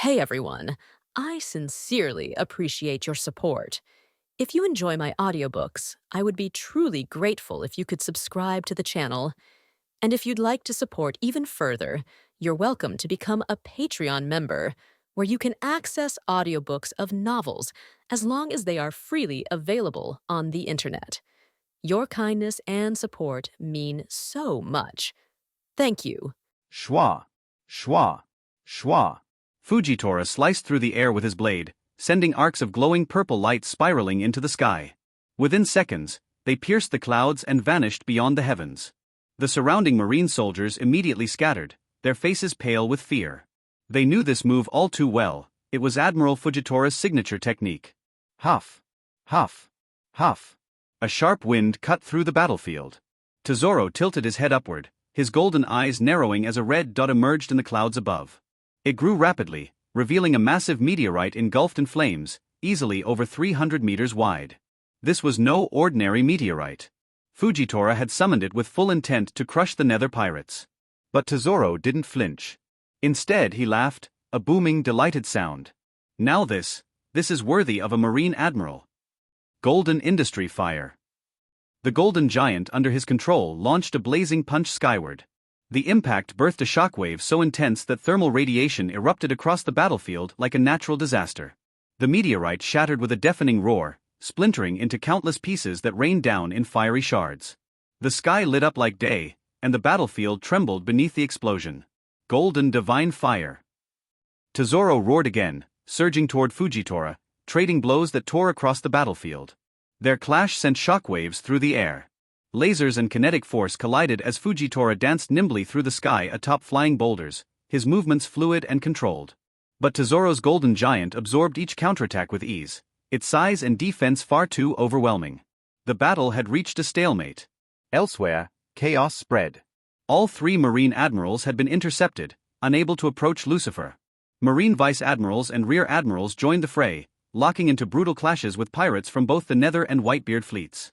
Hey everyone, I sincerely appreciate your support. If you enjoy my audiobooks, I would be truly grateful if you could subscribe to the channel. And if you'd like to support even further, you're welcome to become a Patreon member, where you can access audiobooks of novels as long as they are freely available on the internet. Your kindness and support mean so much. Thank you. Schwa, schwa, schwa. Fujitora sliced through the air with his blade, sending arcs of glowing purple light spiraling into the sky. Within seconds, they pierced the clouds and vanished beyond the heavens. The surrounding marine soldiers immediately scattered, their faces pale with fear. They knew this move all too well. It was Admiral Fujitora's signature technique. Huff, huff, huff. A sharp wind cut through the battlefield. Tesoro tilted his head upward, his golden eyes narrowing as a red dot emerged in the clouds above. It grew rapidly, revealing a massive meteorite engulfed in flames, easily over 300 meters wide. This was no ordinary meteorite. Fujitora had summoned it with full intent to crush the Nether pirates. But Tesoro didn't flinch. Instead he laughed, a booming, delighted sound. Now this is worthy of a marine admiral. Golden Industry Fire. The golden giant under his control launched a blazing punch skyward. The impact birthed a shockwave so intense that thermal radiation erupted across the battlefield like a natural disaster. The meteorite shattered with a deafening roar, splintering into countless pieces that rained down in fiery shards. The sky lit up like day, and the battlefield trembled beneath the explosion. Golden divine fire. Tesoro roared again, surging toward Fujitora, trading blows that tore across the battlefield. Their clash sent shockwaves through the air. Lasers and kinetic force collided as Fujitora danced nimbly through the sky atop flying boulders, his movements fluid and controlled. But Tesoro's golden giant absorbed each counterattack with ease, its size and defense far too overwhelming. The battle had reached a stalemate. Elsewhere, chaos spread. All three marine admirals had been intercepted, unable to approach Lucifer. Marine vice admirals and rear admirals joined the fray, locking into brutal clashes with pirates from both the Nether and Whitebeard fleets.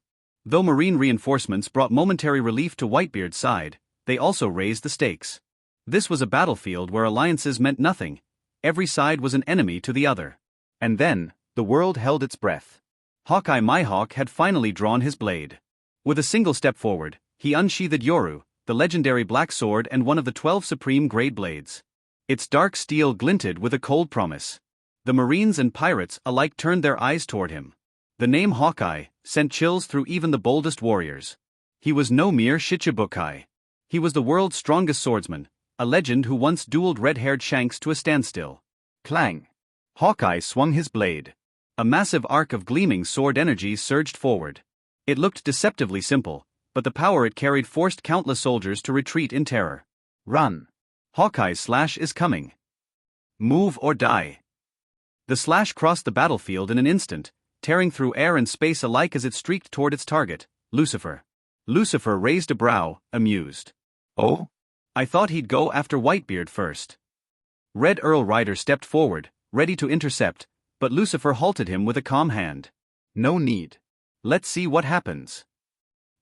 Though marine reinforcements brought momentary relief to Whitebeard's side, they also raised the stakes. This was a battlefield where alliances meant nothing. Every side was an enemy to the other. And then, the world held its breath. Hawkeye Mihawk had finally drawn his blade. With a single step forward, he unsheathed Yoru, the legendary black sword and one of the 12 supreme grade blades. Its dark steel glinted with a cold promise. The Marines and pirates alike turned their eyes toward him. The name Hawkeye sent chills through even the boldest warriors. He was no mere Shichibukai. He was the world's strongest swordsman, a legend who once dueled red-haired Shanks to a standstill. Clang! Hawkeye swung his blade. A massive arc of gleaming sword energy surged forward. It looked deceptively simple, but the power it carried forced countless soldiers to retreat in terror. Run! Hawkeye's slash is coming. Move or die. The slash crossed the battlefield in an instant, tearing through air and space alike as it streaked toward its target, Lucifer. Lucifer raised a brow, amused. Oh? I thought he'd go after Whitebeard first. Red Earl Rider stepped forward, ready to intercept, but Lucifer halted him with a calm hand. No need. Let's see what happens.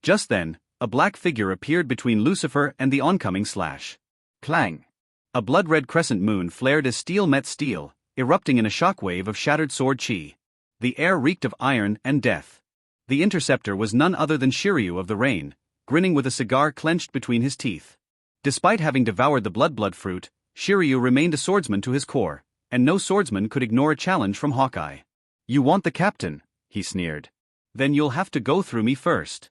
Just then, a black figure appeared between Lucifer and the oncoming slash. Clang! A blood-red crescent moon flared as steel met steel, erupting in a shockwave of shattered sword chi. The air reeked of iron and death. The interceptor was none other than Shiryu of the Rain, grinning with a cigar clenched between his teeth. Despite having devoured the blood fruit, Shiryu remained a swordsman to his core, and no swordsman could ignore a challenge from Hawkeye. You want the captain, he sneered. Then you'll have to go through me first.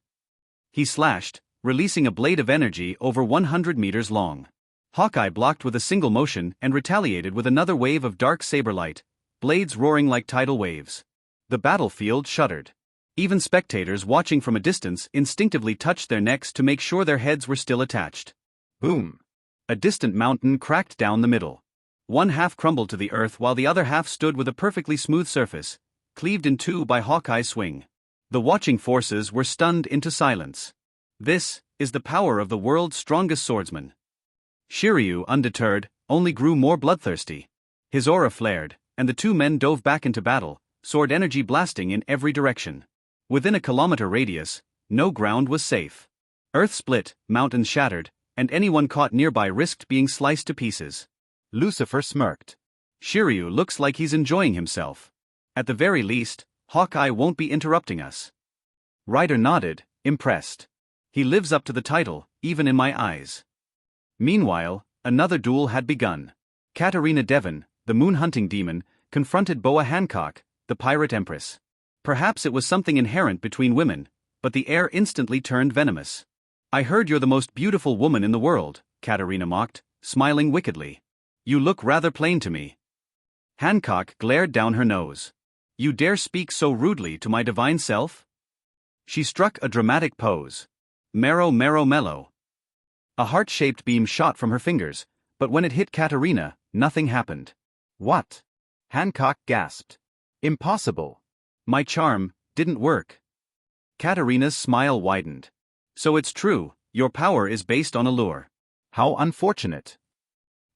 He slashed, releasing a blade of energy over 100 meters long. Hawkeye blocked with a single motion and retaliated with another wave of dark saber light, blades roaring like tidal waves. The battlefield shuddered. Even spectators watching from a distance instinctively touched their necks to make sure their heads were still attached. Boom! A distant mountain cracked down the middle. One half crumbled to the earth while the other half stood with a perfectly smooth surface, cleaved in two by Hawkeye's swing. The watching forces were stunned into silence. This is the power of the world's strongest swordsman. Shiryu, undeterred, only grew more bloodthirsty. His aura flared, and the two men dove back into battle, sword energy blasting in every direction. Within a kilometer radius, no ground was safe. Earth split, mountains shattered, and anyone caught nearby risked being sliced to pieces. Lucifer smirked. Shiryu looks like he's enjoying himself. At the very least, Hawkeye won't be interrupting us. Ryder nodded, impressed. He lives up to the title, even in my eyes. Meanwhile, another duel had begun. Katarina Devon, the moon-hunting demon, confronted Boa Hancock, the pirate empress. Perhaps it was something inherent between women, but the air instantly turned venomous. I heard you're the most beautiful woman in the world, Katarina mocked, smiling wickedly. You look rather plain to me. Hancock glared down her nose. You dare speak so rudely to my divine self? She struck a dramatic pose. Marrow mellow. A heart-shaped beam shot from her fingers, but when it hit Katarina, nothing happened. What? Hancock gasped. Impossible. My charm didn't work. Katarina's smile widened. So it's true, your power is based on a lure. How unfortunate.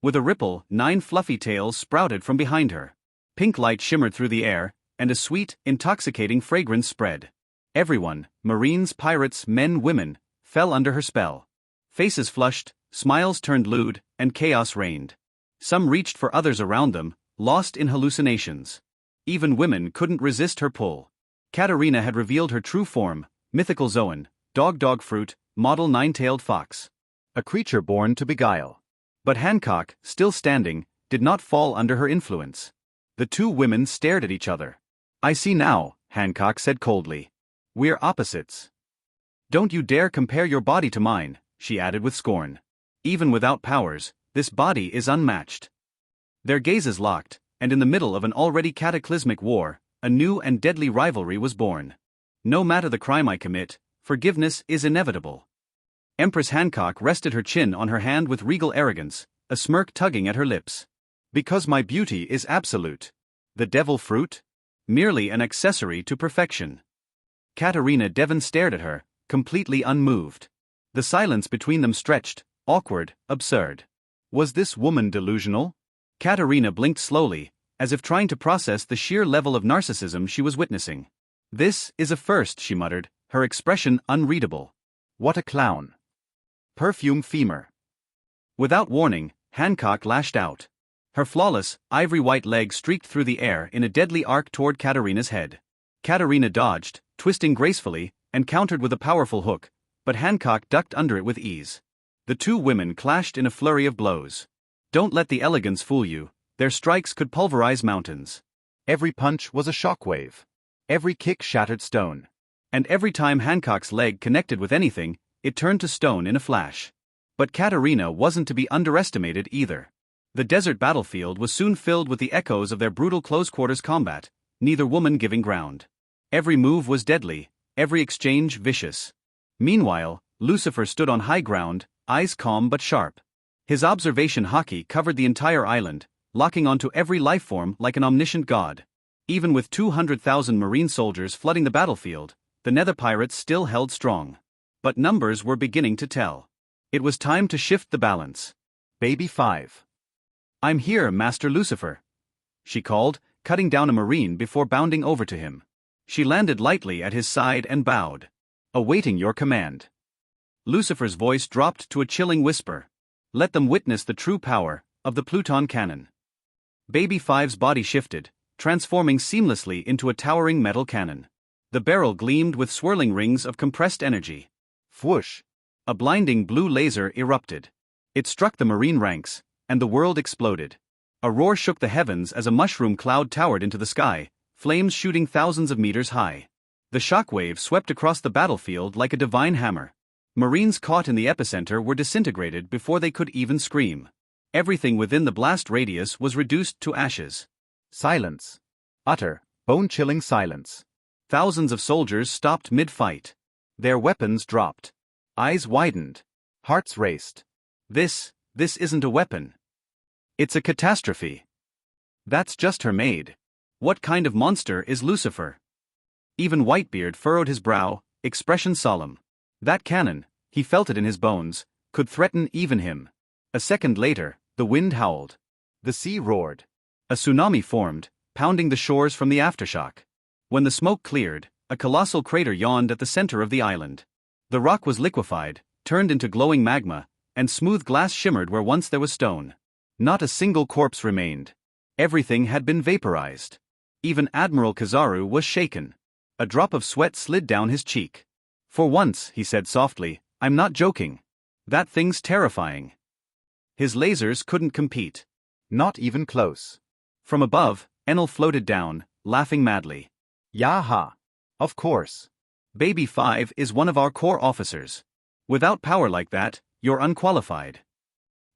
With a ripple, 9 fluffy tails sprouted from behind her. Pink light shimmered through the air, and a sweet, intoxicating fragrance spread. Everyone, Marines, pirates, men, women, fell under her spell. Faces flushed, smiles turned lewd, and chaos reigned. Some reached for others around them, lost in hallucinations. Even women couldn't resist her pull. Katarina had revealed her true form, mythical Zoan, dog fruit, model 9-tailed fox. A creature born to beguile. But Hancock, still standing, did not fall under her influence. The two women stared at each other. I see now, Hancock said coldly. We're opposites. Don't you dare compare your body to mine, she added with scorn. Even without powers, this body is unmatched. Their gazes locked, and in the middle of an already cataclysmic war, a new and deadly rivalry was born. No matter the crime I commit, forgiveness is inevitable. Empress Hancock rested her chin on her hand with regal arrogance, a smirk tugging at her lips. Because my beauty is absolute. The devil fruit? Merely an accessory to perfection. Katarina Devon stared at her, completely unmoved. The silence between them stretched, awkward, absurd. Was this woman delusional? Katarina blinked slowly, as if trying to process the sheer level of narcissism she was witnessing. This is a first, she muttered, her expression unreadable. What a clown. Perfume femur. Without warning, Hancock lashed out. Her flawless, ivory-white leg streaked through the air in a deadly arc toward Katarina's head. Katarina dodged, twisting gracefully, and countered with a powerful hook, but Hancock ducked under it with ease. The two women clashed in a flurry of blows. Don't let the elegance fool you, their strikes could pulverize mountains. Every punch was a shockwave. Every kick shattered stone. And every time Hancock's leg connected with anything, it turned to stone in a flash. But Katarina wasn't to be underestimated either. The desert battlefield was soon filled with the echoes of their brutal close-quarters combat, neither woman giving ground. Every move was deadly, every exchange vicious. Meanwhile, Lucifer stood on high ground, eyes calm but sharp. His observation hockey covered the entire island, locking onto every life form like an omniscient god. Even with 200,000 marine soldiers flooding the battlefield, the Nether pirates still held strong. But numbers were beginning to tell. It was time to shift the balance. Baby 5. I'm here, Master Lucifer, she called, cutting down a marine before bounding over to him. She landed lightly at his side and bowed. Awaiting your command. Lucifer's voice dropped to a chilling whisper. Let them witness the true power of the Pluton cannon. Baby 5's body shifted, transforming seamlessly into a towering metal cannon. The barrel gleamed with swirling rings of compressed energy. Whoosh! A blinding blue laser erupted. It struck the marine ranks, and the world exploded. A roar shook the heavens as a mushroom cloud towered into the sky, flames shooting thousands of meters high. The shockwave swept across the battlefield like a divine hammer. Marines caught in the epicenter were disintegrated before they could even scream. Everything within the blast radius was reduced to ashes. Silence. Utter, bone-chilling silence. Thousands of soldiers stopped mid-fight. Their weapons dropped. Eyes widened. Hearts raced. This isn't a weapon. It's a catastrophe. That's just her maid. What kind of monster is Lucifer? Even Whitebeard furrowed his brow, expression solemn. That cannon, he felt it in his bones, could threaten even him. A second later, the wind howled. The sea roared. A tsunami formed, pounding the shores from the aftershock. When the smoke cleared, a colossal crater yawned at the center of the island. The rock was liquefied, turned into glowing magma, and smooth glass shimmered where once there was stone. Not a single corpse remained. Everything had been vaporized. Even Admiral Kizaru was shaken. A drop of sweat slid down his cheek. For once, he said softly, I'm not joking. That thing's terrifying. His lasers couldn't compete. Not even close. From above, Enel floated down, laughing madly. Yaha. Of course. Baby 5 is one of our core officers. Without power like that, you're unqualified.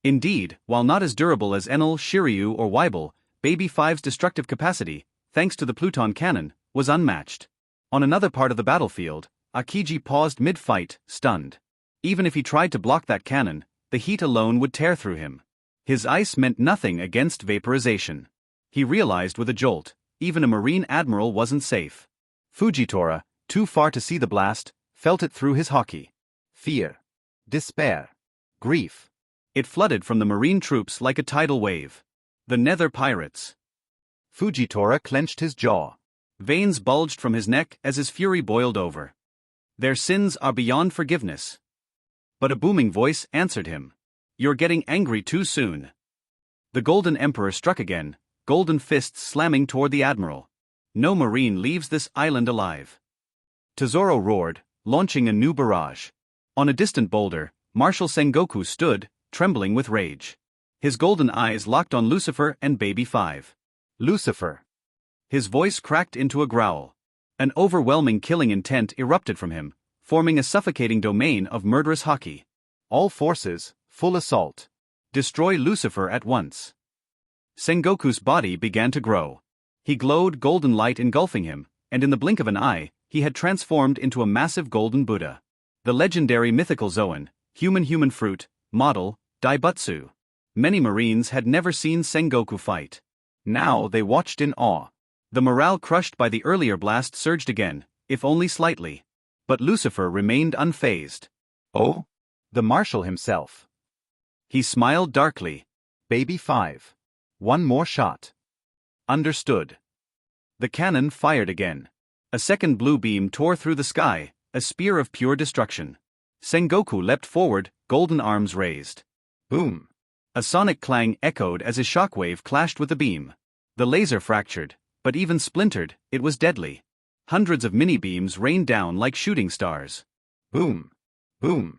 Indeed, while not as durable as Enel, Shiryu or Weibel, Baby 5's destructive capacity, thanks to the Pluton cannon, was unmatched. On another part of the battlefield, Akiji paused mid-fight, stunned. Even if he tried to block that cannon, the heat alone would tear through him. His ice meant nothing against vaporization. He realized with a jolt, even a Marine admiral wasn't safe. Fujitora, too far to see the blast, felt it through his haki. Fear. Despair. Grief. It flooded from the Marine troops like a tidal wave. The Nether Pirates. Fujitora clenched his jaw. Veins bulged from his neck as his fury boiled over. Their sins are beyond forgiveness. But a booming voice answered him. You're getting angry too soon. The Golden Emperor struck again, golden fists slamming toward the Admiral. No Marine leaves this island alive. Tesoro roared, launching a new barrage. On a distant boulder, Marshal Sengoku stood, trembling with rage. His golden eyes locked on Lucifer and Baby 5. Lucifer. His voice cracked into a growl. An overwhelming killing intent erupted from him, forming a suffocating domain of murderous haki. All forces, full assault. Destroy Lucifer at once. Sengoku's body began to grow. He glowed golden light engulfing him, and in the blink of an eye, he had transformed into a massive golden Buddha. The legendary mythical Zoan, human fruit, model, Daibutsu. Many Marines had never seen Sengoku fight. Now they watched in awe. The morale crushed by the earlier blast surged again, if only slightly. But Lucifer remained unfazed. Oh? The Marshal himself. He smiled darkly. Baby 5. One more shot. Understood. The cannon fired again. A second blue beam tore through the sky, a spear of pure destruction. Sengoku leapt forward, golden arms raised. Boom. A sonic clang echoed as his shockwave clashed with the beam. The laser fractured, but even splintered, it was deadly. Hundreds of mini-beams rained down like shooting stars. Boom. Boom.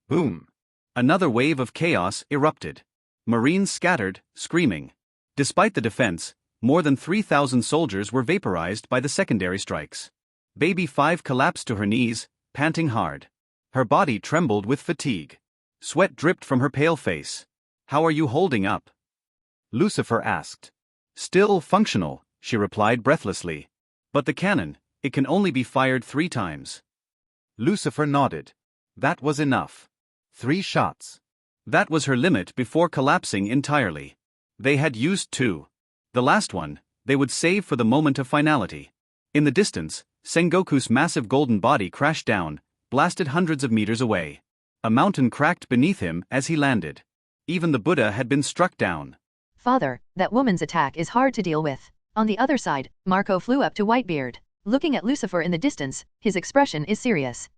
Boom. Another wave of chaos erupted. Marines scattered, screaming. Despite the defense, more than 3,000 soldiers were vaporized by the secondary strikes. Baby 5 collapsed to her knees, panting hard. Her body trembled with fatigue. Sweat dripped from her pale face. How are you holding up? Lucifer asked. Still functional, she replied breathlessly. But the cannon, it can only be fired 3 times. Lucifer nodded. That was enough. 3 shots. That was her limit before collapsing entirely. They had used 2. The last one, they would save for the moment of finality. In the distance, Sengoku's massive golden body crashed down, blasted hundreds of meters away. A mountain cracked beneath him as he landed. Even the Buddha had been struck down. Father, that woman's attack is hard to deal with. On the other side, Marco flew up to Whitebeard. Looking at Lucifer in the distance, his expression is serious.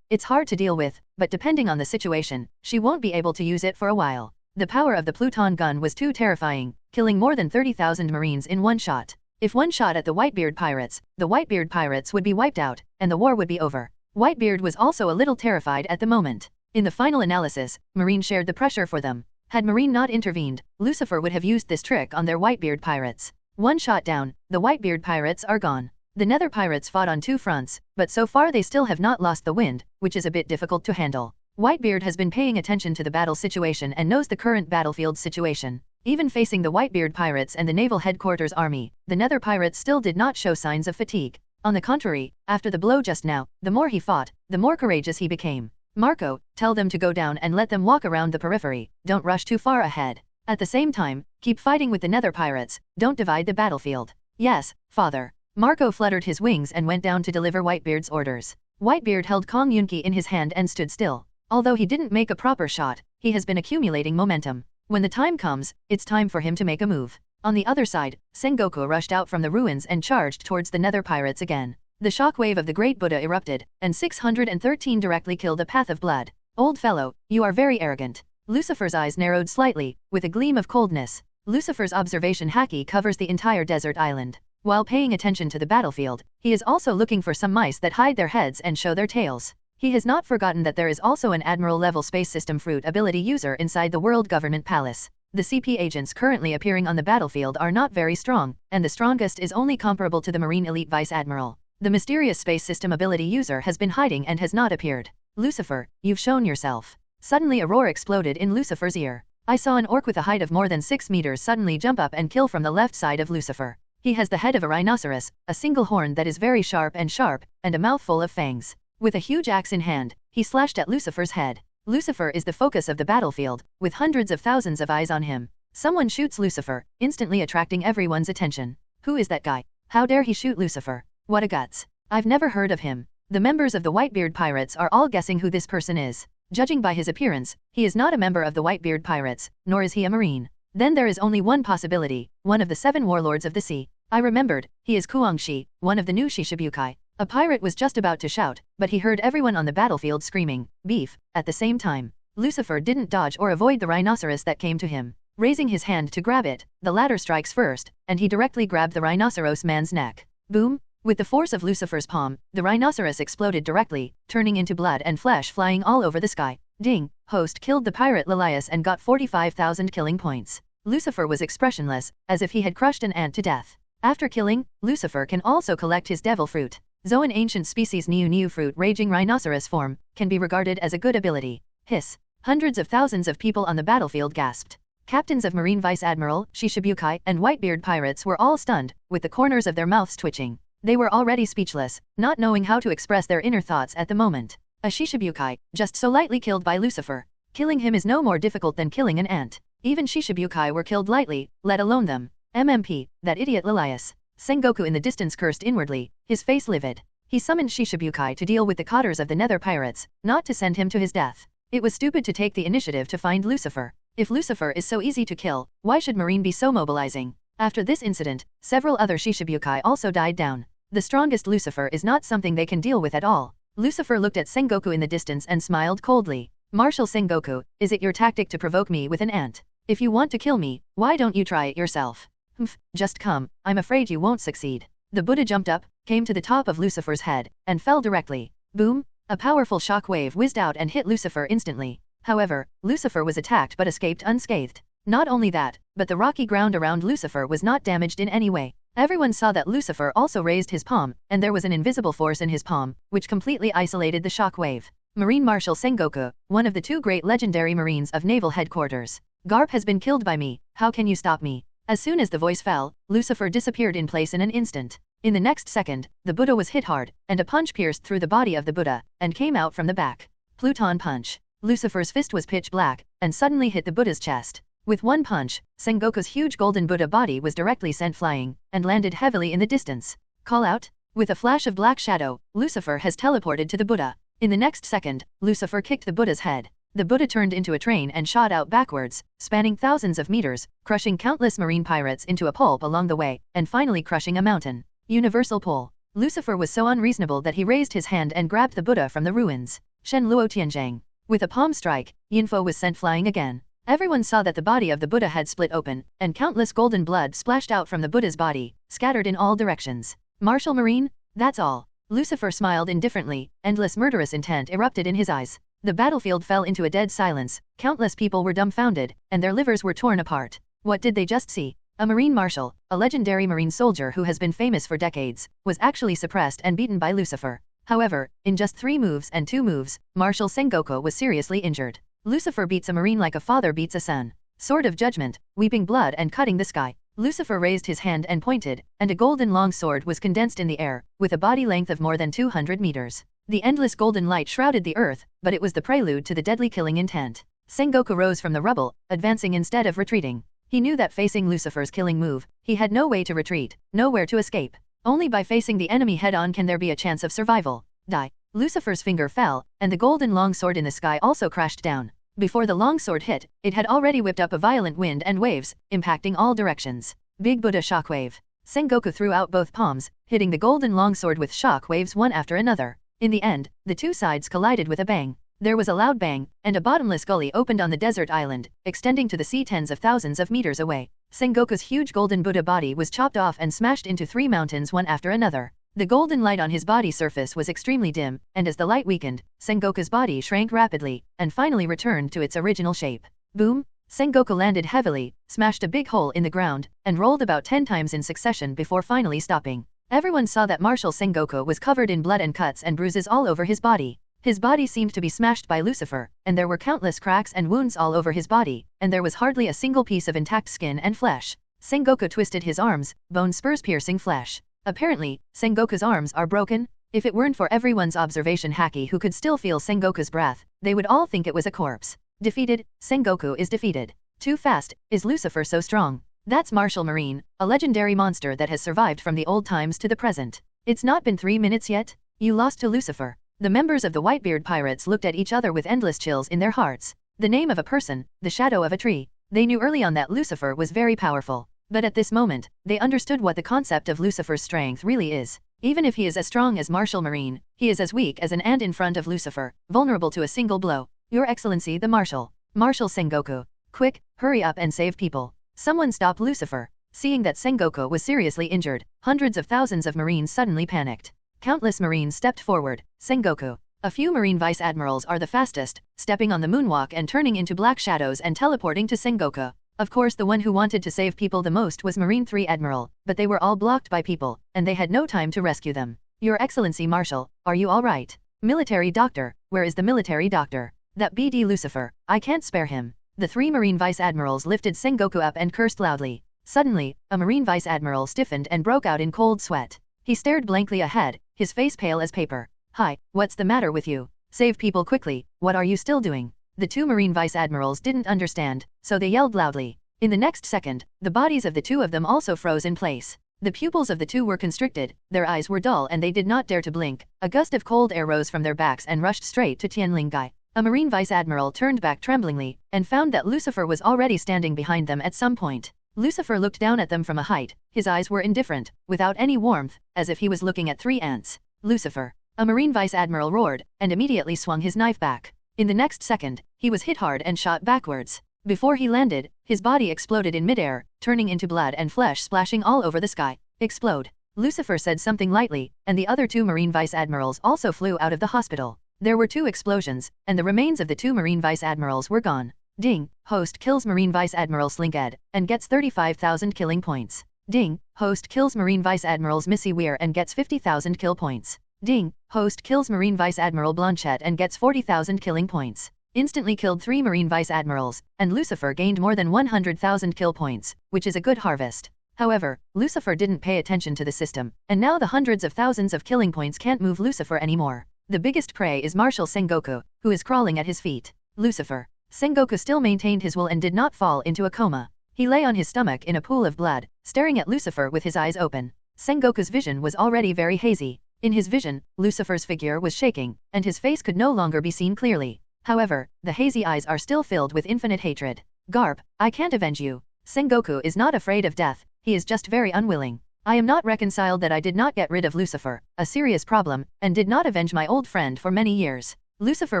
It's hard to deal with, but depending on the situation, she won't be able to use it for a while. The power of the Pluton gun was too terrifying, killing more than 30,000 Marines in one shot. If one shot at the Whitebeard pirates would be wiped out, and the war would be over. Whitebeard was also a little terrified at the moment. In the final analysis, Marine shared the pressure for them. Had Marine not intervened, Lucifer would have used this trick on their Whitebeard pirates. One shot down, the Whitebeard pirates are gone. The Nether pirates fought on 2 fronts, but so far they still have not lost the wind, which is a bit difficult to handle. Whitebeard has been paying attention to the battle situation and knows the current battlefield situation. Even facing the Whitebeard pirates and the naval headquarters army, the Nether pirates still did not show signs of fatigue. On the contrary, after the blow just now, the more he fought, the more courageous he became. Marco, tell them to go down and let them walk around the periphery, don't rush too far ahead. At the same time, keep fighting with the Nether pirates, don't divide the battlefield. Yes, father. Marco fluttered his wings and went down to deliver Whitebeard's orders. Whitebeard held Kong Yunki in his hand and stood still. Although he didn't make a proper shot, he has been accumulating momentum. When the time comes, it's time for him to make a move. On the other side, Sengoku rushed out from the ruins and charged towards the Nether pirates again. The shockwave of the Great Buddha erupted, and 613 directly killed a path of blood. Old fellow, you are very arrogant. Lucifer's eyes narrowed slightly, with a gleam of coldness. Lucifer's observation haki covers the entire desert island. While paying attention to the battlefield, he is also looking for some mice that hide their heads and show their tails. He has not forgotten that there is also an Admiral-level space system fruit ability user inside the World Government Palace. The CP agents currently appearing on the battlefield are not very strong, and the strongest is only comparable to the Marine Elite Vice Admiral. The mysterious space system ability user has been hiding and has not appeared. Lucifer, you've shown yourself. Suddenly a roar exploded in Lucifer's ear. I saw an orc with a height of more than 6 meters suddenly jump up and kill from the left side of Lucifer. He has the head of a rhinoceros, a single horn that is very sharp, and a mouthful of fangs. With a huge axe in hand, he slashed at Lucifer's head. Lucifer is the focus of the battlefield, with hundreds of thousands of eyes on him. Someone shoots Lucifer, instantly attracting everyone's attention. Who is that guy? How dare he shoot Lucifer? What a guts. I've never heard of him. The members of the Whitebeard Pirates are all guessing who this person is. Judging by his appearance, he is not a member of the Whitebeard Pirates, nor is he a marine. Then there is only one possibility, one of the 7 warlords of the sea. I remembered, he is Kuangshi, one of the new Shishibukai. A pirate was just about to shout, but he heard everyone on the battlefield screaming, beef, at the same time. Lucifer didn't dodge or avoid the rhinoceros that came to him. Raising his hand to grab it, the latter strikes first, and he directly grabbed the rhinoceros man's neck. Boom! With the force of Lucifer's palm, the rhinoceros exploded directly, turning into blood and flesh flying all over the sky. Ding! Host killed the pirate Lilias and got 45,000 killing points. Lucifer was expressionless, as if he had crushed an ant to death. After killing, Lucifer can also collect his devil fruit. Zoan ancient species Niu fruit raging rhinoceros form, can be regarded as a good ability. Hiss. Hundreds of thousands of people on the battlefield gasped. Captains of Marine Vice Admiral, Shishibukai, and Whitebeard pirates were all stunned, with the corners of their mouths twitching. They were already speechless, not knowing how to express their inner thoughts at the moment. A Shishibukai, just so lightly killed by Lucifer. Killing him is no more difficult than killing an ant. Even Shishibukai were killed lightly, let alone them. MMP, that idiot Lilias. Sengoku in the distance cursed inwardly, his face livid. He summoned Shishibukai to deal with the cotters of the Nether Pirates, not to send him to his death. It was stupid to take the initiative to find Lucifer. If Lucifer is so easy to kill, why should Marine be so mobilizing? After this incident, several other Shishibukai also died down. The strongest Lucifer is not something they can deal with at all. Lucifer looked at Sengoku in the distance and smiled coldly. Marshal Sengoku, is it your tactic to provoke me with an ant? If you want to kill me, why don't you try it yourself? Humph, just come, I'm afraid you won't succeed. The Buddha jumped up, came to the top of Lucifer's head, and fell directly. Boom! A powerful shock wave whizzed out and hit Lucifer instantly. However, Lucifer was attacked but escaped unscathed. Not only that, but the rocky ground around Lucifer was not damaged in any way. Everyone saw that Lucifer also raised his palm, and there was an invisible force in his palm, which completely isolated the shock wave. Marine Marshal Sengoku, one of the 2 great legendary marines of Naval Headquarters. Garp has been killed by me, how can you stop me? As soon as the voice fell, Lucifer disappeared in place in an instant. In the next second, the Buddha was hit hard, and a punch pierced through the body of the Buddha, and came out from the back. Pluton punch. Lucifer's fist was pitch black, and suddenly hit the Buddha's chest. With one punch, Sengoku's huge golden Buddha body was directly sent flying, and landed heavily in the distance. Call out? With a flash of black shadow, Lucifer has teleported to the Buddha. In the next second, Lucifer kicked the Buddha's head. The Buddha turned into a train and shot out backwards, spanning thousands of meters, crushing countless marine pirates into a pulp along the way, and finally crushing a mountain. Universal pull. Lucifer was so unreasonable that he raised his hand and grabbed the Buddha from the ruins. Shen Luo Tianzhang. With a palm strike, Yinfo was sent flying again. Everyone saw that the body of the Buddha had split open, and countless golden blood splashed out from the Buddha's body, scattered in all directions. Martial Marine? That's all. Lucifer smiled indifferently, endless murderous intent erupted in his eyes. The battlefield fell into a dead silence, countless people were dumbfounded, and their livers were torn apart. What did they just see? A Marine Marshal, a legendary Marine soldier who has been famous for decades, was actually suppressed and beaten by Lucifer. However, in just 3 moves and 2 moves, Marshal Sengoku was seriously injured. Lucifer beats a Marine like a father beats a son. Sword of Judgment, weeping blood and cutting the sky. Lucifer raised his hand and pointed, and a golden long sword was condensed in the air, with a body length of more than 200 meters. The endless golden light shrouded the earth, but it was the prelude to the deadly killing intent. Sengoku rose from the rubble, advancing instead of retreating. He knew that facing Lucifer's killing move, he had no way to retreat, nowhere to escape. Only by facing the enemy head-on can there be a chance of survival. Die. Lucifer's finger fell, and the golden long sword in the sky also crashed down. Before the long sword hit, it had already whipped up a violent wind and waves, impacting all directions. Big Buddha shockwave. Sengoku threw out both palms, hitting the golden long sword with shock waves one after another. In the end, the 2 sides collided with a bang. There was a loud bang, and a bottomless gully opened on the desert island, extending to the sea tens of thousands of meters away. Sengoku's huge golden Buddha body was chopped off and smashed into 3 mountains one after another. The golden light on his body surface was extremely dim, and as the light weakened, Sengoku's body shrank rapidly, and finally returned to its original shape. Boom! Sengoku landed heavily, smashed a big hole in the ground, and rolled about 10 times in succession before finally stopping. Everyone saw that Martial Sengoku was covered in blood and cuts and bruises all over his body. His body seemed to be smashed by Lucifer, and there were countless cracks and wounds all over his body, and there was hardly a single piece of intact skin and flesh. Sengoku twisted his arms, bone spurs piercing flesh. Apparently, Sengoku's arms are broken. If it weren't for everyone's observation Haki who could still feel Sengoku's breath, they would all think it was a corpse. Defeated, Sengoku is defeated. Too fast, is Lucifer so strong? That's Martial Marine, a legendary monster that has survived from the old times to the present. It's not been 3 minutes yet? You lost to Lucifer. The members of the Whitebeard Pirates looked at each other with endless chills in their hearts. The name of a person, the shadow of a tree. They knew early on that Lucifer was very powerful. But at this moment, they understood what the concept of Lucifer's strength really is. Even if he is as strong as Martial Marine, he is as weak as an ant in front of Lucifer, vulnerable to a single blow. Your Excellency the Martial Sengoku. Quick, hurry up and save people. Someone stop Lucifer. Seeing that Sengoku was seriously injured, hundreds of thousands of Marines suddenly panicked. Countless Marines stepped forward. Sengoku. A few Marine Vice Admirals are the fastest, stepping on the moonwalk and turning into black shadows and teleporting to Sengoku. Of course the one who wanted to save people the most was Marine 3 Admiral, but they were all blocked by people, and they had no time to rescue them. Your Excellency Marshal, are you alright? Military Doctor, where is the Military Doctor? That BD Lucifer, I can't spare him. The 3 Marine Vice Admirals lifted Sengoku up and cursed loudly. Suddenly, a Marine Vice Admiral stiffened and broke out in cold sweat. He stared blankly ahead, his face pale as paper. Hi, what's the matter with you? Save people quickly, what are you still doing? The 2 Marine Vice Admirals didn't understand, so they yelled loudly. In the next second, the bodies of the 2 of them also froze in place. The pupils of the 2 were constricted, their eyes were dull and they did not dare to blink. A gust of cold air rose from their backs and rushed straight to Tianlinggai. A Marine Vice Admiral turned back tremblingly, and found that Lucifer was already standing behind them at some point. Lucifer looked down at them from a height, his eyes were indifferent, without any warmth, as if he was looking at 3 ants. Lucifer. A Marine Vice Admiral roared, and immediately swung his knife back. In the next second, he was hit hard and shot backwards. Before he landed, his body exploded in midair, turning into blood and flesh splashing all over the sky. Explode. Lucifer said something lightly, and the other 2 Marine Vice Admirals also flew out of the hospital. There were 2 explosions, and the remains of the 2 Marine Vice Admirals were gone. Ding, host kills Marine Vice Admiral Slinked, and gets 35,000 killing points. Ding, host kills Marine Vice Admirals Missy Weir and gets 50,000 kill points. Ding, host kills Marine Vice Admiral Blanchette and gets 40,000 killing points. Instantly killed 3 Marine Vice Admirals, and Lucifer gained more than 100,000 kill points, which is a good harvest. However, Lucifer didn't pay attention to the system, and now the hundreds of thousands of killing points can't move Lucifer anymore. The biggest prey is Martial Sengoku, who is crawling at his feet. Lucifer. Sengoku still maintained his will and did not fall into a coma. He lay on his stomach in a pool of blood, staring at Lucifer with his eyes open. Sengoku's vision was already very hazy. In his vision, Lucifer's figure was shaking, and his face could no longer be seen clearly. However, the hazy eyes are still filled with infinite hatred. Garp, I can't avenge you. Sengoku is not afraid of death, he is just very unwilling. I am not reconciled that I did not get rid of Lucifer, a serious problem, and did not avenge my old friend for many years. Lucifer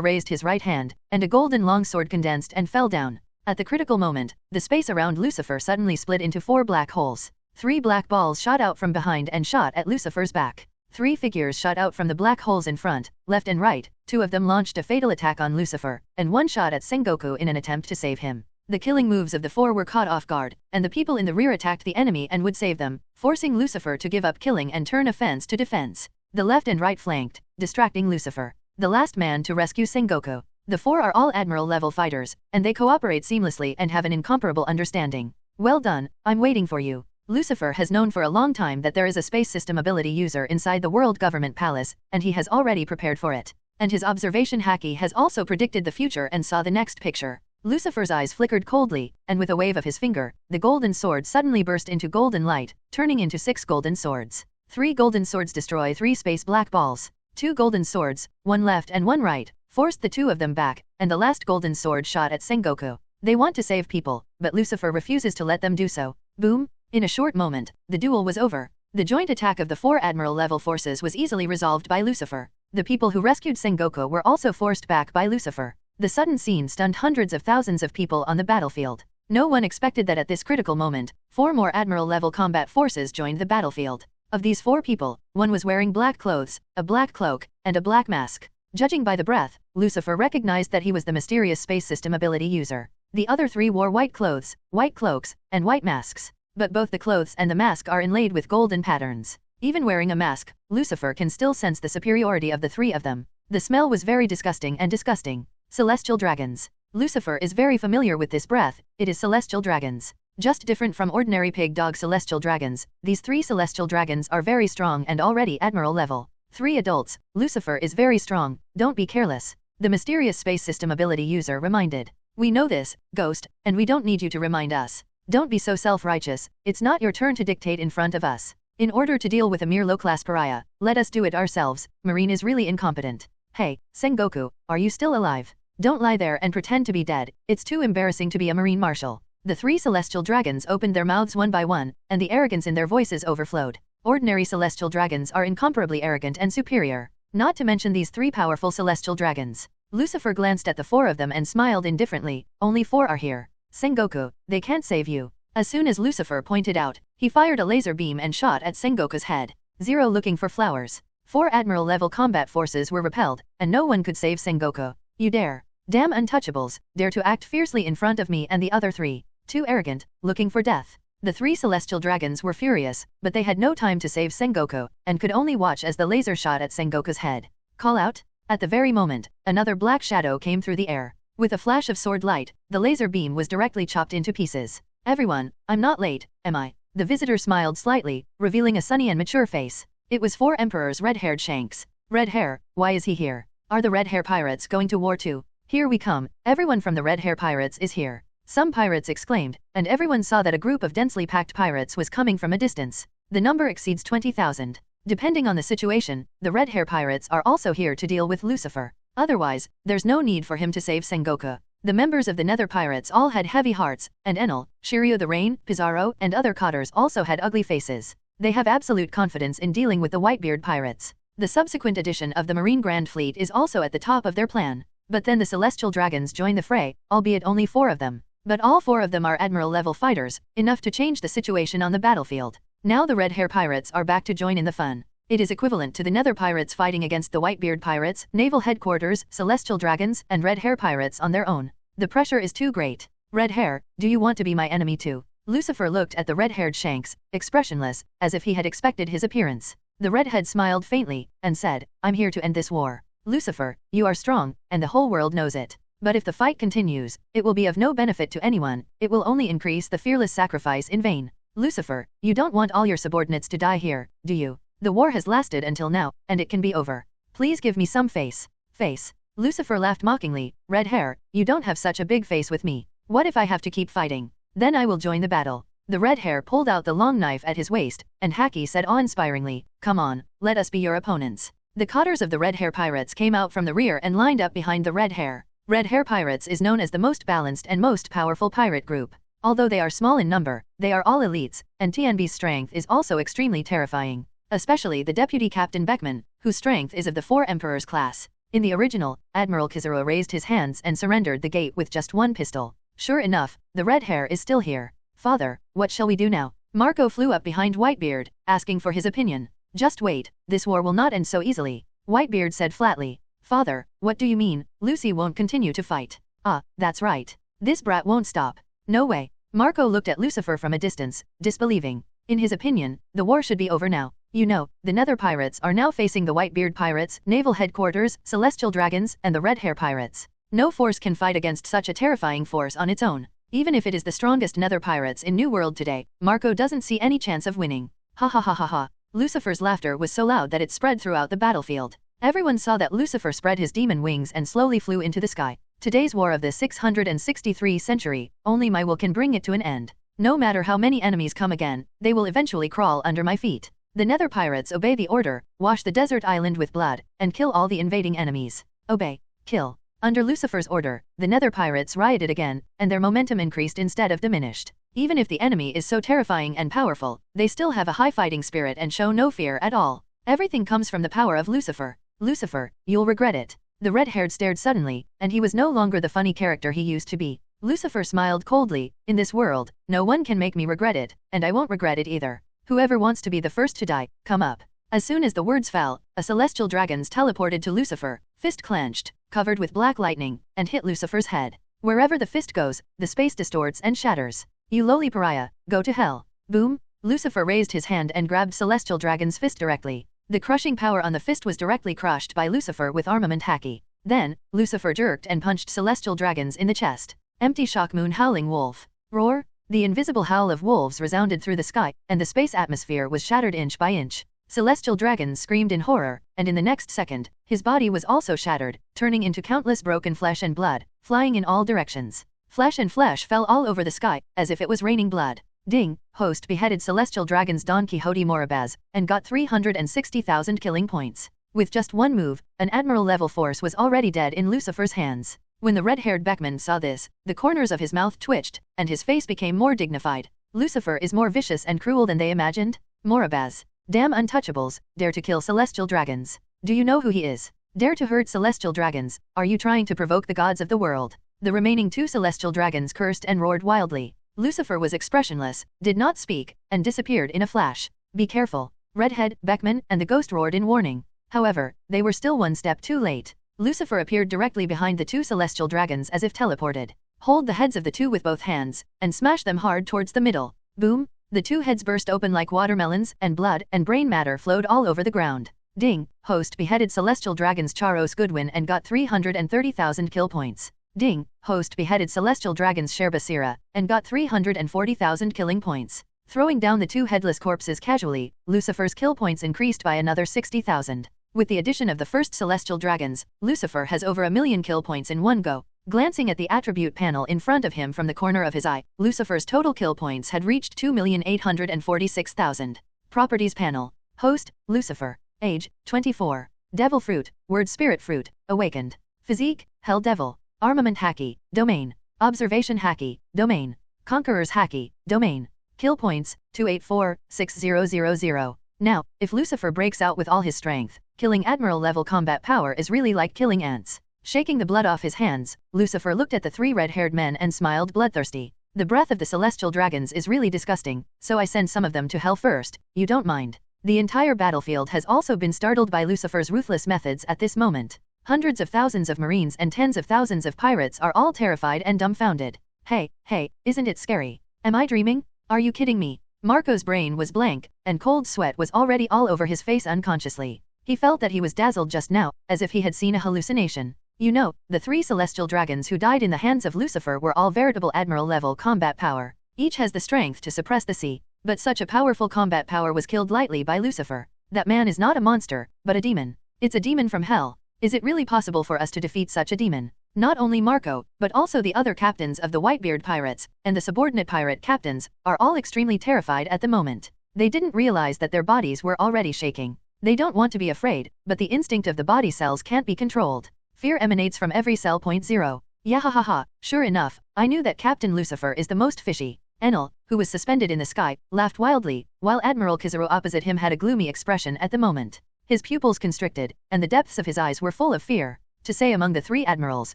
raised his right hand, and a golden longsword condensed and fell down. At the critical moment, the space around Lucifer suddenly split into 4 black holes. 3 black balls shot out from behind and shot at Lucifer's back. 3 figures shot out from the black holes in front, left and right, 2 of them launched a fatal attack on Lucifer, and 1 shot at Sengoku in an attempt to save him. The killing moves of the 4 were caught off guard, and the people in the rear attacked the enemy and would save them, forcing Lucifer to give up killing and turn offense to defense. The left and right flanked, distracting Lucifer. The last man to rescue Sengoku. The 4 are all Admiral-level fighters, and they cooperate seamlessly and have an incomparable understanding. Well done, I'm waiting for you. Lucifer has known for a long time that there is a space system ability user inside the World Government Palace, and he has already prepared for it. And his observation Haki has also predicted the future and saw the next picture. Lucifer's eyes flickered coldly, and with a wave of his finger, the golden sword suddenly burst into golden light, turning into 6 golden swords. 3 golden swords destroy 3 space black balls. 2 golden swords, 1 left and 1 right, forced the 2 of them back, and the last golden sword shot at Sengoku. They want to save people, but Lucifer refuses to let them do so. Boom! In a short moment, the duel was over. The joint attack of the 4 Admiral-level forces was easily resolved by Lucifer. The people who rescued Sengoku were also forced back by Lucifer. The sudden scene stunned hundreds of thousands of people on the battlefield. No one expected that at this critical moment, 4 more Admiral-level combat forces joined the battlefield. Of these 4 people, one was wearing black clothes, a black cloak, and a black mask. Judging by the breath, Lucifer recognized that he was the mysterious space system ability user. The other 3 wore white clothes, white cloaks, and white masks. But both the clothes and the mask are inlaid with golden patterns. Even wearing a mask, Lucifer can still sense the superiority of the 3 of them. The smell was very disgusting and disgusting. Celestial dragons. Lucifer is very familiar with this breath, it is celestial dragons. Just different from ordinary pig dog celestial dragons, these 3 celestial dragons are very strong and already Admiral level. 3 adults, Lucifer is very strong, don't be careless. The mysterious space system ability user reminded. We know this, Ghost, and we don't need you to remind us. Don't be so self-righteous, it's not your turn to dictate in front of us. In order to deal with a mere low-class pariah, let us do it ourselves. Marine is really incompetent. Hey, Sengoku, are you still alive? Don't lie there and pretend to be dead, it's too embarrassing to be a Marine Marshal. The 3 celestial dragons opened their mouths one by one, and the arrogance in their voices overflowed. Ordinary celestial dragons are incomparably arrogant and superior. Not to mention these 3 powerful celestial dragons. Lucifer glanced at the 4 of them and smiled indifferently. Only 4 are here. Sengoku, they can't save you. As soon as Lucifer pointed out, he fired a laser beam and shot at Sengoku's head. 0 looking for flowers. 4 Admiral-level combat forces were repelled, and no one could save Sengoku. You dare. Damn untouchables, dare to act fiercely in front of me and the other 3. Too arrogant, looking for death. The 3 celestial dragons were furious, but they had no time to save Sengoku, and could only watch as the laser shot at Sengoku's head. Call out? At the very moment, another black shadow came through the air. With a flash of sword light, the laser beam was directly chopped into pieces. Everyone, I'm not late, am I? The visitor smiled slightly, revealing a sunny and mature face. It was 4 Emperor's red-haired Shanks. Red hair, why is he here? Are the red hair pirates going to war too? Here we come, everyone from the red hair pirates is here. Some pirates exclaimed, and everyone saw that a group of densely packed pirates was coming from a distance. The number exceeds 20,000. Depending on the situation, the red hair pirates are also here to deal with Lucifer. Otherwise, there's no need for him to save Sengoku. The members of the Nether Pirates all had heavy hearts, and Enel, Shiryu the Rain, Kizaru, and other cotters also had ugly faces. They have absolute confidence in dealing with the Whitebeard pirates. The subsequent addition of the Marine Grand Fleet is also at the top of their plan. But then the Celestial Dragons join the fray, albeit only 4 of them. But all 4 of them are Admiral-level fighters, enough to change the situation on the battlefield. Now the Red Hair Pirates are back to join in the fun. It is equivalent to the Nether Pirates fighting against the Whitebeard Pirates, Naval Headquarters, Celestial Dragons, and Red Hair Pirates on their own. The pressure is too great. Red Hair, do you want to be my enemy too? Lucifer looked at the red-haired Shanks, expressionless, as if he had expected his appearance. The redhead smiled faintly, and said, I'm here to end this war. Lucifer, you are strong, and the whole world knows it. But if the fight continues, it will be of no benefit to anyone, it will only increase the fearless sacrifice in vain. Lucifer, you don't want all your subordinates to die here, do you? The war has lasted until now, and it can be over. Please give me some face. Face. Lucifer laughed mockingly, Red Hair, you don't have such a big face with me. What if I have to keep fighting? Then I will join the battle. The Red Hair pulled out the long knife at his waist, and Haki said awe-inspiringly, come on, let us be your opponents. The cotters of the Red Hair Pirates came out from the rear and lined up behind the Red Hair. Red Hair Pirates is known as the most balanced and most powerful pirate group. Although they are small in number, they are all elites, and TNB's strength is also extremely terrifying. Especially the Deputy Captain Beckman, whose strength is of the 4 Emperors class. In the original, Admiral Kizaru raised his hands and surrendered the gate with just 1 pistol. Sure enough, the Red Hair is still here. Father, what shall we do now? Marco flew up behind Whitebeard, asking for his opinion. Just wait, this war will not end so easily. Whitebeard said flatly. Father, what do you mean? Lucy won't continue to fight. Ah, that's right. This brat won't stop. No way. Marco looked at Lucifer from a distance, disbelieving. In his opinion, the war should be over now. You know, the Nether Pirates are now facing the Whitebeard Pirates, Naval Headquarters, Celestial Dragons, and the Red Hair Pirates. No force can fight against such a terrifying force on its own. Even if it is the strongest Nether Pirates in New World today, Marco doesn't see any chance of winning. Ha ha ha ha ha. Lucifer's laughter was so loud that it spread throughout the battlefield. Everyone saw that Lucifer spread his demon wings and slowly flew into the sky. Today's war of the 663 century, only my will can bring it to an end. No matter how many enemies come again, they will eventually crawl under my feet. The Nether Pirates obey the order, wash the desert island with blood, and kill all the invading enemies. Obey. Kill. Under Lucifer's order, the Nether Pirates rioted again, and their momentum increased instead of diminished. Even if the enemy is so terrifying and powerful, they still have a high fighting spirit and show no fear at all. Everything comes from the power of Lucifer. Lucifer, you'll regret it. The red-haired stared suddenly, and he was no longer the funny character he used to be. Lucifer smiled coldly. In this world, no one can make me regret it, and I won't regret it either. Whoever wants to be the first to die, come up. As soon as the words fell, a celestial dragons teleported to Lucifer, fist clenched, covered with black lightning, and hit Lucifer's head. Wherever the fist goes, the space distorts and shatters. You lowly pariah, go to hell. Boom! Lucifer raised his hand and grabbed celestial dragon's fist directly. The crushing power on the fist was directly crushed by Lucifer with armament haki. Then, Lucifer jerked and punched celestial dragons in the chest. Empty shock moon howling wolf. Roar! The invisible howl of wolves resounded through the sky, and the space atmosphere was shattered inch by inch. Celestial dragons screamed in horror, and in the next second, his body was also shattered, turning into countless broken flesh and blood, flying in all directions. Flesh and flesh fell all over the sky, as if it was raining blood. Ding! Host beheaded celestial dragons Don Quixote Morabaz, and got 360,000 killing points. With just one move, an admiral-level force was already dead in Lucifer's hands. When the red-haired Beckman saw this, the corners of his mouth twitched, and his face became more dignified. Lucifer is more vicious and cruel than they imagined? Morabaz. Damn untouchables, dare to kill celestial dragons. Do you know who he is? Dare to hurt celestial dragons, are you trying to provoke the gods of the world? The remaining two celestial dragons cursed and roared wildly. Lucifer was expressionless, did not speak, and disappeared in a flash. Be careful. Redhead, Beckman, and the ghost roared in warning. However, they were still one step too late. Lucifer appeared directly behind the two celestial dragons as if teleported. Hold the heads of the two with both hands, and smash them hard towards the middle. Boom! The two heads burst open like watermelons, and blood and brain matter flowed all over the ground. Ding! Host beheaded celestial dragons Charos Goodwin and got 330,000 kill points. Ding! Host beheaded celestial dragons Sherbasira, and got 340,000 killing points. Throwing down the two headless corpses casually, Lucifer's kill points increased by another 60,000. With the addition of the first celestial dragons, Lucifer has over 1 million kill points in one go. Glancing at the attribute panel in front of him from the corner of his eye, Lucifer's total kill points had reached 2,846,000. Properties panel. Host, Lucifer. Age, 24. Devil fruit, word spirit fruit, awakened. Physique, hell devil. Armament haki, domain. Observation haki, domain. Conqueror's haki, domain. Kill points, 284,6000. Now, if Lucifer breaks out with all his strength, killing Admiral-level combat power is really like killing ants. Shaking the blood off his hands, Lucifer looked at the three red-haired men and smiled bloodthirsty. The breath of the celestial dragons is really disgusting, so I send some of them to hell first, you don't mind. The entire battlefield has also been startled by Lucifer's ruthless methods at this moment. Hundreds of thousands of marines and tens of thousands of pirates are all terrified and dumbfounded. Hey, isn't it scary? Am I dreaming? Are you kidding me? Marco's brain was blank, and cold sweat was already all over his face unconsciously. He felt that he was dazzled just now, as if he had seen a hallucination. You know, the three celestial dragons who died in the hands of Lucifer were all veritable admiral-level combat power. Each has the strength to suppress the sea, but such a powerful combat power was killed lightly by Lucifer. That man is not a monster, but a demon. It's a demon from hell. Is it really possible for us to defeat such a demon? Not only Marco, but also the other captains of the Whitebeard pirates, and the subordinate pirate captains, are all extremely terrified at the moment. They didn't realize that their bodies were already shaking. They don't want to be afraid, but the instinct of the body cells can't be controlled. Fear emanates from every cell. 0. Yahahaha, sure enough, I knew that Captain Lucifer is the most fishy. Enel, who was suspended in the sky, laughed wildly, while Admiral Kizaru opposite him had a gloomy expression at the moment. His pupils constricted, and the depths of his eyes were full of fear. To say among the three admirals,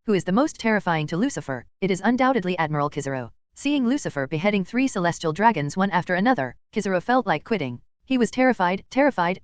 who is the most terrifying to Lucifer, it is undoubtedly Admiral Kizaru. Seeing Lucifer beheading three celestial dragons one after another, Kizaru felt like quitting. He was terrified,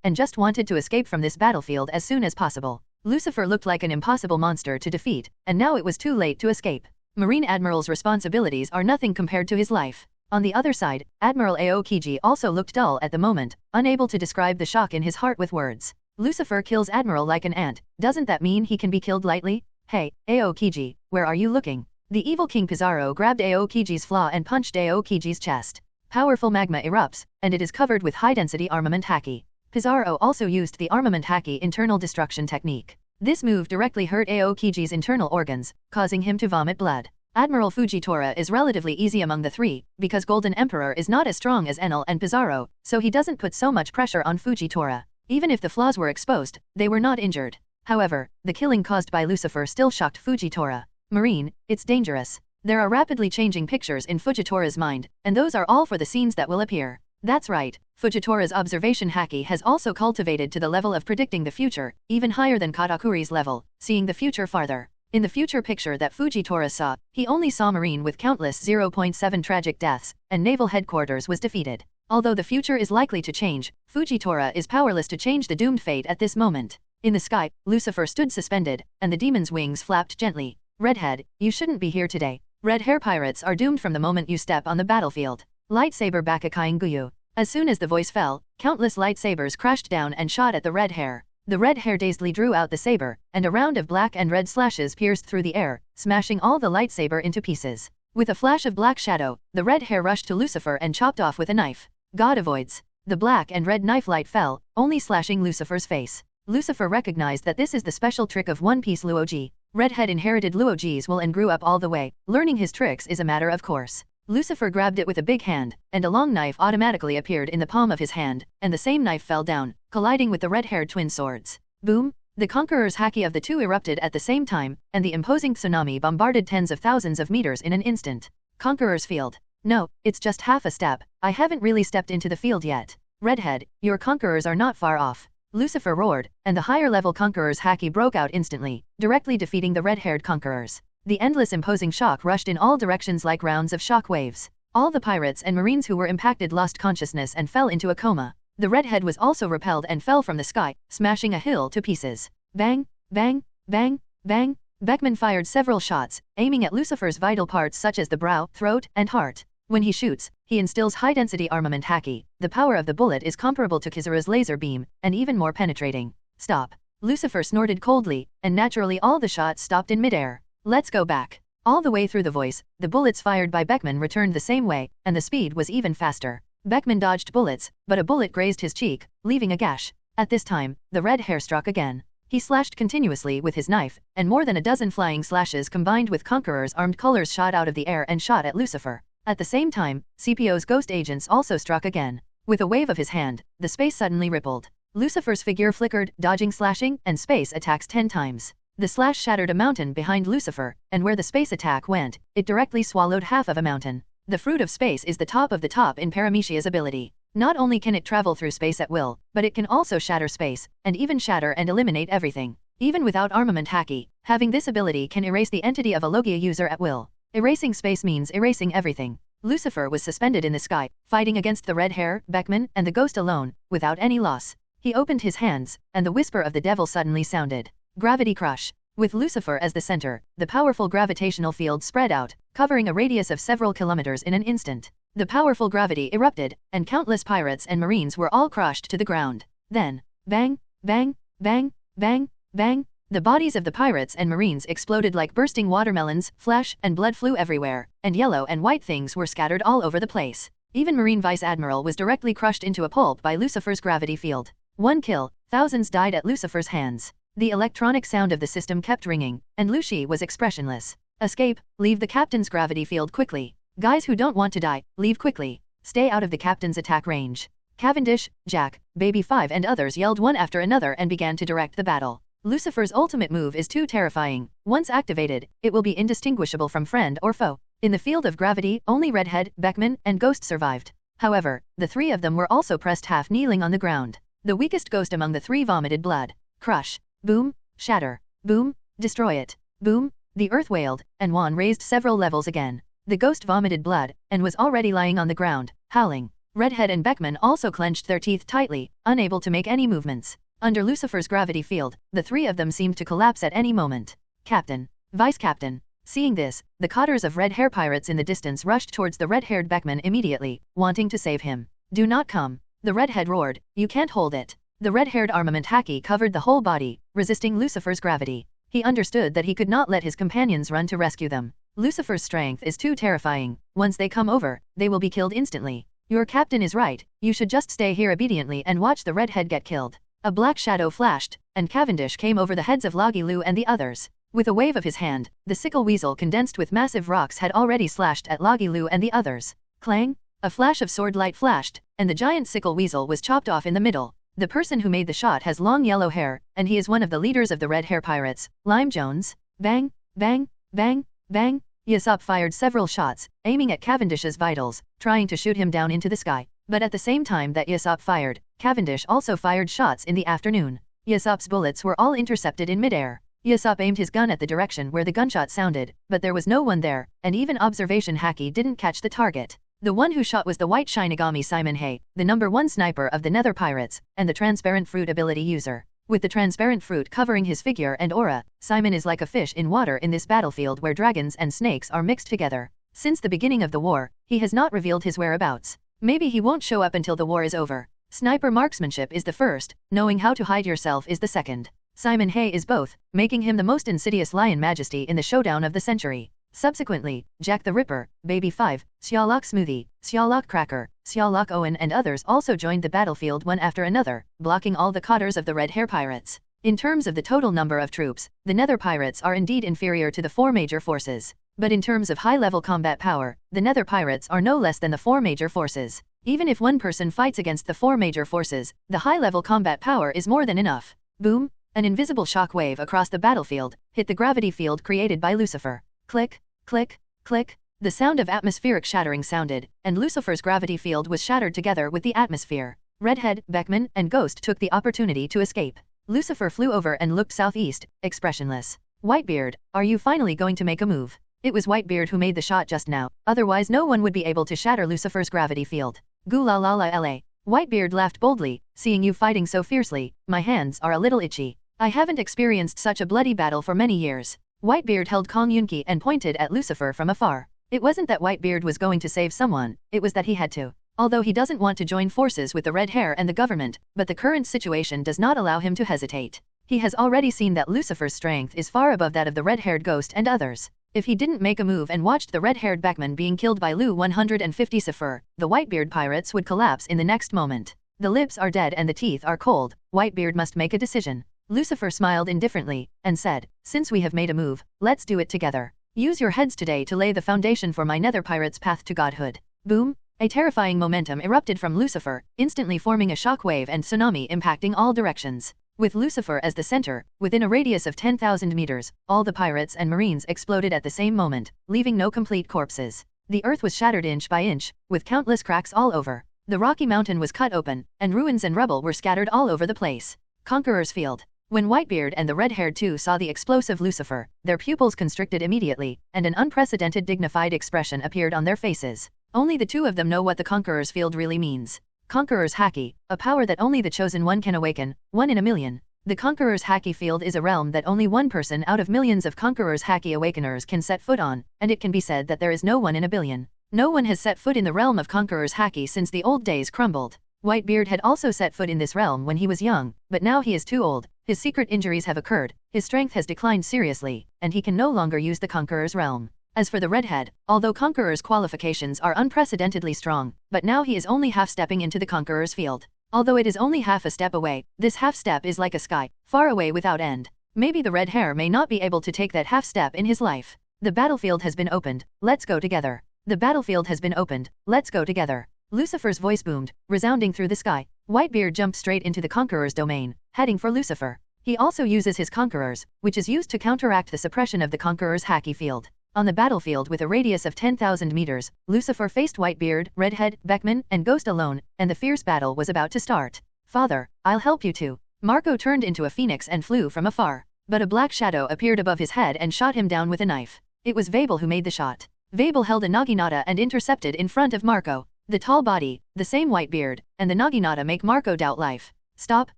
and just wanted to escape from this battlefield as soon as possible. Lucifer looked like an impossible monster to defeat, and now it was too late to escape. Marine Admiral's responsibilities are nothing compared to his life. On the other side, Admiral Aokiji also looked dull at the moment, unable to describe the shock in his heart with words. Lucifer kills Admiral like an ant, doesn't that mean he can be killed lightly? Hey, Aokiji, where are you looking? The evil King Kizaru grabbed Aokiji's flaw and punched Aokiji's chest. Powerful magma erupts, and it is covered with high-density armament haki. Kizaru also used the armament haki internal destruction technique. This move directly hurt Aokiji's internal organs, causing him to vomit blood. Admiral Fujitora is relatively easy among the three, because Golden Emperor is not as strong as Enel and Kizaru, so he doesn't put so much pressure on Fujitora. Even if the flaws were exposed, they were not injured. However, the killing caused by Lucifer still shocked Fujitora. Marine, it's dangerous. There are rapidly changing pictures in Fujitora's mind, and those are all for the scenes that will appear. That's right, Fujitora's observation haki has also cultivated to the level of predicting the future, even higher than Katakuri's level, seeing the future farther. In the future picture that Fujitora saw, he only saw Marine with countless 0.7 tragic deaths, and naval headquarters was defeated. Although the future is likely to change, Fujitora is powerless to change the doomed fate at this moment. In the sky, Lucifer stood suspended, and the demon's wings flapped gently. Redhead, you shouldn't be here today. Red hair pirates are doomed from the moment you step on the battlefield. Lightsaber back Akainu. As soon as the voice fell, countless lightsabers crashed down and shot at the red hair. The red hair dazedly drew out the saber, and a round of black and red slashes pierced through the air, smashing all the lightsaber into pieces. With a flash of black shadow, the red hair rushed to Lucifer and chopped off with a knife. God avoids. The black and red knife light fell, only slashing Lucifer's face. Lucifer recognized that this is the special trick of One Piece Luoji. Redhead inherited Luoji's will and grew up all the way. Learning his tricks is a matter of course. Lucifer grabbed it with a big hand, and a long knife automatically appeared in the palm of his hand, and the same knife fell down, colliding with the red-haired twin swords. Boom! The Conqueror's haki of the two erupted at the same time, and the imposing tsunami bombarded tens of thousands of meters in an instant. Conqueror's field. No, it's just half a step. I haven't really stepped into the field yet. Redhead, your conquerors are not far off. Lucifer roared, and the higher-level Conqueror's haki broke out instantly, directly defeating the red-haired conquerors. The endless imposing shock rushed in all directions like rounds of shock waves. All the pirates and marines who were impacted lost consciousness and fell into a coma. The redhead was also repelled and fell from the sky, smashing a hill to pieces. Bang, bang, bang, bang. Beckman fired several shots, aiming at Lucifer's vital parts such as the brow, throat, and heart. When he shoots, he instills high-density armament haki. The power of the bullet is comparable to Kizaru's laser beam, and even more penetrating. Stop. Lucifer snorted coldly, and naturally all the shots stopped in midair. Let's go back. All the way through the voice, the bullets fired by Beckman returned the same way, and the speed was even faster. Beckman dodged bullets, but a bullet grazed his cheek, leaving a gash. At this time, the red hair struck again. He slashed continuously with his knife, and more than a dozen flying slashes combined with Conqueror's armed colors shot out of the air and shot at Lucifer. At the same time, CPO's ghost agents also struck again. With a wave of his hand, the space suddenly rippled. Lucifer's figure flickered, dodging slashing and space attacks 10 times. The slash shattered a mountain behind Lucifer, and where the space attack went, it directly swallowed half of a mountain. The fruit of space is the top of the top in Paramecia's ability. Not only can it travel through space at will, but it can also shatter space, and even shatter and eliminate everything. Even without armament haki, having this ability can erase the entity of a Logia user at will. Erasing space means erasing everything. Lucifer was suspended in the sky, fighting against the red hair, Beckman, and the ghost alone, without any loss. He opened his hands, and the whisper of the devil suddenly sounded. Gravity crush. With Lucifer as the center, the powerful gravitational field spread out, covering a radius of several kilometers in an instant. The powerful gravity erupted, and countless pirates and marines were all crushed to the ground. Then, bang, bang, bang, bang, bang. The bodies of the pirates and marines exploded like bursting watermelons, flesh and blood flew everywhere, and yellow and white things were scattered all over the place. Even Marine Vice Admiral was directly crushed into a pulp by Lucifer's gravity field. One kill, thousands died at Lucifer's hands. The electronic sound of the system kept ringing, and Lucy was expressionless. Escape, leave the captain's gravity field quickly. Guys who don't want to die, leave quickly. Stay out of the captain's attack range. Cavendish, Jack, Baby 5 and others yelled one after another and began to direct the battle. Lucifer's ultimate move is too terrifying. Once activated, it will be indistinguishable from friend or foe. In the field of gravity, only Redhead, Beckman, and Ghost survived. However, the three of them were also pressed half kneeling on the ground. The weakest ghost among the three vomited blood. Crush. Boom. Shatter. Boom. Destroy it. Boom. The earth wailed, and Juan raised several levels again. The ghost vomited blood, and was already lying on the ground, howling. Redhead and Beckman also clenched their teeth tightly, unable to make any movements. Under Lucifer's gravity field, the three of them seemed to collapse at any moment. Captain. Vice Captain. Seeing this, the cotters of red hair pirates in the distance rushed towards the red-haired Beckman immediately, wanting to save him. Do not come. The redhead roared, you can't hold it. The red-haired armament haki covered the whole body, resisting Lucifer's gravity. He understood that he could not let his companions run to rescue them. Lucifer's strength is too terrifying. Once they come over, they will be killed instantly. Your captain is right, you should just stay here obediently and watch the redhead get killed. A black shadow flashed, and Cavendish came over the heads of Logi Lu and the others. With a wave of his hand, the sickle weasel condensed with massive rocks had already slashed at Logi Lu and the others. Clang! A flash of sword light flashed, and the giant sickle weasel was chopped off in the middle. The person who made the shot has long yellow hair, and he is one of the leaders of the Red Hair Pirates, Lime Jones. Bang! Bang! Bang! Bang! Yasop fired several shots, aiming at Cavendish's vitals, trying to shoot him down into the sky. But at the same time that Yasop fired, Cavendish also fired shots in the afternoon. Yasop's bullets were all intercepted in midair. Usopp aimed his gun at the direction where the gunshot sounded, but there was no one there, and even observation haki didn't catch the target. The one who shot was the white Shinigami Simon Hay, the #1 sniper of the Nether Pirates, and the transparent fruit ability user. With the transparent fruit covering his figure and aura, Simon is like a fish in water in this battlefield where dragons and snakes are mixed together. Since the beginning of the war, he has not revealed his whereabouts. Maybe he won't show up until the war is over. Sniper marksmanship is the first, knowing how to hide yourself is the second. Simon Hay is both, making him the most insidious lion majesty in the showdown of the century. Subsequently, Jack the Ripper, Baby 5, Xiaolok Smoothie, Xiaolok Cracker, Xiaolok Owen and others also joined the battlefield one after another, blocking all the cotters of the Red Hair Pirates. In terms of the total number of troops, the Nether Pirates are indeed inferior to the 4 major forces. But in terms of high-level combat power, the Nether Pirates are no less than the 4 major forces. Even if one person fights against the 4 major forces, the high-level combat power is more than enough. Boom! An invisible shock wave across the battlefield hit the gravity field created by Lucifer. Click, click, click. The sound of atmospheric shattering sounded, and Lucifer's gravity field was shattered together with the atmosphere. Redhead, Beckman, and Ghost took the opportunity to escape. Lucifer flew over and looked southeast, expressionless. Whitebeard, are you finally going to make a move? It was Whitebeard who made the shot just now, otherwise no one would be able to shatter Lucifer's gravity field. Goo la la la la. Whitebeard laughed boldly, seeing you fighting so fiercely, my hands are a little itchy. I haven't experienced such a bloody battle for many years. Whitebeard held Kong Yunki and pointed at Lucifer from afar. It wasn't that Whitebeard was going to save someone, it was that he had to. Although he doesn't want to join forces with the Red Hair and the government, but the current situation does not allow him to hesitate. He has already seen that Lucifer's strength is far above that of the red-haired Ghost and others. If he didn't make a move and watched the red-haired Beckman being killed by Lu 150 Lucifer, the Whitebeard pirates would collapse in the next moment. The lips are dead and the teeth are cold, Whitebeard must make a decision. Lucifer smiled indifferently, and said, since we have made a move, let's do it together. Use your heads today to lay the foundation for my Nether Pirate's path to godhood. Boom! A terrifying momentum erupted from Lucifer, instantly forming a shock wave and tsunami impacting all directions. With Lucifer as the center, within a radius of 10,000 meters, all the pirates and marines exploded at the same moment, leaving no complete corpses. The earth was shattered inch by inch, with countless cracks all over. The rocky mountain was cut open, and ruins and rubble were scattered all over the place. Conqueror's Field. When Whitebeard and the red-haired two saw the explosive Lucifer, their pupils constricted immediately, and an unprecedented dignified expression appeared on their faces. Only the two of them know what the Conqueror's Field really means. Conqueror's Haki, a power that only the Chosen One can awaken, 1 in a million. The Conqueror's Haki Field is a realm that only one person out of millions of Conqueror's Haki Awakeners can set foot on, and it can be said that there is no one in a billion. No one has set foot in the realm of Conqueror's Haki since the old days crumbled. Whitebeard had also set foot in this realm when he was young, but now he is too old, his secret injuries have occurred, his strength has declined seriously, and he can no longer use the Conqueror's realm. As for the Redhead, although Conqueror's qualifications are unprecedentedly strong, but now he is only half-stepping into the Conqueror's Field. Although it is only half a step away, this half-step is like a sky, far away without end. Maybe the Red Hair may not be able to take that half-step in his life. The battlefield has been opened, let's go together. The battlefield has been opened, let's go together. Lucifer's voice boomed, resounding through the sky. Whitebeard jumped straight into the Conqueror's domain, heading for Lucifer. He also uses his Conquerors, which is used to counteract the suppression of the Conqueror's Haki Field. On the battlefield with a radius of 10,000 meters, Lucifer faced Whitebeard, Redhead, Beckman, and Ghost alone, and the fierce battle was about to start. Father, I'll help you too. Marco turned into a phoenix and flew from afar. But a black shadow appeared above his head and shot him down with a knife. It was Vabel who made the shot. Vabel held a naginata and intercepted in front of Marco. The tall body, the same Whitebeard, and the naginata make Marco doubt life. Stop,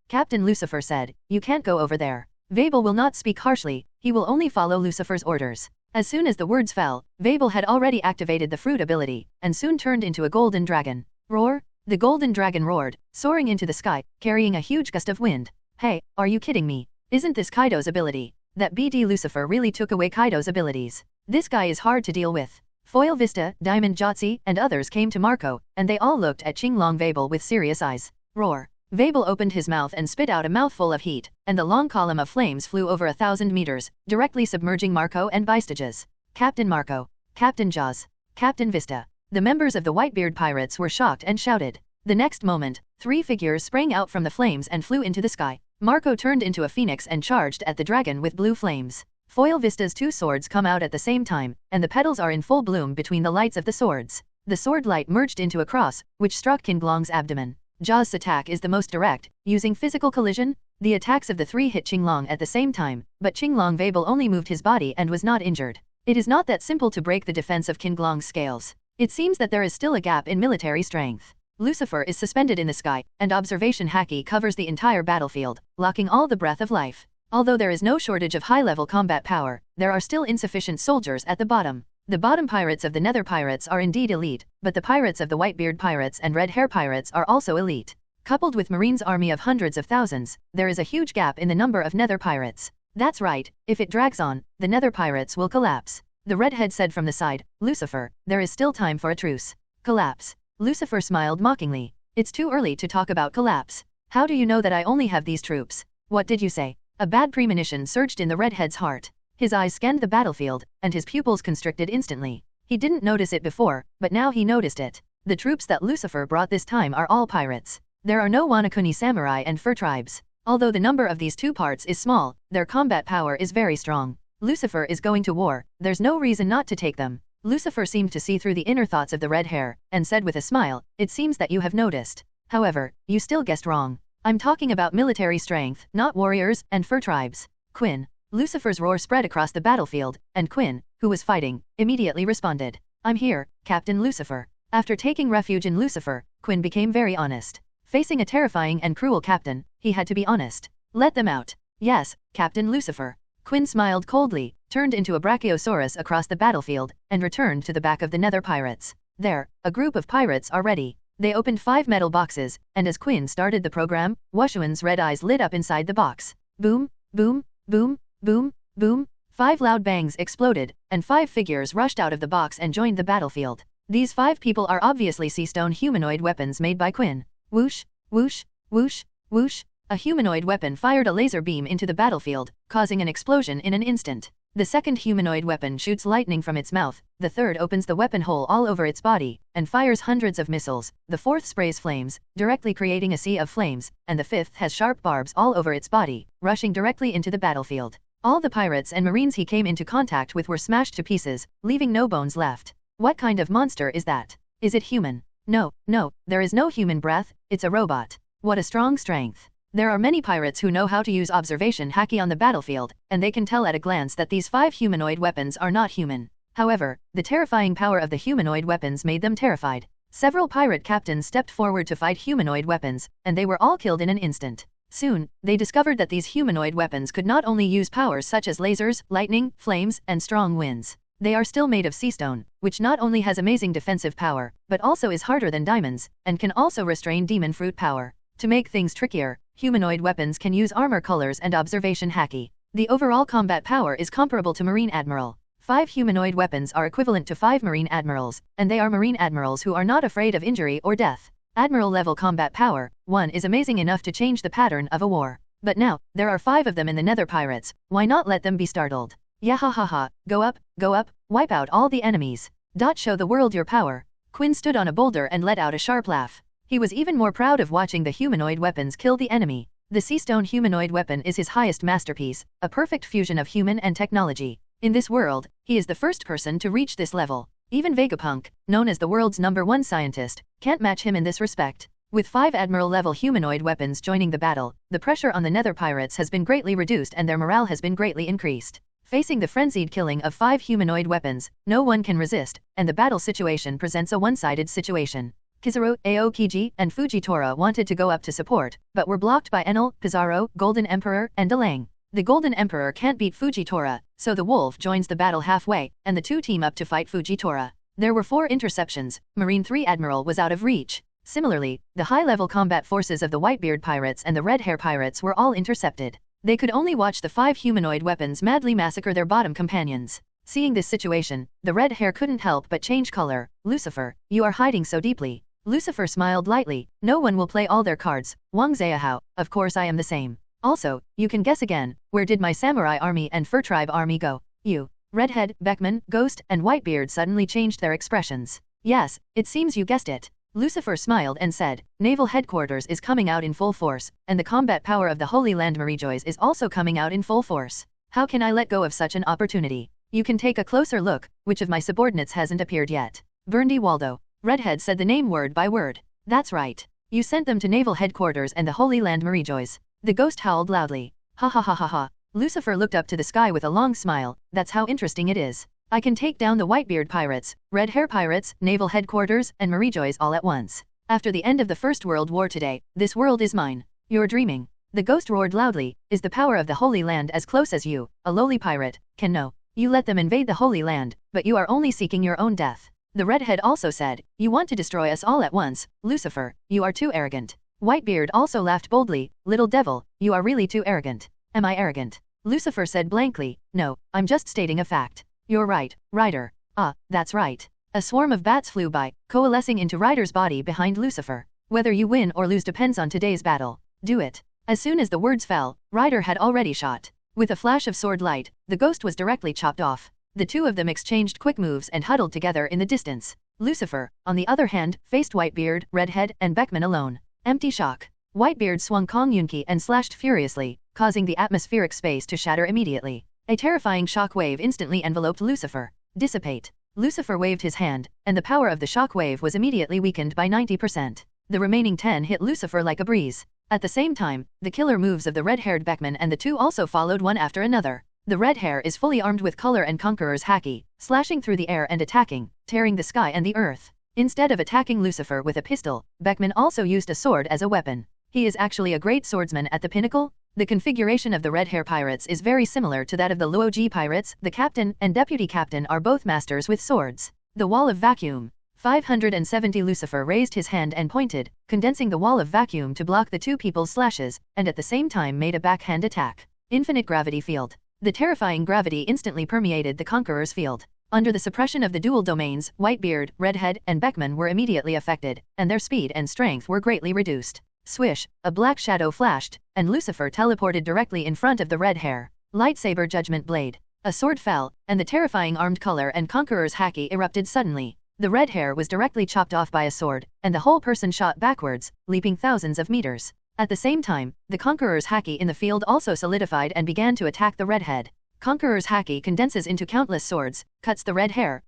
Captain Lucifer said, you can't go over there. Vabel will not speak harshly, he will only follow Lucifer's orders. As soon as the words fell, Vabel had already activated the fruit ability, and soon turned into a golden dragon. Roar! The golden dragon roared, soaring into the sky, carrying a huge gust of wind. Hey, are you kidding me? Isn't this Kaido's ability? That BD Lucifer really took away Kaido's abilities. This guy is hard to deal with. Foil Vista, Diamond Jotzi, and others came to Marco, and they all looked at Qinglong Vabel with serious eyes. Roar! Vabel opened his mouth and spit out a mouthful of heat, and the long column of flames flew over 1,000 meters, directly submerging Marco and Vistages. Captain Marco, Captain Jaws, Captain Vista. The members of the Whitebeard pirates were shocked and shouted. The next moment, 3 figures sprang out from the flames and flew into the sky. Marco turned into a phoenix and charged at the dragon with blue flames. Foil Vista's 2 swords come out at the same time, and the petals are in full bloom between the lights of the swords. The sword light merged into a cross, which struck Qinglong's abdomen. Jaws' attack is the most direct, using physical collision. The attacks of the three hit Qinglong at the same time, but Qinglong Weibel only moved his body and was not injured. It is not that simple to break the defense of Qinglong's scales. It seems that there is still a gap in military strength. Lucifer is suspended in the sky, and observation haki covers the entire battlefield, locking all the breath of life. Although there is no shortage of high-level combat power, there are still insufficient soldiers at the bottom. The bottom pirates of the Nether pirates are indeed elite, but the pirates of the Whitebeard pirates and Red Hair pirates are also elite. Coupled with Marine's army of hundreds of thousands, there is a huge gap in the number of Nether pirates. That's right, if it drags on, the Nether pirates will collapse. The redhead said from the side, Lucifer, there is still time for a truce. Collapse. Lucifer smiled mockingly. It's too early to talk about collapse. How do you know that I only have these troops? What did you say? A bad premonition surged in the redhead's heart. His eyes scanned the battlefield, and his pupils constricted instantly. He didn't notice it before, but now he noticed it. The troops that Lucifer brought this time are all pirates. There are no Wanakuni samurai and fur tribes. Although the number of these two parts is small, their combat power is very strong. Lucifer is going to war, there's no reason not to take them. Lucifer seemed to see through the inner thoughts of the red hair, and said with a smile, it seems that you have noticed. However, you still guessed wrong. I'm talking about military strength, not warriors and fur tribes. Quinn. Lucifer's roar spread across the battlefield, and Quinn, who was fighting, immediately responded. I'm here, Captain Lucifer. After taking refuge in Lucifer, Quinn became very honest. Facing a terrifying and cruel captain, he had to be honest. Let them out. Yes, Captain Lucifer. Quinn smiled coldly, turned into a Brachiosaurus across the battlefield, and returned to the back of the Nether pirates. There, a group of pirates are ready. They opened 5 metal boxes, and as Quinn started the program, Wushuan's red eyes lit up inside the box. Boom, boom, boom, boom, boom. 5 loud bangs exploded, and 5 figures rushed out of the box and joined the battlefield. These 5 people are obviously sea stone humanoid weapons made by Quinn. Whoosh, whoosh, whoosh, whoosh. A humanoid weapon fired a laser beam into the battlefield, causing an explosion in an instant. The second humanoid weapon shoots lightning from its mouth, the third opens the weapon hole all over its body, and fires hundreds of missiles, the fourth sprays flames, directly creating a sea of flames, and the fifth has sharp barbs all over its body, rushing directly into the battlefield. All the pirates and marines he came into contact with were smashed to pieces, leaving no bones left. What kind of monster is that? Is it human? No, there is no human breath, it's a robot. What a strong strength. There are many pirates who know how to use observation haki on the battlefield, and they can tell at a glance that these 5 humanoid weapons are not human. However, the terrifying power of the humanoid weapons made them terrified. Several pirate captains stepped forward to fight humanoid weapons, and they were all killed in an instant. Soon, they discovered that these humanoid weapons could not only use powers such as lasers, lightning, flames, and strong winds. They are still made of sea stone, which not only has amazing defensive power, but also is harder than diamonds, and can also restrain demon fruit power. To make things trickier, humanoid weapons can use armor colors and observation haki. The overall combat power is comparable to Marine Admiral. 5 humanoid weapons are equivalent to 5 Marine Admirals, and they are Marine Admirals who are not afraid of injury or death. Admiral-level combat power, 1 is amazing enough to change the pattern of a war. But now, there are 5 of them in the Nether pirates, why not let them be startled? Yahahaha, go up, wipe out all the enemies. Show the world your power. Quinn stood on a boulder and let out a sharp laugh. He was even more proud of watching the humanoid weapons kill the enemy. The sea stone humanoid weapon is his highest masterpiece, a perfect fusion of human and technology. In this world, he is the first person to reach this level. Even Vegapunk, known as the world's #1 scientist, can't match him in this respect. With 5 Admiral-level humanoid weapons joining the battle, the pressure on the Nether pirates has been greatly reduced and their morale has been greatly increased. Facing the frenzied killing of 5 humanoid weapons, no one can resist, and the battle situation presents a one-sided situation. Kizaru, Aokiji, and Fujitora wanted to go up to support, but were blocked by Enel, Pizarro, Golden Emperor, and Delang. The Golden Emperor can't beat Fujitora, so the wolf joins the battle halfway, and the 2 team up to fight Fujitora. There were 4 interceptions, Marine 3 Admiral was out of reach. Similarly, the high-level combat forces of the Whitebeard pirates and the Red Hair pirates were all intercepted. They could only watch the 5 humanoid weapons madly massacre their bottom companions. Seeing this situation, the Red Hair couldn't help but change color. Lucifer, you are hiding so deeply. Lucifer smiled lightly. No one will play all their cards. Wang Zayahao, of course I am the same. Also, you can guess again, where did my samurai army and fur tribe army go? You. Redhead, Beckman, Ghost, and Whitebeard suddenly changed their expressions. Yes, it seems you guessed it. Lucifer smiled and said, Naval Headquarters is coming out in full force, and the combat power of the Holy Land Marijois is also coming out in full force. How can I let go of such an opportunity? You can take a closer look, which of my subordinates hasn't appeared yet? Burndy Waldo. Redhead said the name word by word. That's right. You sent them to Naval Headquarters and the Holy Land Marijois. The ghost howled loudly. Ha ha ha ha ha. Lucifer looked up to the sky with a long smile. That's how interesting it is. I can take down the Whitebeard pirates, Red Hair pirates, naval headquarters, and Marijoys all at once. After the end of the First World War today, this world is mine. You're dreaming. The ghost roared loudly. Is the power of the Holy Land as close as you, a lowly pirate, can know? You let them invade the Holy Land, but you are only seeking your own death. The redhead also said, you want to destroy us all at once, Lucifer, you are too arrogant. Whitebeard also laughed boldly, little devil, you are really too arrogant. Am I arrogant? Lucifer said blankly, no, I'm just stating a fact. You're right, Ryder. Ah, that's right. A swarm of bats flew by, coalescing into Ryder's body behind Lucifer. Whether you win or lose depends on today's battle. Do it. As soon as the words fell, Ryder had already shot. With a flash of sword light, the ghost was directly chopped off. The two of them exchanged quick moves and huddled together in the distance. Lucifer, on the other hand, faced Whitebeard, Redhead, and Beckman alone. Empty shock. Whitebeard swung Kong Yunki and slashed furiously, causing the atmospheric space to shatter immediately. A terrifying shock wave instantly enveloped Lucifer. Dissipate. Lucifer waved his hand, and the power of the shock wave was immediately weakened by 90%. The remaining 10 hit Lucifer like a breeze. At the same time, the killer moves of the red-haired Beckman and the two also followed one after another. The red hair is fully armed with Color and Conqueror's haki, slashing through the air and attacking, tearing the sky and the earth. Instead of attacking Lucifer with a pistol, Beckman also used a sword as a weapon. He is actually a great swordsman at the pinnacle. The configuration of the Red Hair Pirates is very similar to that of the Luoji Pirates. The captain and deputy captain are both masters with swords. The Wall of Vacuum. 570 Lucifer raised his hand and pointed, condensing the wall of vacuum to block the two people's slashes, and at the same time made a backhand attack. Infinite gravity field. The terrifying gravity instantly permeated the Conqueror's field. Under the suppression of the dual domains, Whitebeard, Redhead, and Beckman were immediately affected, and their speed and strength were greatly reduced. Swish, a black shadow flashed, and Lucifer teleported directly in front of the red hair. Lightsaber Judgment Blade. A sword fell, and the terrifying armed Color and Conqueror's haki erupted suddenly. The red hair was directly chopped off by a sword, and the whole person shot backwards, leaping thousands of meters. At the same time, the Conqueror's haki in the field also solidified and began to attack the redhead. Conqueror's haki condenses into countless swords, cuts the red hair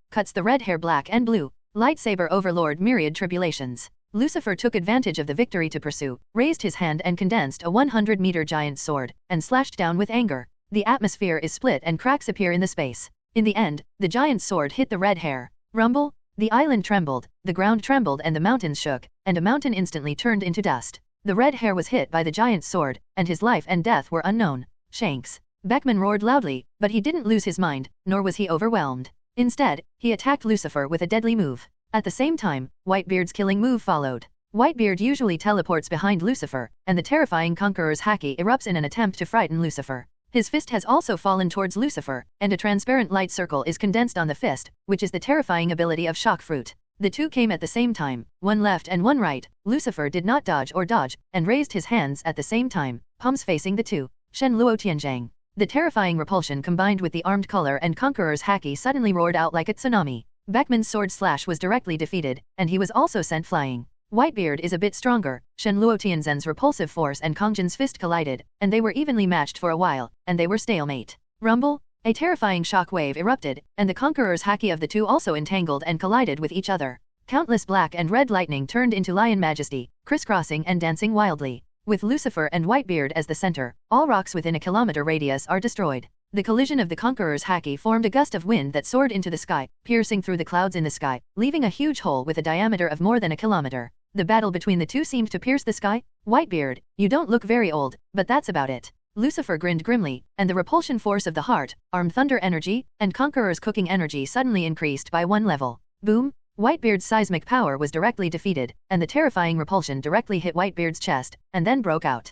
black and blue. Lightsaber Overlord Myriad Tribulations. Lucifer took advantage of the victory to pursue, raised his hand and condensed a 100-meter giant sword, and slashed down with anger. The atmosphere is split and cracks appear in the space. In the end, the giant sword hit the red hair. Rumble. The island trembled, the ground trembled and the mountains shook, and a mountain instantly turned into dust. The red hair was hit by the giant sword, and his life and death were unknown. Shanks. Beckman roared loudly, but he didn't lose his mind, nor was he overwhelmed. Instead, he attacked Lucifer with a deadly move. At the same time, Whitebeard's killing move followed. Whitebeard usually teleports behind Lucifer, and the terrifying Conqueror's haki erupts in an attempt to frighten Lucifer. His fist has also fallen towards Lucifer, and a transparent light circle is condensed on the fist, which is the terrifying ability of Shock Fruit. The two came at the same time, one left and one right. Lucifer did not dodge, and raised his hands at the same time, palms facing the two. Shen Luo Tianzhang. The terrifying repulsion combined with the armed Color and Conqueror's haki suddenly roared out like a tsunami. Beckman's sword slash was directly defeated, and he was also sent flying. Whitebeard is a bit stronger. Shen Luo Tianzhen's repulsive force and Kongjin's fist collided, and they were evenly matched for a while, and they were stalemate. Rumble. A terrifying shock wave erupted, and the Conqueror's haki of the two also entangled and collided with each other. Countless black and red lightning turned into lion majesty, crisscrossing and dancing wildly. With Lucifer and Whitebeard as the center, all rocks within a kilometer radius are destroyed. The collision of the Conqueror's haki formed a gust of wind that soared into the sky, piercing through the clouds in the sky, leaving a huge hole with a diameter of more than a kilometer. The battle between the two seemed to pierce the sky. Whitebeard, you don't look very old, but that's about it. Lucifer grinned grimly, and the repulsion force of the heart, armed thunder energy, and Conqueror's cooking energy suddenly increased by one level. Boom! Whitebeard's seismic power was directly defeated, and the terrifying repulsion directly hit Whitebeard's chest, and then broke out.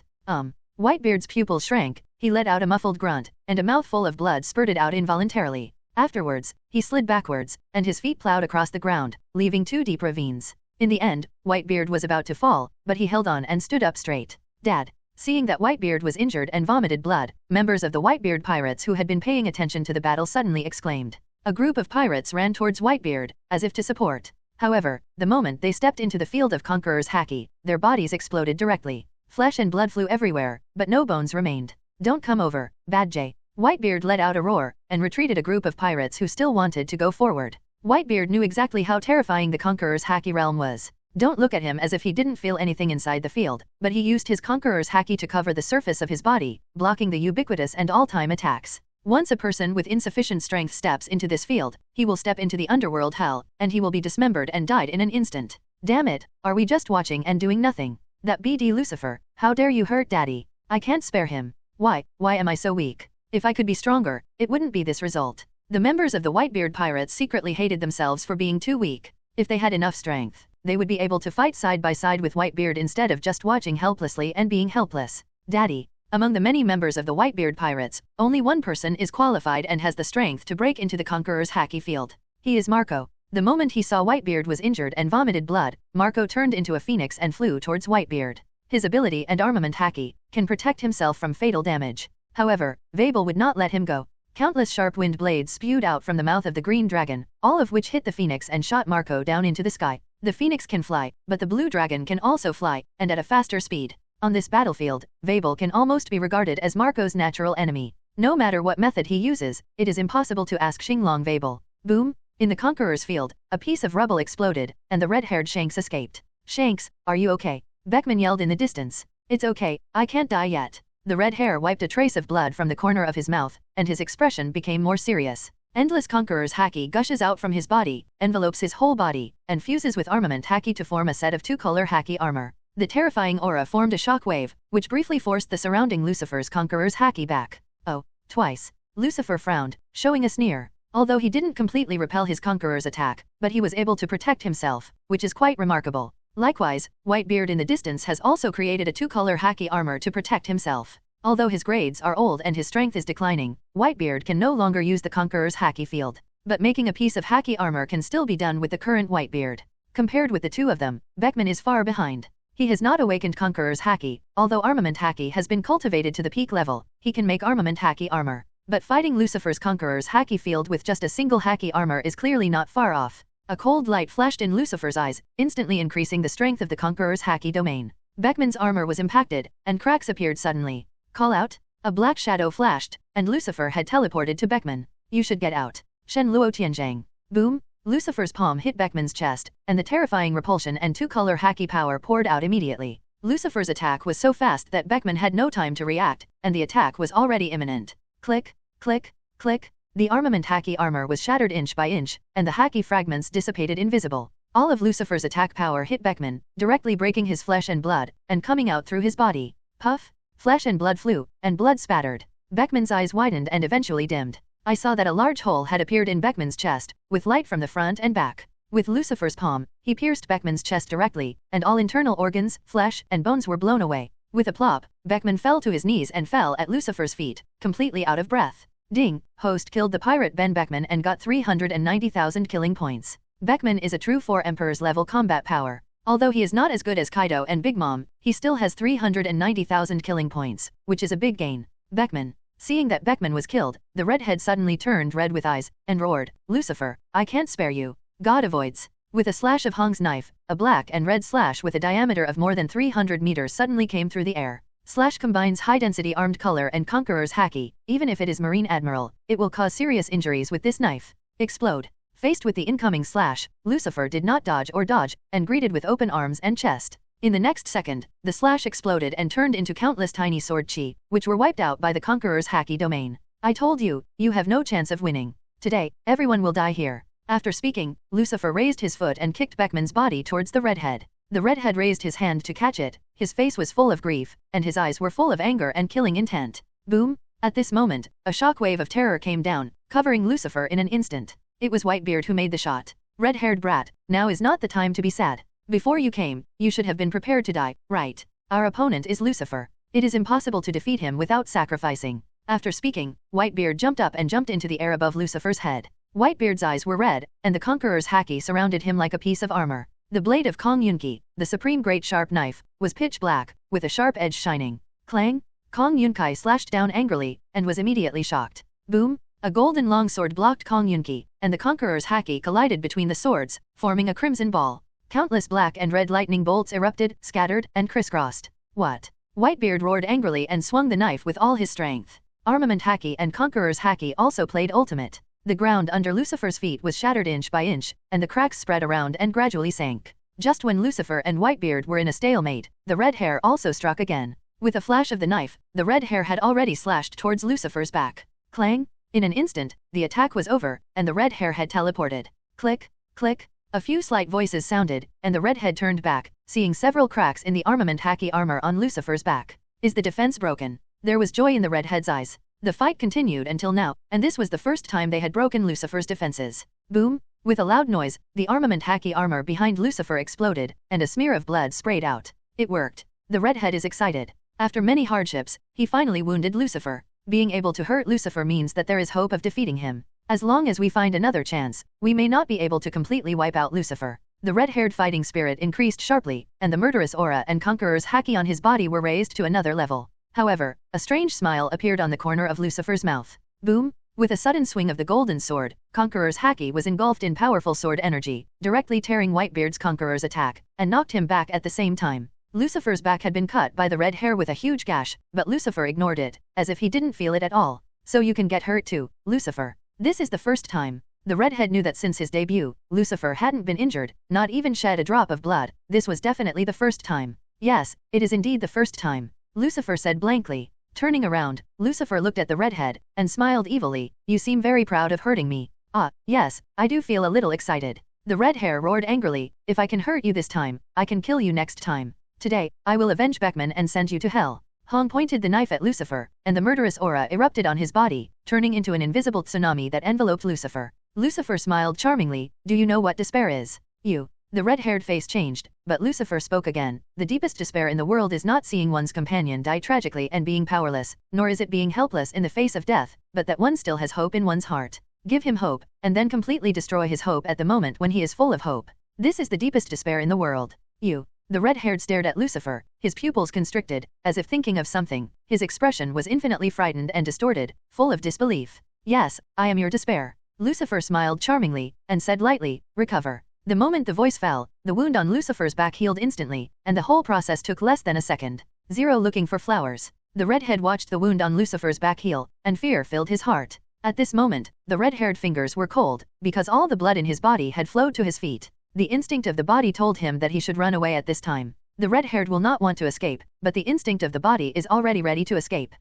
Whitebeard's pupils shrank, he let out a muffled grunt, and a mouthful of blood spurted out involuntarily. Afterwards, he slid backwards, and his feet plowed across the ground, leaving two deep ravines. In the end, Whitebeard was about to fall, but he held on and stood up straight. Dad. Seeing that Whitebeard was injured and vomited blood, members of the Whitebeard pirates who had been paying attention to the battle suddenly exclaimed. A group of pirates ran towards Whitebeard, as if to support. However, the moment they stepped into the field of Conqueror's haki, their bodies exploded directly. Flesh and blood flew everywhere, but no bones remained. Don't come over, Bad J. Whitebeard let out a roar, and retreated a group of pirates who still wanted to go forward. Whitebeard knew exactly how terrifying the Conqueror's haki realm was. Don't look at him as if he didn't feel anything inside the field, but he used his Conqueror's Haki to cover the surface of his body, blocking the ubiquitous and all-time attacks. Once a person with insufficient strength steps into this field, he will step into the underworld hell, and he will be dismembered and died in an instant. Damn it, are we just watching and doing nothing? That BD Lucifer, how dare you hurt Daddy? I can't spare him. Why am I so weak? If I could be stronger, it wouldn't be this result. The members of the Whitebeard Pirates secretly hated themselves for being too weak. If they had enough strength, they would be able to fight side by side with Whitebeard instead of just watching helplessly and being helpless. Daddy. Among the many members of the Whitebeard Pirates, only one person is qualified and has the strength to break into the Conqueror's Haki field. He is Marco. The moment he saw Whitebeard was injured and vomited blood, Marco turned into a phoenix and flew towards Whitebeard. His ability and armament Haki can protect himself from fatal damage. However, Vabel would not let him go. Countless sharp wind blades spewed out from the mouth of the green dragon, all of which hit the phoenix and shot Marco down into the sky. The phoenix can fly, but the blue dragon can also fly, and at a faster speed. On this battlefield, Vabel can almost be regarded as Marco's natural enemy. No matter what method he uses, it is impossible to ask Xinglong Vabel. Boom! In the Conqueror's field, a piece of rubble exploded, and the red-haired Shanks escaped. Shanks, are you okay? Beckman yelled in the distance. It's okay, I can't die yet. The red hair wiped a trace of blood from the corner of his mouth, and his expression became more serious. Endless Conqueror's Haki gushes out from his body, envelopes his whole body, and fuses with armament Haki to form a set of two-color Haki armor. The terrifying aura formed a shock wave, which briefly forced the surrounding Lucifer's Conqueror's Haki back. Oh, twice. Lucifer frowned, showing a sneer. Although he didn't completely repel his Conqueror's attack, but he was able to protect himself, which is quite remarkable. Likewise, Whitebeard in the distance has also created a two-color Haki armor to protect himself. Although his grades are old and his strength is declining, Whitebeard can no longer use the Conqueror's Haki field. But making a piece of Haki armor can still be done with the current Whitebeard. Compared with the two of them, Beckman is far behind. He has not awakened Conqueror's Haki, although armament Haki has been cultivated to the peak level, he can make armament Haki armor. But fighting Lucifer's Conqueror's Haki field with just a single Haki armor is clearly not far off. A cold light flashed in Lucifer's eyes, instantly increasing the strength of the Conqueror's Haki domain. Beckman's armor was impacted, and cracks appeared suddenly. Call out? A black shadow flashed, and Lucifer had teleported to Beckman. You should get out. Shen Luo Tianzhang. Boom! Lucifer's palm hit Beckman's chest, and the terrifying repulsion and two-color Haki power poured out immediately. Lucifer's attack was so fast that Beckman had no time to react, and the attack was already imminent. Click, click, click. The armament Haki armor was shattered inch by inch, and the Haki fragments dissipated invisible. All of Lucifer's attack power hit Beckman, directly breaking his flesh and blood, and coming out through his body. Puff! Flesh and blood flew, and blood spattered. Beckman's eyes widened and eventually dimmed. I saw that a large hole had appeared in Beckman's chest, with light from the front and back. With Lucifer's palm, he pierced Beckman's chest directly, and all internal organs, flesh, and bones were blown away. With a plop, Beckman fell to his knees and fell at Lucifer's feet, completely out of breath. Ding! Host killed the pirate Ben Beckman and got 390,000 killing points. Beckman is a true 4 Emperors level combat power. Although he is not as good as Kaido and Big Mom, he still has 390,000 killing points, which is a big gain. Beckman. Seeing that Beckman was killed, the redhead suddenly turned red with eyes, and roared, Lucifer, I can't spare you. God avoids. With a slash of Hong's knife, a black and red slash with a diameter of more than 300 meters suddenly came through the air. Slash combines high-density armed color and Conqueror's Haki. Even if it is Marine Admiral, it will cause serious injuries with this knife. Explode. Faced with the incoming slash, Lucifer did not dodge or dodge, and greeted with open arms and chest. In the next second, the slash exploded and turned into countless tiny sword chi, which were wiped out by the Conqueror's Haki domain. I told you, you have no chance of winning. Today, everyone will die here. After speaking, Lucifer raised his foot and kicked Beckman's body towards the redhead. The redhead raised his hand to catch it, his face was full of grief, and his eyes were full of anger and killing intent. Boom! At this moment, a shock wave of terror came down, covering Lucifer in an instant. It was Whitebeard who made the shot. Red-haired brat, now is not the time to be sad. Before you came, you should have been prepared to die, right? Our opponent is Lucifer. It is impossible to defeat him without sacrificing. After speaking, Whitebeard jumped up and jumped into the air above Lucifer's head. Whitebeard's eyes were red, and the Conqueror's Haki surrounded him like a piece of armor. The blade of Kong Yunkai, the supreme great sharp knife, was pitch black, with a sharp edge shining. Clang! Kong Yunkai slashed down angrily, and was immediately shocked. Boom! A golden longsword blocked Kong Yunkai, and the Conqueror's Haki collided between the swords, forming a crimson ball. Countless black and red lightning bolts erupted, scattered, and crisscrossed. What? Whitebeard roared angrily and swung the knife with all his strength. Armament Haki and Conqueror's Haki also played ultimate. The ground under Lucifer's feet was shattered inch by inch, and the cracks spread around and gradually sank. Just when Lucifer and Whitebeard were in a stalemate, the red hair also struck again. With a flash of the knife, the red hair had already slashed towards Lucifer's back. Clang! In an instant, the attack was over, and the red hair had teleported. Click, click. A few slight voices sounded, and the redhead turned back, seeing several cracks in the armament haki armor on Lucifer's back. Is the defense broken? There was joy in the redhead's eyes. The fight continued until now, and this was the first time they had broken Lucifer's defenses. Boom! With a loud noise, the armament haki armor behind Lucifer exploded, and a smear of blood sprayed out. It worked. The redhead is excited. After many hardships, he finally wounded Lucifer. Being able to hurt Lucifer means that there is hope of defeating him. As long as we find another chance, we may not be able to completely wipe out Lucifer. The red-haired fighting spirit increased sharply, and the murderous aura and conqueror's haki on his body were raised to another level. However, a strange smile appeared on the corner of Lucifer's mouth. Boom! With a sudden swing of the golden sword, Conqueror's haki was engulfed in powerful sword energy, directly tearing Whitebeard's Conqueror's attack, and knocked him back at the same time. Lucifer's back had been cut by the red hair with a huge gash, but Lucifer ignored it, as if he didn't feel it at all. So you can get hurt too, Lucifer. This is the first time. The redhead knew that since his debut, Lucifer hadn't been injured, not even shed a drop of blood. This was definitely the first time. Yes, it is indeed the first time, Lucifer said blankly. Turning around, Lucifer looked at the redhead, and smiled evilly. You seem very proud of hurting me. Ah, yes, I do feel a little excited. The red hair roared angrily. If I can hurt you this time, I can kill you next time. Today, I will avenge Beckman and send you to hell. Hong pointed the knife at Lucifer, and the murderous aura erupted on his body, turning into an invisible tsunami that enveloped Lucifer. Lucifer smiled charmingly. Do you know what despair is? You. The red-haired face changed, but Lucifer spoke again. The deepest despair in the world is not seeing one's companion die tragically and being powerless, nor is it being helpless in the face of death, but that one still has hope in one's heart. Give him hope, and then completely destroy his hope at the moment when he is full of hope. This is the deepest despair in the world. You. The red-haired stared at Lucifer, his pupils constricted, as if thinking of something. His expression was infinitely frightened and distorted, full of disbelief. Yes, I am your despair. Lucifer smiled charmingly, and said lightly, recover. The moment the voice fell, the wound on Lucifer's back healed instantly, and the whole process took less than a second. Zero looking for flowers. The redhead watched the wound on Lucifer's back heal, and fear filled his heart. At this moment, the red-haired fingers were cold, because all the blood in his body had flowed to his feet. The instinct of the body told him that he should run away at this time. The red-haired will not want to escape, but the instinct of the body is already ready to escape.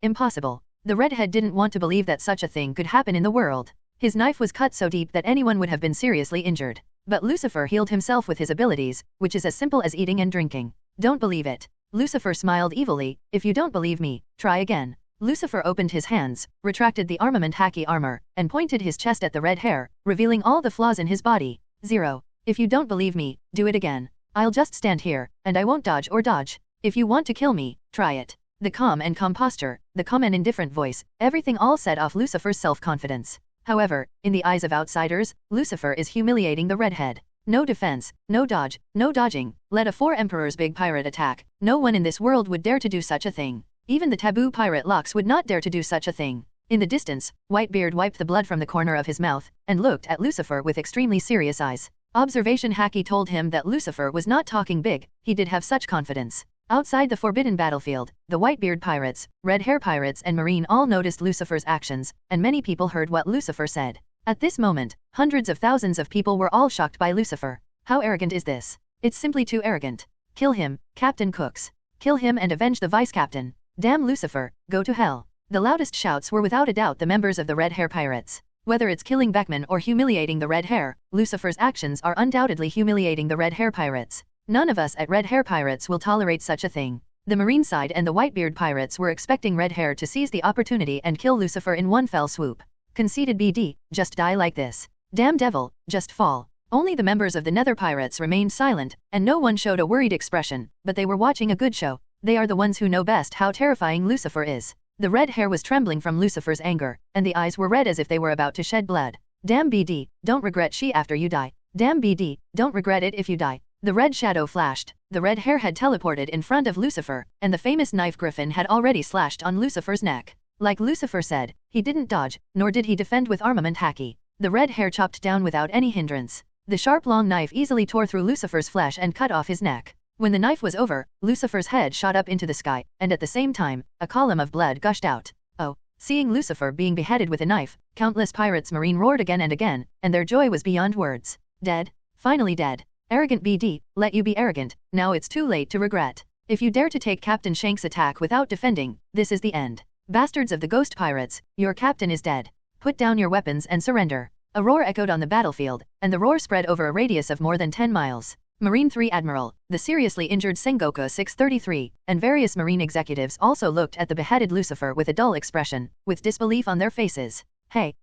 Impossible. The redhead didn't want to believe that such a thing could happen in the world. His knife was cut so deep that anyone would have been seriously injured. But Lucifer healed himself with his abilities, which is as simple as eating and drinking. Don't believe it. Lucifer smiled evilly. If you don't believe me, try again. Lucifer opened his hands, retracted the armament haki armor, and pointed his chest at the red hair, revealing all the flaws in his body. Zero. If you don't believe me, do it again. I'll just stand here, and I won't dodge or dodge. If you want to kill me, try it. The calm and posture, the calm and indifferent voice, everything all set off Lucifer's self-confidence. However, in the eyes of outsiders, Lucifer is humiliating the redhead. No defense, no dodge, no dodging. Let a 4 emperors big pirate attack. No one in this world would dare to do such a thing. Even the taboo pirate Locks would not dare to do such a thing. In the distance, Whitebeard wiped the blood from the corner of his mouth, and looked at Lucifer with extremely serious eyes. Observation haki told him that Lucifer was not talking big, he did have such confidence. Outside the forbidden battlefield, the Whitebeard pirates, red hair pirates and marine all noticed Lucifer's actions, and many people heard what Lucifer said. At this moment, hundreds of thousands of people were all shocked by Lucifer. How arrogant is this? It's simply too arrogant. Kill him, Captain Cooks. Kill him and avenge the vice-captain. Damn Lucifer, go to hell. The loudest shouts were without a doubt the members of the red hair pirates. Whether it's killing Beckman or humiliating the red hair, Lucifer's actions are undoubtedly humiliating the red hair pirates. None of us at Red Hair Pirates will tolerate such a thing. The marine side and the Whitebeard pirates were expecting Red Hair to seize the opportunity and kill Lucifer in one fell swoop. Conceited BD, just die like this. Damn devil, just fall. Only the members of the Nether Pirates remained silent, and no one showed a worried expression, but they were watching a good show. They are the ones who know best how terrifying Lucifer is. The red hair was trembling from Lucifer's anger, and the eyes were red as if they were about to shed blood. Damn BD, don't regret she after you die. Damn BD, don't regret it if you die. The red shadow flashed, the red hair had teleported in front of Lucifer, and the famous knife griffin had already slashed on Lucifer's neck. Like Lucifer said, he didn't dodge, nor did he defend with armament haki. The red hair chopped down without any hindrance. The sharp long knife easily tore through Lucifer's flesh and cut off his neck. When the knife was over, Lucifer's head shot up into the sky, and at the same time, a column of blood gushed out. Oh! Seeing Lucifer being beheaded with a knife, countless pirates marine roared again and again, and their joy was beyond words. Dead? Finally dead. Arrogant BD, let you be arrogant, now it's too late to regret. If you dare to take Captain Shank's attack without defending, this is the end. Bastards of the ghost pirates, your captain is dead. Put down your weapons and surrender. A roar echoed on the battlefield, and the roar spread over a radius of more than 10 miles. Marine 3 Admiral, the seriously injured Sengoku 633, and various Marine executives also looked at the beheaded Lucifer with a dull expression, with disbelief on their faces. Hey,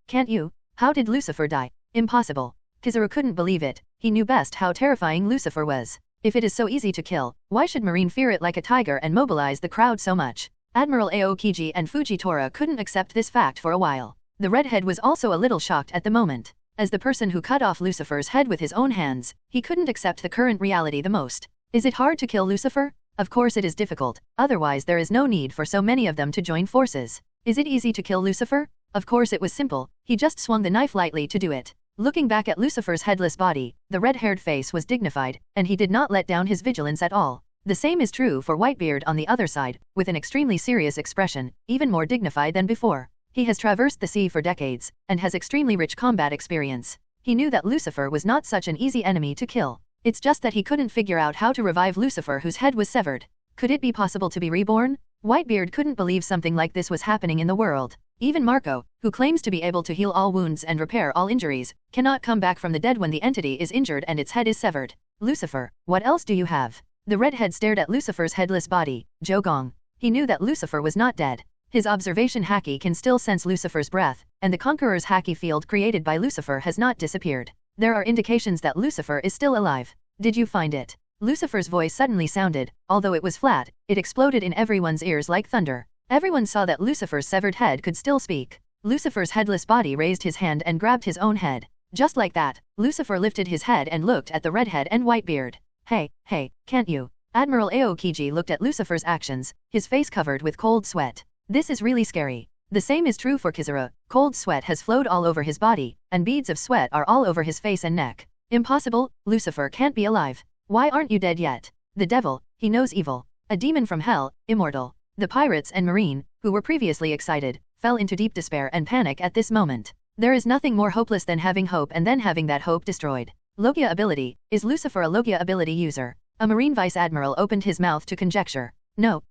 can't you? How did Lucifer die? Impossible. Kizaru couldn't believe it, he knew best how terrifying Lucifer was. If it is so easy to kill, why should Marine fear it like a tiger and mobilize the crowd so much? Admiral Aokiji and Fujitora couldn't accept this fact for a while. The redhead was also a little shocked at the moment. As the person who cut off Lucifer's head with his own hands, he couldn't accept the current reality the most. Is it hard to kill Lucifer? Of course it is difficult, otherwise there is no need for so many of them to join forces. Is it easy to kill Lucifer? Of course it was simple, he just swung the knife lightly to do it. Looking back at Lucifer's headless body, the red-haired face was dignified, and he did not let down his vigilance at all. The same is true for Whitebeard on the other side, with an extremely serious expression, even more dignified than before. He has traversed the sea for decades, and has extremely rich combat experience. He knew that Lucifer was not such an easy enemy to kill. It's just that he couldn't figure out how to revive Lucifer whose head was severed. Could it be possible to be reborn? Whitebeard couldn't believe something like this was happening in the world. Even Marco, who claims to be able to heal all wounds and repair all injuries, cannot come back from the dead when the entity is injured and its head is severed. Lucifer, what else do you have? The redhead stared at Lucifer's headless body, Jogong. He knew that Lucifer was not dead. His observation haki can still sense Lucifer's breath, and the Conqueror's haki field created by Lucifer has not disappeared. There are indications that Lucifer is still alive. Did you find it? Lucifer's voice suddenly sounded, although it was flat, it exploded in everyone's ears like thunder. Everyone saw that Lucifer's severed head could still speak. Lucifer's headless body raised his hand and grabbed his own head. Just like that, Lucifer lifted his head and looked at the redhead and Whitebeard. Hey, can't you? Admiral Aokiji looked at Lucifer's actions, his face covered with cold sweat. This is really scary. The same is true for Kizaru. Cold sweat has flowed all over his body, and beads of sweat are all over his face and neck. Impossible, Lucifer can't be alive. Why aren't you dead yet? The devil, he knows evil. A demon from hell, immortal. The pirates and Marine, who were previously excited, fell into deep despair and panic at this moment. There is nothing more hopeless than having hope and then having that hope destroyed. Logia ability, is Lucifer a Logia ability user? A Marine Vice Admiral opened his mouth to conjecture. No,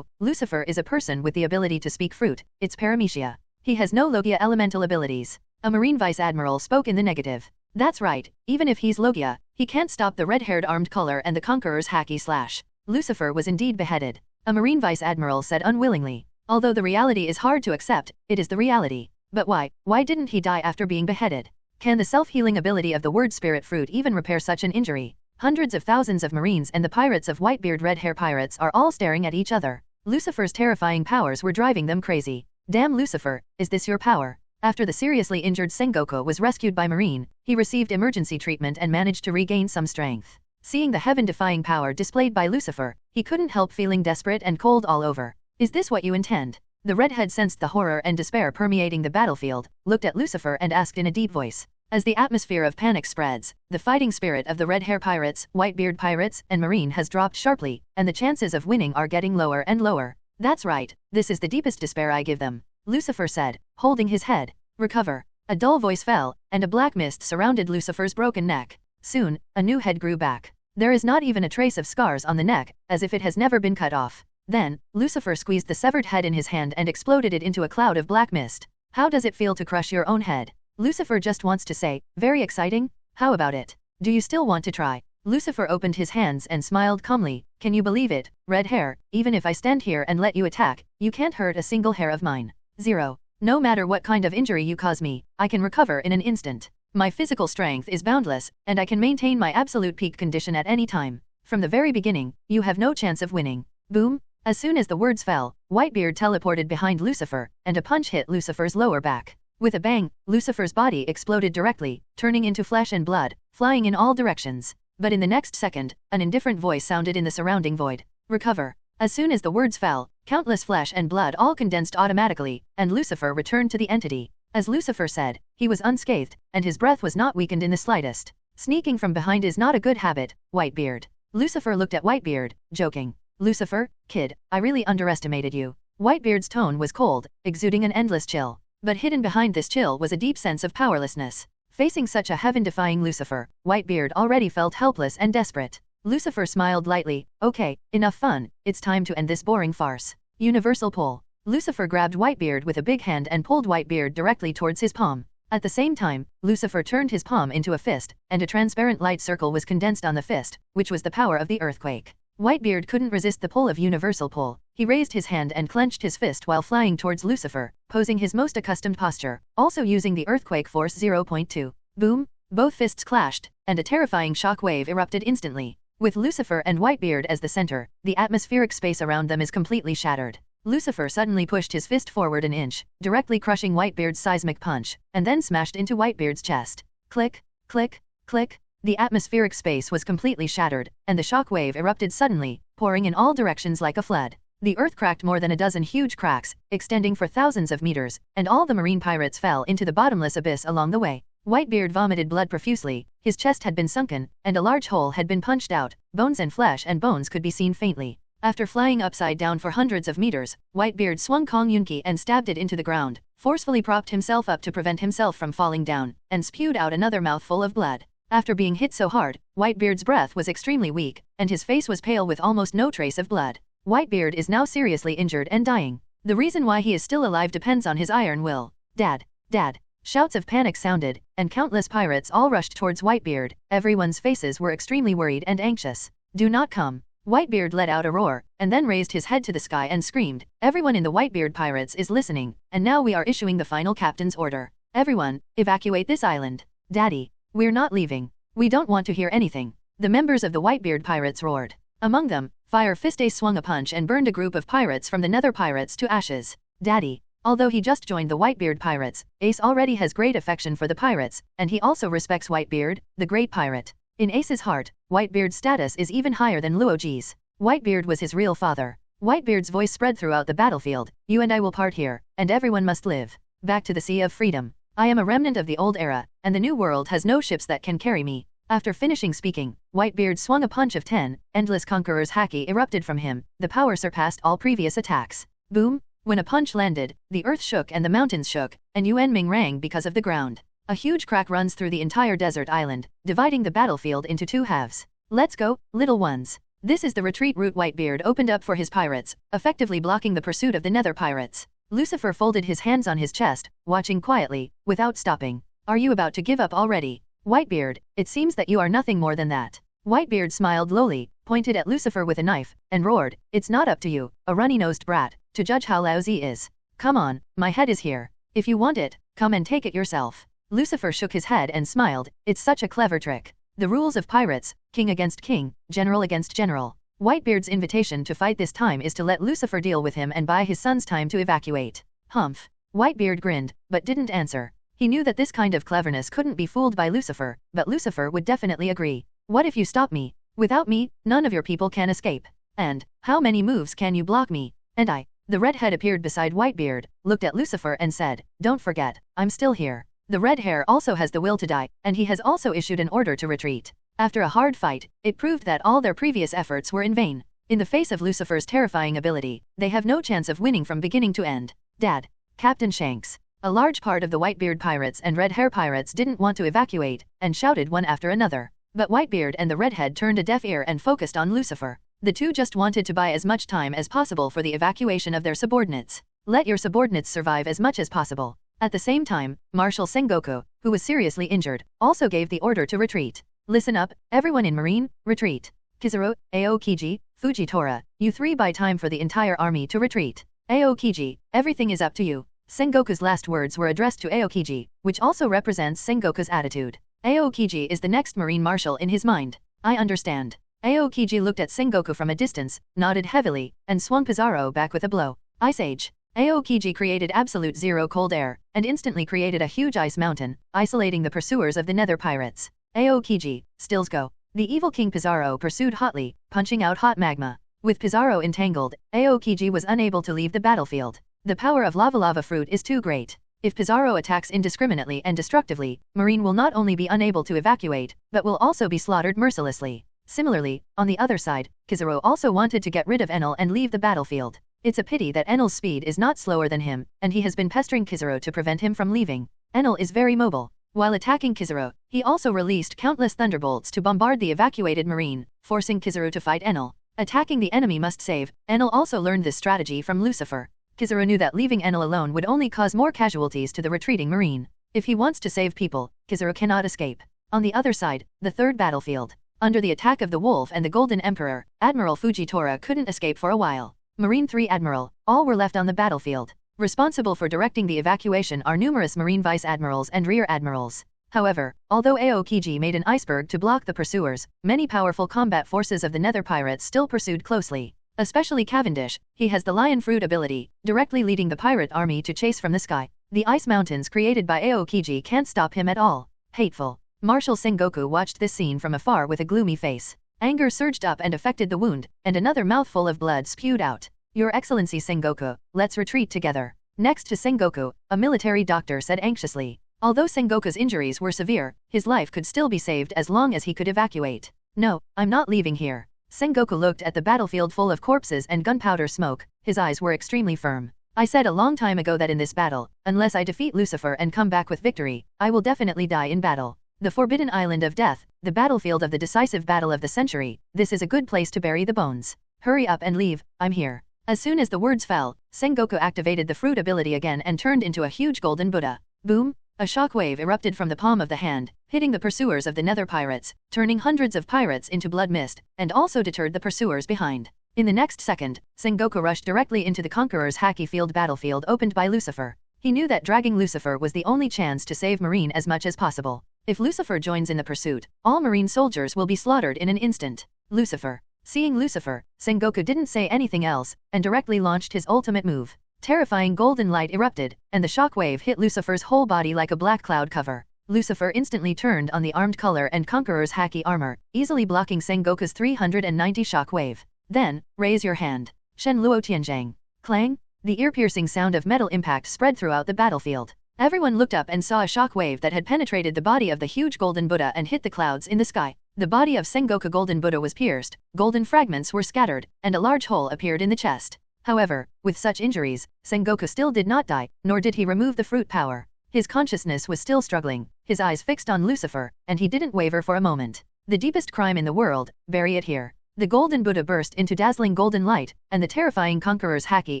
Lucifer is a person with the ability to speak fruit, it's paramecia. He has no Logia elemental abilities. A Marine Vice Admiral spoke in the negative. That's right, even if he's Logia, he can't stop the red-haired armed color and the Conqueror's haki slash. Lucifer was indeed beheaded. A Marine Vice Admiral said unwillingly. Although the reality is hard to accept, it is the reality. But why didn't he die after being beheaded? Can the self-healing ability of the word spirit fruit even repair such an injury? Hundreds of thousands of Marines and the pirates of Whitebeard Red Hair Pirates are all staring at each other. Lucifer's terrifying powers were driving them crazy. Damn Lucifer, is this your power? After the seriously injured Sengoku was rescued by Marine, he received emergency treatment and managed to regain some strength. Seeing the heaven-defying power displayed by Lucifer, he couldn't help feeling desperate and cold all over. Is this what you intend? The redhead sensed the horror and despair permeating the battlefield, looked at Lucifer and asked in a deep voice. As the atmosphere of panic spreads, the fighting spirit of the Red Hair Pirates, Whitebeard Pirates, and Marine has dropped sharply, and the chances of winning are getting lower and lower. That's right, this is the deepest despair I give them, Lucifer said, holding his head. Recover. A dull voice fell, and a black mist surrounded Lucifer's broken neck. Soon, a new head grew back. There is not even a trace of scars on the neck, as if it has never been cut off. Then, Lucifer squeezed the severed head in his hand and exploded it into a cloud of black mist. How does it feel to crush your own head? Lucifer just wants to say, very exciting? How about it? Do you still want to try? Lucifer opened his hands and smiled calmly. Can you believe it, red hair? Even if I stand here and let you attack, you can't hurt a single hair of mine. 0. No matter what kind of injury you cause me, I can recover in an instant. My physical strength is boundless, and I can maintain my absolute peak condition at any time. From the very beginning, you have no chance of winning. Boom! As soon as the words fell, Whitebeard teleported behind Lucifer, and a punch hit Lucifer's lower back. With a bang, Lucifer's body exploded directly, turning into flesh and blood, flying in all directions. But in the next second, an indifferent voice sounded in the surrounding void. Recover. As soon as the words fell, countless flesh and blood all condensed automatically, and Lucifer returned to the entity. As Lucifer said, he was unscathed, and his breath was not weakened in the slightest. Sneaking from behind is not a good habit, Whitebeard. Lucifer looked at Whitebeard, joking. Lucifer, kid, I really underestimated you. Whitebeard's tone was cold, exuding an endless chill. But hidden behind this chill was a deep sense of powerlessness. Facing such a heaven-defying Lucifer, Whitebeard already felt helpless and desperate. Lucifer smiled lightly. Okay, enough fun, it's time to end this boring farce. Universal pull. Lucifer grabbed Whitebeard with a big hand and pulled Whitebeard directly towards his palm. At the same time, Lucifer turned his palm into a fist, and a transparent light circle was condensed on the fist, which was the power of the earthquake. Whitebeard couldn't resist the pull of universal pull. He raised his hand and clenched his fist while flying towards Lucifer, posing his most accustomed posture, also using the earthquake force 0.2. Boom! Both fists clashed, and a terrifying shock wave erupted instantly. With Lucifer and Whitebeard as the center, the atmospheric space around them is completely shattered. Lucifer suddenly pushed his fist forward an inch, directly crushing Whitebeard's seismic punch, and then smashed into Whitebeard's chest. Click, click, click. The atmospheric space was completely shattered, and the shock wave erupted suddenly, pouring in all directions like a flood. The earth cracked more than a dozen huge cracks, extending for thousands of meters, and all the marine pirates fell into the bottomless abyss along the way. Whitebeard vomited blood profusely, his chest had been sunken, and a large hole had been punched out, bones and flesh and bones could be seen faintly. After flying upside down for hundreds of meters, Whitebeard swung Kong Yunki and stabbed it into the ground, forcefully propped himself up to prevent himself from falling down, and spewed out another mouthful of blood. After being hit so hard, Whitebeard's breath was extremely weak, and his face was pale with almost no trace of blood. Whitebeard is now seriously injured and dying. The reason why he is still alive depends on his iron will. Dad! Dad! Shouts of panic sounded, and countless pirates all rushed towards Whitebeard. Everyone's faces were extremely worried and anxious. Do not come! Whitebeard let out a roar, and then raised his head to the sky and screamed, "Everyone in the Whitebeard pirates is listening, and now we are issuing the final captain's order. Everyone, evacuate this island. Daddy, we're not leaving. We don't want to hear anything." The members of the Whitebeard pirates roared. Among them, Fire Fist Ace swung a punch and burned a group of pirates from the Nether pirates to ashes. Daddy. Although he just joined the Whitebeard pirates, Ace already has great affection for the pirates, and he also respects Whitebeard, the great pirate. In Ace's heart, Whitebeard's status is even higher than Luoji's. Whitebeard was his real father. Whitebeard's voice spread throughout the battlefield. You and I will part here, and everyone must live. Back to the Sea of Freedom. I am a remnant of the old era, and the new world has no ships that can carry me. After finishing speaking, Whitebeard swung a punch of 10, endless conqueror's haki erupted from him. The power surpassed all previous attacks. Boom! When a punch landed, the earth shook and the mountains shook, and Yuanming rang because of the ground. A huge crack runs through the entire desert island, dividing the battlefield into two halves. Let's go, little ones. This is the retreat route Whitebeard opened up for his pirates, effectively blocking the pursuit of the Nether pirates. Lucifer folded his hands on his chest, watching quietly, without stopping. Are you about to give up already? Whitebeard, it seems that you are nothing more than that. Whitebeard smiled lowly, pointed at Lucifer with a knife, and roared, "It's not up to you, a runny-nosed brat, to judge how lousy is. Come on, my head is here. If you want it, come and take it yourself." Lucifer shook his head and smiled. It's such a clever trick. The rules of pirates, king against king, general against general. Whitebeard's invitation to fight this time is to let Lucifer deal with him and buy his son's time to evacuate. Humph. Whitebeard grinned, but didn't answer. He knew that this kind of cleverness couldn't be fooled by Lucifer, but Lucifer would definitely agree. What if you stop me? Without me, none of your people can escape. And, how many moves can you block me? And I. The redhead appeared beside Whitebeard, looked at Lucifer and said, "Don't forget, I'm still here." The red hair also has the will to die, and he has also issued an order to retreat. After a hard fight, it proved that all their previous efforts were in vain. In the face of Lucifer's terrifying ability, they have no chance of winning from beginning to end. Dad. Captain Shanks. A large part of the Whitebeard pirates and red hair pirates didn't want to evacuate, and shouted one after another. But Whitebeard and the redhead turned a deaf ear and focused on Lucifer. The two just wanted to buy as much time as possible for the evacuation of their subordinates. Let your subordinates survive as much as possible. At the same time, Marshal Sengoku, who was seriously injured, also gave the order to retreat. Listen up, everyone in Marine, retreat. Kizaru, Aokiji, Fujitora, you three buy time for the entire army to retreat. Aokiji, everything is up to you. Sengoku's last words were addressed to Aokiji, which also represents Sengoku's attitude. Aokiji is the next Marine Marshal in his mind. I understand. Aokiji looked at Sengoku from a distance, nodded heavily, and swung Pizarro back with a blow. Ice Age. Aokiji created absolute zero cold air, and instantly created a huge ice mountain, isolating the pursuers of the Nether pirates. Aokiji, stills go. The evil King Pizarro pursued hotly, punching out hot magma. With Pizarro entangled, Aokiji was unable to leave the battlefield. The power of lava fruit is too great. If Pizarro attacks indiscriminately and destructively, Marine will not only be unable to evacuate, but will also be slaughtered mercilessly. Similarly, on the other side, Kizaru also wanted to get rid of Enel and leave the battlefield. It's a pity that Enel's speed is not slower than him, and he has been pestering Kizaru to prevent him from leaving. Enel is very mobile. While attacking Kizaru, he also released countless thunderbolts to bombard the evacuated marine, forcing Kizaru to fight Enel. Attacking the enemy must save. Enel also learned this strategy from Lucifer. Kizaru knew that leaving Enel alone would only cause more casualties to the retreating marine. If he wants to save people, Kizaru cannot escape. On the other side, the third battlefield. Under the attack of the Wolf and the Golden Emperor, Admiral Fujitora couldn't escape for a while. Marine 3 Admiral, all were left on the battlefield. Responsible for directing the evacuation are numerous Marine Vice Admirals and Rear Admirals. However, although Aokiji made an iceberg to block the pursuers, many powerful combat forces of the Nether Pirates still pursued closely. Especially Cavendish, he has the Lion Fruit ability, directly leading the pirate army to chase from the sky. The ice mountains created by Aokiji can't stop him at all. Hateful. Marshal Sengoku watched this scene from afar with a gloomy face. Anger surged up and affected the wound, and another mouthful of blood spewed out. Your Excellency Sengoku, let's retreat together. Next to Sengoku, a military doctor said anxiously. Although Sengoku's injuries were severe, his life could still be saved as long as he could evacuate. No, I'm not leaving here. Sengoku looked at the battlefield full of corpses and gunpowder smoke, his eyes were extremely firm. I said a long time ago that in this battle, unless I defeat Lucifer and come back with victory, I will definitely die in battle. The Forbidden Island of Death, the battlefield of the decisive battle of the century, this is a good place to bury the bones. Hurry up and leave, I'm here. As soon as the words fell, Sengoku activated the fruit ability again and turned into a huge golden Buddha. Boom! A shockwave erupted from the palm of the hand, hitting the pursuers of the Nether Pirates, turning hundreds of pirates into blood mist, and also deterred the pursuers behind. In the next second, Sengoku rushed directly into the Conqueror's Haki Field battlefield opened by Lucifer. He knew that dragging Lucifer was the only chance to save Marine as much as possible. If Lucifer joins in the pursuit, all Marine soldiers will be slaughtered in an instant. Lucifer. Seeing Lucifer, Sengoku didn't say anything else, and directly launched his ultimate move. Terrifying golden light erupted, and the shockwave hit Lucifer's whole body like a black cloud cover. Lucifer instantly turned on the armed color and Conqueror's Haki armor, easily blocking Sengoku's 390 shockwave. Then, raise your hand. Shen Luo Tianzhang. Clang! The ear-piercing sound of metal impact spread throughout the battlefield. Everyone looked up and saw a shockwave that had penetrated the body of the huge golden Buddha and hit the clouds in the sky. The body of Sengoku Golden Buddha was pierced, golden fragments were scattered, and a large hole appeared in the chest. However, with such injuries, Sengoku still did not die, nor did he remove the fruit power. His consciousness was still struggling, his eyes fixed on Lucifer, and he didn't waver for a moment. The deepest crime in the world, bury it here. The golden Buddha burst into dazzling golden light, and the terrifying Conqueror's Haki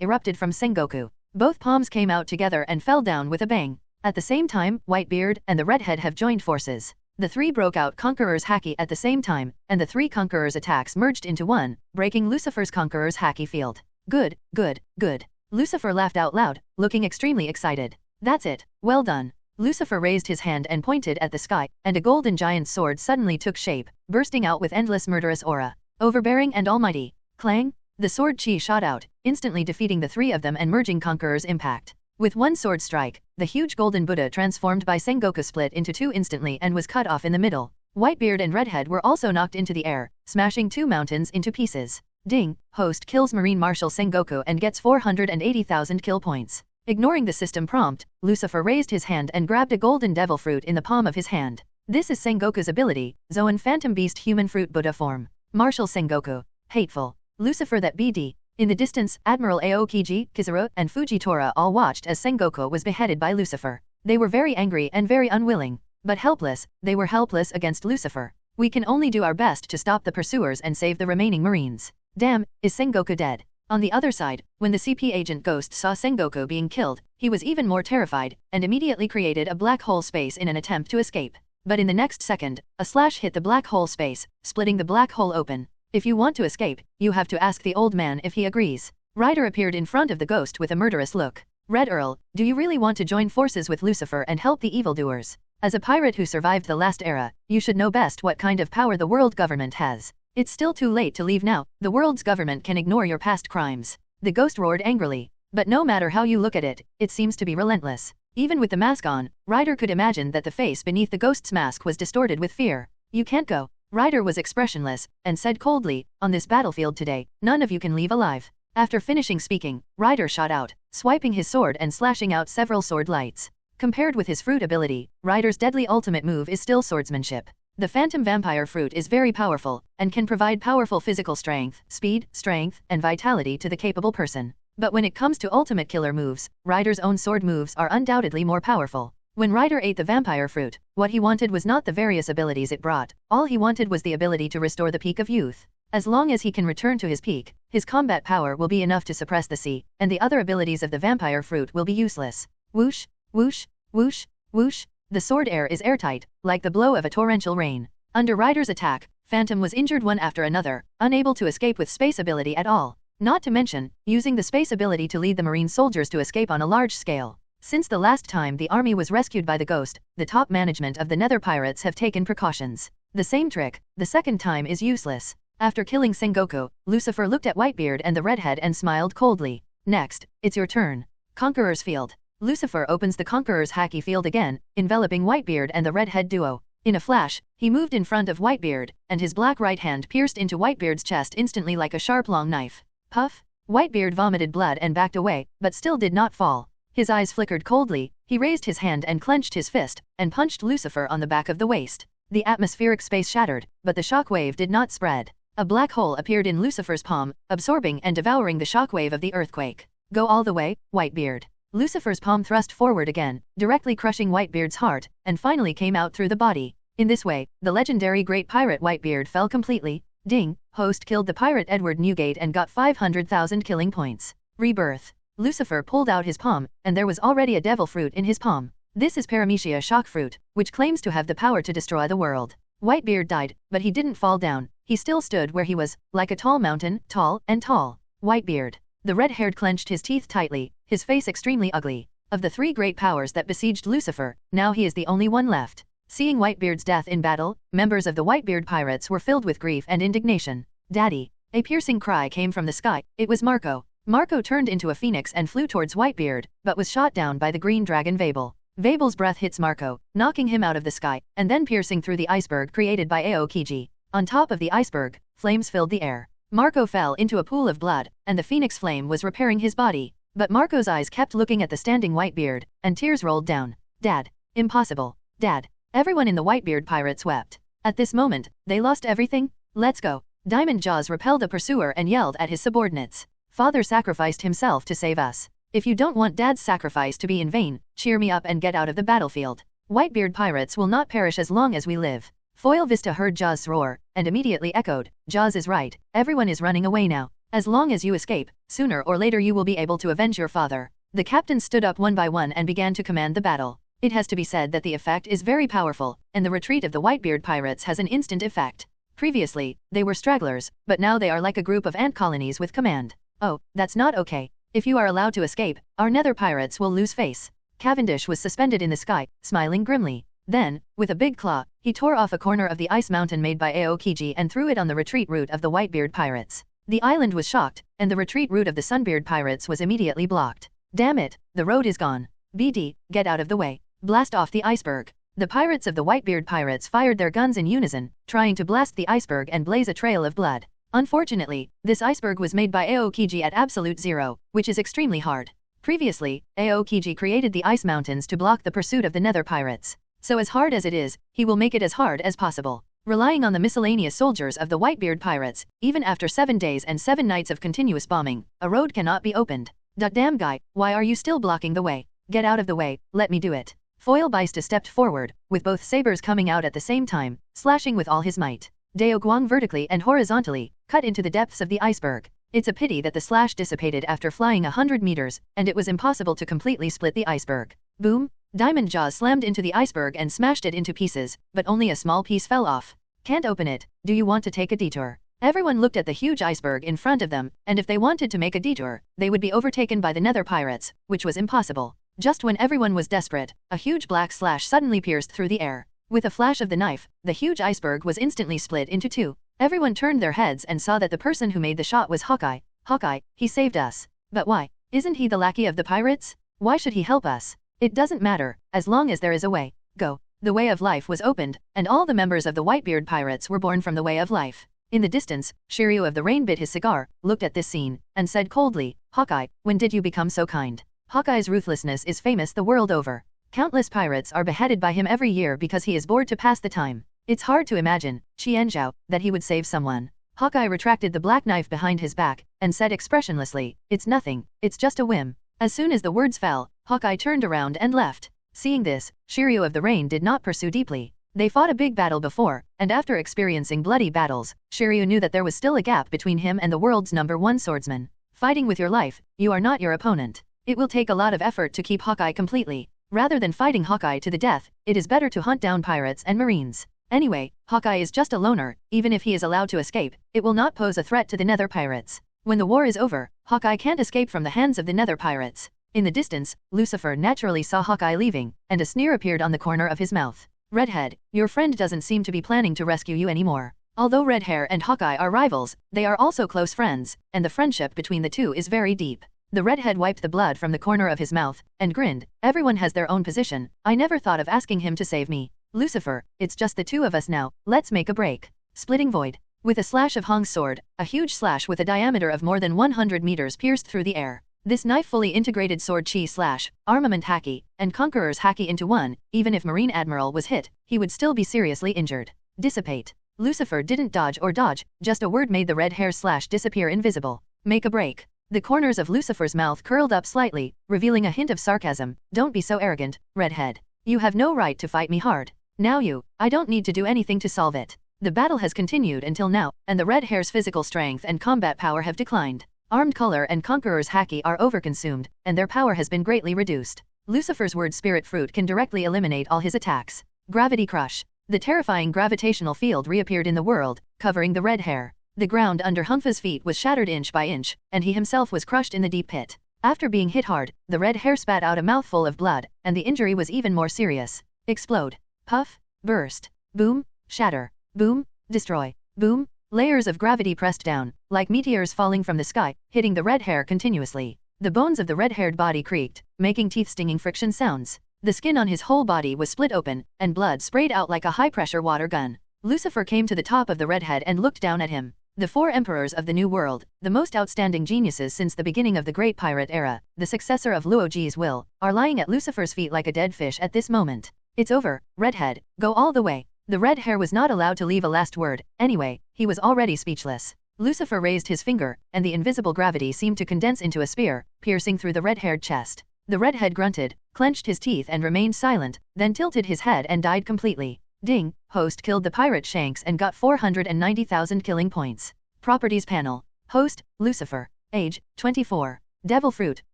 erupted from Sengoku. Both palms came out together and fell down with a bang. At the same time, Whitebeard and the Redhead have joined forces. The three broke out Conqueror's Haki at the same time, and the three Conqueror's attacks merged into one, breaking Lucifer's Conqueror's Haki field. Good, good, good. Lucifer laughed out loud, looking extremely excited. That's it, well done. Lucifer raised his hand and pointed at the sky, and a golden giant sword suddenly took shape, bursting out with endless murderous aura. Overbearing and almighty. Clang! The sword chi shot out, instantly defeating the three of them and merging Conqueror's impact. With one sword strike, the huge golden Buddha transformed by Sengoku split into two instantly and was cut off in the middle. Whitebeard and Redhead were also knocked into the air, smashing two mountains into pieces. Ding! Host kills Marine Marshal Sengoku and gets 480,000 kill points. Ignoring the system prompt, Lucifer raised his hand and grabbed a golden devil fruit in the palm of his hand. This is Sengoku's ability, Zoan Phantom Beast Human Fruit Buddha form. Marshal Sengoku. Hateful. Lucifer that BD. In the distance, Admiral Aokiji, Kizaru, and Fujitora all watched as Sengoku was beheaded by Lucifer. They were very angry and very unwilling. But helpless, they were helpless against Lucifer. We can only do our best to stop the pursuers and save the remaining Marines. Damn, is Sengoku dead? On the other side, when the CP agent Ghost saw Sengoku being killed, he was even more terrified, and immediately created a black hole space in an attempt to escape. But in the next second, a slash hit the black hole space, splitting the black hole open. If you want to escape, you have to ask the old man if he agrees. Ryder appeared in front of the ghost with a murderous look. Red Earl, do you really want to join forces with Lucifer and help the evildoers? As a pirate who survived the last era, you should know best what kind of power the world government has. It's still too late to leave now, the world's government can ignore your past crimes. The ghost roared angrily. But no matter how you look at it, it seems to be relentless. Even with the mask on, Ryder could imagine that the face beneath the ghost's mask was distorted with fear. You can't go. Ryder was expressionless, and said coldly, on this battlefield today, none of you can leave alive. After finishing speaking, Ryder shot out, swiping his sword and slashing out several sword lights. Compared with his fruit ability, Ryder's deadly ultimate move is still swordsmanship. The Phantom Vampire fruit is very powerful, and can provide powerful physical strength, speed, strength, and vitality to the capable person. But when it comes to ultimate killer moves, Ryder's own sword moves are undoubtedly more powerful. When Ryder ate the vampire fruit, what he wanted was not the various abilities it brought, all he wanted was the ability to restore the peak of youth. As long as he can return to his peak, his combat power will be enough to suppress the sea, and the other abilities of the vampire fruit will be useless. Whoosh, whoosh, whoosh, whoosh, the sword air is airtight, like the blow of a torrential rain. Under Ryder's attack, Phantom was injured one after another, unable to escape with space ability at all. Not to mention, using the space ability to lead the marine soldiers to escape on a large scale. Since the last time the army was rescued by the ghost, the top management of the Nether Pirates have taken precautions. The same trick, the second time is useless. After killing Sengoku, Lucifer looked at Whitebeard and the redhead and smiled coldly. Next, it's your turn. Conqueror's Field. Lucifer opens the Conqueror's Haki Field again, enveloping Whitebeard and the redhead duo. In a flash, he moved in front of Whitebeard, and his black right hand pierced into Whitebeard's chest instantly like a sharp long knife. Puff! Whitebeard vomited blood and backed away, but still did not fall. His eyes flickered coldly, he raised his hand and clenched his fist, and punched Lucifer on the back of the waist. The atmospheric space shattered, but the shockwave did not spread. A black hole appeared in Lucifer's palm, absorbing and devouring the shockwave of the earthquake. Go all the way, Whitebeard. Lucifer's palm thrust forward again, directly crushing Whitebeard's heart, and finally came out through the body. In this way, the legendary great pirate Whitebeard fell completely. Ding, host killed the pirate Edward Newgate and got 500,000 killing points. Rebirth. Lucifer pulled out his palm, and there was already a devil fruit in his palm. This is Paramecia shock fruit, which claims to have the power to destroy the world. Whitebeard died, but he didn't fall down, he still stood where he was, like a tall mountain, tall and tall. Whitebeard. The red-haired clenched his teeth tightly, his face extremely ugly. Of the three great powers that besieged Lucifer, now he is the only one left. Seeing Whitebeard's death in battle, members of the Whitebeard pirates were filled with grief and indignation. Daddy! A piercing cry came from the sky, it was Marco. Marco turned into a phoenix and flew towards Whitebeard, but was shot down by the green dragon Vabel. Vabel's breath hits Marco, knocking him out of the sky, and then piercing through the iceberg created by Aokiji. On top of the iceberg, flames filled the air. Marco fell into a pool of blood, and the phoenix flame was repairing his body. But Marco's eyes kept looking at the standing Whitebeard, and tears rolled down. Dad! Impossible! Dad! Everyone in the Whitebeard pirates wept. At this moment, they lost everything? Let's go! Diamond Jaws repelled a pursuer and yelled at his subordinates. Father sacrificed himself to save us. If you don't want Dad's sacrifice to be in vain, cheer me up and get out of the battlefield. Whitebeard pirates will not perish as long as we live. Foil Vista heard Jaws roar, and immediately echoed, Jaws is right, everyone is running away now. As long as you escape, sooner or later you will be able to avenge your father. The captains stood up one by one and began to command the battle. It has to be said that the effect is very powerful, and the retreat of the Whitebeard pirates has an instant effect. Previously, they were stragglers, but now they are like a group of ant colonies with command. Oh, that's not okay. If you are allowed to escape, our nether pirates will lose face. Cavendish was suspended in the sky, smiling grimly. Then, with a big claw, he tore off a corner of the ice mountain made by Aokiji and threw it on the retreat route of the Whitebeard pirates. The island was shocked, and the retreat route of the Sunbeard pirates was immediately blocked. Damn it, the road is gone. BD, get out of the way. Blast off the iceberg. The pirates of the Whitebeard pirates fired their guns in unison, trying to blast the iceberg and blaze a trail of blood. Unfortunately, this iceberg was made by Aokiji at absolute zero, which is extremely hard. Previously, Aokiji created the ice mountains to block the pursuit of the nether pirates. So as hard as it is, he will make it as hard as possible. Relying on the miscellaneous soldiers of the Whitebeard pirates, even after 7 days and 7 nights of continuous bombing, a road cannot be opened. Damn guy, why are you still blocking the way? Get out of the way, let me do it. Foil Beista stepped forward, with both sabers coming out at the same time, slashing with all his might. Dao Guang vertically and horizontally, cut into the depths of the iceberg. It's a pity that the slash dissipated after flying 100 meters, and it was impossible to completely split the iceberg. Boom! Diamond Jaws slammed into the iceberg and smashed it into pieces, but only a small piece fell off. Can't open it, do you want to take a detour? Everyone looked at the huge iceberg in front of them, and if they wanted to make a detour, they would be overtaken by the nether pirates, which was impossible. Just when everyone was desperate, a huge black slash suddenly pierced through the air. With a flash of the knife, the huge iceberg was instantly split into two. Everyone turned their heads and saw that the person who made the shot was Hawkeye. Hawkeye, he saved us. But why? Isn't he the lackey of the pirates? Why should he help us? It doesn't matter, as long as there is a way. Go. The way of life was opened, and all the members of the Whitebeard pirates were born from the way of life. In the distance, Shiryu of the Rain bit his cigar, looked at this scene, and said coldly, Hawkeye, when did you become so kind? Hawkeye's ruthlessness is famous the world over. Countless pirates are beheaded by him every year because he is bored to pass the time. It's hard to imagine, Qianzhao, that he would save someone. Hawkeye retracted the black knife behind his back, and said expressionlessly, it's nothing, it's just a whim. As soon as the words fell, Hawkeye turned around and left. Seeing this, Shiryu of the Rain did not pursue deeply. They fought a big battle before, and after experiencing bloody battles, Shiryu knew that there was still a gap between him and the world's #1 swordsman. Fighting with your life, you are not your opponent. It will take a lot of effort to keep Hawkeye completely. Rather than fighting Hawkeye to the death, it is better to hunt down pirates and marines. Anyway, Hawkeye is just a loner. Even if he is allowed to escape, it will not pose a threat to the Nether pirates. When the war is over, Hawkeye can't escape from the hands of the Nether pirates. In the distance, Lucifer naturally saw Hawkeye leaving, and a sneer appeared on the corner of his mouth. Redhead, your friend doesn't seem to be planning to rescue you anymore. Although Redhair and Hawkeye are rivals, they are also close friends, and the friendship between the two is very deep. The redhead wiped the blood from the corner of his mouth, and grinned. Everyone has their own position. I never thought of asking him to save me. Lucifer, it's just the two of us now, let's make a break. Splitting void. With a slash of Hong's sword, a huge slash with a diameter of more than 100 meters pierced through the air. This knife fully integrated sword chi slash, armament haki, and conqueror's haki into one. Even if Marine Admiral was hit, he would still be seriously injured. Dissipate. Lucifer didn't dodge or dodge, just a word made the red hair slash disappear invisible. Make a break. The corners of Lucifer's mouth curled up slightly, revealing a hint of sarcasm. Don't be so arrogant, redhead. You have no right to fight me hard. Now I don't need to do anything to solve it. The battle has continued until now, and the red hair's physical strength and combat power have declined. Armed color and conqueror's haki are overconsumed, and their power has been greatly reduced. Lucifer's word spirit fruit can directly eliminate all his attacks. Gravity crush. The terrifying gravitational field reappeared in the world, covering the red hair. The ground under Humpha's feet was shattered inch by inch, and he himself was crushed in the deep pit. After being hit hard, the red hair spat out a mouthful of blood, and the injury was even more serious. Explode. Puff. Burst. Boom. Shatter. Boom. Destroy. Boom. Layers of gravity pressed down, like meteors falling from the sky, hitting the red hair continuously. The bones of the red-haired body creaked, making teeth-stinging friction sounds. The skin on his whole body was split open, and blood sprayed out like a high-pressure water gun. Lucifer came to the top of the redhead and looked down at him. The four emperors of the New World, the most outstanding geniuses since the beginning of the Great Pirate Era, the successor of Luoji's will, are lying at Lucifer's feet like a dead fish at this moment. It's over, redhead, go all the way. The red hair was not allowed to leave a last word. Anyway, he was already speechless. Lucifer raised his finger, and the invisible gravity seemed to condense into a spear, piercing through the red-haired chest. The redhead grunted, clenched his teeth and remained silent, then tilted his head and died completely. Ding, host killed the pirate Shanks and got 490,000 killing points. Properties panel. Host, Lucifer. Age, 24. Devil fruit,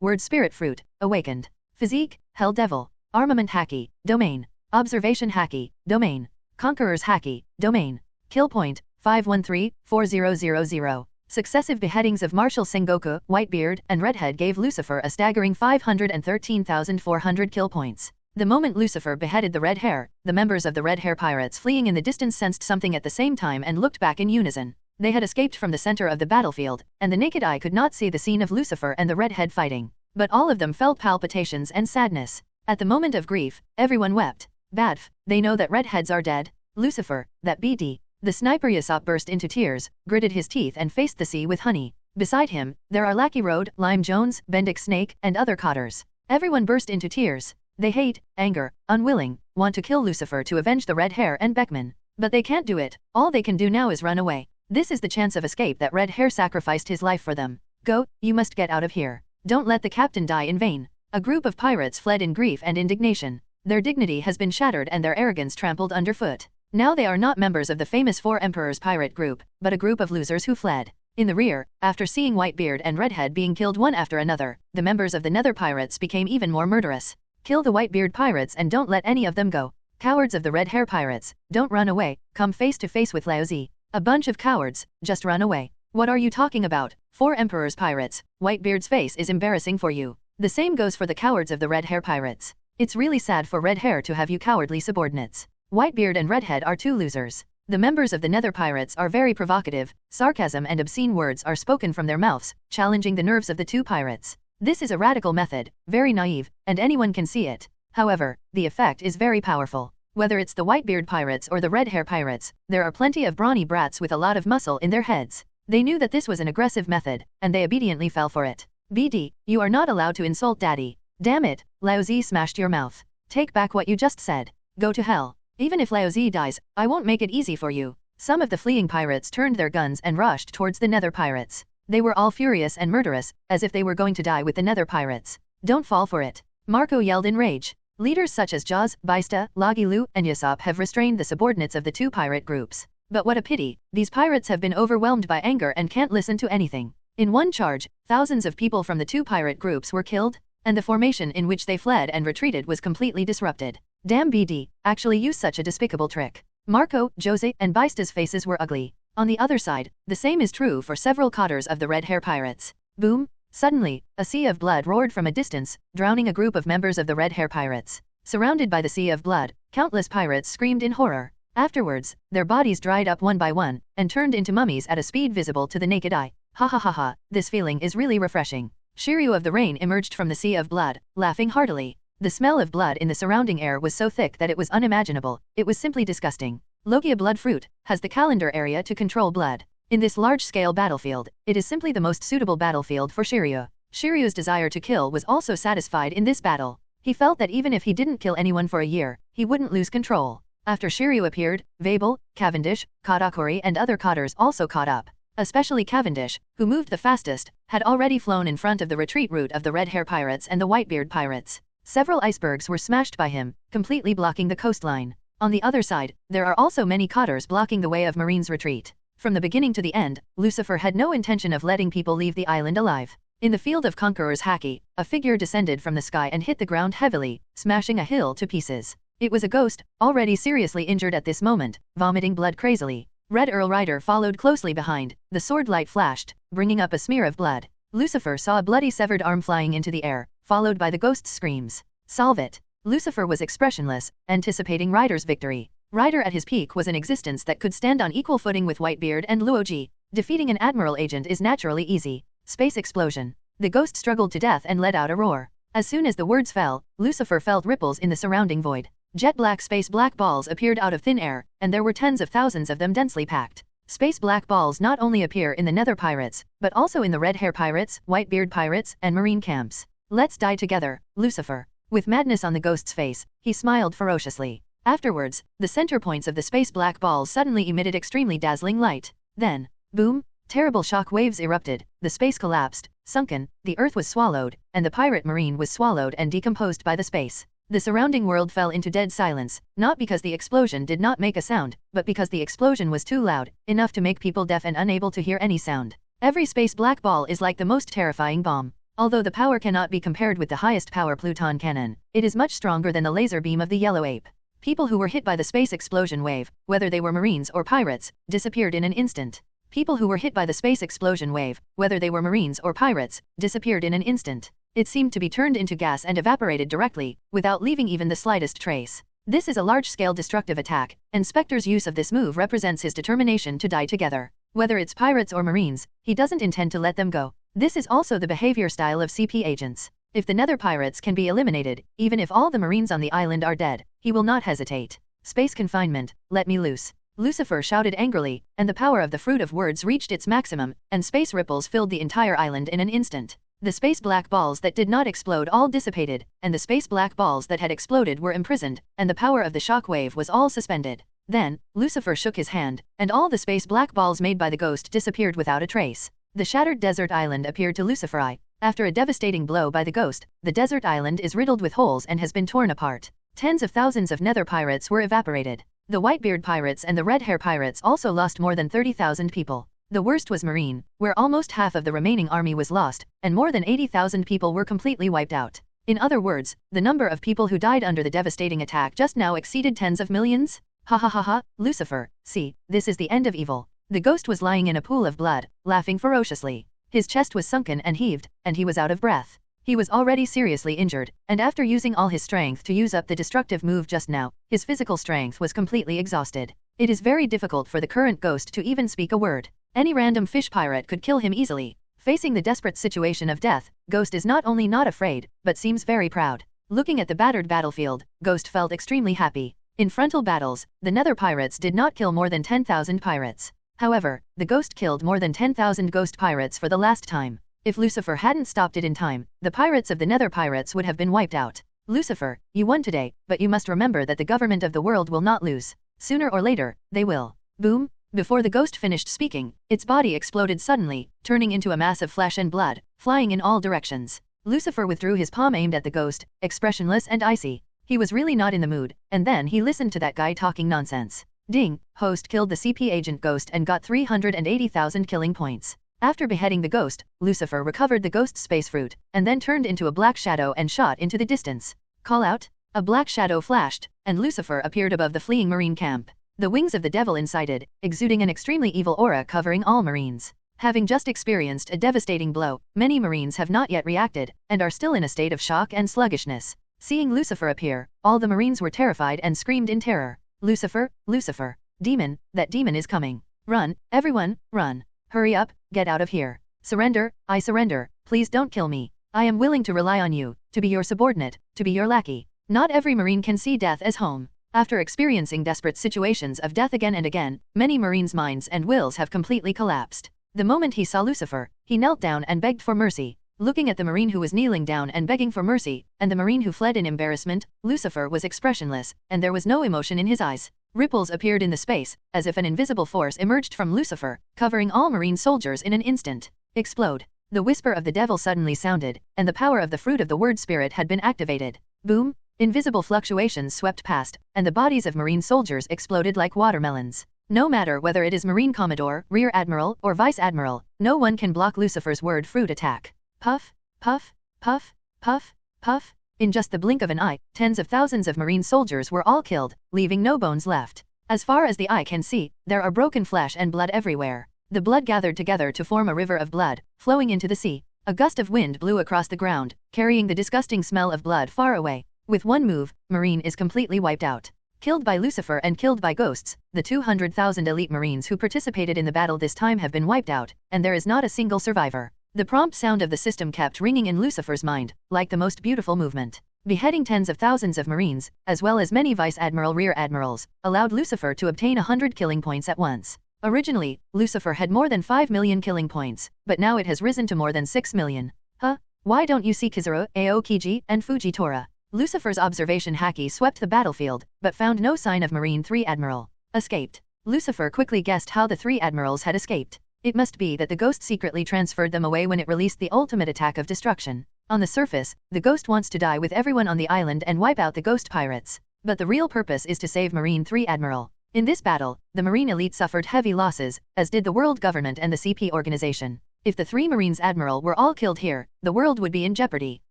word spirit fruit, awakened. Physique, hell devil. Armament haki, domain. Observation haki, domain. Conqueror's haki, domain. Kill point, 513-4000. Successive beheadings of Marshal Sengoku, Whitebeard, and Redhead gave Lucifer a staggering 513,400 kill points. The moment Lucifer beheaded the red hair, the members of the red hair pirates fleeing in the distance sensed something at the same time and looked back in unison. They had escaped from the center of the battlefield, and the naked eye could not see the scene of Lucifer and the redhead fighting. But all of them felt palpitations and sadness. At the moment of grief, everyone wept. Badf, they know that redheads are dead. Lucifer, that BD. The sniper Yasop burst into tears, gritted his teeth and faced the sea with honey. Beside him, there are Lackey Road, Lime Jones, Bendick Snake, and other cotters. Everyone burst into tears. They hate, anger, unwilling, want to kill Lucifer to avenge the red hair and Beckman. But they can't do it. All they can do now is run away. This is the chance of escape that red hair sacrificed his life for them. Go, you must get out of here. Don't let the captain die in vain. A group of pirates fled in grief and indignation. Their dignity has been shattered and their arrogance trampled underfoot. Now they are not members of the famous Four Emperors pirate group, but a group of losers who fled. In the rear, after seeing Whitebeard and Redhead being killed one after another, the members of the Nether pirates became even more murderous. Kill the Whitebeard pirates and don't let any of them go. Cowards of the Red Hair pirates, don't run away, come face to face with Laozi. A bunch of cowards, just run away. What are you talking about? Four Emperors pirates, Whitebeard's face is embarrassing for you. The same goes for the cowards of the Red Hair pirates. It's really sad for Red Hair to have you cowardly subordinates. Whitebeard and Redhead are two losers. The members of the Nether pirates are very provocative, sarcasm and obscene words are spoken from their mouths, challenging the nerves of the two pirates. This is a radical method, very naive, and anyone can see it. However, the effect is very powerful. Whether it's the Whitebeard pirates or the Red Hair pirates, there are plenty of brawny brats with a lot of muscle in their heads. They knew that this was an aggressive method, and they obediently fell for it. BD, you are not allowed to insult Daddy. Damn it, Laozi smashed your mouth. Take back what you just said. Go to hell. Even if Laozi dies, I won't make it easy for you. Some of the fleeing pirates turned their guns and rushed towards the Nether pirates. They were all furious and murderous, as if they were going to die with the Nether pirates. Don't fall for it. Marco yelled in rage. Leaders such as Jaws, Baista, Lagilu, and Yasop have restrained the subordinates of the two pirate groups. But what a pity, these pirates have been overwhelmed by anger and can't listen to anything. In one charge, thousands of people from the two pirate groups were killed, and the formation in which they fled and retreated was completely disrupted. Damn BD, actually use such a despicable trick. Marco, Jose, and Baista's faces were ugly. On the other side, the same is true for several cotters of the Red Hair Pirates. Boom! Suddenly, a sea of blood roared from a distance, drowning a group of members of the Red Hair Pirates. Surrounded by the sea of blood, countless pirates screamed in horror. Afterwards, their bodies dried up one by one, and turned into mummies at a speed visible to the naked eye. Ha ha ha ha, this feeling is really refreshing. Shiryu of the Rain emerged from the sea of blood, laughing heartily. The smell of blood in the surrounding air was so thick that it was unimaginable, it was simply disgusting. Logia Blood Fruit has the calendar area to control blood. In this large-scale battlefield, it is simply the most suitable battlefield for Shiryu. Shiryu's desire to kill was also satisfied in this battle. He felt that even if he didn't kill anyone for a year, he wouldn't lose control. After Shiryu appeared, Vabel, Cavendish, Katakuri and other cotters also caught up. Especially Cavendish, who moved the fastest, had already flown in front of the retreat route of the Red Hair Pirates and the Whitebeard Pirates. Several icebergs were smashed by him, completely blocking the coastline. On the other side, there are also many cotters blocking the way of Marine's retreat. From the beginning to the end, Lucifer had no intention of letting people leave the island alive. In the field of Conqueror's Haki, a figure descended from the sky and hit the ground heavily, smashing a hill to pieces. It was a ghost, already seriously injured at this moment, vomiting blood crazily. Red Earl Rider followed closely behind, the sword light flashed, bringing up a smear of blood. Lucifer saw a bloody severed arm flying into the air, followed by the ghost's screams. Solve it. Lucifer was expressionless, anticipating Rider's victory. Rider at his peak was an existence that could stand on equal footing with Whitebeard and Luoji. Defeating an Admiral agent is naturally easy. Space explosion. The ghost struggled to death and let out a roar. As soon as the words fell, Lucifer felt ripples in the surrounding void. Jet black space black balls appeared out of thin air, and there were tens of thousands of them densely packed. Space black balls not only appear in the Nether Pirates, but also in the Red Hair Pirates, Whitebeard Pirates, and Marine camps. Let's die together, Lucifer. With madness on the ghost's face, he smiled ferociously. Afterwards, the center points of the space black balls suddenly emitted extremely dazzling light. Then, boom, terrible shock waves erupted, the space collapsed, sunken, the earth was swallowed, and the pirate marine was swallowed and decomposed by the space. The surrounding world fell into dead silence, not because the explosion did not make a sound, but because the explosion was too loud, enough to make people deaf and unable to hear any sound. Every space black ball is like the most terrifying bomb. Although the power cannot be compared with the highest power Pluton cannon, it is much stronger than the laser beam of the yellow ape. People who were hit by the space explosion wave, whether they were Marines or pirates, disappeared in an instant. People who were hit by the space explosion wave, whether they were Marines or pirates, disappeared in an instant. It seemed to be turned into gas and evaporated directly, without leaving even the slightest trace. This is a large-scale destructive attack, and Spectre's use of this move represents his determination to die together. Whether it's pirates or Marines, he doesn't intend to let them go. This is also the behavior style of CP agents. If the Nether Pirates can be eliminated, even if all the Marines on the island are dead, he will not hesitate. Space confinement, let me loose. Lucifer shouted angrily, and the power of the Fruit of Words reached its maximum, and space ripples filled the entire island in an instant. The space black balls that did not explode all dissipated, and the space black balls that had exploded were imprisoned, and the power of the shock wave was all suspended. Then, Lucifer shook his hand, and all the space black balls made by the ghost disappeared without a trace. The shattered desert island appeared to Lucifer. After a devastating blow by the ghost, the desert island is riddled with holes and has been torn apart. Tens of thousands of Nether Pirates were evaporated. The Whitebeard Pirates and the Red Hair Pirates also lost more than 30,000 people. The worst was Marine, where almost half of the remaining army was lost, and more than 80,000 people were completely wiped out. In other words, the number of people who died under the devastating attack just now exceeded tens of millions. Ha ha ha ha, Lucifer, see, this is the end of evil. The ghost was lying in a pool of blood, laughing ferociously. His chest was sunken and heaved, and he was out of breath. He was already seriously injured, and after using all his strength to use up the destructive move just now, his physical strength was completely exhausted. It is very difficult for the current ghost to even speak a word. Any random fish pirate could kill him easily. Facing the desperate situation of death, Ghost is not only not afraid, but seems very proud. Looking at the battered battlefield, Ghost felt extremely happy. In frontal battles, the Nether Pirates did not kill more than 10,000 pirates. However, the Ghost killed more than 10,000 ghost pirates for the last time. If Lucifer hadn't stopped it in time, the pirates of the Nether Pirates would have been wiped out. Lucifer, you won today, but you must remember that the government of the world will not lose. Sooner or later, they will. Boom! Before the ghost finished speaking, its body exploded suddenly, turning into a mass of flesh and blood, flying in all directions. Lucifer withdrew his palm aimed at the ghost, expressionless and icy. He was really not in the mood, and then he listened to that guy talking nonsense. Ding, host killed the CP agent ghost and got 380,000 killing points. After beheading the ghost, Lucifer recovered the ghost's space fruit, and then turned into a black shadow and shot into the distance. Call out? A black shadow flashed, and Lucifer appeared above the fleeing marine camp. The wings of the devil incited, exuding an extremely evil aura covering all marines. Having just experienced a devastating blow, many marines have not yet reacted, and are still in a state of shock and sluggishness. Seeing Lucifer appear, all the marines were terrified and screamed in terror. Lucifer, Lucifer, demon, that demon is coming. Run, everyone, run. Hurry up, get out of here. Surrender, I surrender, please don't kill me. I am willing to rely on you, to be your subordinate, to be your lackey. Not every marine can see death as home. After experiencing desperate situations of death again and again, many marines' minds and wills have completely collapsed. The moment he saw Lucifer, he knelt down and begged for mercy. Looking at the marine who was kneeling down and begging for mercy, and the marine who fled in embarrassment, Lucifer was expressionless, and there was no emotion in his eyes. Ripples appeared in the space, as if an invisible force emerged from Lucifer, covering all marine soldiers in an instant. Explode. The whisper of the devil suddenly sounded, and the power of the fruit of the word spirit had been activated. Boom! Invisible fluctuations swept past, and the bodies of marine soldiers exploded like watermelons. No matter whether it is Marine Commodore, Rear Admiral, or Vice Admiral, no one can block Lucifer's word fruit attack. Puff, puff, puff, puff, puff. In just the blink of an eye, tens of thousands of marine soldiers were all killed, leaving no bones left. As far as the eye can see, there are broken flesh and blood everywhere. The blood gathered together to form a river of blood, flowing into the sea. A gust of wind blew across the ground, carrying the disgusting smell of blood far away. With one move, Marine is completely wiped out. Killed by Lucifer and killed by ghosts, the 200,000 elite Marines who participated in the battle this time have been wiped out, and there is not a single survivor. The prompt sound of the system kept ringing in Lucifer's mind, like the most beautiful movement. Beheading tens of thousands of Marines, as well as many Vice Admiral Rear Admirals, allowed Lucifer to obtain 100 killing points at once. Originally, Lucifer had more than 5 million killing points, but now it has risen to more than 6 million. Huh? Why don't you see Kizaru, Aokiji, and Fujitora? Lucifer's observation haki swept the battlefield, but found no sign of Marine 3 Admiral. Escaped. Lucifer quickly guessed how the 3 admirals had escaped. It must be that the ghost secretly transferred them away when it released the ultimate attack of destruction. On the surface, the ghost wants to die with everyone on the island and wipe out the ghost pirates. But the real purpose is to save Marine 3 Admiral. In this battle, the Marine elite suffered heavy losses, as did the world government and the CP organization. If the 3 Marines Admiral were all killed here, the world would be in jeopardy.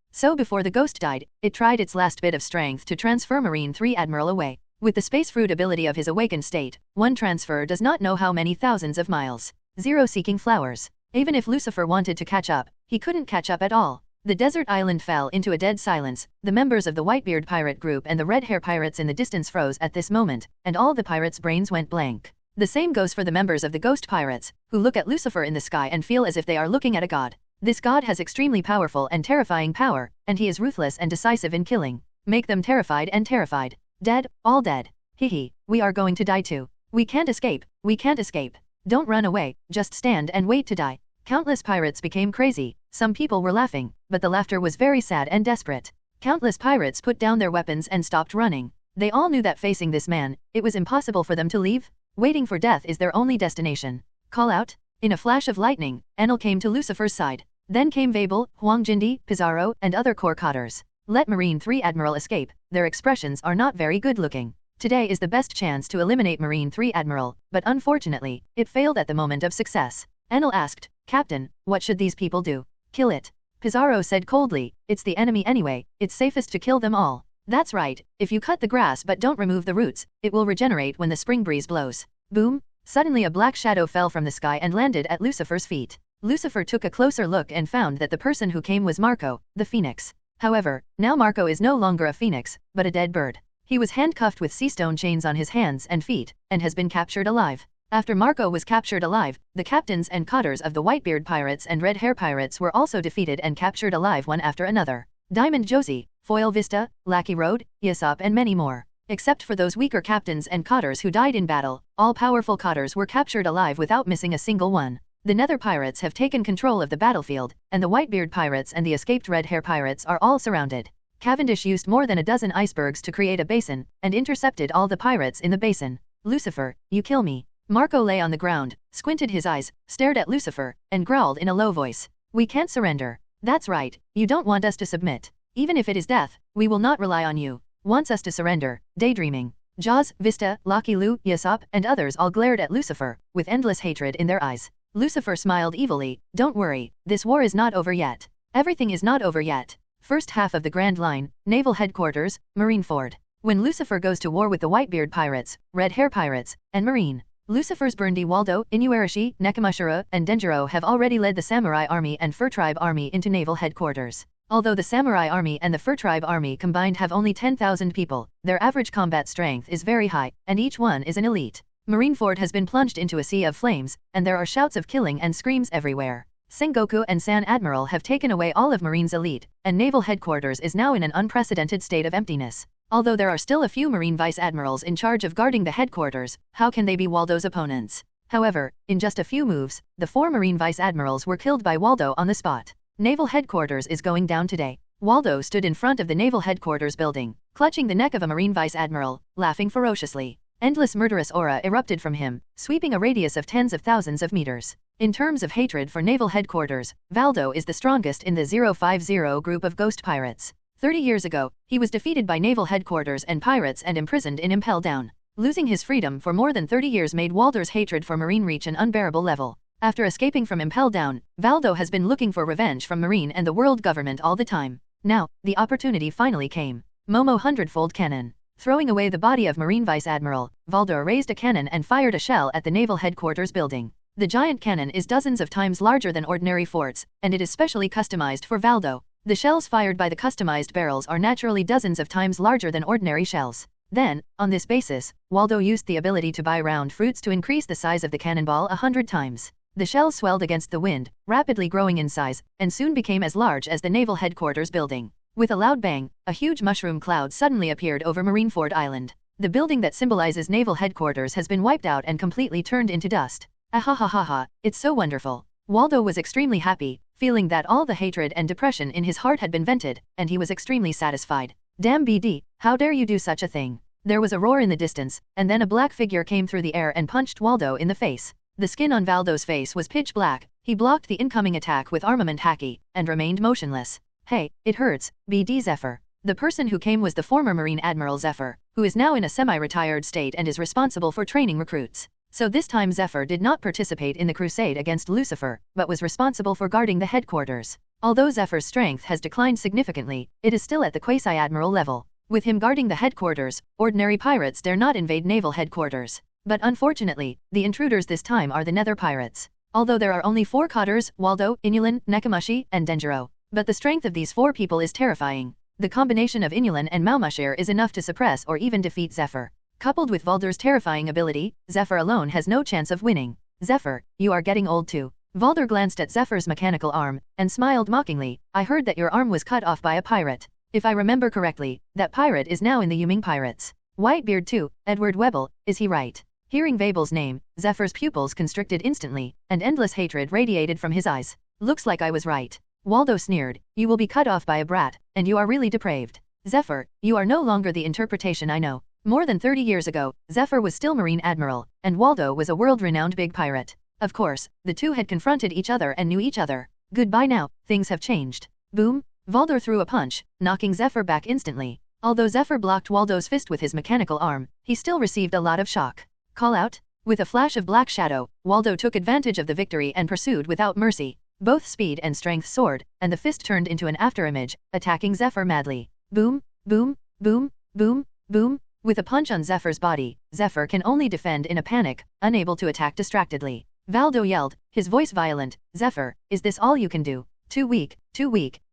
So before the ghost died, it tried its last bit of strength to transfer Marine 3 Admiral away. With the space fruit ability of his awakened state, one transfer does not know how many thousands of miles. Zero seeking flowers. Even if Lucifer wanted to catch up, he couldn't catch up at all. The desert island fell into a dead silence. The members of the Whitebeard pirate group and the red hair pirates in the distance froze at this moment, and all the pirates' brains went blank. The same goes for the members of the ghost pirates, who look at Lucifer in the sky and feel as if they are looking at a god. This god has extremely powerful and terrifying power, and he is ruthless and decisive in killing. Make them terrified and terrified. Dead, all dead. Hehe, we are going to die too. We can't escape, we can't escape. Don't run away, just stand and wait to die. Countless pirates became crazy. Some people were laughing, but the laughter was very sad and desperate. Countless pirates put down their weapons and stopped running. They all knew that facing this man, it was impossible for them to leave. Waiting for death is their only destination. Call out. In a flash of lightning, Enel came to Lucifer's side. Then came Vabel, Huang Jindi, Kizaru, and other core cotters. Let Marine 3 Admiral escape. Their expressions are not very good looking. Today is the best chance to eliminate Marine 3 Admiral, but unfortunately, it failed at the moment of success. Enel asked, Captain, what should these people do? Kill it. Kizaru said coldly, it's the enemy anyway, it's safest to kill them all. That's right, if you cut the grass but don't remove the roots, it will regenerate when the spring breeze blows. Boom! Suddenly a black shadow fell from the sky and landed at Lucifer's feet. Lucifer took a closer look and found that the person who came was Marco, the phoenix. However, now Marco is no longer a phoenix, but a dead bird. He was handcuffed with sea stone chains on his hands and feet, and has been captured alive. After Marco was captured alive, the captains and cotters of the Whitebeard pirates and Red Hair pirates were also defeated and captured alive one after another. Diamond Josie, Foil Vista, Lackey Road, Yasop and many more. Except for those weaker captains and cotters who died in battle, all powerful cotters were captured alive without missing a single one. The Nether pirates have taken control of the battlefield, and the Whitebeard pirates and the escaped Red Hair pirates are all surrounded. Cavendish used more than a dozen icebergs to create a basin, and intercepted all the pirates in the basin. Lucifer, you kill me. Marco lay on the ground, squinted his eyes, stared at Lucifer, and growled in a low voice. We can't surrender. That's right, you don't want us to submit. Even if it is death, we will not rely on you. Wants us to surrender, daydreaming. Jaws, Vista, Lucky Lu, Yasop, and others all glared at Lucifer, with endless hatred in their eyes. Lucifer smiled evilly, "Don't worry, this war is not over yet. Everything is not over yet. First half of the Grand Line, Naval Headquarters, Marineford. When Lucifer goes to war with the Whitebeard pirates, Red Hair pirates, and Marine. Lucifer's Burndy Waldo, Inuarashi, Nekamashura, and Denjiro have already led the Samurai Army and Fur Tribe Army into Naval Headquarters. Although the Samurai Army and the Fur Tribe Army combined have only 10,000 people, their average combat strength is very high, and each one is an elite. Marineford has been plunged into a sea of flames, and there are shouts of killing and screams everywhere. Sengoku and San Admiral have taken away all of Marine's elite, and Naval Headquarters is now in an unprecedented state of emptiness. Although there are still a few Marine Vice Admirals in charge of guarding the headquarters, how can they be Waldo's opponents? However, in just a few moves, the 4 Marine Vice Admirals were killed by Waldo on the spot. Naval Headquarters is going down today. Waldo stood in front of the Naval Headquarters building, clutching the neck of a Marine Vice Admiral, laughing ferociously. Endless murderous aura erupted from him, sweeping a radius of tens of thousands of meters. In terms of hatred for Naval Headquarters, Valdo is the strongest in the 050 group of ghost pirates. 30 years ago, he was defeated by Naval Headquarters and pirates and imprisoned in Impel Down. Losing his freedom for more than 30 years made Waldo's hatred for Marine reach an unbearable level. After escaping from Impel Down, Valdo has been looking for revenge from Marine and the world government all the time. Now, the opportunity finally came. Momo 100-fold cannon. Throwing away the body of Marine Vice Admiral, Valdo raised a cannon and fired a shell at the Naval Headquarters building. The giant cannon is dozens of times larger than ordinary forts, and it is specially customized for Valdo. The shells fired by the customized barrels are naturally dozens of times larger than ordinary shells. Then, on this basis, Waldo used the ability to buy round fruits to increase the size of the cannonball 100 times. The shells swelled against the wind, rapidly growing in size, and soon became as large as the Naval Headquarters building. With a loud bang, a huge mushroom cloud suddenly appeared over Marineford Island. The building that symbolizes Naval Headquarters has been wiped out and completely turned into dust. Ahahaha, it's so wonderful. Waldo was extremely happy, feeling that all the hatred and depression in his heart had been vented, and he was extremely satisfied. Damn BD, how dare you do such a thing? There was a roar in the distance, and then a black figure came through the air and punched Waldo in the face. The skin on Valdo's face was pitch black, he blocked the incoming attack with armament haki, and remained motionless. Hey, it hurts, BD Zephyr. The person who came was the former Marine Admiral Zephyr, who is now in a semi-retired state and is responsible for training recruits. So this time Zephyr did not participate in the crusade against Lucifer, but was responsible for guarding the headquarters. Although Zephyr's strength has declined significantly, it is still at the quasi-admiral level. With him guarding the headquarters, ordinary pirates dare not invade naval headquarters. But unfortunately, the intruders this time are the Nether pirates. Although there are only 4 Cotters, Waldo, Inulan, Nekamashi, and Denjiro. But the strength of these 4 people is terrifying. The combination of Inulan and Maumashir is enough to suppress or even defeat Zephyr. Coupled with Valdur's terrifying ability, Zephyr alone has no chance of winning. Zephyr, you are getting old too. Valdur glanced at Zephyr's mechanical arm, and smiled mockingly. I heard that your arm was cut off by a pirate. If I remember correctly, that pirate is now in the Yuming pirates. Whitebeard too, Edward Webble, is he right? Hearing Vabel's name, Zephyr's pupils constricted instantly, and endless hatred radiated from his eyes. Looks like I was right. Waldo sneered, you will be cut off by a brat, and you are really depraved. Zephyr, you are no longer the interpretation I know. More than 30 years ago, Zephyr was still Marine Admiral, and Waldo was a world-renowned big pirate. Of course, the two had confronted each other and knew each other. Goodbye now, things have changed. Boom! Valdur threw a punch, knocking Zephyr back instantly. Although Zephyr blocked Waldo's fist with his mechanical arm, he still received a lot of shock. Call out? With a flash of black shadow, Waldo took advantage of the victory and pursued without mercy. Both speed and strength soared, and the fist turned into an afterimage, attacking Zephyr madly. Boom, boom, boom, boom, boom. With a punch on Zephyr's body, Zephyr can only defend in a panic, unable to attack distractedly. Valdo yelled, his voice violent, Zephyr, is this all you can do? Too weak,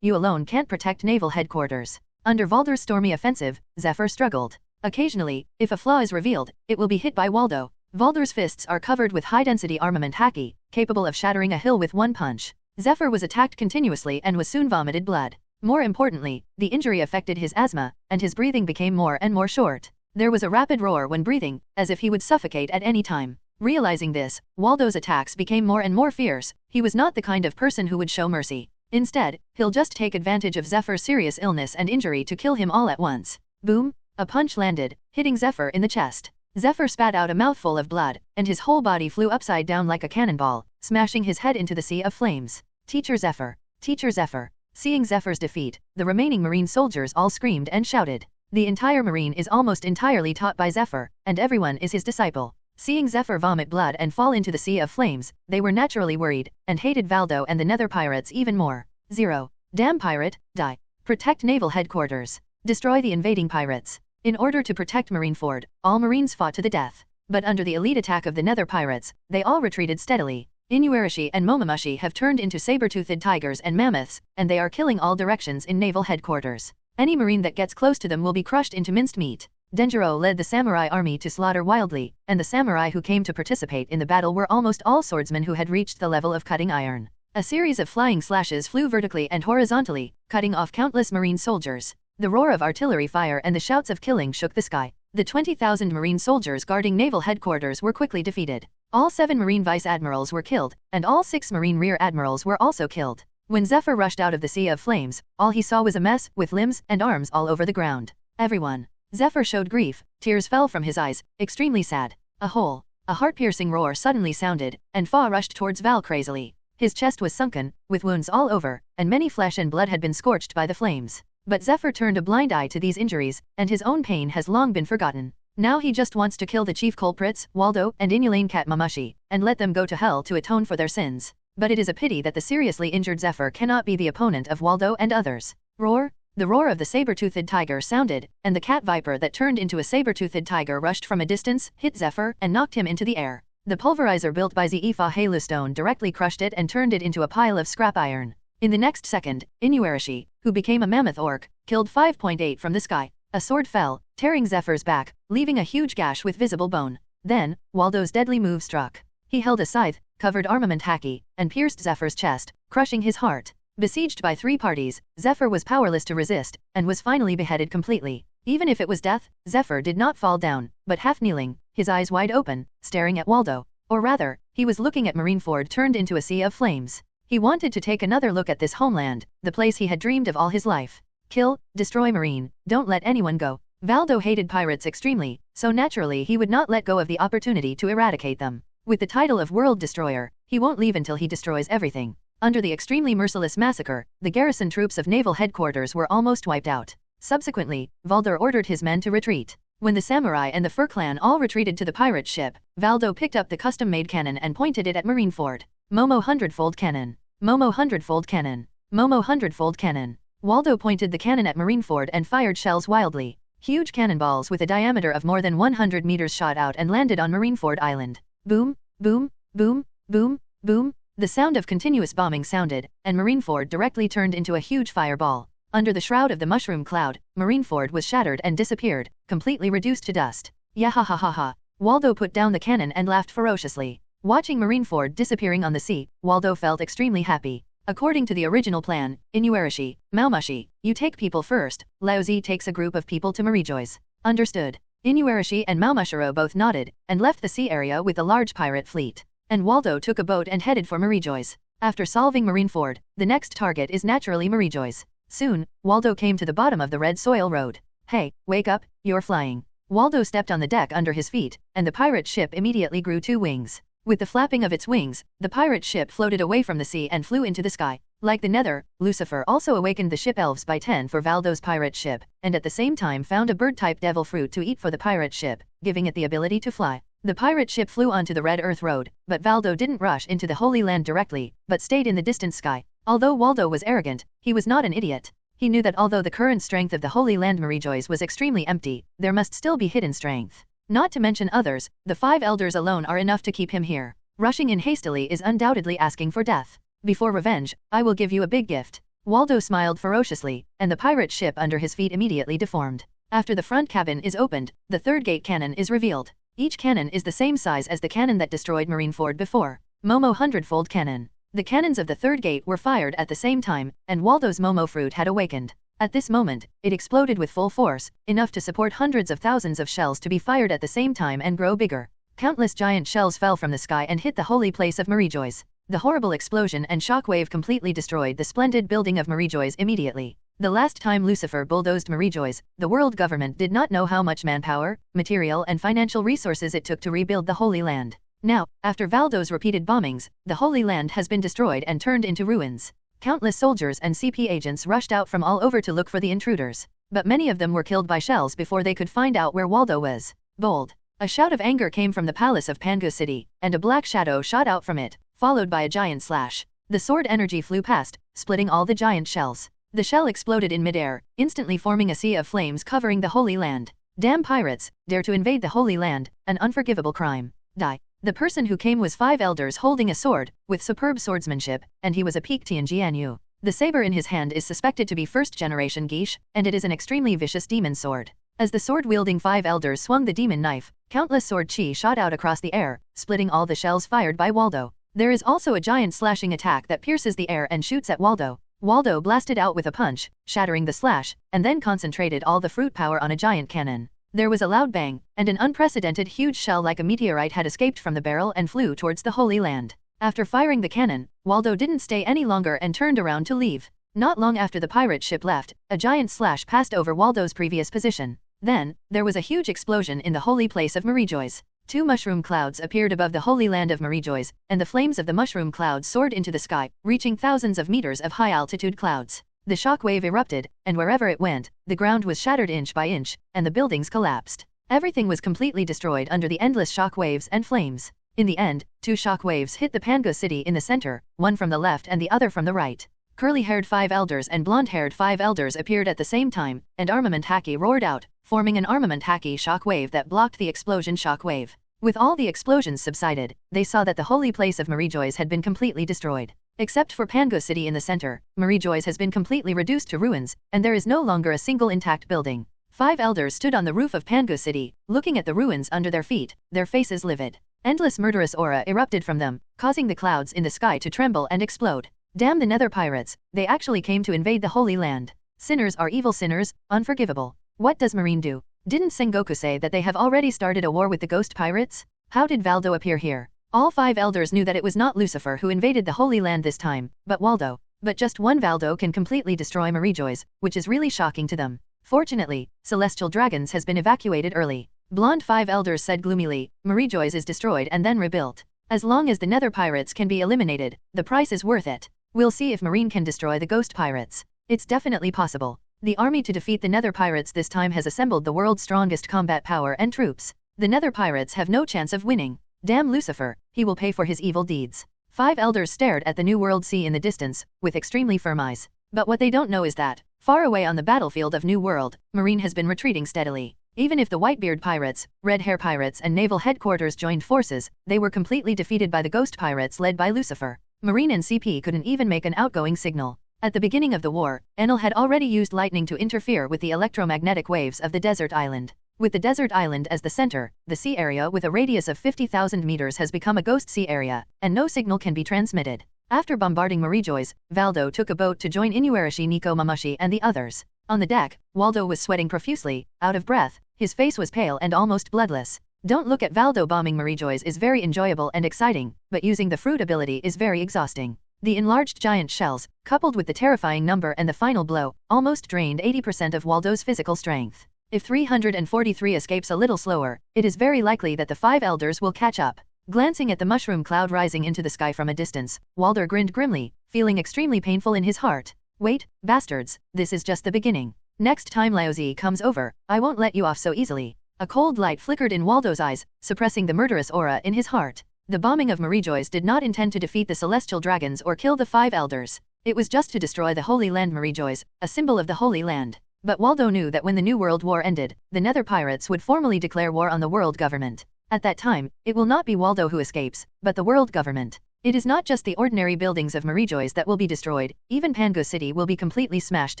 you alone can't protect naval headquarters. Under Valdur's stormy offensive, Zephyr struggled. Occasionally, if a flaw is revealed, it will be hit by Waldo. Valdur's fists are covered with high-density armament haki, capable of shattering a hill with one punch. Zephyr was attacked continuously and was soon vomited blood. More importantly, the injury affected his asthma, and his breathing became more and more short. There was a rapid roar when breathing, as if he would suffocate at any time. Realizing this, Waldo's attacks became more and more fierce. He was not the kind of person who would show mercy. Instead, he'll just take advantage of Zephyr's serious illness and injury to kill him all at once. Boom! A punch landed, hitting Zephyr in the chest. Zephyr spat out a mouthful of blood, and his whole body flew upside down like a cannonball, smashing his head into the sea of flames. Teacher Zephyr! Teacher Zephyr! Seeing Zephyr's defeat, the remaining marine soldiers all screamed and shouted. The entire marine is almost entirely taught by Zephyr, and everyone is his disciple. Seeing Zephyr vomit blood and fall into the sea of flames, they were naturally worried, and hated Valdo and the Nether pirates even more. 0. Damn pirate, die. Protect naval headquarters. Destroy the invading pirates. In order to protect Marineford, all marines fought to the death. But under the elite attack of the Nether pirates, they all retreated steadily. Inuarashi and Momomushi have turned into saber-toothed tigers and mammoths, and they are killing all directions in naval headquarters. Any marine that gets close to them will be crushed into minced meat. Denjiro led the samurai army to slaughter wildly, and the samurai who came to participate in the battle were almost all swordsmen who had reached the level of cutting iron. A series of flying slashes flew vertically and horizontally, cutting off countless marine soldiers. The roar of artillery fire and the shouts of killing shook the sky. The 20,000 marine soldiers guarding naval headquarters were quickly defeated. All 7 marine vice-admirals were killed, and all 6 marine rear-admirals were also killed. When Zephyr rushed out of the sea of flames, all he saw was a mess, with limbs and arms all over the ground. Everyone. Zephyr showed grief, tears fell from his eyes, extremely sad. A heart-piercing roar suddenly sounded, and Fa rushed towards Val crazily. His chest was sunken, with wounds all over, and many flesh and blood had been scorched by the flames. But Zephyr turned a blind eye to these injuries, and his own pain has long been forgotten. Now he just wants to kill the chief culprits, Waldo and Inulane Cat Mamashi, and let them go to hell to atone for their sins. But it is a pity that the seriously injured Zephyr cannot be the opponent of Waldo and others. Roar! The roar of the saber-toothed tiger sounded, and the cat viper that turned into a saber-toothed tiger rushed from a distance, hit Zephyr, and knocked him into the air. The pulverizer built by Zifa Halustone directly crushed it and turned it into a pile of scrap iron. In the next second, Inuarashi, who became a mammoth orc, killed 5.8 from the sky. A sword fell, tearing Zephyr's back, leaving a huge gash with visible bone. Then, Waldo's deadly move struck. He held a scythe, covered armament haki, and pierced Zephyr's chest, crushing his heart. Besieged by 3 parties, Zephyr was powerless to resist, and was finally beheaded completely. Even if it was death, Zephyr did not fall down, but half-kneeling, his eyes wide open, staring at Waldo. Or rather, he was looking at Marineford turned into a sea of flames. He wanted to take another look at this homeland, the place he had dreamed of all his life. Kill, destroy Marine, don't let anyone go. Valdo hated pirates extremely, so naturally he would not let go of the opportunity to eradicate them. With the title of World Destroyer, he won't leave until he destroys everything. Under the extremely merciless massacre, the garrison troops of naval headquarters were almost wiped out. Subsequently, Valdo ordered his men to retreat. When the samurai and the Fur clan all retreated to the pirate ship, Valdo picked up the custom-made cannon and pointed it at Marineford. Momo hundredfold cannon. Momo hundredfold cannon. Momo hundredfold cannon. Waldo pointed the cannon at Marineford and fired shells wildly. Huge cannonballs with a diameter of more than 100 meters shot out and landed on Marineford Island. Boom, boom, boom, boom, boom. The sound of continuous bombing sounded, and Marineford directly turned into a huge fireball. Under the shroud of the mushroom cloud, Marineford was shattered and disappeared, completely reduced to dust. Yahahaha. Waldo put down the cannon and laughed ferociously. Watching Marineford disappearing on the sea, Waldo felt extremely happy. According to the original plan, Inuarashi, Maumashi, you take people first, Laozi takes a group of people to Marijoy's. Understood. Inuarashi and Maumashiro both nodded, and left the sea area with a large pirate fleet. And Waldo took a boat and headed for Marijoy's. After solving Marineford, the next target is naturally Marijoy's. Soon, Waldo came to the bottom of the red soil road. Hey, wake up, you're flying. Waldo stepped on the deck under his feet, and the pirate ship immediately grew 2 wings. With the flapping of its wings, the pirate ship floated away from the sea and flew into the sky. Like the Nether, Lucifer also awakened the ship elves by 10 for Valdo's pirate ship, and at the same time found a bird-type devil fruit to eat for the pirate ship, giving it the ability to fly. The pirate ship flew onto the Red Earth Road, but Valdo didn't rush into the Holy Land directly, but stayed in the distant sky. Although Waldo was arrogant, he was not an idiot. He knew that although the current strength of the Holy Land Marijoy's was extremely empty, there must still be hidden strength. Not to mention others, the 5 elders alone are enough to keep him here. Rushing in hastily is undoubtedly asking for death. Before revenge, I will give you a big gift. Waldo smiled ferociously, and the pirate ship under his feet immediately deformed. After the front cabin is opened, the 3rd gate cannon is revealed. Each cannon is the same size as the cannon that destroyed Marineford before. Momo hundredfold cannon. The cannons of the 3rd gate were fired at the same time, and Waldo's Momo fruit had awakened. At this moment, it exploded with full force, enough to support hundreds of thousands of shells to be fired at the same time and grow bigger. Countless giant shells fell from the sky and hit the holy place of Marijoy's. The horrible explosion and shockwave completely destroyed the splendid building of Marijoy's immediately. The last time Lucifer bulldozed Marijoy's, the world government did not know how much manpower, material and financial resources it took to rebuild the Holy Land. Now, after Valdo's repeated bombings, the Holy Land has been destroyed and turned into ruins. Countless soldiers and CP agents rushed out from all over to look for the intruders. but many of them were killed by shells before they could find out where Waldo was. Bold. A shout of anger came from the palace of Pangu City, and a black shadow shot out from it, followed by a giant slash. The sword energy flew past, splitting all the giant shells. The shell exploded in midair, instantly forming a sea of flames covering the Holy Land. Damn pirates, dare to invade the Holy Land, an unforgivable crime. Die. The person who came was 5 elders holding a sword, with superb swordsmanship, and he was a peak Tianjianyu. The saber in his hand is suspected to be first-generation Geisha, and it is an extremely vicious demon sword. As the sword-wielding 5 elders swung the demon knife, countless sword chi shot out across the air, splitting all the shells fired by Waldo. There is also a giant slashing attack that pierces the air and shoots at Waldo. Waldo blasted out with a punch, shattering the slash, and then concentrated all the fruit power on a giant cannon. There was a loud bang, and an unprecedented huge shell like a meteorite had escaped from the barrel and flew towards the Holy Land. After firing the cannon, Waldo didn't stay any longer and turned around to leave. Not long after the pirate ship left, a giant slash passed over Waldo's previous position. Then, there was a huge explosion in the holy place of Marijois. 2 mushroom clouds appeared above the Holy Land of Marijois, and the flames of the mushroom clouds soared into the sky, reaching thousands of meters of high-altitude clouds. The shock wave erupted, and wherever it went, the ground was shattered inch by inch, and the buildings collapsed. Everything was completely destroyed under the endless shock waves and flames. In the end, 2 shock waves hit the Pangu City in the center, one from the left and the other from the right. Curly-haired 5 elders and blonde-haired 5 elders appeared at the same time, and Armament Haki roared out, forming an Armament Haki shock wave that blocked the explosion shock wave. With all the explosions subsided, they saw that the holy place of Marijois had been completely destroyed. Except for Pangu City in the center, Marijois has been completely reduced to ruins, and there is no longer a single intact building. 5 elders stood on the roof of Pangu City, looking at the ruins under their feet, their faces livid. Endless murderous aura erupted from them, causing the clouds in the sky to tremble and explode. Damn the Nether Pirates, they actually came to invade the Holy Land. Sinners are evil sinners, unforgivable. What does Marine do? Didn't Sengoku say that they have already started a war with the Ghost Pirates? How did Valdo appear here? All 5 elders knew that it was not Lucifer who invaded the Holy Land this time, but Waldo. But just one Valdo can completely destroy Marijois, which is really shocking to them. Fortunately, Celestial Dragons has been evacuated early. Blonde 5 elders said gloomily, Marijois is destroyed and then rebuilt. As long as the Nether Pirates can be eliminated, the price is worth it. We'll see if Marine can destroy the Ghost Pirates. It's definitely possible. The army to defeat the Nether Pirates this time has assembled the world's strongest combat power and troops. The Nether Pirates have no chance of winning. Damn Lucifer, he will pay for his evil deeds. 5 elders stared at the New World Sea in the distance, with extremely firm eyes. But what they don't know is that, far away on the battlefield of New World, Marine has been retreating steadily. Even if the Whitebeard Pirates, Red Hair Pirates and Naval Headquarters joined forces, they were completely defeated by the Ghost Pirates led by Lucifer. Marine and CP couldn't even make an outgoing signal. At the beginning of the war, Enel had already used lightning to interfere with the electromagnetic waves of the desert island. With the desert island as the center, the sea area with a radius of 50,000 meters has become a ghost sea area, and no signal can be transmitted. After bombarding Marijois, Valdo took a boat to join Inuarashi Nico Mamashi and the others. On the deck, Waldo was sweating profusely, out of breath, his face was pale and almost bloodless. Don't look at Valdo bombing Marijois is very enjoyable and exciting, but using the fruit ability is very exhausting. The enlarged giant shells, coupled with the terrifying number and the final blow, almost drained 80% of Waldo's physical strength. If 343 escapes a little slower, it is very likely that the 5 elders will catch up. Glancing at the mushroom cloud rising into the sky from a distance, Waldo grinned grimly, feeling extremely painful in his heart. Wait, bastards, this is just the beginning. Next time Laozi comes over, I won't let you off so easily. A cold light flickered in Waldo's eyes, suppressing the murderous aura in his heart. The bombing of Marijois did not intend to defeat the Celestial Dragons or kill the 5 elders. It was just to destroy the Holy Land Marijois, a symbol of the Holy Land. But Waldo knew that when the New World War ended, the Nether Pirates would formally declare war on the world government. At that time, it will not be Waldo who escapes, but the world government. It is not just the ordinary buildings of Marijois that will be destroyed, even Pangu City will be completely smashed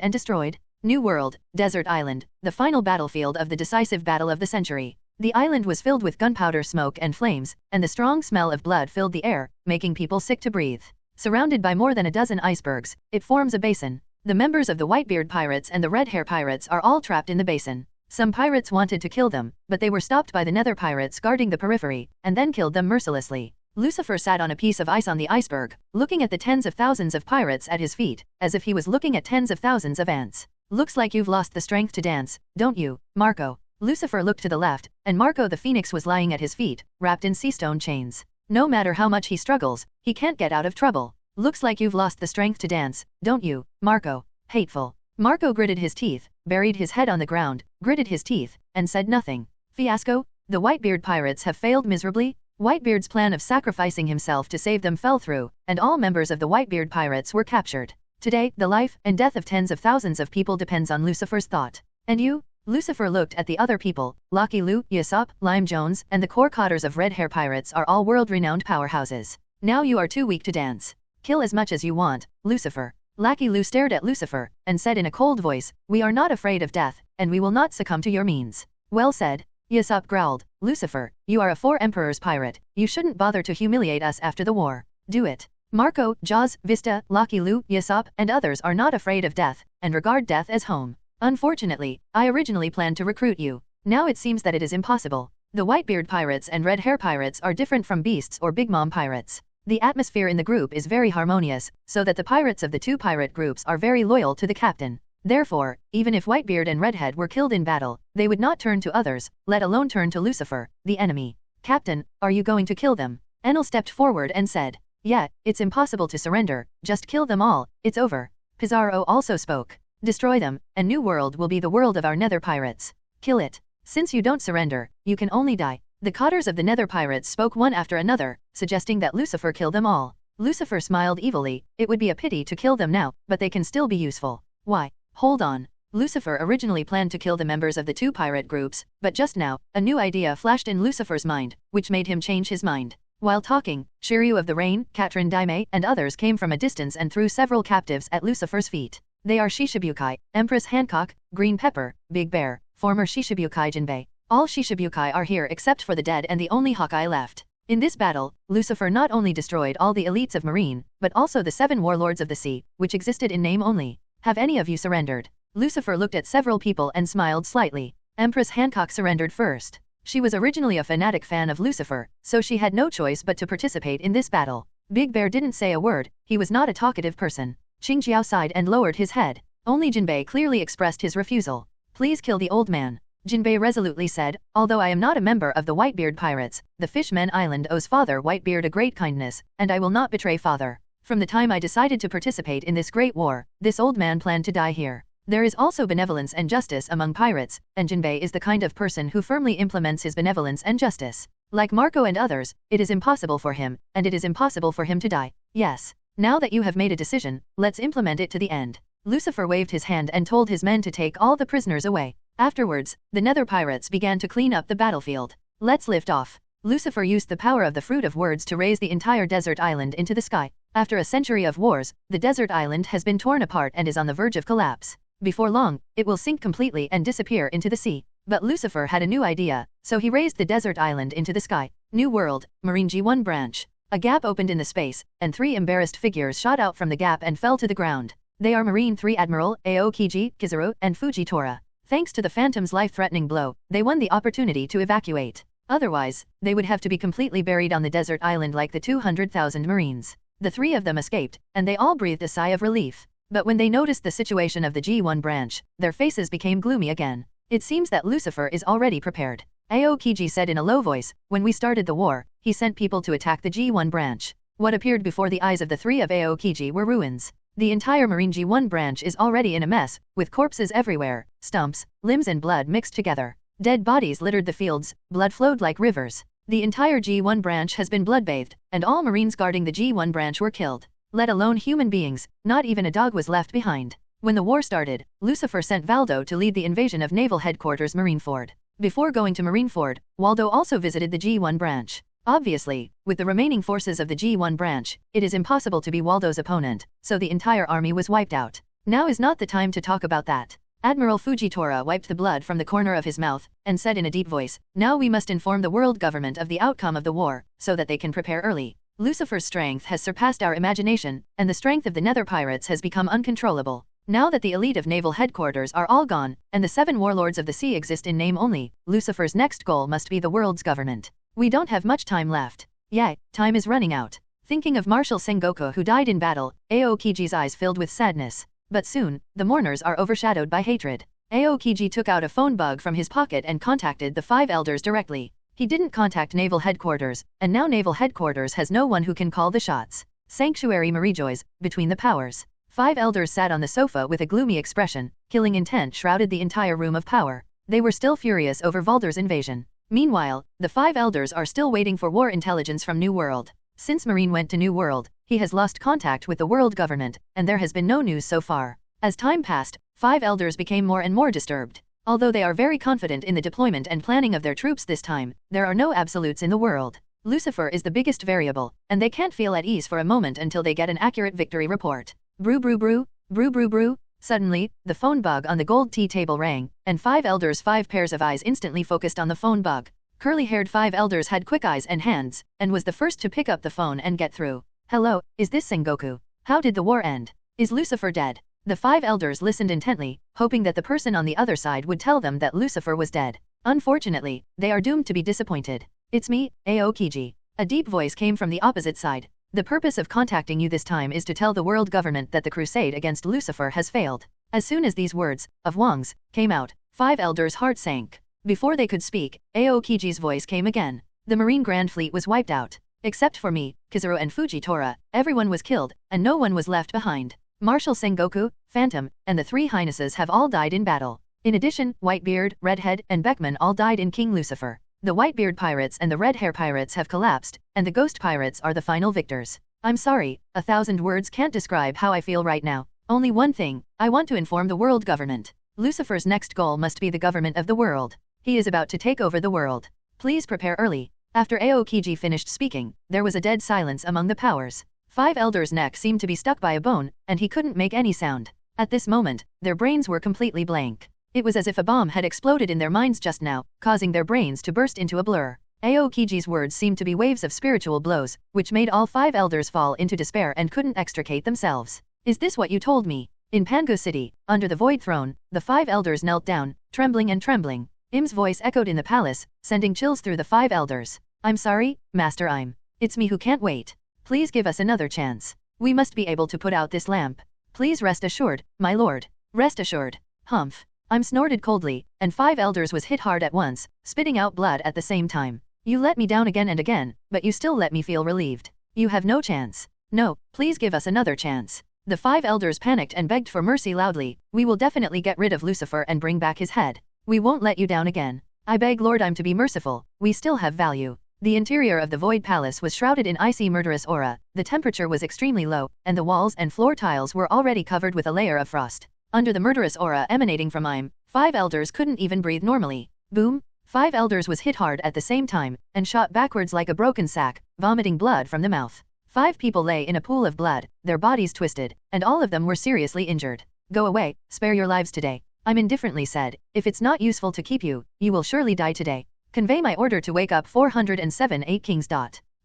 and destroyed. New World, Desert Island, the final battlefield of the decisive battle of the century. The island was filled with gunpowder smoke and flames, and the strong smell of blood filled the air, making people sick to breathe. Surrounded by more than a dozen icebergs, it forms a basin. The members of the Whitebeard Pirates and the Red Hair Pirates are all trapped in the basin. Some pirates wanted to kill them, but they were stopped by the Nether Pirates guarding the periphery, and then killed them mercilessly. Lucifer sat on a piece of ice on the iceberg, looking at the tens of thousands of pirates at his feet, as if he was looking at tens of thousands of ants. Looks like you've lost the strength to dance, don't you, Marco? Lucifer looked to the left, and Marco the Phoenix was lying at his feet, wrapped in seastone chains. No matter how much he struggles, he can't get out of trouble. Looks like you've lost the strength to dance, don't you, Marco? Hateful. Marco gritted his teeth, buried his head on the ground, gritted his teeth, and said nothing. Fiasco? The Whitebeard pirates have failed miserably? Whitebeard's plan of sacrificing himself to save them fell through, and all members of the Whitebeard pirates were captured. Today, the life and death of tens of thousands of people depends on Lucifer's thought. And you? Lucifer looked at the other people. Lucky Luke, Yasop, Lime Jones, and the core cotters of Red Hair Pirates are all world-renowned powerhouses. Now you are too weak to dance. Kill as much as you want, Lucifer. Lucky Lou stared at Lucifer, and said in a cold voice, "We are not afraid of death, and we will not succumb to your means." Well said. Yasop growled, "Lucifer, you are a Four Emperors pirate, you shouldn't bother to humiliate us after the war. Do it." Marco, Jaws, Vista, Lucky Lou, Yasop, and others are not afraid of death, and regard death as home. Unfortunately, I originally planned to recruit you. Now it seems that it is impossible. The Whitebeard pirates and Red Hair pirates are different from Beasts or Big Mom pirates. The atmosphere in the group is very harmonious, so that the pirates of the two pirate groups are very loyal to the captain. Therefore, even if Whitebeard and Redhead were killed in battle, they would not turn to others, let alone turn to Lucifer, the enemy. Captain, are you going to kill them? Enel stepped forward and said, "Yeah, it's impossible to surrender, just kill them all, it's over." Kizaru also spoke. "Destroy them, and New World will be the world of our Nether pirates. Kill it. Since you don't surrender, you can only die." The cotters of the Nether pirates spoke one after another, suggesting that Lucifer kill them all. Lucifer smiled evilly. It would be a pity to kill them now, but they can still be useful. Why? Hold on. Lucifer originally planned to kill the members of the two pirate groups, but just now, a new idea flashed in Lucifer's mind, which made him change his mind. While talking, Shiryu of the Rain, Katrin Daime, and others came from a distance and threw several captives at Lucifer's feet. They are Shishibukai, Empress Hancock, Green Pepper, Big Bear, former Shishibukai Jinbei. All Shishibukai are here except for the dead and the only Hawkeye left. In this battle, Lucifer not only destroyed all the elites of Marine, but also the 7 warlords of the sea, which existed in name only. Have any of you surrendered? Lucifer looked at several people and smiled slightly. Empress Hancock surrendered first. She was originally a fanatic fan of Lucifer, so she had no choice but to participate in this battle. Big Bear didn't say a word, he was not a talkative person. Qingjiao sighed and lowered his head. Only Jinbei clearly expressed his refusal. "Please kill the old man." Jinbei resolutely said, "Although I am not a member of the Whitebeard pirates, the Fishmen Island owes Father Whitebeard a great kindness, and I will not betray Father. From the time I decided to participate in this great war, this old man planned to die here. There is also benevolence and justice among pirates, and Jinbei is the kind of person who firmly implements his benevolence and justice. Like Marco and others, it is impossible for him, and it is impossible for him to die. Yes. Now that you have made a decision, let's implement it to the end." Lucifer waved his hand and told his men to take all the prisoners away. Afterwards, the Nether pirates began to clean up the battlefield. "Let's lift off." Lucifer used the power of the fruit of words to raise the entire desert island into the sky. After a century of wars, the desert island has been torn apart and is on the verge of collapse. Before long, it will sink completely and disappear into the sea. But Lucifer had a new idea, so he raised the desert island into the sky. New World, Marine G1 branch. A gap opened in the space, and 3 embarrassed figures shot out from the gap and fell to the ground. They are Marine 3 Admiral, Aokiji, Kizaru, and Fujitora. Thanks to the Phantom's life-threatening blow, they won the opportunity to evacuate. Otherwise, they would have to be completely buried on the desert island like the 200,000 Marines. The 3 of them escaped, and they all breathed a sigh of relief. But when they noticed the situation of the G1 branch, their faces became gloomy again. It seems that Lucifer is already prepared. Aokiji said in a low voice, "When we started the war, he sent people to attack the G1 branch. What appeared before the eyes of the 3 of Aokiji were ruins. The entire Marine G1 branch is already in a mess, with corpses everywhere, stumps, limbs and blood mixed together. Dead bodies littered the fields, blood flowed like rivers. The entire G1 branch has been blood-bathed, and all Marines guarding the G1 branch were killed. Let alone human beings, not even a dog was left behind." When the war started, Lucifer sent Valdo to lead the invasion of Naval Headquarters Marineford. Before going to Marineford, Waldo also visited the G1 branch. Obviously, with the remaining forces of the G1 branch, it is impossible to be Waldo's opponent, so the entire army was wiped out. Now is not the time to talk about that. Admiral Fujitora wiped the blood from the corner of his mouth, and said in a deep voice, "Now we must inform the world government of the outcome of the war, so that they can prepare early. Lucifer's strength has surpassed our imagination, and the strength of the Nether pirates has become uncontrollable. Now that the elite of naval headquarters are all gone, and the 7 warlords of the sea exist in name only, Lucifer's next goal must be the world's government. We don't have much time left. Yeah, time is running out." Thinking of Marshal Sengoku who died in battle, Aokiji's eyes filled with sadness. But soon, the mourners are overshadowed by hatred. Aokiji took out a phone bug from his pocket and contacted the 5 elders directly. He didn't contact naval headquarters, and now naval headquarters has no one who can call the shots. Sanctuary Marijoys, between the powers. 5 elders sat on the sofa with a gloomy expression, killing intent shrouded the entire room of power. They were still furious over Valder's invasion. Meanwhile, the 5 elders are still waiting for war intelligence from New World. Since Marine went to New World, he has lost contact with the world government, and there has been no news so far. As time passed, 5 elders became more and more disturbed. Although they are very confident in the deployment and planning of their troops this time, there are no absolutes in the world. Lucifer is the biggest variable, and they can't feel at ease for a moment until they get an accurate victory report. Brew brew brew, brew brew brew. Suddenly, the phone bug on the gold tea table rang, and 5 elders' 5 pairs of eyes instantly focused on the phone bug. Curly-haired 5 elders had quick eyes and hands, and was the first to pick up the phone and get through. Hello, is this Sengoku? How did the war end? Is Lucifer dead? The 5 elders listened intently, hoping that the person on the other side would tell them that Lucifer was dead. Unfortunately, they are doomed to be disappointed. It's me, Aokiji. A deep voice came from the opposite side. The purpose of contacting you this time is to tell the world government that the crusade against Lucifer has failed. As soon as these words, of Wang's, came out, 5 elders' hearts sank. Before they could speak, Aokiji's voice came again. The Marine Grand Fleet was wiped out. Except for me, Kizaru and Fujitora, everyone was killed, and no one was left behind. Marshal Sengoku, Phantom, and the 3 Highnesses have all died in battle. In addition, Whitebeard, Redhead, and Beckman all died in King Lucifer. The Whitebeard pirates and the Redhair pirates have collapsed, and the Ghost pirates are the final victors. I'm sorry, 1,000 words can't describe how I feel right now. Only one thing, I want to inform the world government. Lucifer's next goal must be the government of the world. He is about to take over the world. Please prepare early. After Aokiji finished speaking, there was a dead silence among the powers. 5 elders' neck seemed to be stuck by a bone, and he couldn't make any sound. At this moment, their brains were completely blank. It was as if a bomb had exploded in their minds just now, causing their brains to burst into a blur. Aokiji's words seemed to be waves of spiritual blows, which made all 5 elders fall into despair and couldn't extricate themselves. Is this what you told me? In Pango City, under the Void Throne, the 5 elders knelt down, trembling and trembling. Im's voice echoed in the palace, sending chills through the 5 elders. I'm sorry, Master Im. It's me who can't wait. Please give us another chance. We must be able to put out this lamp. Please rest assured, my lord. Rest assured. Humph. I'm snorted coldly, and 5 elders was hit hard at once, spitting out blood at the same time. You let me down again and again, but you still let me feel relieved. You have no chance. No, please give us another chance. The 5 elders panicked and begged for mercy loudly. We will definitely get rid of Lucifer and bring back his head. We won't let you down again. I beg Lord Im to be merciful. We still have value. The interior of the Void Palace was shrouded in icy murderous aura, the temperature was extremely low, and the walls and floor tiles were already covered with a layer of frost. Under the murderous aura emanating from Im, 5 elders couldn't even breathe normally. Boom! 5 elders was hit hard at the same time, and shot backwards like a broken sack, vomiting blood from the mouth. 5 people lay in a pool of blood, their bodies twisted, and all of them were seriously injured. Go away, spare your lives today. I'm indifferently said, if it's not useful to keep you, you will surely die today. Convey my order to wake up 407 8 Kings.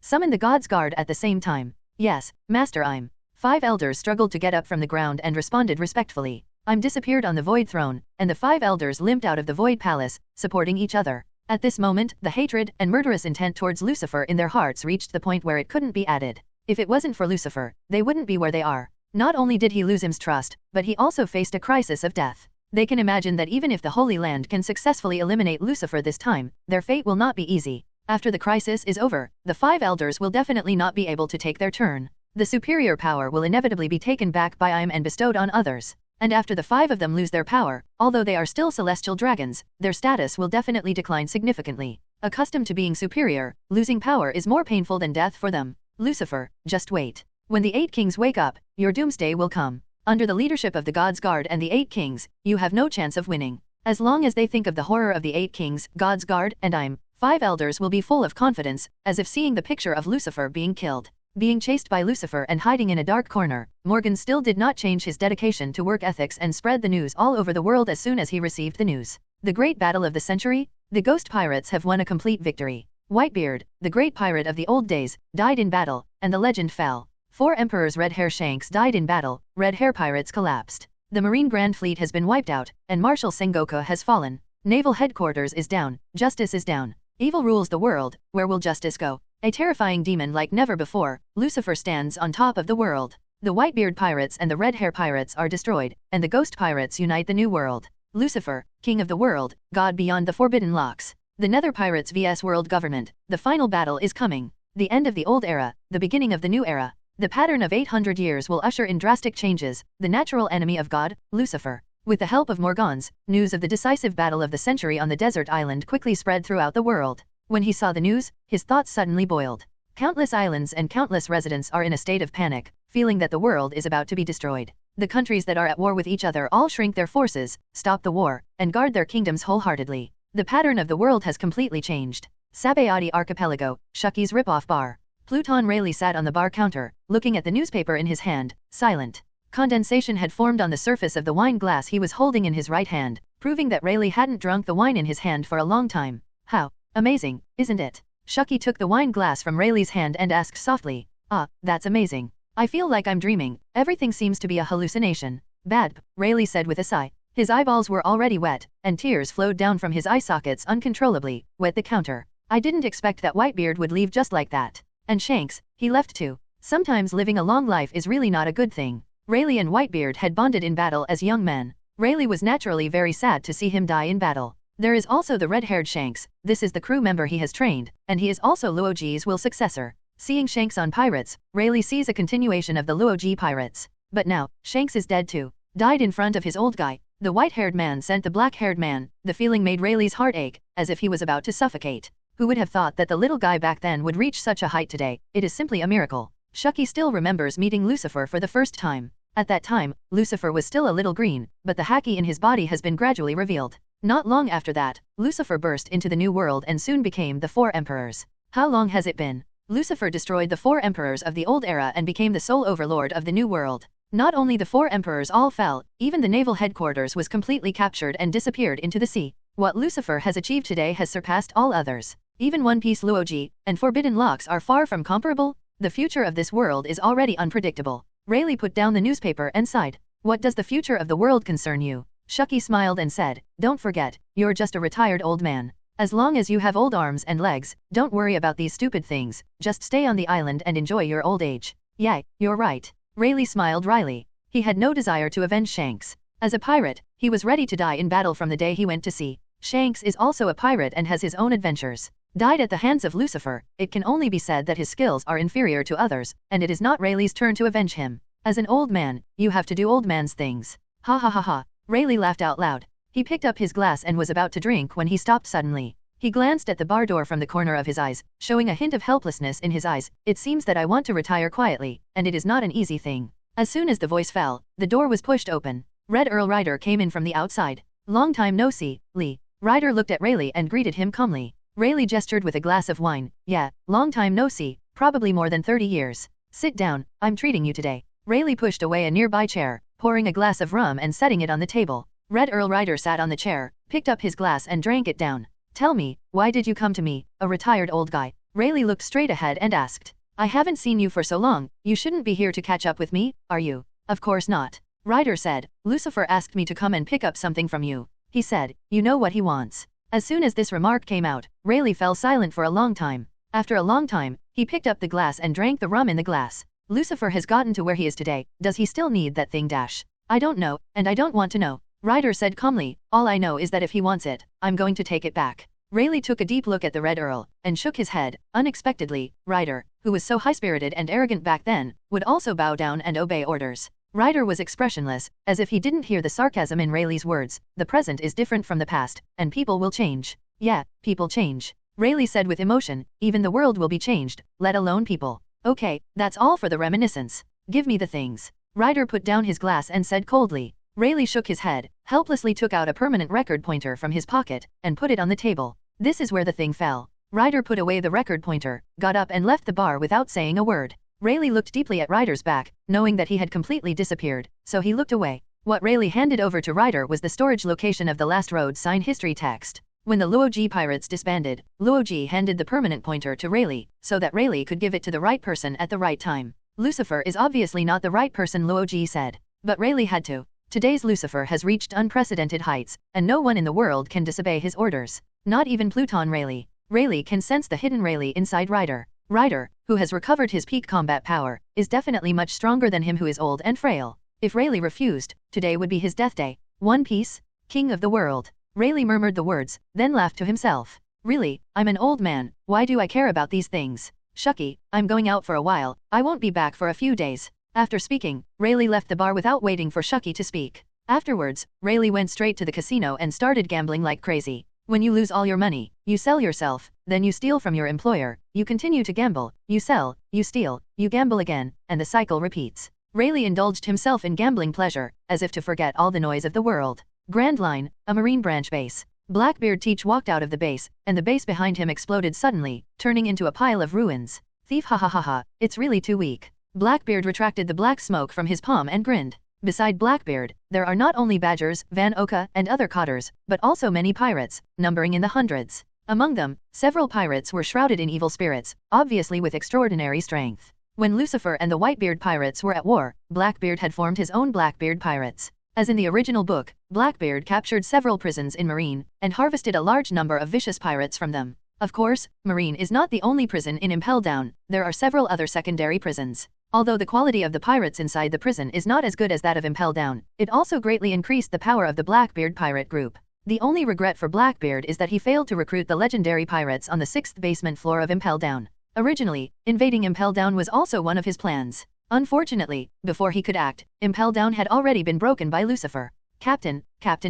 Summon the God's Guard at the same time. Yes, Master Im. 5 elders struggled to get up from the ground and responded respectfully. Im disappeared on the Void Throne, and the 5 elders limped out of the Void Palace, supporting each other. At this moment, the hatred and murderous intent towards Lucifer in their hearts reached the point where it couldn't be added. If it wasn't for Lucifer, they wouldn't be where they are. Not only did he lose Im's trust, but he also faced a crisis of death. They can imagine that even if the Holy Land can successfully eliminate Lucifer this time, their fate will not be easy. After the crisis is over, the 5 elders will definitely not be able to take their turn. The superior power will inevitably be taken back by Im and bestowed on others. And after the 5 of them lose their power, although they are still celestial dragons, their status will definitely decline significantly. Accustomed to being superior, losing power is more painful than death for them. Lucifer, just wait. When the 8 kings wake up, your doomsday will come. Under the leadership of the God's Guard and the 8 kings, you have no chance of winning. As long as they think of the horror of the 8 kings, God's Guard, and Im, 5 elders will be full of confidence, as if seeing the picture of Lucifer being killed. Being chased by Lucifer and hiding in a dark corner, Morgan still did not change his dedication to work ethics and spread the news all over the world as soon as he received the news. The great battle of the century? The ghost pirates have won a complete victory. Whitebeard, the great pirate of the old days, died in battle, and the legend fell. 4 emperors Red Hair Shanks died in battle, Red Hair pirates collapsed. The Marine Grand Fleet has been wiped out, and Marshal Sengoku has fallen. Naval headquarters is down, justice is down. Evil rules the world, where will justice go? A terrifying demon like never before, Lucifer stands on top of the world. The Whitebeard pirates and the Red Hair pirates are destroyed, and the Ghost pirates unite the new world. Lucifer, king of the world, god beyond the forbidden locks. The Nether pirates vs world government, the final battle is coming. The end of the old era, the beginning of the new era. The pattern of 800 years will usher in drastic changes, the natural enemy of God, Lucifer. With the help of Morgans, news of the decisive battle of the century on the desert island quickly spread throughout the world. When he saw the news, his thoughts suddenly boiled. Countless islands and countless residents are in a state of panic, feeling that the world is about to be destroyed. The countries that are at war with each other all shrink their forces, stop the war, and guard their kingdoms wholeheartedly. The pattern of the world has completely changed. Sabayati Archipelago, Shucky's rip-off bar. Pluton Rayleigh sat on the bar counter, looking at the newspaper in his hand, silent. Condensation had formed on the surface of the wine glass he was holding in his right hand, proving that Rayleigh hadn't drunk the wine in his hand for a long time. How amazing, isn't it? Shucky took the wine glass from Rayleigh's hand and asked softly, "Ah, that's amazing. I feel like I'm dreaming, everything seems to be a hallucination." Bad, Rayleigh said with a sigh. His eyeballs were already wet, and tears flowed down from his eye sockets uncontrollably, wet the counter. "I didn't expect that Whitebeard would leave just like that. And Shanks, he left too. Sometimes living a long life is really not a good thing." Rayleigh and Whitebeard had bonded in battle as young men. Rayleigh was naturally very sad to see him die in battle. There is also the red-haired Shanks, this is the crew member he has trained, and he is also Luo Ji's will successor. Seeing Shanks on pirates, Rayleigh sees a continuation of the Luo Ji pirates. But now, Shanks is dead too. Died in front of his old guy. The white-haired man sent the black-haired man. The feeling made Rayleigh's heart ache, as if he was about to suffocate. Who would have thought that the little guy back then would reach such a height today? It is simply a miracle. Shucky still remembers meeting Lucifer for the first time. At that time, Lucifer was still a little green, but the haki in his body has been gradually revealed. Not long after that, Lucifer burst into the new world and soon became the 4 emperors. How long has it been? Lucifer destroyed the 4 emperors of the old era and became the sole overlord of the new world. Not only the 4 emperors all fell, even the naval headquarters was completely captured and disappeared into the sea. What Lucifer has achieved today has surpassed all others. Even One Piece Luo Ji and Forbidden Locks are far from comparable. The future of this world is already unpredictable. Rayleigh put down the newspaper and sighed. "What does the future of the world concern you?" Shucky smiled and said, "Don't forget, you're just a retired old man. As long as you have old arms and legs, don't worry about these stupid things, just stay on the island and enjoy your old age." "Yeah, you're right." Rayleigh smiled wryly. He had no desire to avenge Shanks. As a pirate, he was ready to die in battle from the day he went to sea. Shanks is also a pirate and has his own adventures. Died at the hands of Lucifer, it can only be said that his skills are inferior to others, and it is not Rayleigh's turn to avenge him. As an old man, you have to do old man's things. Ha ha ha ha. Rayleigh laughed out loud. He picked up his glass and was about to drink when he stopped suddenly. He glanced at the bar door from the corner of his eyes, showing a hint of helplessness in his eyes. "It seems that I want to retire quietly, and it is not an easy thing." As soon as the voice fell, the door was pushed open. Red Earl Ryder came in from the outside. "Long time no see, Lee." Ryder looked at Rayleigh and greeted him calmly. Rayleigh gestured with a glass of wine. "Yeah, long time no see, probably more than 30 years. Sit down, I'm treating you today." Rayleigh pushed away a nearby chair, pouring a glass of rum and setting it on the table. Red Earl Ryder sat on the chair, picked up his glass and drank it down. "Tell me, why did you come to me, a retired old guy?" Rayleigh looked straight ahead and asked. "I haven't seen you for so long, you shouldn't be here to catch up with me, are you?" "Of course not." Ryder said. "Lucifer asked me to come and pick up something from you. He said, you know what he wants." As soon as this remark came out, Rayleigh fell silent for a long time. After a long time, he picked up the glass and drank the rum in the glass. "Lucifer has gotten to where he is today, does he still need that thing dash?" "I don't know, and I don't want to know." Ryder said calmly, "All I know is that if he wants it, I'm going to take it back." Rayleigh took a deep look at the Red Earl, and shook his head. Unexpectedly, Ryder, who was so high-spirited and arrogant back then, would also bow down and obey orders. Ryder was expressionless, as if he didn't hear the sarcasm in Rayleigh's words. "The present is different from the past, and people will change." "Yeah, people change," Rayleigh said with emotion. "Even the world will be changed, let alone people." "Okay, that's all for the reminiscence. Give me the things." Ryder put down his glass and said coldly. Rayleigh shook his head, helplessly took out a permanent record pointer from his pocket, and put it on the table. This is where the thing fell. Ryder put away the record pointer, got up and left the bar without saying a word. Rayleigh looked deeply at Ryder's back, knowing that he had completely disappeared, so he looked away. What Rayleigh handed over to Ryder was the storage location of the Last Road sign history text. When the Luo Ji pirates disbanded, Luo Ji handed the permanent pointer to Rayleigh, so that Rayleigh could give it to the right person at the right time. "Lucifer is obviously not the right person," Luo Ji said. But Rayleigh had to. Today's Lucifer has reached unprecedented heights, and no one in the world can disobey his orders. Not even Pluton Rayleigh. Rayleigh can sense the hidden Rayleigh inside Ryder. Ryder, who has recovered his peak combat power, is definitely much stronger than him who is old and frail. If Rayleigh refused, today would be his death day. "One Piece, king of the world." Rayleigh murmured the words, then laughed to himself. "Really, I'm an old man, why do I care about these things?" Shucky, I'm going out for a while, I won't be back for a few days. After speaking, Rayleigh left the bar without waiting for Shucky to speak. Afterwards, Rayleigh went straight to the casino and started gambling like crazy. When you lose all your money, you sell yourself, then you steal from your employer, you continue to gamble, you sell, you steal, you gamble again, and the cycle repeats. Rayleigh indulged himself in gambling pleasure, as if to forget all the noise of the world. Grand Line, a Marine branch base. Blackbeard Teach walked out of the base, and the base behind him exploded suddenly, turning into a pile of ruins. Thief, ha ha ha ha, it's really too weak. Blackbeard retracted the black smoke from his palm and grinned. Beside Blackbeard, there are not only badgers, Van Oka, and other cotters, but also many pirates, numbering in the hundreds. Among them, several pirates were shrouded in evil spirits, obviously with extraordinary strength. When Lucifer and the Whitebeard pirates were at war, Blackbeard had formed his own Blackbeard pirates. As in the original book, Blackbeard captured several prisons in Marine, and harvested a large number of vicious pirates from them. Of course, Marine is not the only prison in Impel Down, there are several other secondary prisons. Although the quality of the pirates inside the prison is not as good as that of Impel Down, it also greatly increased the power of the Blackbeard pirate group. The only regret for Blackbeard is that he failed to recruit the legendary pirates on the 6th basement floor of Impel Down. Originally, invading Impel Down was also one of his plans. Unfortunately, before he could act, Impel Down had already been broken by Lucifer. Captain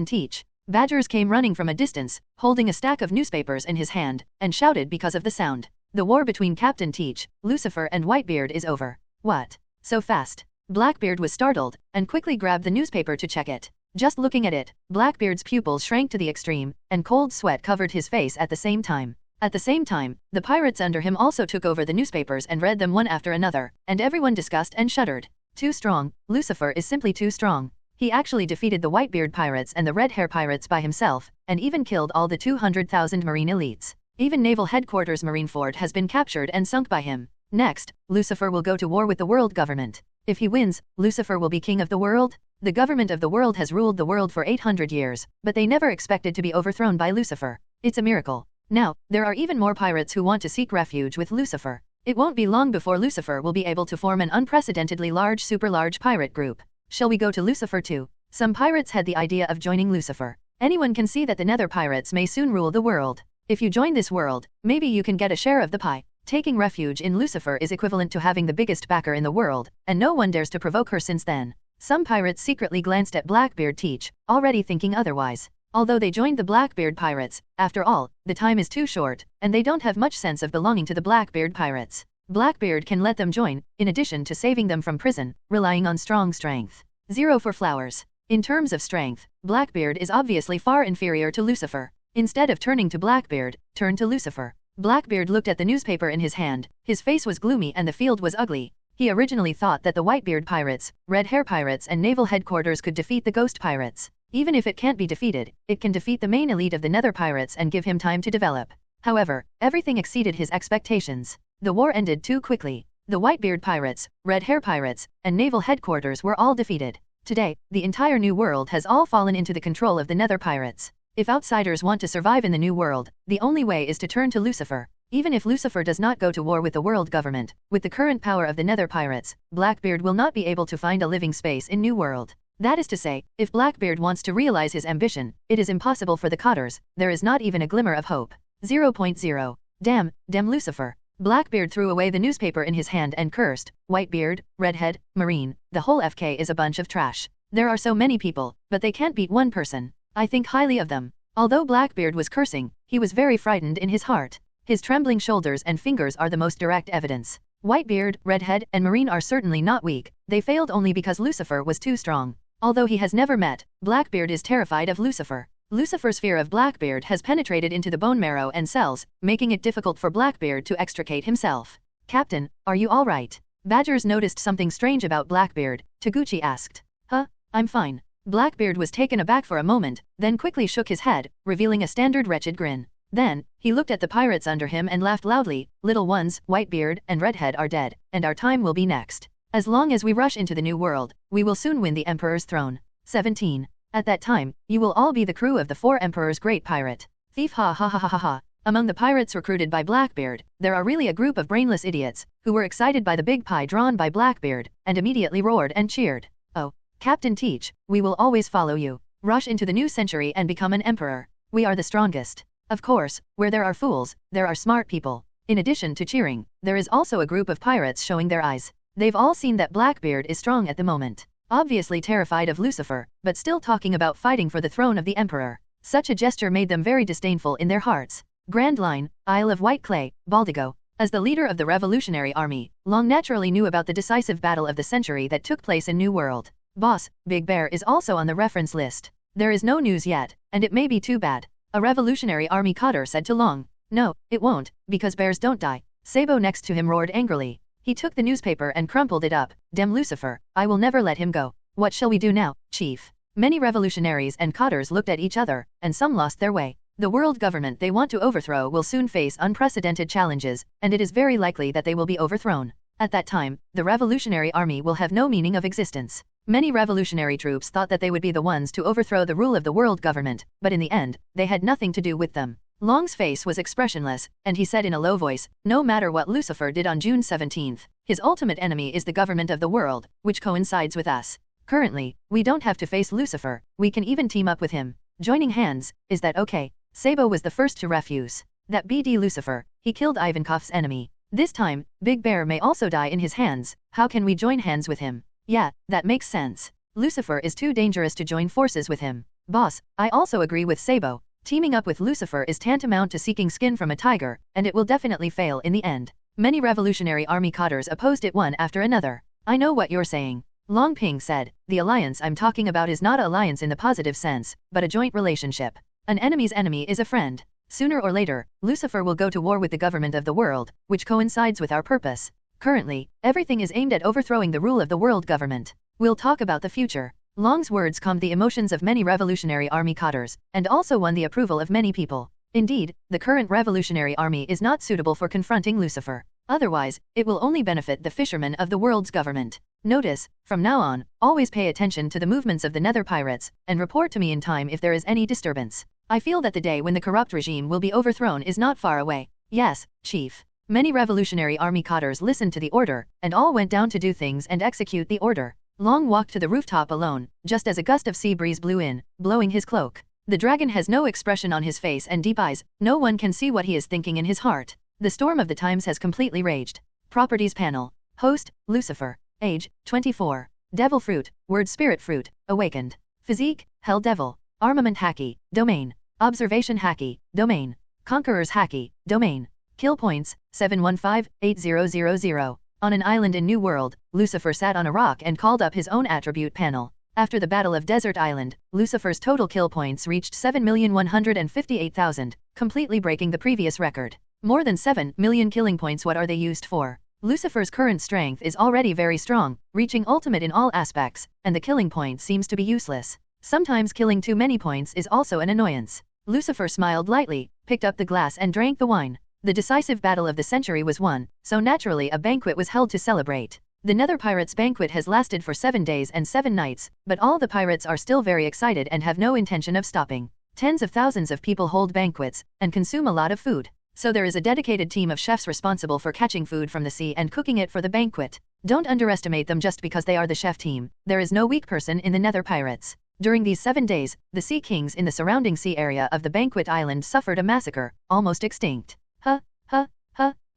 Teach. Badgers came running from a distance, holding a stack of newspapers in his hand, and shouted because of the sound. The war between Captain Teach, Lucifer and Whitebeard is over. What? So fast? Blackbeard was startled, and quickly grabbed the newspaper to check it. Just looking at it, Blackbeard's pupils shrank to the extreme, and cold sweat covered his face at the same time. At the same time, the pirates under him also took over the newspapers and read them one after another, and everyone discussed and shuddered. Too strong, Lucifer is simply too strong. He actually defeated the Whitebeard pirates and the Red Hair pirates by himself, and even killed all the 200,000 Marine elites. Even Naval Headquarters Marineford has been captured and sunk by him. Next, Lucifer will go to war with the world government. If he wins, Lucifer will be king of the world? The government of the world has ruled the world for 800 years, but they never expected to be overthrown by Lucifer. It's a miracle. Now, there are even more pirates who want to seek refuge with Lucifer. It won't be long before Lucifer will be able to form an unprecedentedly large super-large pirate group. Shall we go to Lucifer too? Some pirates had the idea of joining Lucifer. Anyone can see that the Nether pirates may soon rule the world. If you join this world, maybe you can get a share of the pie. Taking refuge in Lucifer is equivalent to having the biggest backer in the world, and no one dares to provoke her since then. Some pirates secretly glanced at Blackbeard Teach, already thinking otherwise. Although they joined the Blackbeard pirates, after all, the time is too short, and they don't have much sense of belonging to the Blackbeard pirates. Blackbeard can let them join, in addition to saving them from prison, relying on strong strength. 0 for flowers. In terms of strength, Blackbeard is obviously far inferior to Lucifer. Instead of turning to Blackbeard, turn to Lucifer. Blackbeard looked at the newspaper in his hand, his face was gloomy and the field was ugly. He originally thought that the Whitebeard pirates, Red Hair pirates and Naval Headquarters could defeat the Ghost pirates. Even if it can't be defeated, it can defeat the main elite of the Nether pirates and give him time to develop. However, everything exceeded his expectations. The war ended too quickly. The Whitebeard pirates, Red Hair pirates, and Naval Headquarters were all defeated. Today, the entire New World has all fallen into the control of the Nether pirates. If outsiders want to survive in the New World, the only way is to turn to Lucifer. Even if Lucifer does not go to war with the world government, with the current power of the Nether pirates, Blackbeard will not be able to find a living space in New World. That is to say, if Blackbeard wants to realize his ambition, it is impossible for the Cotters, there is not even a glimmer of hope. 0.0. Damn Lucifer. Blackbeard threw away the newspaper in his hand and cursed, Whitebeard, Redhead, Marine, the whole FK is a bunch of trash. There are so many people, but they can't beat one person. I think highly of them. Although Blackbeard was cursing, he was very frightened in his heart. His trembling shoulders and fingers are the most direct evidence. Whitebeard, Redhead, and Marine are certainly not weak, they failed only because Lucifer was too strong. Although he has never met, Blackbeard is terrified of Lucifer. Lucifer's fear of Blackbeard has penetrated into the bone marrow and cells, making it difficult for Blackbeard to extricate himself. Captain, are you all right? Badgers noticed something strange about Blackbeard. Taguchi asked. Huh? I'm fine. Blackbeard was taken aback for a moment, then quickly shook his head, revealing a standard wretched grin. Then, he looked at the pirates under him and laughed loudly. Little ones, Whitebeard, and Redhead are dead, and our time will be next. As long as we rush into the New World, we will soon win the Emperor's throne. 17. At that time, you will all be the crew of the 4 Emperor's great pirate. Thief, ha ha ha ha ha ha. Among the pirates recruited by Blackbeard, there are really a group of brainless idiots, who were excited by the big pie drawn by Blackbeard, and immediately roared and cheered. Oh, Captain Teach, we will always follow you. Rush into the new century and become an emperor. We are the strongest. Of course, where there are fools, there are smart people. In addition to cheering, there is also a group of pirates showing their eyes. They've all seen that Blackbeard is strong at the moment. Obviously terrified of Lucifer, but still talking about fighting for the throne of the Emperor. Such a gesture made them very disdainful in their hearts. Grand Line, Isle of White Clay, Baldigo. As the leader of the Revolutionary Army, Long naturally knew about the decisive battle of the century that took place in New World. Boss, Big Bear is also on the reference list. There is no news yet, and it may be too bad. A Revolutionary Army cotter said to Long. No, it won't, because bears don't die. Sabo next to him roared angrily. He took the newspaper and crumpled it up. Damn Lucifer, I will never let him go. What shall we do now, Chief? Many revolutionaries and cotters looked at each other, and some lost their way. The world government they want to overthrow will soon face unprecedented challenges, and it is very likely that they will be overthrown. At that time, the Revolutionary Army will have no meaning of existence. Many revolutionary troops thought that they would be the ones to overthrow the rule of the world government, but in the end, they had nothing to do with them. Long's face was expressionless, and he said in a low voice, no matter what Lucifer did on June 17th, his ultimate enemy is the government of the world, which coincides with us. Currently, we don't have to face Lucifer, we can even team up with him. Joining hands, is that okay? Sabo was the first to refuse. That BD Lucifer, he killed Ivankov's enemy. This time, Big Bear may also die in his hands, how can we join hands with him? Yeah, that makes sense. Lucifer is too dangerous to join forces with him. Boss, I also agree with Sabo. Teaming up with Lucifer is tantamount to seeking skin from a tiger, and it will definitely fail in the end. Many Revolutionary Army cotters opposed it one after another. I know what you're saying. Long Ping said, the alliance I'm talking about is not an alliance in the positive sense, but a joint relationship. An enemy's enemy is a friend. Sooner or later, Lucifer will go to war with the government of the world, which coincides with our purpose. Currently, everything is aimed at overthrowing the rule of the world government. We'll talk about the future. Long's words calmed the emotions of many Revolutionary Army cotters, and also won the approval of many people. Indeed, the current Revolutionary Army is not suitable for confronting Lucifer. Otherwise, it will only benefit the fishermen of the world's government. Notice, from now on, always pay attention to the movements of the Nether Pirates, and report to me in time if there is any disturbance. I feel that the day when the corrupt regime will be overthrown is not far away. Yes, Chief. Many Revolutionary Army cotters listened to the order, and all went down to do things and execute the order. Long walked to the rooftop alone, just as a gust of sea breeze blew in, blowing his cloak. The dragon has no expression on his face and deep eyes, no one can see what he is thinking in his heart. The storm of the times has completely raged. Properties panel. Host, Lucifer. Age, 24. Devil fruit, word spirit fruit, awakened. Physique, hell devil. Armament hacky, domain. Observation hacky, domain. Conquerors hacky, domain. Kill points, 715-8000. On an island in New World, Lucifer sat on a rock and called up his own attribute panel. After the Battle of Desert Island, Lucifer's total kill points reached 7,158,000, completely breaking the previous record. More than 7 million killing points. What are they used for? Lucifer's current strength is already very strong, reaching ultimate in all aspects, and the killing point seems to be useless. Sometimes killing too many points is also an annoyance. Lucifer smiled lightly, picked up the glass and drank the wine. The decisive battle of the century was won, so naturally a banquet was held to celebrate. The Nether Pirates' banquet has lasted for 7 days and 7 nights, but all the pirates are still very excited and have no intention of stopping. Tens of thousands of people hold banquets, and consume a lot of food. So there is a dedicated team of chefs responsible for catching food from the sea and cooking it for the banquet. Don't underestimate them just because they are the chef team. There is no weak person in the Nether Pirates. During these 7 days, the sea kings in the surrounding sea area of the banquet island suffered a massacre, almost extinct.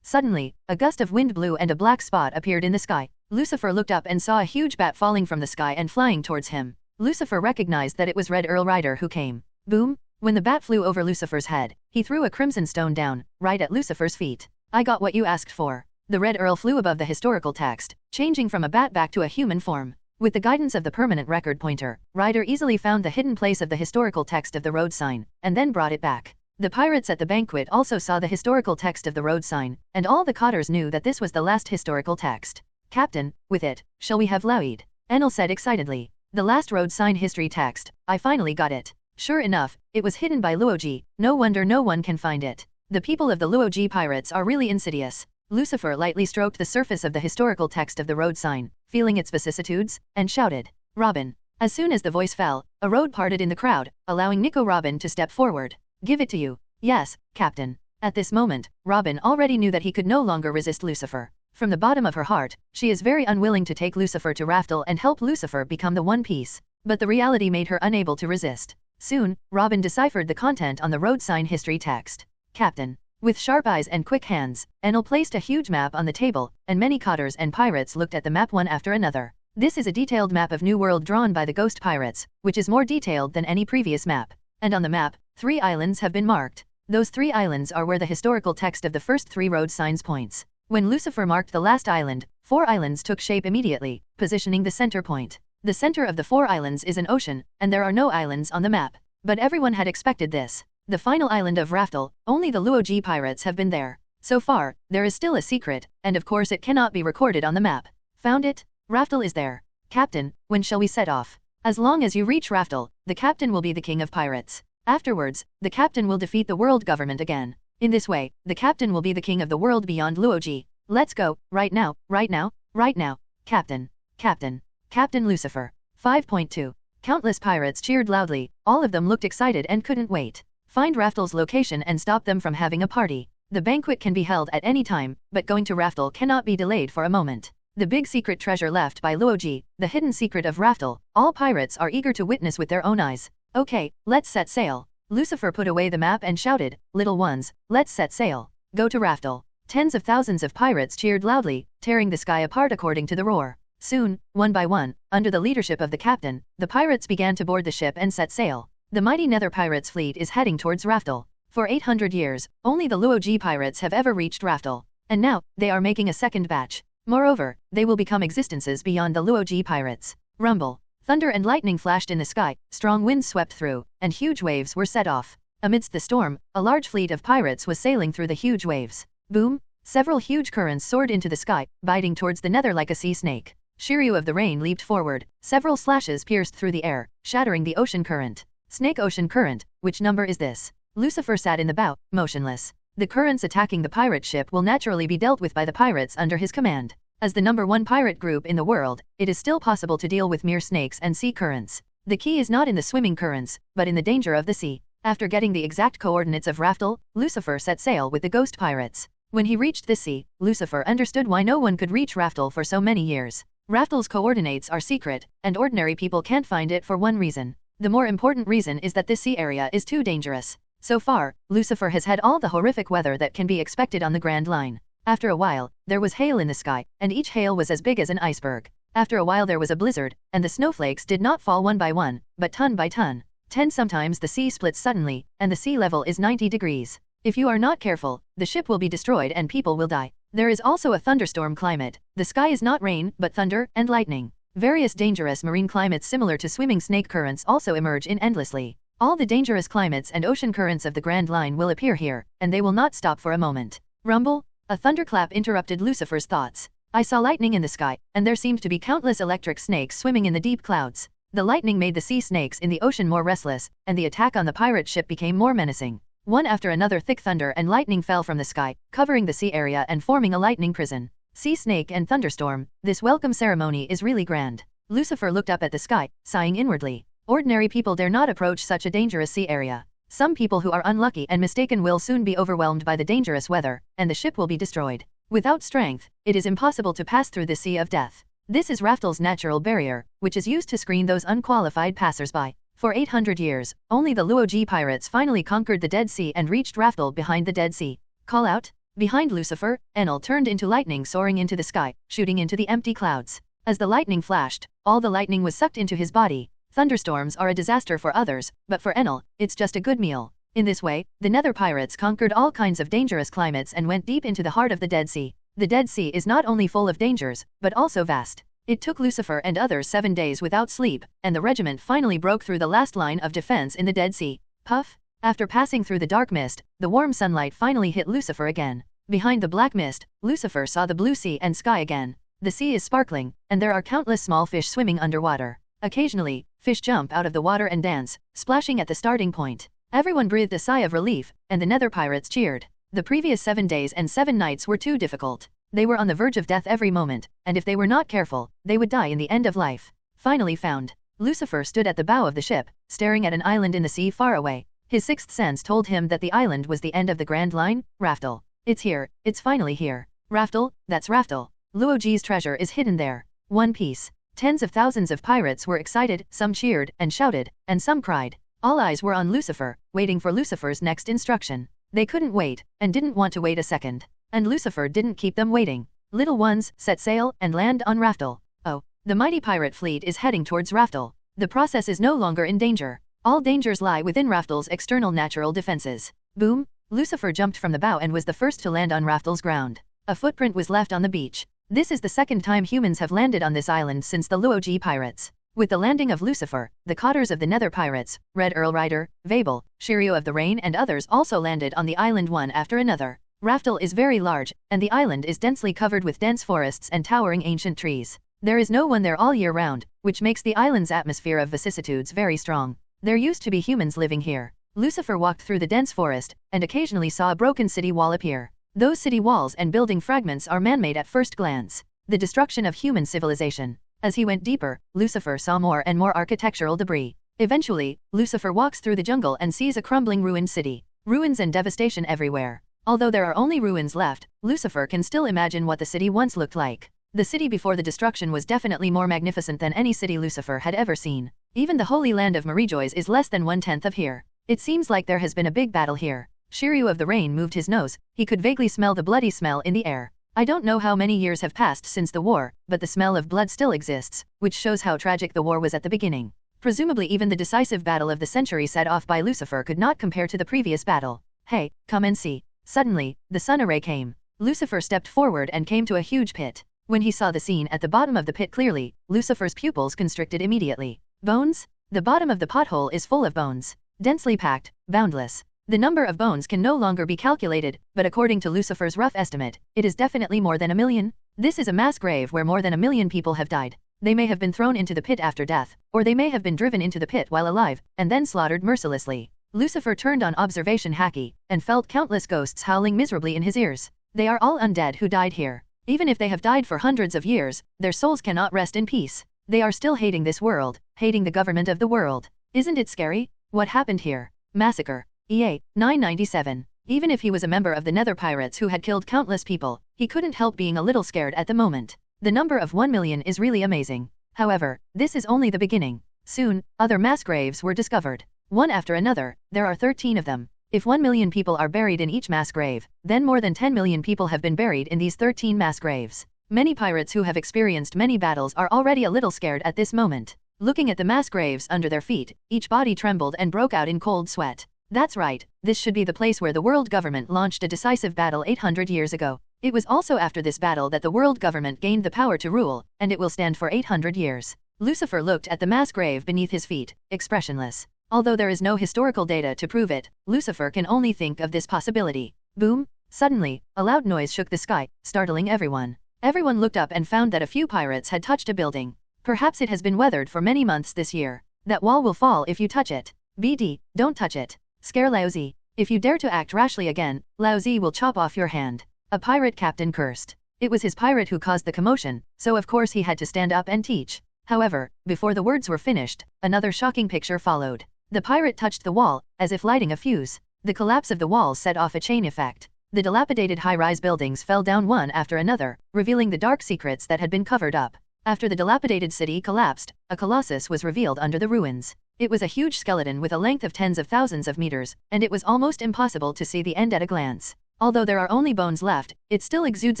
Suddenly, a gust of wind blew and a black spot appeared in the sky. Lucifer looked up and saw a huge bat falling from the sky and flying towards him. Lucifer recognized that it was Red Earl Rider who came. Boom! When the bat flew over Lucifer's head, he threw a crimson stone down, right at Lucifer's feet. I got what you asked for. The Red Earl flew above the historical text, changing from a bat back to a human form. With the guidance of the permanent record pointer, Rider easily found the hidden place of the historical text of the road sign, and then brought it back. The pirates at the banquet also saw the historical text of the road sign, and all the cotters knew that this was the last historical text. Captain, with it, shall we have Loid? Enel said excitedly. The last road sign history text, I finally got it. Sure enough, it was hidden by Luoji, no wonder no one can find it. The people of the Luoji pirates are really insidious. Lucifer lightly stroked the surface of the historical text of the road sign, feeling its vicissitudes, and shouted, Robin. As soon as the voice fell, a road parted in the crowd, allowing Nico Robin to step forward. Give it to you. Yes, Captain. At this moment, Robin already knew that he could no longer resist Lucifer. From the bottom of her heart, she is very unwilling to take Lucifer to Raftel and help Lucifer become the One Piece. But the reality made her unable to resist. Soon, Robin deciphered the content on the road sign history text. Captain. With sharp eyes and quick hands, Enel placed a huge map on the table, and many cotters and pirates looked at the map one after another. This is a detailed map of New World drawn by the ghost pirates, which is more detailed than any previous map. And on the map, 3 islands have been marked. Those 3 islands are where the historical text of the first 3 road signs points. When Lucifer marked the last island, 4 islands took shape immediately, positioning the center point. The center of the 4 islands is an ocean, and there are no islands on the map. But everyone had expected this. The final island of Raftel, only the Luoji pirates have been there. So far, there is still a secret, and of course it cannot be recorded on the map. Found it? Raftel is there. Captain, when shall we set off? As long as you reach Raftel, the captain will be the king of pirates. Afterwards, the captain will defeat the world government again. In this way, the captain will be the king of the world beyond Luoji. Let's go, right now, right now, right now. Captain. Captain. Captain Lucifer. 5.2. Countless pirates cheered loudly, all of them looked excited and couldn't wait. Find Raftel's location and stop them from having a party. The banquet can be held at any time, but going to Raftel cannot be delayed for a moment. The big secret treasure left by Luoji, the hidden secret of Raftel, all pirates are eager to witness with their own eyes. Okay, let's set sail. Lucifer put away the map and shouted, little ones, let's set sail. Go to Raftel. Tens of thousands of pirates cheered loudly, tearing the sky apart according to the roar. Soon, one by one, under the leadership of the captain, the pirates began to board the ship and set sail. The mighty Nether Pirates fleet is heading towards Raftel. For 800 years, only the Luoji pirates have ever reached Raftel. And now, they are making a second batch. Moreover, they will become existences beyond the Luoji pirates. Rumble. Thunder and lightning flashed in the sky, strong winds swept through, and huge waves were set off. Amidst the storm, a large fleet of pirates was sailing through the huge waves. Boom! Several huge currents soared into the sky, biting towards the nether like a sea snake. Shiryu of the Rain leaped forward. Several slashes pierced through the air, shattering the ocean current. Snake ocean current, which number is this? Lucifer sat in the bow, motionless. The currents attacking the pirate ship will naturally be dealt with by the pirates under his command. As the number 1 pirate group in the world, it is still possible to deal with mere snakes and sea currents. The key is not in the swimming currents, but in the danger of the sea. After getting the exact coordinates of Raftel, Lucifer set sail with the ghost pirates. When he reached the sea, Lucifer understood why no one could reach Raftel for so many years. Raftel's coordinates are secret, and ordinary people can't find it for one reason. The more important reason is that this sea area is too dangerous. So far, Lucifer has had all the horrific weather that can be expected on the Grand Line. After a while, there was hail in the sky, and each hail was as big as an iceberg. After a while there was a blizzard, and the snowflakes did not fall one by one, but ton by ton. Sometimes the sea splits suddenly, and the sea level is 90 degrees. If you are not careful, the ship will be destroyed and people will die. There is also a thunderstorm climate. The sky is not rain, but thunder and lightning. Various dangerous marine climates similar to swimming snake currents also emerge in endlessly. All the dangerous climates and ocean currents of the Grand Line will appear here, and they will not stop for a moment. Rumble? A thunderclap interrupted Lucifer's thoughts. I saw lightning in the sky, and there seemed to be countless electric snakes swimming in the deep clouds. The lightning made the sea snakes in the ocean more restless, and the attack on the pirate ship became more menacing. One after another thick thunder and lightning fell from the sky, covering the sea area and forming a lightning prison. Sea snake and thunderstorm, this welcome ceremony is really grand. Lucifer looked up at the sky, sighing inwardly. Ordinary people dare not approach such a dangerous sea area. Some people who are unlucky and mistaken will soon be overwhelmed by the dangerous weather, and the ship will be destroyed. Without strength, it is impossible to pass through the sea of death. This is Raftel's natural barrier, which is used to screen those unqualified passers-by. For 800 years, only the Luoji pirates finally conquered the Dead Sea and reached Raftel behind the Dead Sea. Call out? Behind Lucifer, Enel turned into lightning soaring into the sky, shooting into the empty clouds. As the lightning flashed, all the lightning was sucked into his body. Thunderstorms are a disaster for others, but for Enel, it's just a good meal. In this way, the Nether pirates conquered all kinds of dangerous climates and went deep into the heart of the Dead Sea. The Dead Sea is not only full of dangers, but also vast. It took Lucifer and others 7 days without sleep, and the regiment finally broke through the last line of defense in the Dead Sea. Puff! After passing through the dark mist, the warm sunlight finally hit Lucifer again. Behind the black mist, Lucifer saw the blue sea and sky again. The sea is sparkling, and there are countless small fish swimming underwater. Occasionally, fish jump out of the water and dance, splashing at the starting point. Everyone breathed a sigh of relief, and the Nether pirates cheered. The previous 7 days and 7 nights were too difficult. They were on the verge of death every moment, and if they were not careful, they would die in the end of life. Finally found. Lucifer stood at the bow of the ship, staring at an island in the sea far away. His sixth sense told him that the island was the end of the Grand Line. Raftel. It's here, it's finally here. Raftel, that's Raftel. Luoji's treasure is hidden there. One Piece. Tens of thousands of pirates were excited, some cheered and shouted, and some cried. All eyes were on Lucifer, waiting for Lucifer's next instruction. They couldn't wait, and didn't want to wait a second. And Lucifer didn't keep them waiting. Little ones, set sail and land on Raftel. Oh, the mighty pirate fleet is heading towards Raftel. The process is no longer in danger. All dangers lie within Raftel's external natural defenses. Boom! Lucifer jumped from the bow and was the first to land on Raftel's ground. A footprint was left on the beach. This is the second time humans have landed on this island since the Luoji pirates. With the landing of Lucifer, the cotters of the Nether pirates, Red Earl Rider, Vabel, Shiryu of the Rain and others also landed on the island one after another. Raftel is very large, and the island is densely covered with dense forests and towering ancient trees. There is no one there all year round, which makes the island's atmosphere of vicissitudes very strong. There used to be humans living here. Lucifer walked through the dense forest, and occasionally saw a broken city wall appear. Those city walls and building fragments are man-made at first glance. The destruction of human civilization. As he went deeper, Lucifer saw more and more architectural debris. Eventually, Lucifer walks through the jungle and sees a crumbling ruined city. Ruins and devastation everywhere. Although there are only ruins left, Lucifer can still imagine what the city once looked like. The city before the destruction was definitely more magnificent than any city Lucifer had ever seen. Even the holy land of Marijois is less than 1/10 of here. It seems like there has been a big battle here. Shiryu of the Rain moved his nose. He could vaguely smell the bloody smell in the air. I don't know how many years have passed since the war, but the smell of blood still exists, which shows how tragic the war was at the beginning. Presumably even the decisive battle of the century set off by Lucifer could not compare to the previous battle. Hey, come and see. Suddenly, the sun array came. Lucifer stepped forward and came to a huge pit. When he saw the scene at the bottom of the pit clearly, Lucifer's pupils constricted immediately. Bones? The bottom of the pothole is full of bones. Densely packed, boundless. The number of bones can no longer be calculated, but according to Lucifer's rough estimate, it is definitely more than 1,000,000. This is a mass grave where more than 1,000,000 people have died. They may have been thrown into the pit after death, or they may have been driven into the pit while alive, and then slaughtered mercilessly. Lucifer turned on observation Haki, and felt countless ghosts howling miserably in his ears. They are all undead who died here. Even if they have died for hundreds of years, their souls cannot rest in peace. They are still hating this world, hating the government of the world. Isn't it scary? What happened here? Massacre. EA, 997. Even if he was a member of the Nether Pirates who had killed countless people, he couldn't help being a little scared at the moment. The number of 1,000,000 is really amazing. However, this is only the beginning. Soon, other mass graves were discovered. One after another, there are 13 of them. If 1,000,000 people are buried in each mass grave, then more than 10 million people have been buried in these 13 mass graves. Many pirates who have experienced many battles are already a little scared at this moment. Looking at the mass graves under their feet, each body trembled and broke out in cold sweat. That's right, this should be the place where the world government launched a decisive battle 800 years ago. It was also after this battle that the world government gained the power to rule, and it will stand for 800 years. Lucifer looked at the mass grave beneath his feet, expressionless. Although there is no historical data to prove it, Lucifer can only think of this possibility. Boom! Suddenly, a loud noise shook the sky, startling everyone. Everyone looked up and found that a few pirates had touched a building. Perhaps it has been weathered for many months this year. That wall will fall if you touch it. BD, don't touch it. Scare Laozi. If you dare to act rashly again, Laozi will chop off your hand. A pirate captain cursed. It was his pirate who caused the commotion, so of course he had to stand up and teach. However, before the words were finished, another shocking picture followed. The pirate touched the wall, as if lighting a fuse. The collapse of the walls set off a chain effect. The dilapidated high-rise buildings fell down one after another, revealing the dark secrets that had been covered up. After the dilapidated city collapsed, a colossus was revealed under the ruins. It was a huge skeleton with a length of tens of thousands of meters, and it was almost impossible to see the end at a glance. Although there are only bones left, it still exudes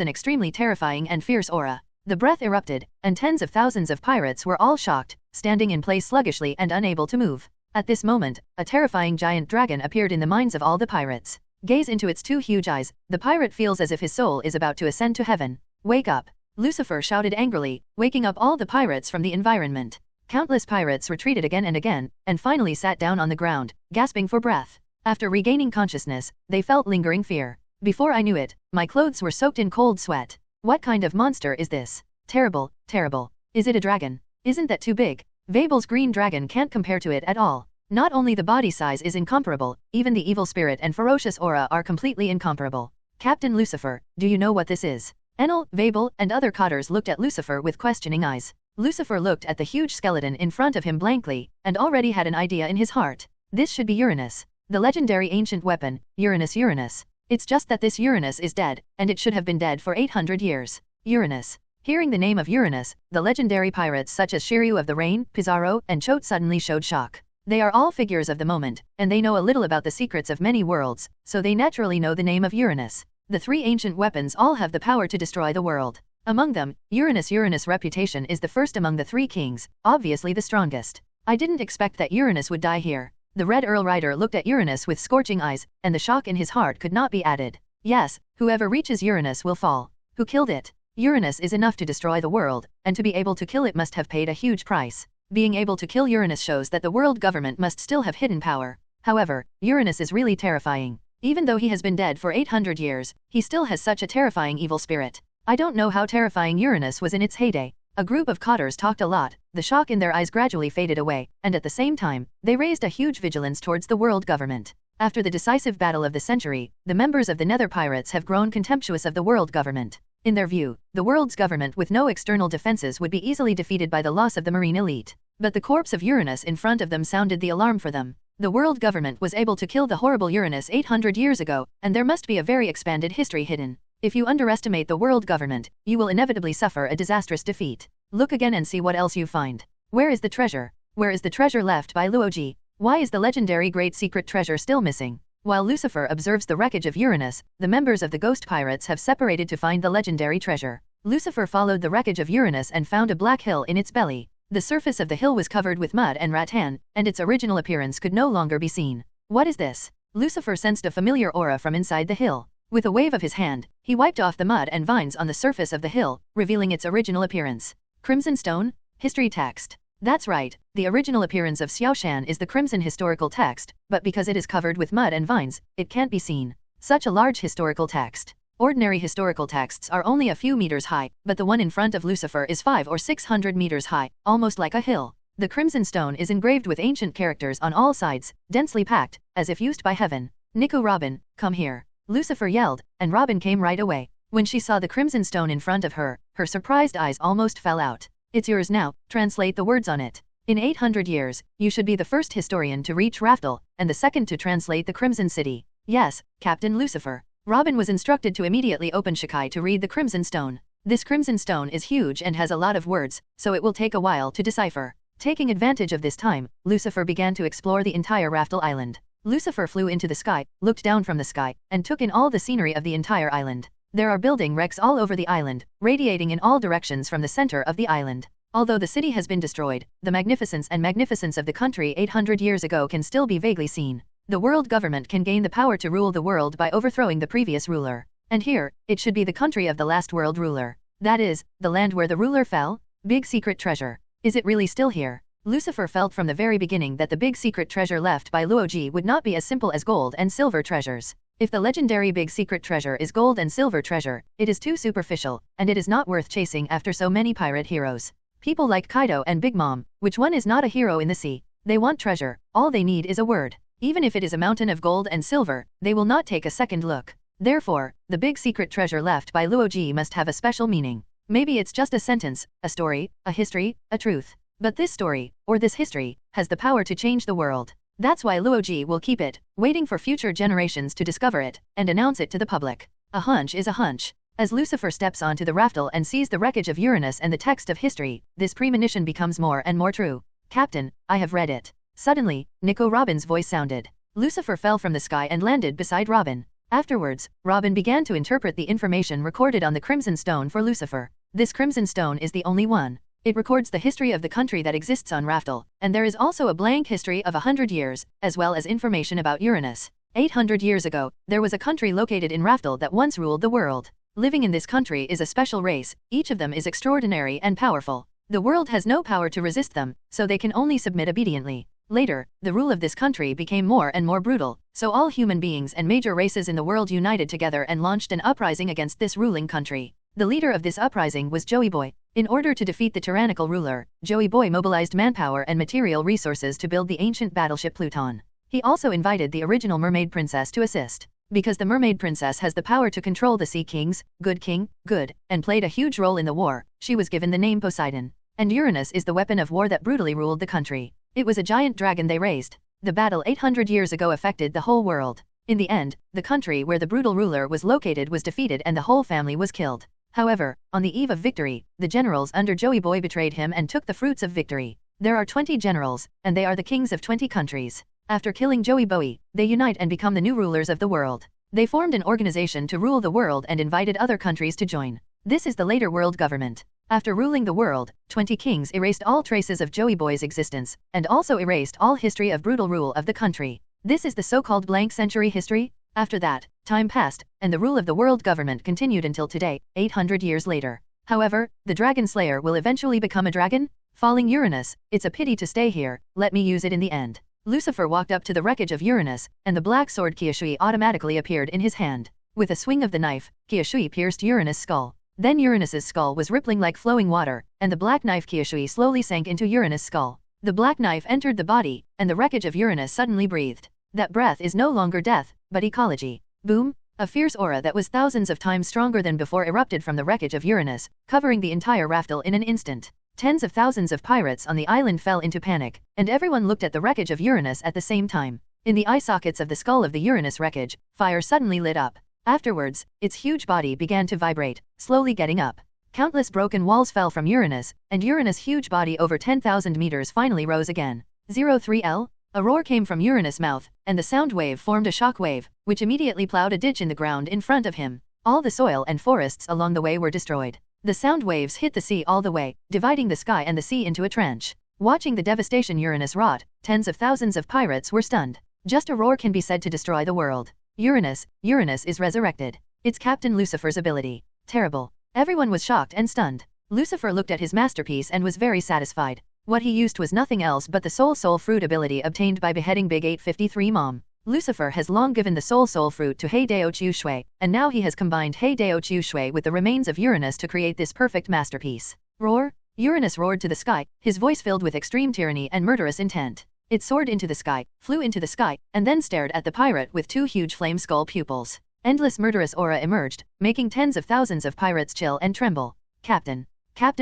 an extremely terrifying and fierce aura. The breath erupted, and tens of thousands of pirates were all shocked, standing in place sluggishly and unable to move. At this moment, a terrifying giant dragon appeared in the minds of all the pirates. Gaze into its two huge eyes, the pirate feels as if his soul is about to ascend to heaven. Wake up! Lucifer shouted angrily, waking up all the pirates from the environment. Countless pirates retreated again and again, and finally sat down on the ground, gasping for breath. After regaining consciousness, they felt lingering fear. Before I knew it, my clothes were soaked in cold sweat. What kind of monster is this? Terrible, terrible. Is it a dragon? Isn't that too big? Vabel's green dragon can't compare to it at all. Not only the body size is incomparable, even the evil spirit and ferocious aura are completely incomparable. Captain Lucifer, do you know what this is? Enel, Vabel, and other cotters looked at Lucifer with questioning eyes. Lucifer looked at the huge skeleton in front of him blankly, and already had an idea in his heart. This should be Uranus. The legendary ancient weapon, Uranus. It's just that this Uranus is dead, and it should have been dead for 800 years. Uranus. Hearing the name of Uranus, the legendary pirates such as Shiryu of the Rain, Kizaru, and Chote suddenly showed shock. They are all figures of the moment, and they know a little about the secrets of many worlds, so they naturally know the name of Uranus. The three ancient weapons all have the power to destroy the world. Among them, Uranus' reputation is the first among the three kings, obviously the strongest. I didn't expect that Uranus would die here. The Red Earl Rider looked at Uranus with scorching eyes, and the shock in his heart could not be added. Yes, whoever reaches Uranus will fall. Who killed it? Uranus is enough to destroy the world, and to be able to kill it must have paid a huge price. Being able to kill Uranus shows that the world government must still have hidden power. However, Uranus is really terrifying. Even though he has been dead for 800 years, he still has such a terrifying evil spirit. I don't know how terrifying Uranus was in its heyday. A group of cotters talked a lot, the shock in their eyes gradually faded away, and at the same time, they raised a huge vigilance towards the world government. After the decisive battle of the century, the members of the Nether Pirates have grown contemptuous of the world government. In their view, the world's government with no external defenses would be easily defeated by the loss of the marine elite. But the corpse of Uranus in front of them sounded the alarm for them. The world government was able to kill the horrible Uranus 800 years ago, and there must be a very expanded history hidden. If you underestimate the world government, you will inevitably suffer a disastrous defeat. Look again and see what else you find. Where is the treasure? Where is the treasure left by Luoji? Why is the legendary great secret treasure still missing? While Lucifer observes the wreckage of Uranus, the members of the ghost pirates have separated to find the legendary treasure. Lucifer followed the wreckage of Uranus and found a black hill in its belly. The surface of the hill was covered with mud and rattan, and its original appearance could no longer be seen. What is this? Lucifer sensed a familiar aura from inside the hill. With a wave of his hand, he wiped off the mud and vines on the surface of the hill, revealing its original appearance. Crimson stone? History text. That's right, the original appearance of Xiaoshan is the crimson historical text, but because it is covered with mud and vines, it can't be seen. Such a large historical text. Ordinary historical texts are only a few meters high, but the one in front of Lucifer is 500 or 600 meters high, almost like a hill. The crimson stone is engraved with ancient characters on all sides, densely packed, as if used by heaven. Nico Robin, come here. Lucifer yelled, and Robin came right away. When she saw the crimson stone in front of her, her surprised eyes almost fell out. It's yours now, translate the words on it. In 800 years, you should be the first historian to reach Raftel, and the second to translate the Crimson City. Yes, Captain Lucifer. Robin was instructed to immediately open Shikai to read the Crimson Stone. This Crimson Stone is huge and has a lot of words, so it will take a while to decipher. Taking advantage of this time, Lucifer began to explore the entire Raftel Island. Lucifer flew into the sky, looked down from the sky, and took in all the scenery of the entire island. There are building wrecks all over the island, radiating in all directions from the center of the island. Although the city has been destroyed, the magnificence of the country 800 years ago can still be vaguely seen. The world government can gain the power to rule the world by overthrowing the previous ruler. And here, it should be the country of the last world ruler. That is, the land where the ruler fell? Big secret treasure. Is it really still here? Lucifer felt from the very beginning that the big secret treasure left by Luoji would not be as simple as gold and silver treasures. If the legendary big secret treasure is gold and silver treasure, it is too superficial, and it is not worth chasing after so many pirate heroes. People like Kaido and Big Mom, which one is not a hero in the sea? They want treasure, all they need is a word. Even if it is a mountain of gold and silver, they will not take a second look. Therefore, the big secret treasure left by Luoji must have a special meaning. Maybe it's just a sentence, a story, a history, a truth. But this story, or this history, has the power to change the world. That's why Luoji will keep it, waiting for future generations to discover it, and announce it to the public. A hunch is a hunch. As Lucifer steps onto the Raftel and sees the wreckage of Uranus and the text of history, this premonition becomes more and more true. Captain, I have read it. Suddenly, Nico Robin's voice sounded. Lucifer fell from the sky and landed beside Robin. Afterwards, Robin began to interpret the information recorded on the Crimson Stone for Lucifer. This Crimson Stone is the only one. It records the history of the country that exists on Raftel, and there is also a blank history of 100 years, as well as information about Uranus. 800 years ago, there was a country located in Raftel that once ruled the world. Living in this country is a special race, each of them is extraordinary and powerful. The world has no power to resist them, so they can only submit obediently. Later, the rule of this country became more and more brutal, so all human beings and major races in the world united together and launched an uprising against this ruling country. The leader of this uprising was Joey Boy. In order to defeat the tyrannical ruler, Joey Boy mobilized manpower and material resources to build the ancient battleship Pluton. He also invited the original mermaid princess to assist. Because the mermaid princess has the power to control the sea kings, king, good, and played a huge role in the war, she was given the name Poseidon. And Uranus is the weapon of war that brutally ruled the country. It was a giant dragon they raised. The battle 800 years ago affected the whole world. In the end, the country where the brutal ruler was located was defeated and the whole family was killed. However, on the eve of victory, the generals under Joey Boy betrayed him and took the fruits of victory. There are 20 generals, and they are the kings of 20 countries. After killing Joey Bowie, they unite and become the new rulers of the world. They formed an organization to rule the world and invited other countries to join. This is the later world government. After ruling the world, 20 kings erased all traces of Joey Boy's existence, and also erased all history of brutal rule of the country. This is the so-called blank century history. After that, time passed, and the rule of the world government continued until today, 800 years later. However, the Dragon Slayer will eventually become a dragon? Falling Uranus, it's a pity to stay here, let me use it in the end. Lucifer walked up to the wreckage of Uranus, and the black sword Kizaru automatically appeared in his hand. With a swing of the knife, Kizaru pierced Uranus' skull. Then Uranus's skull was rippling like flowing water, and the black knife Kizaru slowly sank into Uranus' skull. The black knife entered the body, and the wreckage of Uranus suddenly breathed. That breath is no longer death, but ecology. Boom! A fierce aura that was thousands of times stronger than before erupted from the wreckage of Uranus, covering the entire raftel in an instant. Tens of thousands of pirates on the island fell into panic, and everyone looked at the wreckage of Uranus at the same time. In the eye sockets of the skull of the Uranus wreckage, fire suddenly lit up. Afterwards, its huge body began to vibrate, slowly getting up. Countless broken walls fell from Uranus, and Uranus' huge body over 10,000 meters finally rose again. 03L? A roar came from Uranus' mouth, and the sound wave formed a shock wave, which immediately plowed a ditch in the ground in front of him. All the soil and forests along the way were destroyed. The sound waves hit the sea all the way, dividing the sky and the sea into a trench. Watching the devastation Uranus wrought, tens of thousands of pirates were stunned. Just a roar can be said to destroy the world. Uranus is resurrected. It's Captain Lucifer's ability. Terrible. Everyone was shocked and stunned. Lucifer looked at his masterpiece and was very satisfied. What he used was nothing else but the soul fruit ability obtained by beheading Big 853 Mom. Lucifer has long given the soul fruit to Heidao Chiu Shui, and now he has combined Heidao Chiu Shui with the remains of Uranus to create this perfect masterpiece. Roar! Uranus roared to the sky, his voice filled with extreme tyranny and murderous intent. It soared into the sky, flew into the sky, and then stared at the pirate with two huge flame skull pupils. Endless murderous aura emerged, making tens of thousands of pirates chill and tremble. Captain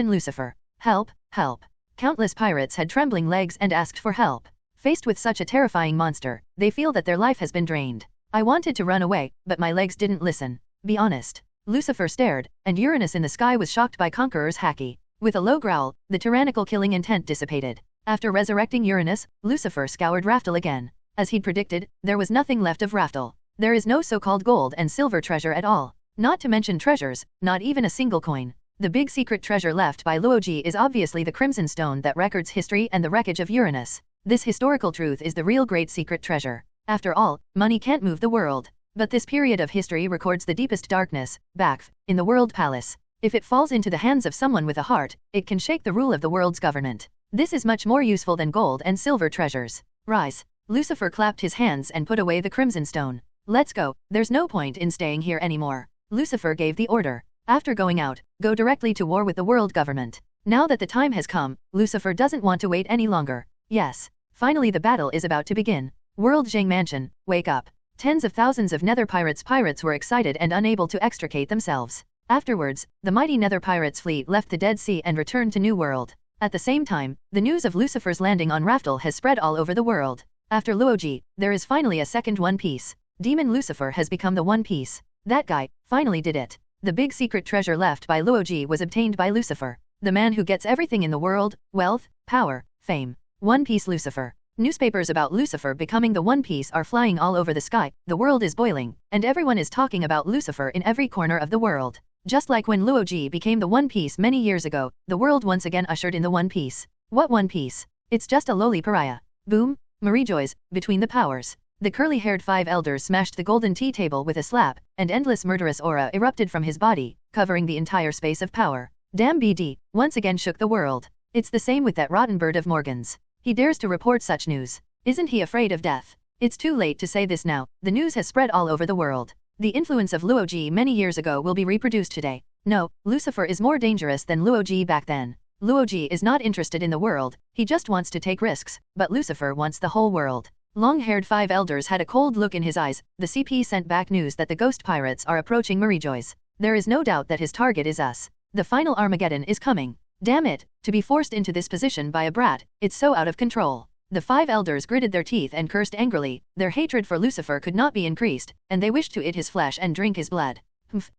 Lucifer. Help, help. Countless pirates had trembling legs and asked for help. Faced with such a terrifying monster, they feel that their life has been drained. I wanted to run away, but my legs didn't listen. Be honest. Lucifer stared, and Uranus in the sky was shocked by Conqueror's haki. With a low growl, the tyrannical killing intent dissipated. After resurrecting Uranus, Lucifer scoured Raftel again. As he'd predicted, there was nothing left of Raftel. There is no so-called gold and silver treasure at all. Not to mention treasures, not even a single coin. The big secret treasure left by Luoji is obviously the Crimson Stone that records history and the wreckage of Uranus. This historical truth is the real great secret treasure. After all, money can't move the world. But this period of history records the deepest darkness, Bakf, in the World Palace. If it falls into the hands of someone with a heart, it can shake the rule of the world's government. This is much more useful than gold and silver treasures. Rise. Lucifer clapped his hands and put away the Crimson Stone. Let's go, there's no point in staying here anymore. Lucifer gave the order. After going out, go directly to war with the world government. Now that the time has come, Lucifer doesn't want to wait any longer. Yes. Finally the battle is about to begin. World Zhang Mansion, wake up. Tens of thousands of Nether pirates were excited and unable to extricate themselves. Afterwards, the mighty Nether pirates fleet left the Dead Sea and returned to New World. At the same time, the news of Lucifer's landing on Raftel has spread all over the world. After Luoji, there is finally a second One Piece. Demon Lucifer has become the One Piece. That guy finally did it. The big secret treasure left by Luoji was obtained by Lucifer. The man who gets everything in the world, wealth, power, fame. One Piece Lucifer. Newspapers about Lucifer becoming the One Piece are flying all over the sky, the world is boiling, and everyone is talking about Lucifer in every corner of the world. Just like when Luoji became the One Piece many years ago, the world once again ushered in the One Piece. What One Piece? It's just a lowly pariah. Boom, Marie Joyce, between the powers. The curly-haired five elders smashed the golden tea table with a slap, and endless murderous aura erupted from his body, covering the entire space of power. Damn BD, once again shook the world. It's the same with that rotten bird of Morgan's. He dares to report such news. Isn't he afraid of death? It's too late to say this now, the news has spread all over the world. The influence of Luoji many years ago will be reproduced today. No, Lucifer is more dangerous than Luoji back then. Luoji is not interested in the world, he just wants to take risks, but Lucifer wants the whole world. Long-haired five elders had a cold look in his eyes. The CP sent back news that the ghost pirates are approaching Marie-Joyce. There is no doubt that his target is us. The final Armageddon is coming. Damn it, to be forced into this position by a brat, it's so out of control. The five elders gritted their teeth and cursed angrily. Their hatred for Lucifer could not be increased, and they wished to eat his flesh and drink his blood.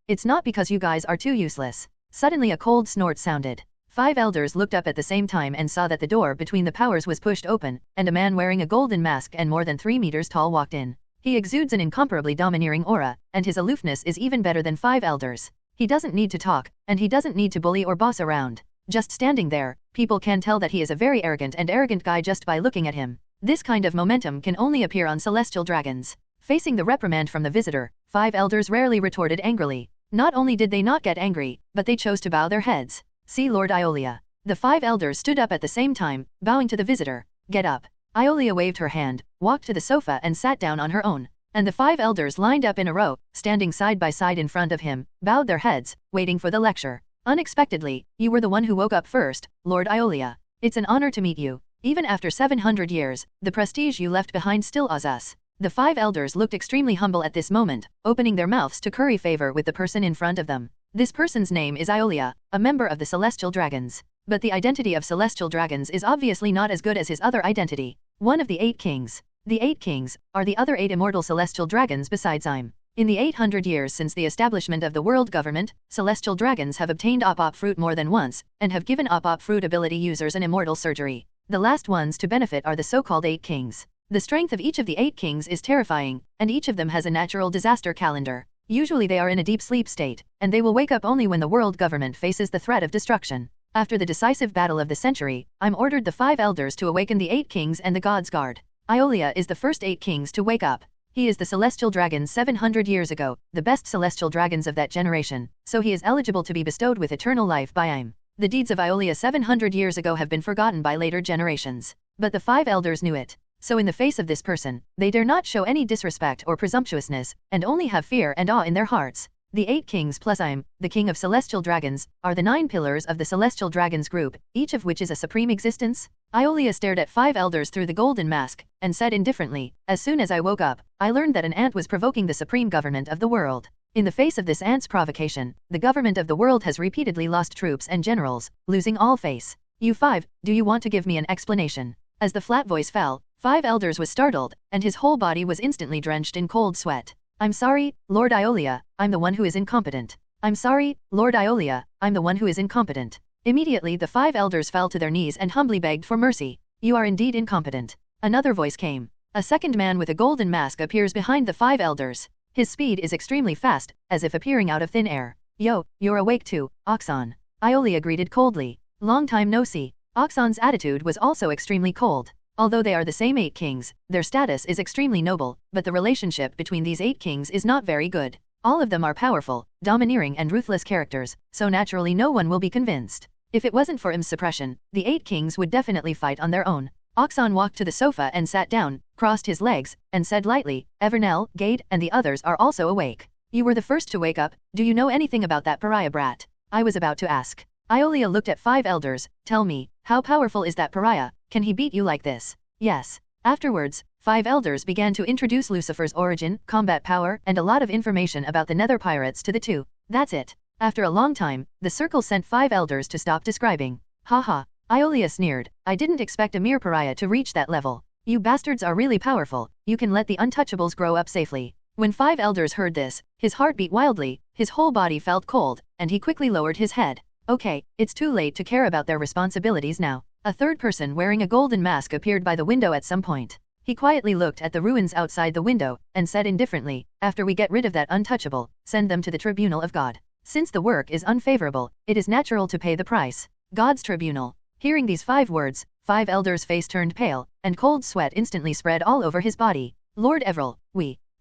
It's not because you guys are too useless. Suddenly a cold snort sounded. 5 elders looked up at the same time and saw that the door between the powers was pushed open, and a man wearing a golden mask and more than 3 meters tall walked in. He exudes an incomparably domineering aura, and his aloofness is even better than 5 elders. He doesn't need to talk, and he doesn't need to bully or boss around. Just standing there, people can tell that he is a very arrogant guy just by looking at him. This kind of momentum can only appear on celestial dragons. Facing the reprimand from the visitor, 5 elders rarely retorted angrily. Not only did they not get angry, but they chose to bow their heads. See Lord Iolia. The 5 elders stood up at the same time, bowing to the visitor. Get up. Iolia waved her hand, walked to the sofa and sat down on her own. And the 5 elders lined up in a row, standing side by side in front of him, bowed their heads, waiting for the lecture. Unexpectedly, you were the one who woke up first, Lord Iolia. It's an honor to meet you. Even after 700 years, the prestige you left behind still awes us. The 5 elders looked extremely humble at this moment, opening their mouths to curry favor with the person in front of them. This person's name is Iolia, a member of the Celestial Dragons. But the identity of Celestial Dragons is obviously not as good as his other identity. One of the 8 kings. The 8 kings are the other 8 immortal Celestial Dragons besides I'm. In the 800 years since the establishment of the world government, Celestial Dragons have obtained Op fruit more than once, and have given Op fruit ability users an immortal surgery. The last ones to benefit are the so-called 8 kings. The strength of each of the 8 kings is terrifying, and each of them has a natural disaster calendar. Usually they are in a deep sleep state, and they will wake up only when the world government faces the threat of destruction. After the decisive battle of the century, I'm ordered the 5 elders to awaken the 8 kings and the God's Guard. Iolia is the first 8 kings to wake up. He is the celestial dragon 700 years ago, the best celestial dragons of that generation, so he is eligible to be bestowed with eternal life by I'm. The deeds of Iolia 700 years ago have been forgotten by later generations. But the 5 elders knew it. So in the face of this person, they dare not show any disrespect or presumptuousness, and only have fear and awe in their hearts. The 8 kings plus I'm, the king of celestial dragons, are the 9 pillars of the celestial dragons group, each of which is a supreme existence. Iolia stared at 5 elders through the golden mask, and said indifferently, as soon as I woke up, I learned that an ant was provoking the supreme government of the world. In the face of this ant's provocation, the government of the world has repeatedly lost troops and generals, losing all face. You 5, do you want to give me an explanation? As the flat voice fell, 5 elders was startled, and his whole body was instantly drenched in cold sweat. I'm sorry, Lord Iolia, I'm the one who is incompetent. I'm sorry, Lord Iolia, I'm the one who is incompetent. Immediately the 5 elders fell to their knees and humbly begged for mercy. You are indeed incompetent. Another voice came. A second man with a golden mask appears behind the 5 elders. His speed is extremely fast, as if appearing out of thin air. Yo, you're awake too, Oxon. Iolia greeted coldly. Long time no see. Oxon's attitude was also extremely cold. Although they are the same 8 kings, their status is extremely noble, but the relationship between these 8 kings is not very good. All of them are powerful, domineering and ruthless characters, so naturally no one will be convinced. If it wasn't for Im's suppression, the 8 kings would definitely fight on their own. Oxon walked to the sofa and sat down, crossed his legs, and said lightly, Evernell, Gade, and the others are also awake. You were the first to wake up, do you know anything about that pariah brat? I was about to ask. Iolia looked at 5 elders, tell me, how powerful is that pariah? Can he beat you like this? Yes. Afterwards, 5 elders began to introduce Lucifer's origin, combat power, and a lot of information about the Nether Pirates to the 2. That's it. After a long time, the circle sent 5 elders to stop describing. Haha. Iolia sneered, I didn't expect a mere pariah to reach that level. You bastards are really powerful, you can let the untouchables grow up safely. When 5 elders heard this, his heart beat wildly, his whole body felt cold, and he quickly lowered his head. Okay, it's too late to care about their responsibilities now. A third person wearing a golden mask appeared by the window at some point. He quietly looked at the ruins outside the window, and said indifferently, after we get rid of that untouchable, send them to the tribunal of God. Since the work is unfavorable, it is natural to pay the price. God's tribunal. Hearing these 5 words, 5 elders' face turned pale, and cold sweat instantly spread all over his body. Lord Everell,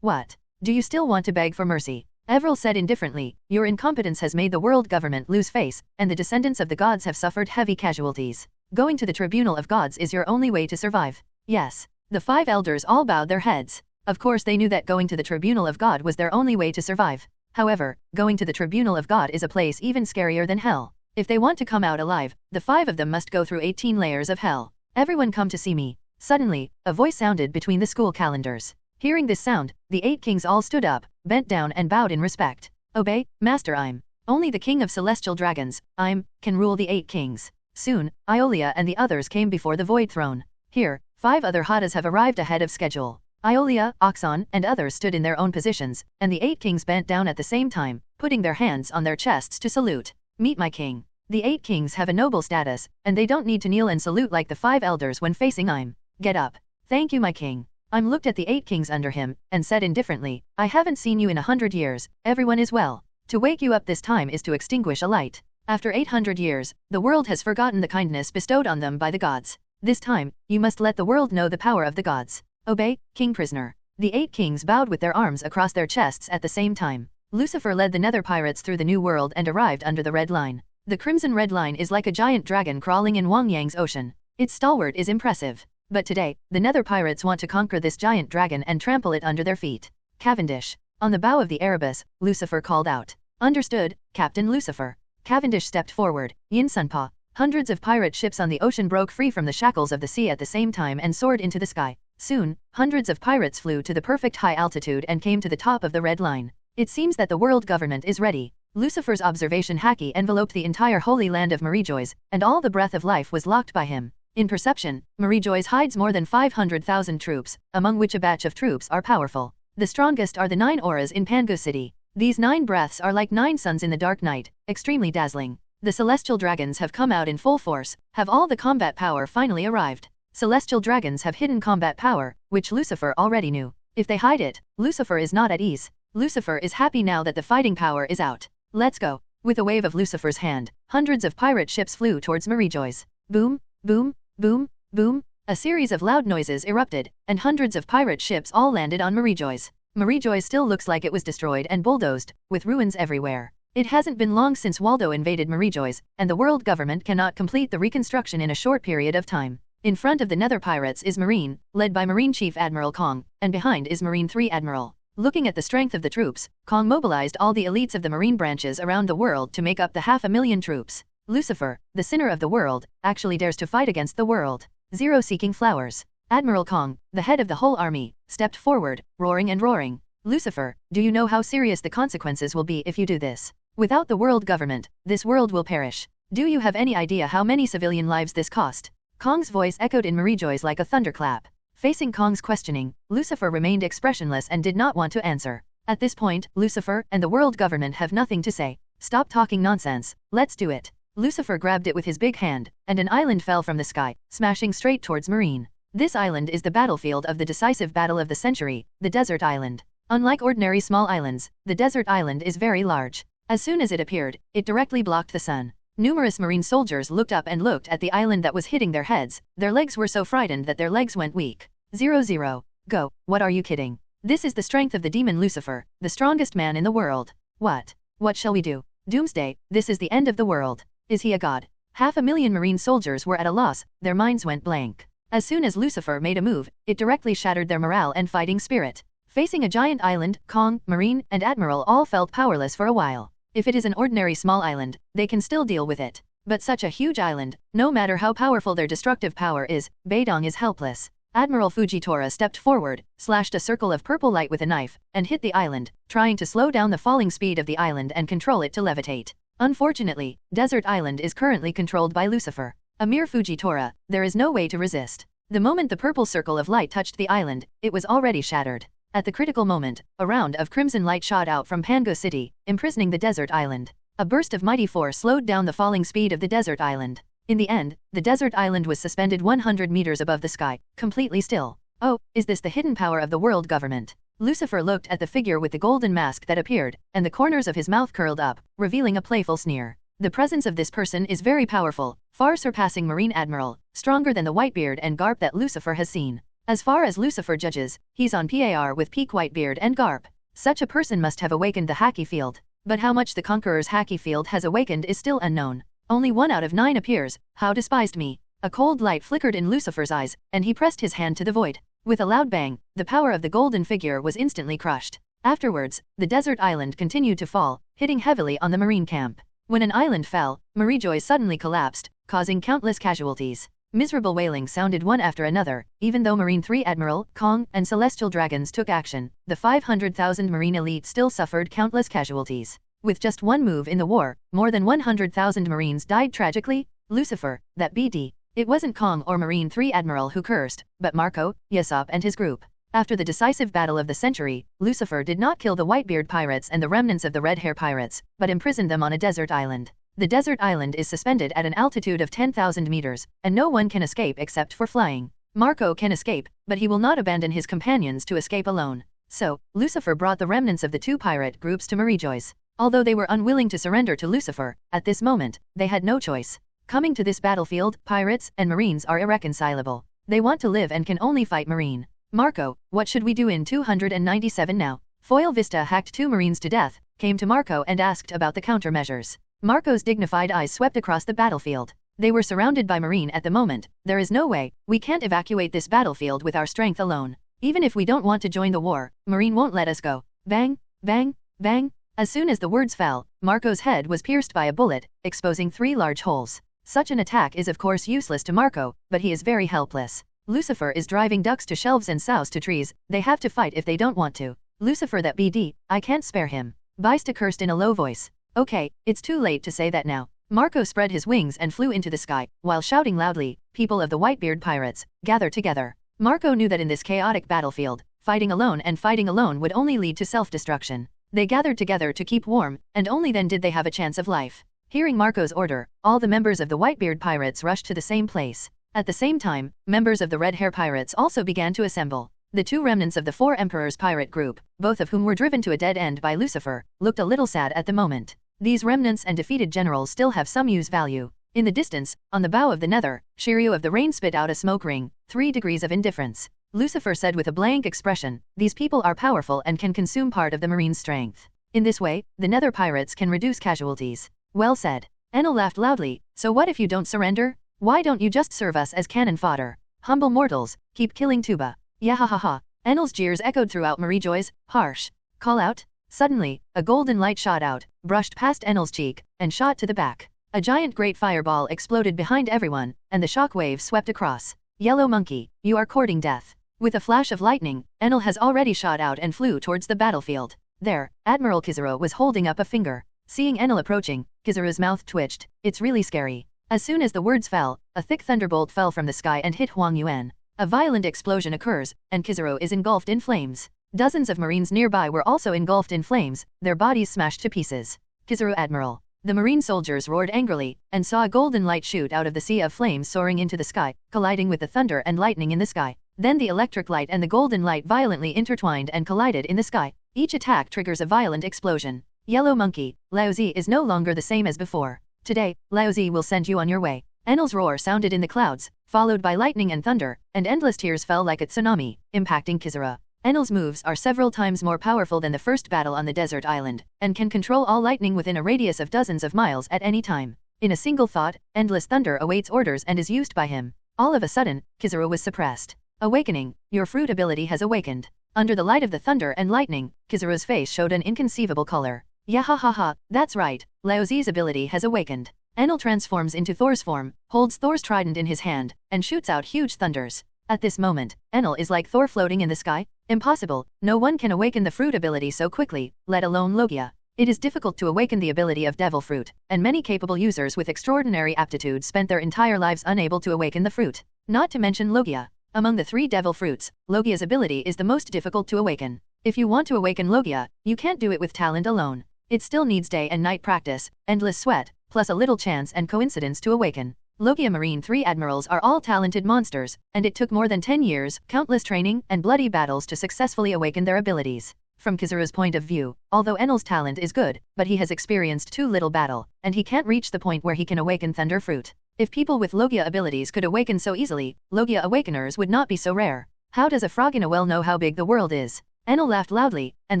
what? Do you still want to beg for mercy? Everell said indifferently, your incompetence has made the world government lose face, and the descendants of the gods have suffered heavy casualties. Going to the tribunal of gods is your only way to survive. Yes. The 5 elders all bowed their heads. Of course they knew that going to the tribunal of God was their only way to survive. However, going to the tribunal of God is a place even scarier than hell. If they want to come out alive, the 5 of them must go through 18 layers of hell. Everyone come to see me. Suddenly, a voice sounded between the school calendars. Hearing this sound, the 8 kings all stood up, bent down and bowed in respect. Obey, Master I'm. Only the king of celestial dragons, I'm, can rule the 8 kings. Soon, Iolia and the others came before the void throne. Here, 5 other Hadas have arrived ahead of schedule. Iolia, Oxon, and others stood in their own positions, and the 8 kings bent down at the same time, putting their hands on their chests to salute. Meet my king. The 8 kings have a noble status, and they don't need to kneel and salute like the 5 elders when facing I'm. Get up. Thank you, my king. I'm looked at the 8 kings under him, and said indifferently, I haven't seen you in 100 years, everyone is well. To wake you up this time is to extinguish a light. After 800 years, the world has forgotten the kindness bestowed on them by the gods. This time, you must let the world know the power of the gods. Obey, king prisoner. The 8 kings bowed with their arms across their chests at the same time. Lucifer led the nether pirates through the new world and arrived under the red line. The crimson red line is like a giant dragon crawling in Wang Yang's ocean. Its stalwart is impressive. But today, the nether pirates want to conquer this giant dragon and trample it under their feet. Cavendish. On the bow of the Erebus, Lucifer called out. Understood, Captain Lucifer. Cavendish stepped forward. Yin Sunpa. Hundreds of pirate ships on the ocean broke free from the shackles of the sea at the same time and soared into the sky. Soon, hundreds of pirates flew to the perfect high altitude and came to the top of the red line. It seems that the world government is ready. Lucifer's observation haki enveloped the entire holy land of Marie-Joyce, and all the breath of life was locked by him. In perception, Marie-Joyce hides more than 500,000 troops, among which a batch of troops are powerful. The strongest are the 9 auras in Pango City. These 9 breaths are like 9 suns in the dark night, extremely dazzling. The celestial dragons have come out in full force, have all the combat power finally arrived. Celestial dragons have hidden combat power, which Lucifer already knew. If they hide it, Lucifer is not at ease. Lucifer is happy now that the fighting power is out. Let's go. With a wave of Lucifer's hand, hundreds of pirate ships flew towards Marie-Joyce. Boom, boom, boom, boom. A series of loud noises erupted, and hundreds of pirate ships all landed on Marie-Joyce. Marie-Joyce still looks like it was destroyed and bulldozed, with ruins everywhere. It hasn't been long since Waldo invaded Marie-Joyce, and the world government cannot complete the reconstruction in a short period of time. In front of the Nether Pirates is Marine, led by Marine Chief Admiral Kong, and behind is Marine 3 Admiral. Looking at the strength of the troops, Kong mobilized all the elites of the marine branches around the world to make up the 500,000 troops. Lucifer, the sinner of the world, actually dares to fight against the world. Zero seeking flowers. Admiral Kong, the head of the whole army, stepped forward, roaring and roaring. Lucifer, do you know how serious the consequences will be if you do this? Without the world government, this world will perish. Do you have any idea how many civilian lives this cost? Kong's voice echoed in Marie-Joyce like a thunderclap. Facing Kong's questioning, Lucifer remained expressionless and did not want to answer. At this point, Lucifer and the world government have nothing to say. Stop talking nonsense, let's do it. Lucifer grabbed it with his big hand, and an island fell from the sky, smashing straight towards Marine. This island is the battlefield of the decisive battle of the century, the desert island. Unlike ordinary small islands, the desert island is very large. As soon as it appeared, it directly blocked the sun. Numerous marine soldiers looked up and looked at the island that was hitting their heads. Their legs were so frightened that their legs went weak. 0-0. Go, what are you kidding? This is the strength of the demon Lucifer, the strongest man in the world. What? What shall we do? Doomsday, this is the end of the world. Is he a god? 500,000 marine soldiers were at a loss, their minds went blank. As soon as Lucifer made a move, it directly shattered their morale and fighting spirit. Facing a giant island, Kong, Marine, and Admiral all felt powerless for a while. If it is an ordinary small island, they can still deal with it. But such a huge island, no matter how powerful their destructive power is, Beidong is helpless. Admiral Fujitora stepped forward, slashed a circle of purple light with a knife, and hit the island, trying to slow down the falling speed of the island and control it to levitate. Unfortunately, Desert Island is currently controlled by Lucifer. A mere Fujitora, there is no way to resist. The moment the purple circle of light touched the island, it was already shattered. At the critical moment, a round of crimson light shot out from Pango City, imprisoning the desert island. A burst of mighty force slowed down the falling speed of the desert island. In the end, the desert island was suspended 100 meters above the sky, completely still. Oh, is this the hidden power of the world government? Lucifer looked at the figure with the golden mask that appeared, and the corners of his mouth curled up, revealing a playful sneer. The presence of this person is very powerful, far surpassing Marine Admiral, stronger than the Whitebeard and Garp that Lucifer has seen. As far as Lucifer judges, he's on par with peak Whitebeard and Garp. Such a person must have awakened the Haki field. But how much the Conqueror's Haki field has awakened is still unknown. Only 1 out of 9 appears. How despised me. A cold light flickered in Lucifer's eyes, and he pressed his hand to the void. With a loud bang, the power of the golden figure was instantly crushed. Afterwards, the desert island continued to fall, hitting heavily on the marine camp. When an island fell, Marie-Joyce suddenly collapsed, causing countless casualties. Miserable wailing sounded one after another. Even though Marine 3 Admiral, Kong, and Celestial Dragons took action, the 500,000 Marine elite still suffered countless casualties. With just one move in the war, more than 100,000 Marines died tragically. Lucifer, that BD. It wasn't Kong or Marine 3 Admiral who cursed, but Marco, Yesop and his group. After the decisive battle of the century, Lucifer did not kill the Whitebeard pirates and the remnants of the Red Hair pirates, but imprisoned them on a desert island. The desert island is suspended at an altitude of 10,000 meters, and no one can escape except for flying. Marco can escape, but he will not abandon his companions to escape alone. So, Lucifer brought the remnants of the two pirate groups to Marijois. Although they were unwilling to surrender to Lucifer, at this moment, they had no choice. Coming to this battlefield, pirates and marines are irreconcilable. They want to live and can only fight marine. Marco, what should we do in 297 now? Foil Vista hacked 2 marines to death, came to Marco and asked about the countermeasures. Marco's dignified eyes swept across the battlefield. They were surrounded by marine at the moment. There is no way, we can't evacuate this battlefield with our strength alone. Even if we don't want to join the war, marine won't let us go. Bang, bang, bang. As soon as the words fell, Marco's head was pierced by a bullet, exposing 3 large holes. Such an attack is of course useless to Marco, but he is very helpless. Lucifer is driving ducks to shelves and sows to trees. They have to fight if they don't want to. Lucifer that BD, I can't spare him. Beista cursed in a low voice. Okay, it's too late to say that now. Marco spread his wings and flew into the sky, while shouting loudly, people of the Whitebeard pirates, gather together. Marco knew that in this chaotic battlefield, fighting alone would only lead to self-destruction. They gathered together to keep warm, and only then did they have a chance of life. Hearing Marco's order, all the members of the Whitebeard pirates rushed to the same place. At the same time, members of the Red Hair pirates also began to assemble. The 2 remnants of the 4 Emperors pirate group, both of whom were driven to a dead end by Lucifer, looked a little sad at the moment. These remnants and defeated generals still have some use value. In the distance, on the bow of the Nether, Shiryu of the Rain spit out a smoke ring, 3 degrees of indifference. Lucifer said with a blank expression, these people are powerful and can consume part of the marine's strength. In this way, the Nether pirates can reduce casualties. Well said. Enel laughed loudly, so what if you don't surrender? Why don't you just serve us as cannon fodder? Humble mortals, keep killing Tuba. Yahahaha. Enel's jeers echoed throughout Marijois, harsh. Call out? Suddenly, a golden light shot out, brushed past Enel's cheek, and shot to the back. A giant great fireball exploded behind everyone, and the shock wave swept across. Yellow monkey, you are courting death. With a flash of lightning, Enel has already shot out and flew towards the battlefield. There, Admiral Kizaru was holding up a finger. Seeing Enel approaching, Kizaru's mouth twitched. It's really scary. As soon as the words fell, a thick thunderbolt fell from the sky and hit Huang Yuan. A violent explosion occurs, and Kizaru is engulfed in flames. Dozens of marines nearby were also engulfed in flames, their bodies smashed to pieces. Kizaru Admiral. The marine soldiers roared angrily, and saw a golden light shoot out of the sea of flames soaring into the sky, colliding with the thunder and lightning in the sky. Then the electric light and the golden light violently intertwined and collided in the sky. Each attack triggers a violent explosion. Yellow monkey, Laozi is no longer the same as before. Today, Laozi will send you on your way. Enel's roar sounded in the clouds, followed by lightning and thunder, and endless tears fell like a tsunami, impacting Kizaru. Enel's moves are several times more powerful than the first battle on the desert island, and can control all lightning within a radius of dozens of miles at any time. In a single thought, endless thunder awaits orders and is used by him. All of a sudden, Kizaru was suppressed. Awakening, your fruit ability has awakened. Under the light of the thunder and lightning, Kizaru's face showed an inconceivable color. Yahahaha, that's right, Laozi's ability has awakened. Enel transforms into Thor's form, holds Thor's trident in his hand, and shoots out huge thunders. At this moment, Enel is like Thor floating in the sky. Impossible, no one can awaken the fruit ability so quickly, let alone Logia. It is difficult to awaken the ability of Devil Fruit, and many capable users with extraordinary aptitudes spent their entire lives unable to awaken the fruit. Not to mention Logia. Among the 3 Devil Fruits, Logia's ability is the most difficult to awaken. If you want to awaken Logia, you can't do it with talent alone. It still needs day and night practice, endless sweat, plus a little chance and coincidence to awaken. Logia Marine 3 admirals are all talented monsters, and it took more than 10 years, countless training, and bloody battles to successfully awaken their abilities. From Kizaru's point of view, although Enel's talent is good, but he has experienced too little battle, and he can't reach the point where he can awaken Thunder Fruit. If people with Logia abilities could awaken so easily, Logia awakeners would not be so rare. How does a frog in a well know how big the world is? Enel laughed loudly, and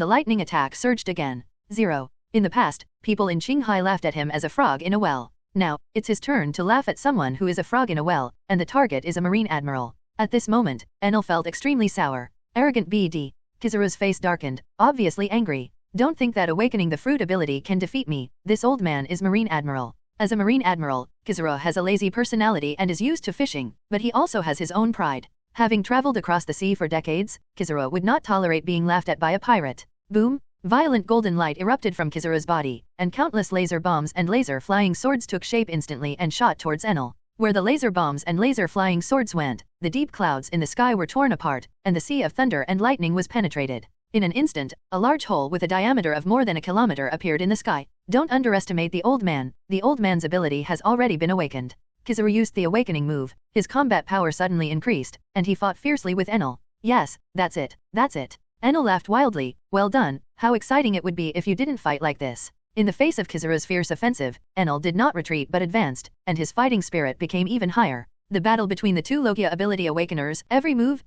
the lightning attack surged again. 0. In the past, people in Qinghai laughed at him as a frog in a well. Now, it's his turn to laugh at someone who is a frog in a well, and the target is a marine admiral. At this moment, Enel felt extremely sour. Arrogant BD. Kizaru's face darkened, obviously angry. Don't think that awakening the fruit ability can defeat me, this old man is marine admiral. As a marine admiral, Kizaru has a lazy personality and is used to fishing, but he also has his own pride. Having traveled across the sea for decades, Kizaru would not tolerate being laughed at by a pirate. Boom! Violent golden light erupted from Kizaru's body, and countless laser bombs and laser flying swords took shape instantly and shot towards Enel. Where the laser bombs and laser flying swords went, the deep clouds in the sky were torn apart, and the sea of thunder and lightning was penetrated. In an instant, a large hole with a diameter of more than a kilometer appeared in the sky. Don't underestimate the old man. The old man's ability has already been awakened. Kizaru used the awakening move, his combat power suddenly increased, and he fought fiercely with Enel. Yes, that's it, that's it. Enel laughed wildly. Well done, how exciting it would be if you didn't fight like this. In the face of Kizaru's fierce offensive, Enel did not retreat but advanced, and his fighting spirit became even higher. The battle between the two Logia ability awakeners, every move,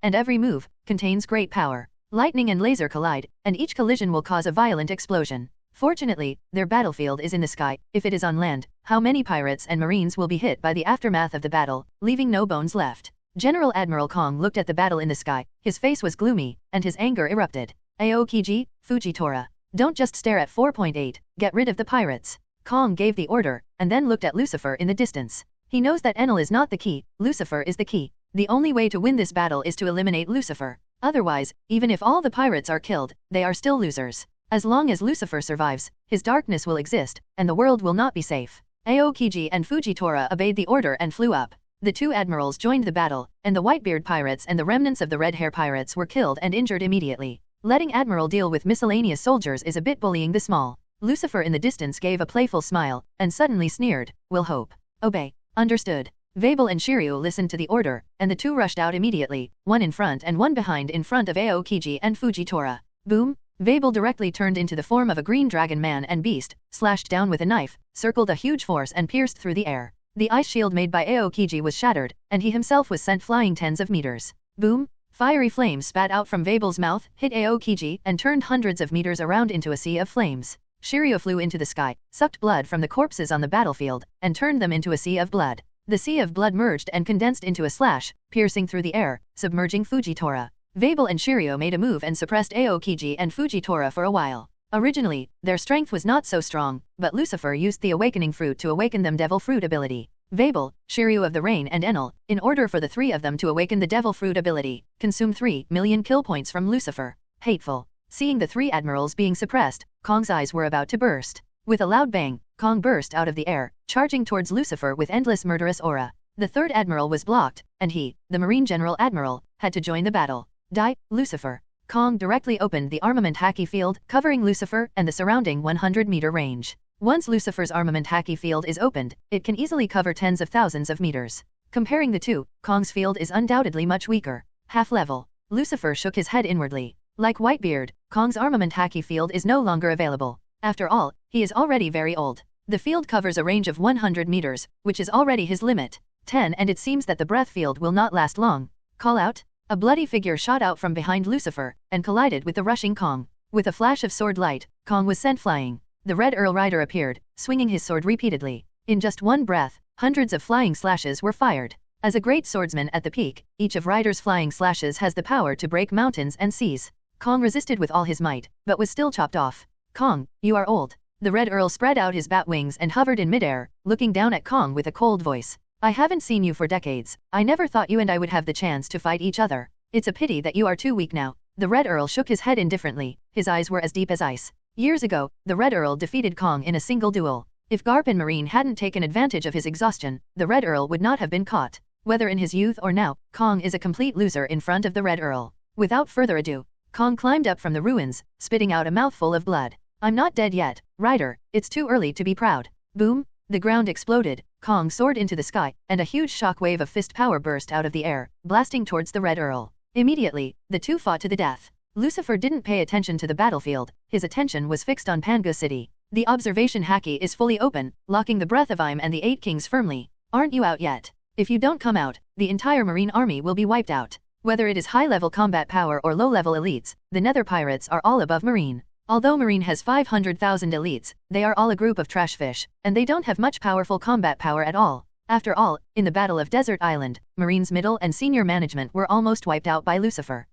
contains great power. Lightning and laser collide, and each collision will cause a violent explosion. Fortunately, their battlefield is in the sky. If it is on land, how many pirates and marines will be hit by the aftermath of the battle, leaving no bones left? General Admiral Kong looked at the battle in the sky, his face was gloomy, and his anger erupted. Aokiji, Fujitora. Don't just stare at 4.8, get rid of the pirates. Kong gave the order, and then looked at Lucifer in the distance. He knows that Enel is not the key, Lucifer is the key. The only way to win this battle is to eliminate Lucifer. Otherwise, even if all the pirates are killed, they are still losers. As long as Lucifer survives, his darkness will exist, and the world will not be safe. Aokiji and Fujitora obeyed the order and flew up. The two admirals joined the battle, and the Whitebeard pirates and the remnants of the Red Hair pirates were killed and injured immediately. Letting Admiral deal with miscellaneous soldiers is a bit bullying the small. Lucifer in the distance gave a playful smile, and suddenly sneered, "Will hope. Obey." Understood. Vabel and Shiryu listened to the order, and the two rushed out immediately, one in front and one behind in front of Aokiji and Fujitora. Boom! Vabel directly turned into the form of a green dragon man and beast, slashed down with a knife, circled a huge force and pierced through the air. The ice shield made by Aokiji was shattered, and he himself was sent flying tens of meters. Boom! Fiery flames spat out from Vabel's mouth, hit Aokiji, and turned hundreds of meters around into a sea of flames. Shiryu flew into the sky, sucked blood from the corpses on the battlefield, and turned them into a sea of blood. The sea of blood merged and condensed into a slash, piercing through the air, submerging Fujitora. Vabel and Shiryu made a move and suppressed Aokiji and Fujitora for a while. Originally, their strength was not so strong, but Lucifer used the awakening fruit to awaken them devil fruit ability. Vabel, Shiryu of the Rain and Enel, in order for the three of them to awaken the devil fruit ability, consumed 3 million kill points from Lucifer. Hateful. Seeing the three admirals being suppressed, Kong's eyes were about to burst. With a loud bang, Kong burst out of the air, charging towards Lucifer with endless murderous aura. The third admiral was blocked, and he, the Marine General Admiral, had to join the battle. Die, Lucifer. Kong directly opened the armament haki field, covering Lucifer and the surrounding 100-meter range. Once Lucifer's armament haki field is opened, it can easily cover tens of thousands of meters. Comparing the two, Kong's field is undoubtedly much weaker. Half-level. Lucifer shook his head inwardly. Like Whitebeard, Kong's armament haki field is no longer available. After all, he is already very old. The field covers a range of 100 meters, which is already his limit. 10 and it seems that the breath field will not last long. Call out. A bloody figure shot out from behind Lucifer, and collided with the rushing Kong. With a flash of sword light, Kong was sent flying. The Red Earl Rider appeared, swinging his sword repeatedly. In just one breath, hundreds of flying slashes were fired. As a great swordsman at the peak, each of Rider's flying slashes has the power to break mountains and seas. Kong resisted with all his might, but was still chopped off. Kong, you are old. The Red Earl spread out his bat wings and hovered in midair, looking down at Kong with a cold voice. I haven't seen you for decades. I never thought you and I would have the chance to fight each other. It's a pity that you are too weak now. The Red Earl shook his head indifferently, his eyes were as deep as ice. Years ago, the Red Earl defeated Kong in a single duel. If Garp and Marine hadn't taken advantage of his exhaustion, the Red Earl would not have been caught. Whether in his youth or now, Kong is a complete loser in front of the Red Earl. Without further ado, Kong climbed up from the ruins, spitting out a mouthful of blood. I'm not dead yet, Rider, it's too early to be proud. Boom! The ground exploded, Kong soared into the sky, and a huge shock wave of fist power burst out of the air, blasting towards the Red Earl. Immediately, the two fought to the death. Lucifer didn't pay attention to the battlefield, his attention was fixed on Pangu City. The observation haki is fully open, locking the Breath of Im and the 8 Kings firmly. Aren't you out yet? If you don't come out, the entire Marine army will be wiped out. Whether it is high-level combat power or low-level elites, the Nether Pirates are all above Marine. Although Marine has 500,000 elites, they are all a group of trash fish, and they don't have much powerful combat power at all. After all, in the Battle of Desert Island, Marine's middle and senior management were almost wiped out by Lucifer.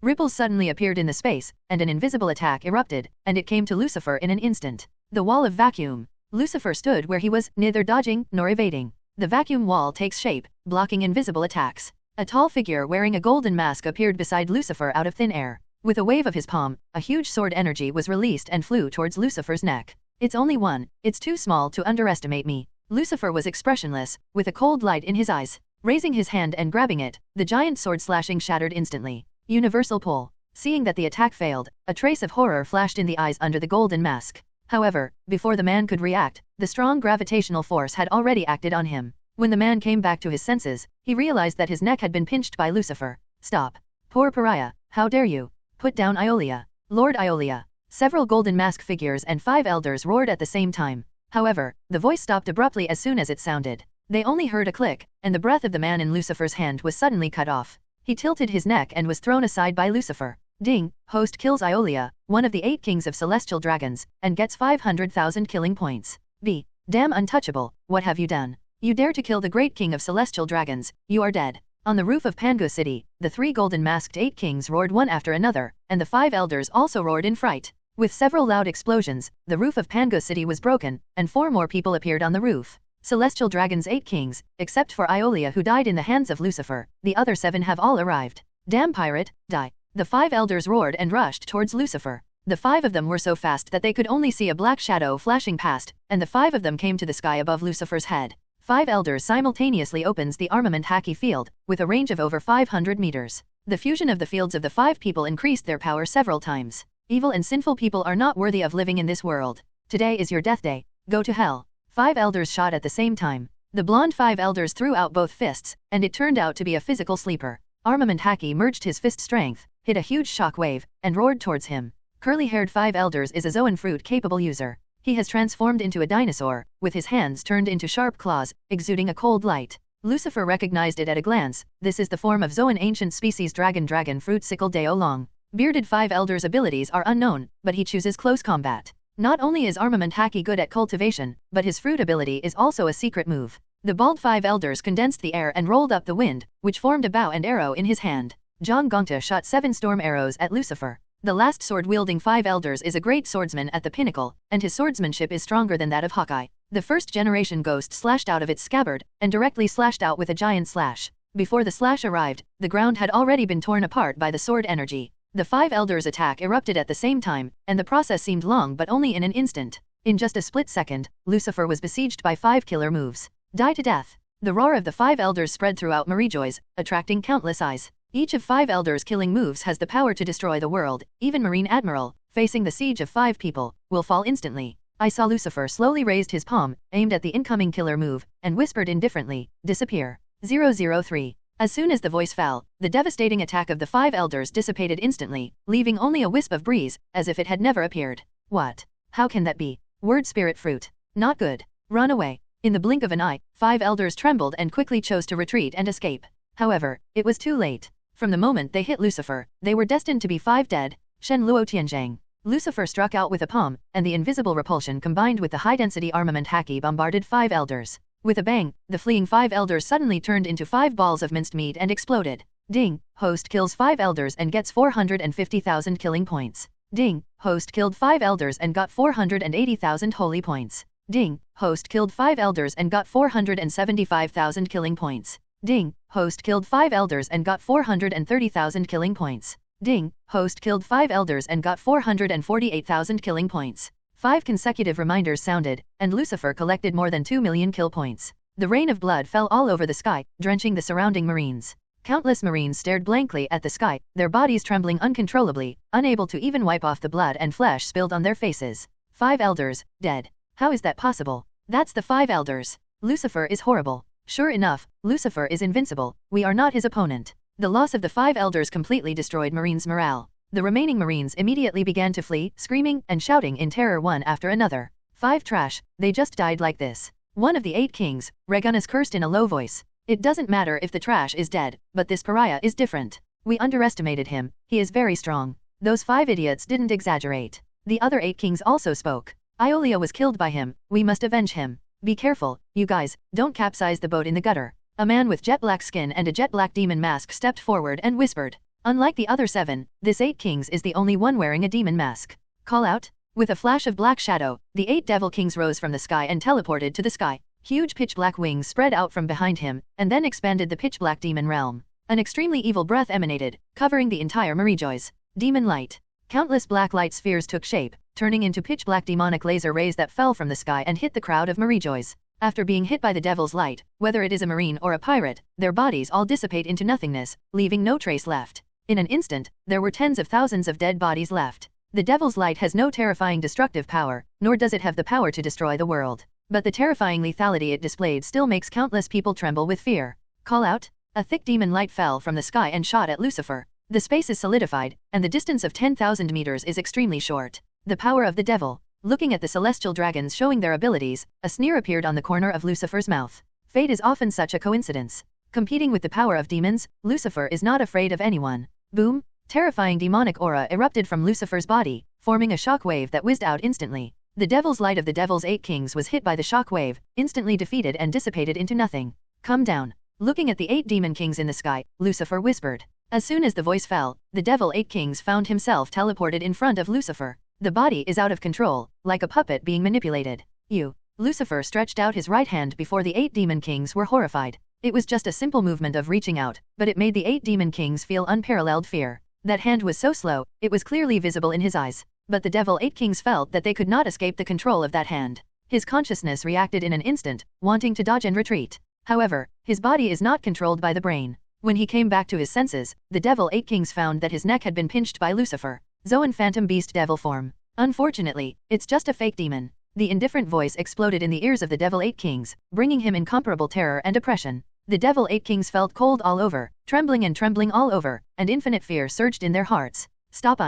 Ripples suddenly appeared in the space, and an invisible attack erupted, and it came to Lucifer in an instant. The wall of vacuum. Lucifer stood where he was, neither dodging nor evading. The vacuum wall takes shape, blocking invisible attacks. A tall figure wearing a golden mask appeared beside Lucifer out of thin air. With a wave of his palm, a huge sword energy was released and flew towards Lucifer's neck. It's only one, it's too small to underestimate me. Lucifer was expressionless, with a cold light in his eyes. Raising his hand and grabbing it, the giant sword slashing shattered instantly. Universal pull. Seeing that the attack failed, a trace of horror flashed in the eyes under the golden mask. However, before the man could react, the strong gravitational force had already acted on him. When the man came back to his senses, he realized that his neck had been pinched by Lucifer. Stop. Poor pariah, how dare you? Put down Iolia. Lord Iolia. Several golden mask figures and 5 elders roared at the same time. However, the voice stopped abruptly as soon as it sounded. They only heard a click, and the breath of the man in Lucifer's hand was suddenly cut off. He tilted his neck and was thrown aside by Lucifer. Ding, host kills Iolia, one of the 8 kings of celestial dragons, and gets 500,000 killing points. B. Damn untouchable, what have you done? You dare to kill the great king of celestial dragons, you are dead. On the roof of Pangu City, the 3 golden masked 8 kings roared one after another, and the 5 elders also roared in fright. With several loud explosions, the roof of Pangu City was broken, and 4 more people appeared on the roof. Celestial dragons 8 kings, except for Iolia who died in the hands of Lucifer, the other 7 have all arrived. Damn pirate, die. The 5 elders roared and rushed towards Lucifer. The 5 of them were so fast that they could only see a black shadow flashing past, and the 5 of them came to the sky above Lucifer's head. 5 elders simultaneously opens the armament Haki field, with a range of over 500 meters. The fusion of the fields of the 5 people increased their power several times. Evil and sinful people are not worthy of living in this world. Today is your death day. Go to hell. 5 elders shot at the same time. The blonde 5 elders threw out both fists, and it turned out to be a physical sleeper. Armament Haki merged his fist strength, hit a huge shock wave, and roared towards him. Curly-haired 5 elders is a Zoan fruit-capable user. He has transformed into a dinosaur, with his hands turned into sharp claws, exuding a cold light. Lucifer recognized it at a glance. This is the form of Zoan ancient species dragon fruit sickle deo long. Bearded 5 elders' abilities are unknown, but he chooses close combat. Not only is Armament Haki good at cultivation, but his fruit ability is also a secret move. The bald 5 elders condensed the air and rolled up the wind, which formed a bow and arrow in his hand. Zhang Gongta shot 7 storm arrows at Lucifer. The last sword-wielding 5 elders is a great swordsman at the pinnacle, and his swordsmanship is stronger than that of Hawkeye. The first generation ghost slashed out of its scabbard, and directly slashed out with a giant slash. Before the slash arrived, the ground had already been torn apart by the sword energy. The 5 elders' attack erupted at the same time, and the process seemed long but only in an instant. In just a split second, Lucifer was besieged by 5 killer moves. Die to death. The roar of the 5 elders spread throughout Marijois, attracting countless eyes. Each of 5 elders' killing moves has the power to destroy the world. Even Marine Admiral, facing the siege of 5 people, will fall instantly. I saw Lucifer slowly raised his palm, aimed at the incoming killer move, and whispered indifferently, disappear. 003. As soon as the voice fell, the devastating attack of the 5 elders dissipated instantly, leaving only a wisp of breeze, as if it had never appeared. What? How can that be? Word spirit fruit. Not good. Run away. In the blink of an eye, 5 elders trembled and quickly chose to retreat and escape. However, it was too late. From the moment they hit Lucifer, they were destined to be 5 dead. Shen Luo Tianzhang. Lucifer struck out with a palm, and the invisible repulsion combined with the high-density armament Haki bombarded 5 elders. With a bang, the fleeing 5 elders suddenly turned into 5 balls of minced meat and exploded. Ding, host kills 5 elders and gets 450,000 killing points. Ding, host killed 5 elders and got 480,000 holy points. Ding, host killed 5 elders and got 475,000 killing points. Ding, host killed 5 elders and got 430,000 killing points. Ding, host killed 5 elders and got 448,000 killing points. 5 consecutive reminders sounded, and Lucifer collected more than 2 million kill points. The rain of blood fell all over the sky, drenching the surrounding marines. Countless marines stared blankly at the sky, their bodies trembling uncontrollably, unable to even wipe off the blood and flesh spilled on their faces. 5 elders, dead. How is that possible? That's the 5 elders. Lucifer is horrible. Sure enough, Lucifer is invincible. We are not his opponent. The loss of the 5 elders completely destroyed Marines' morale. The remaining Marines immediately began to flee, screaming and shouting in terror one after another. 5 trash, they just died like this. One of the 8 kings, Regunus, cursed in a low voice. It doesn't matter if the trash is dead, but this pariah is different. We underestimated him, he is very strong. Those 5 idiots didn't exaggerate. The other 8 kings also spoke. Iolia was killed by him, we must avenge him. Be careful, you guys, don't capsize the boat in the gutter. A man with jet black skin and a jet black demon mask stepped forward and whispered. Unlike the other 7, this 8 kings is the only one wearing a demon mask. Call out. With a flash of black shadow, the 8 devil kings rose from the sky and teleported to the sky. Huge pitch black wings spread out from behind him, and then expanded the pitch black demon realm. An extremely evil breath emanated, covering the entire Marijois. Demon light. Countless black light spheres took shape, turning into pitch black demonic laser rays that fell from the sky and hit the crowd of Marijois. After being hit by the devil's light, whether it is a marine or a pirate, their bodies all dissipate into nothingness, leaving no trace left. In an instant, there were tens of thousands of dead bodies left. The devil's light has no terrifying destructive power, nor does it have the power to destroy the world. But the terrifying lethality it displayed still makes countless people tremble with fear. Call out! A thick demon light fell from the sky and shot at Lucifer. The space is solidified, and the distance of 10,000 meters is extremely short. The power of the devil. Looking at the celestial dragons showing their abilities, a sneer appeared on the corner of Lucifer's mouth. Fate is often such a coincidence. Competing with the power of demons, Lucifer is not afraid of anyone. Boom! Terrifying demonic aura erupted from Lucifer's body, forming a shock wave that whizzed out instantly. The devil's light of the devil's 8 kings was hit by the shock wave, instantly defeated and dissipated into nothing. Come down. Looking at the 8 demon kings in the sky, Lucifer whispered. As soon as the voice fell, the devil 8 kings found himself teleported in front of Lucifer. The body is out of control, like a puppet being manipulated. You. Lucifer stretched out his right hand before the 8 demon kings were horrified. It was just a simple movement of reaching out, but it made the 8 demon kings feel unparalleled fear. That hand was so slow, it was clearly visible in his eyes. But the devil 8 kings felt that they could not escape the control of that hand. His consciousness reacted in an instant, wanting to dodge and retreat. However, his body is not controlled by the brain. When he came back to his senses, the devil 8 kings found that his neck had been pinched by Lucifer. Zoan Phantom Beast Devil form. Unfortunately, it's just a fake demon. The indifferent voice exploded in the ears of the devil 8 kings, bringing him incomparable terror and oppression. The devil 8 kings felt cold all over, trembling all over, and infinite fear surged in their hearts. Stop!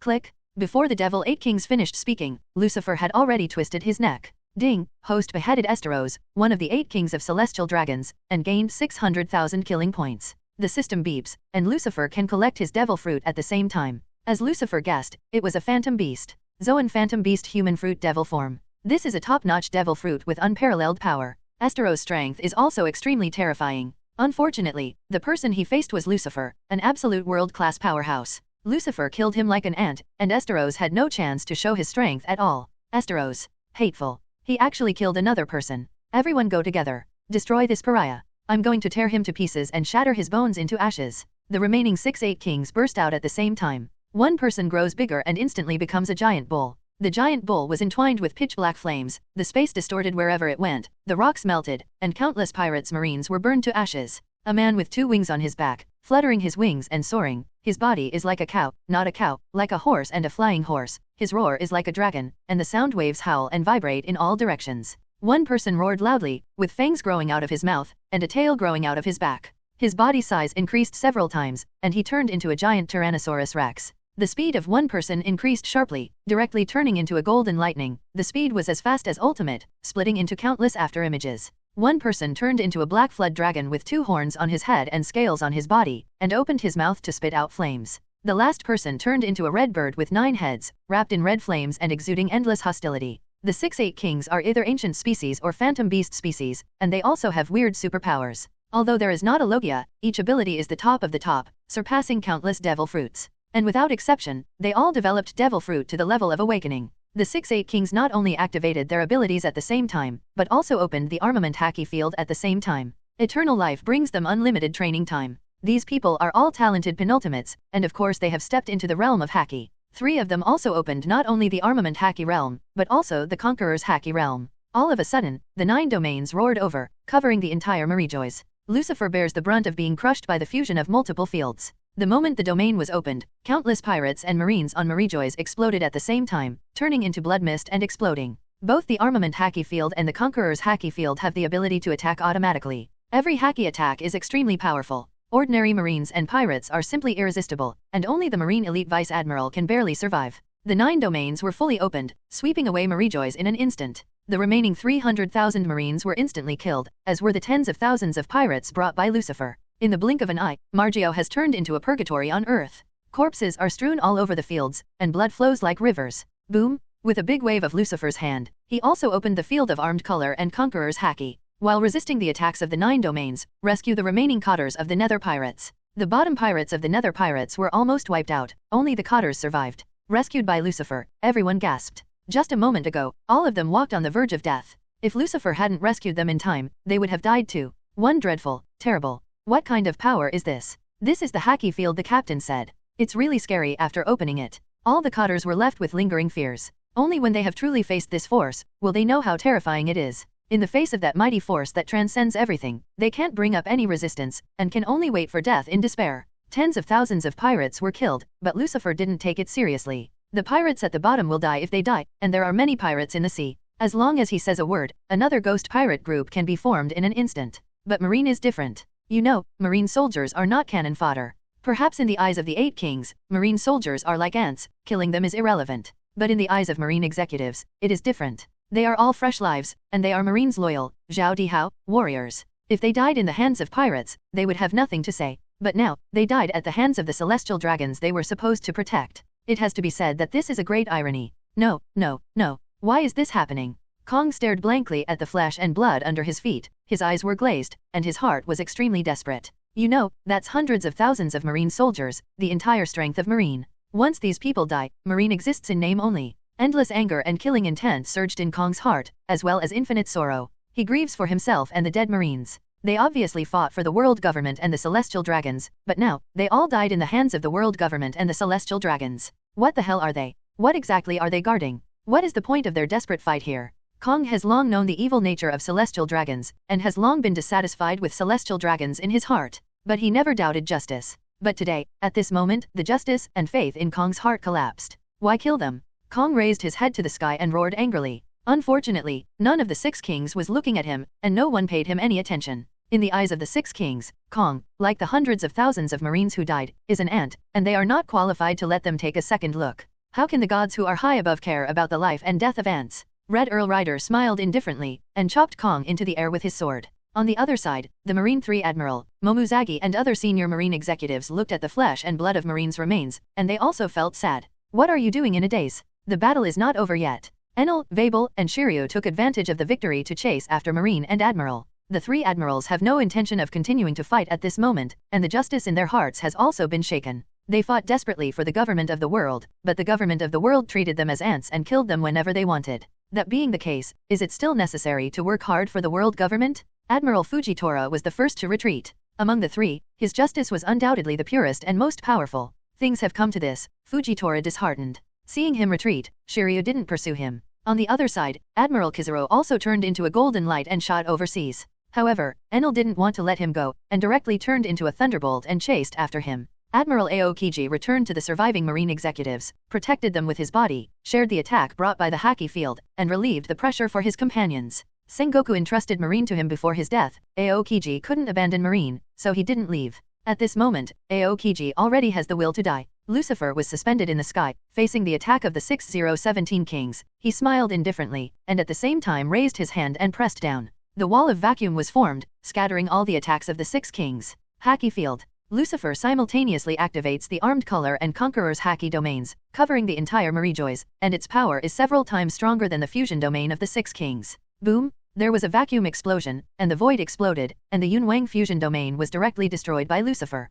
Click. Before the devil 8 kings finished speaking, Lucifer had already twisted his neck. Ding! Host beheaded Esteros, one of the 8 kings of celestial dragons, and gained 600,000 killing points. The system beeps, and Lucifer can collect his devil fruit at the same time. As Lucifer guessed, it was a phantom beast. Zoan Phantom Beast Human Fruit Devil form. This is a top-notch devil fruit with unparalleled power. Esteros' strength is also extremely terrifying. Unfortunately, the person he faced was Lucifer, an absolute world-class powerhouse. Lucifer killed him like an ant, and Esteros had no chance to show his strength at all. Esteros. Hateful. He actually killed another person. Everyone go together. Destroy this pariah. I'm going to tear him to pieces and shatter his bones into ashes. The remaining 8 kings burst out at the same time. One person grows bigger and instantly becomes a giant bull. The giant bull was entwined with pitch-black flames, the space distorted wherever it went, the rocks melted, and countless pirates' marines were burned to ashes. A man with 2 wings on his back, fluttering his wings and soaring. His body is like a cow, not a cow, like a horse and a flying horse. His roar is like a dragon, and the sound waves howl and vibrate in all directions. One person roared loudly, with fangs growing out of his mouth, and a tail growing out of his back. His body size increased several times, and he turned into a giant Tyrannosaurus Rex. The speed of one person increased sharply, directly turning into a golden lightning. The speed was as fast as ultimate, splitting into countless afterimages. One person turned into a black flood dragon with 2 horns on his head and scales on his body, and opened his mouth to spit out flames. The last person turned into a red bird with 9 heads, wrapped in red flames and exuding endless hostility. The 8 kings are either ancient species or phantom beast species, and they also have weird superpowers. Although there is not a logia, each ability is the top of the top, surpassing countless devil fruits. And without exception, they all developed devil fruit to the level of awakening. The 8 kings not only activated their abilities at the same time, but also opened the armament haki field at the same time. Eternal life brings them unlimited training time. These people are all talented penultimates, and of course they have stepped into the realm of haki. 3 of them also opened not only the armament haki realm, but also the conqueror's haki realm. All of a sudden, the 9 domains roared over, covering the entire Marijois. Lucifer bears the brunt of being crushed by the fusion of multiple fields. The moment the domain was opened, countless pirates and marines on Marijois exploded at the same time, turning into blood mist and exploding. Both the armament haki field and the conqueror's haki field have the ability to attack automatically. Every haki attack is extremely powerful. Ordinary marines and pirates are simply irresistible, and only the marine elite vice admiral can barely survive. The 9 domains were fully opened, sweeping away Marijois in an instant. The remaining 300,000 marines were instantly killed, as were the tens of thousands of pirates brought by Lucifer. In the blink of an eye, Margio has turned into a purgatory on Earth. Corpses are strewn all over the fields, and blood flows like rivers. Boom! With a big wave of Lucifer's hand, he also opened the field of armed color and conqueror's haki. While resisting the attacks of the 9 domains, rescue the remaining cotters of the Nether Pirates. The bottom pirates of the Nether Pirates were almost wiped out, only the cotters survived. Rescued by Lucifer, everyone gasped. Just a moment ago, all of them walked on the verge of death. If Lucifer hadn't rescued them in time, they would have died too. One dreadful, terrible. What kind of power is this? This is the haki field, the captain said. It's really scary after opening it. All the cotters were left with lingering fears. Only when they have truly faced this force, will they know how terrifying it is. In the face of that mighty force that transcends everything, they can't bring up any resistance, and can only wait for death in despair. Tens of thousands of pirates were killed, but Lucifer didn't take it seriously. The pirates at the bottom will die if they die, and there are many pirates in the sea. As long as he says a word, another ghost pirate group can be formed in an instant. But Marine is different. You know, Marine soldiers are not cannon fodder. Perhaps in the eyes of the 8 kings, Marine soldiers are like ants, killing them is irrelevant. But in the eyes of Marine executives, it is different. They are all fresh lives, and they are Marines loyal, Zhao Dihao, warriors. If they died in the hands of pirates, they would have nothing to say. But now, they died at the hands of the celestial dragons they were supposed to protect. It has to be said that this is a great irony. No, no, no. Why is this happening? Kong stared blankly at the flesh and blood under his feet, his eyes were glazed, and his heart was extremely desperate. You know, that's hundreds of thousands of Marine soldiers, the entire strength of Marine. Once these people die, Marine exists in name only. Endless anger and killing intent surged in Kong's heart, as well as infinite sorrow. He grieves for himself and the dead Marines. They obviously fought for the world government and the celestial dragons, but now, they all died in the hands of the world government and the celestial dragons. What the hell are they? What exactly are they guarding? What is the point of their desperate fight here? Kong has long known the evil nature of celestial dragons, and has long been dissatisfied with celestial dragons in his heart. But he never doubted justice. But today, at this moment, the justice and faith in Kong's heart collapsed. Why kill them? Kong raised his head to the sky and roared angrily. Unfortunately, none of the 6 kings was looking at him, and no one paid him any attention. In the eyes of the 6 kings, Kong, like the hundreds of thousands of Marines who died, is an ant, and they are not qualified to let them take a second look. How can the gods who are high above care about the life and death of ants? Red Earl Rider smiled indifferently, and chopped Kong into the air with his sword. On the other side, the Marine 3 Admiral, Momuzagi and other senior Marine executives looked at the flesh and blood of Marines' remains, and they also felt sad. What are you doing in a daze? The battle is not over yet. Enel, Vabel, and Shiryu took advantage of the victory to chase after Marine and Admiral. The 3 admirals have no intention of continuing to fight at this moment, and the justice in their hearts has also been shaken. They fought desperately for the government of the world, but the government of the world treated them as ants and killed them whenever they wanted. That being the case, is it still necessary to work hard for the world government? Admiral Fujitora was the first to retreat. Among the 3, his justice was undoubtedly the purest and most powerful. Things have come to this, Fujitora disheartened. Seeing him retreat, Shiryu didn't pursue him. On the other side, Admiral Kizaru also turned into a golden light and shot overseas. However, Enel didn't want to let him go, and directly turned into a thunderbolt and chased after him. Admiral Aokiji returned to the surviving Marine executives, protected them with his body, shared the attack brought by the Haki field, and relieved the pressure for his companions. Sengoku entrusted Marine to him before his death. Aokiji couldn't abandon Marine, so he didn't leave. At this moment, Aokiji already has the will to die. Lucifer was suspended in the sky, facing the attack of the 6017 kings. He smiled indifferently, and at the same time raised his hand and pressed down. The wall of vacuum was formed, scattering all the attacks of the 6 kings. Haki field. Lucifer simultaneously activates the armed color and conqueror's Haki domains, covering the entire Marijois, and its power is several times stronger than the fusion domain of the 6 kings. Boom! There was a vacuum explosion, and the void exploded, and the Yunwang fusion domain was directly destroyed by Lucifer.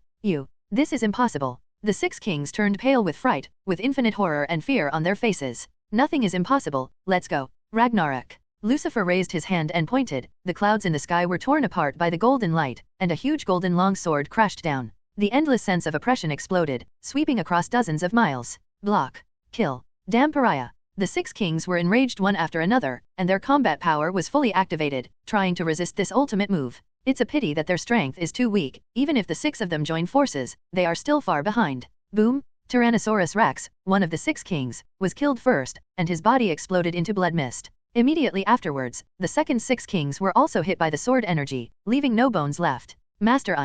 This is impossible. The 6 kings turned pale with fright, with infinite horror and fear on their faces. Nothing is impossible, let's go. Ragnarok. Lucifer raised his hand and pointed. The clouds in the sky were torn apart by the golden light, and a huge golden long sword crashed down. The endless sense of oppression exploded, sweeping across dozens of miles. Block. Kill. Damn pariah. The 6 kings were enraged one after another, and their combat power was fully activated, trying to resist this ultimate move. It's a pity that their strength is too weak. Even if the 6 of them join forces, they are still far behind. Boom! Tyrannosaurus Rex, one of the 6 kings, was killed first, and his body exploded into blood mist. Immediately afterwards, the second 6 kings were also hit by the sword energy, leaving no bones left. Master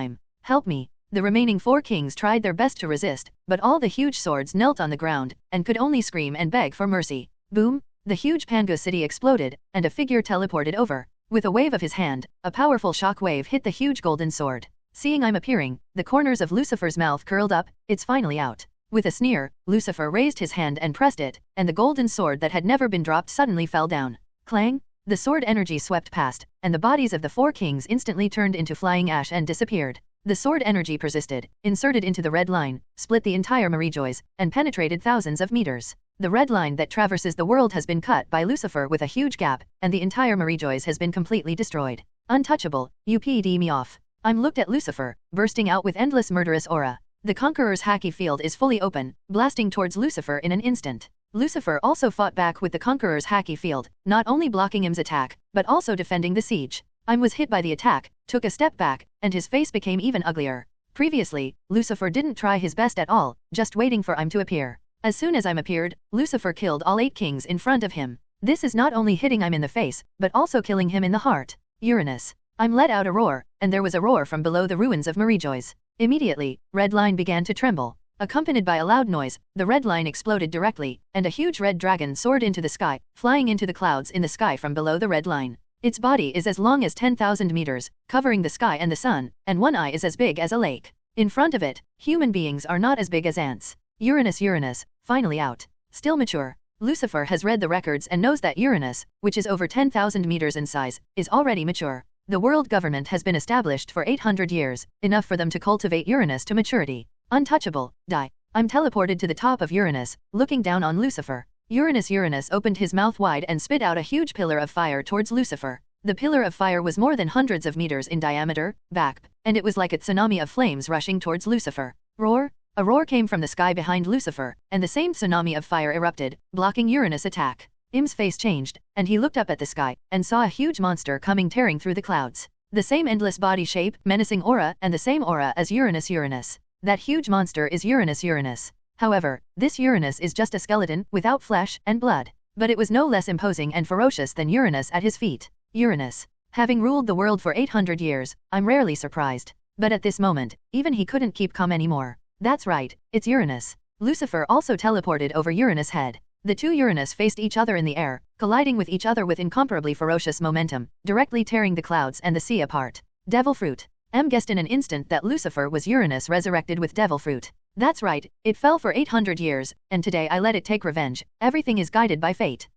help me. The remaining 4 kings tried their best to resist, but all the huge swords knelt on the ground, and could only scream and beg for mercy. Boom! The huge Pango city exploded, and a figure teleported over. With a wave of his hand, a powerful shock wave hit the huge golden sword. Seeing appearing, the corners of Lucifer's mouth curled up. It's finally out. With a sneer, Lucifer raised his hand and pressed it, and the golden sword that had never been dropped suddenly fell down. Clang! The sword energy swept past, and the bodies of the 4 kings instantly turned into flying ash and disappeared. The sword energy persisted, inserted into the red line, split the entire Marijois, and penetrated thousands of meters. The red line that traverses the world has been cut by Lucifer with a huge gap, and the entire Marijois has been completely destroyed. Untouchable, UPD me off. I'm looked at Lucifer, bursting out with endless murderous aura. The Conqueror's Haki field is fully open, blasting towards Lucifer in an instant. Lucifer also fought back with the Conqueror's Haki field, not only blocking him's attack, but also defending the siege. Was hit by the attack, took a step back, and his face became even uglier. Previously, Lucifer didn't try his best at all, just waiting for to appear. As soon as I'm appeared, Lucifer killed all 8 kings in front of him. This is not only hitting I'm in the face, but also killing him in the heart. Uranus. I'm let out a roar, and there was a roar from below the ruins of Marijois. Immediately, red line began to tremble. Accompanied by a loud noise, the red line exploded directly, and a huge red dragon soared into the sky, flying into the clouds in the sky from below the red line. Its body is as long as 10,000 meters, covering the sky and the sun, and one eye is as big as a lake. In front of it, human beings are not as big as ants. Uranus, finally out. Still mature. Lucifer has read the records and knows that Uranus, which is over 10,000 meters in size, is already mature. The world government has been established for 800 years, enough for them to cultivate Uranus to maturity. Untouchable, die. I'm teleported to the top of Uranus, looking down on Lucifer. Uranus opened his mouth wide and spit out a huge pillar of fire towards Lucifer. The pillar of fire was more than hundreds of meters in diameter, and it was like a tsunami of flames rushing towards Lucifer. Roar! A roar came from the sky behind Lucifer, and the same tsunami of fire erupted, blocking Uranus' attack. Im's face changed, and he looked up at the sky, and saw a huge monster coming tearing through the clouds. The same endless body shape, menacing aura, and the same aura as Uranus. That huge monster is Uranus. However, this Uranus is just a skeleton, without flesh and blood. But it was no less imposing and ferocious than Uranus at his feet. Uranus. Having ruled the world for 800 years, I'm rarely surprised. But at this moment, even he couldn't keep calm anymore. That's right, it's Uranus. Lucifer also teleported over Uranus' head. The two Uranus faced each other in the air, colliding with each other with incomparably ferocious momentum, directly tearing the clouds and the sea apart. Devil fruit. M guessed in an instant that Lucifer was Uranus resurrected with devil fruit. That's right, it fell for 800 years, and today I let it take revenge. Everything is guided by fate.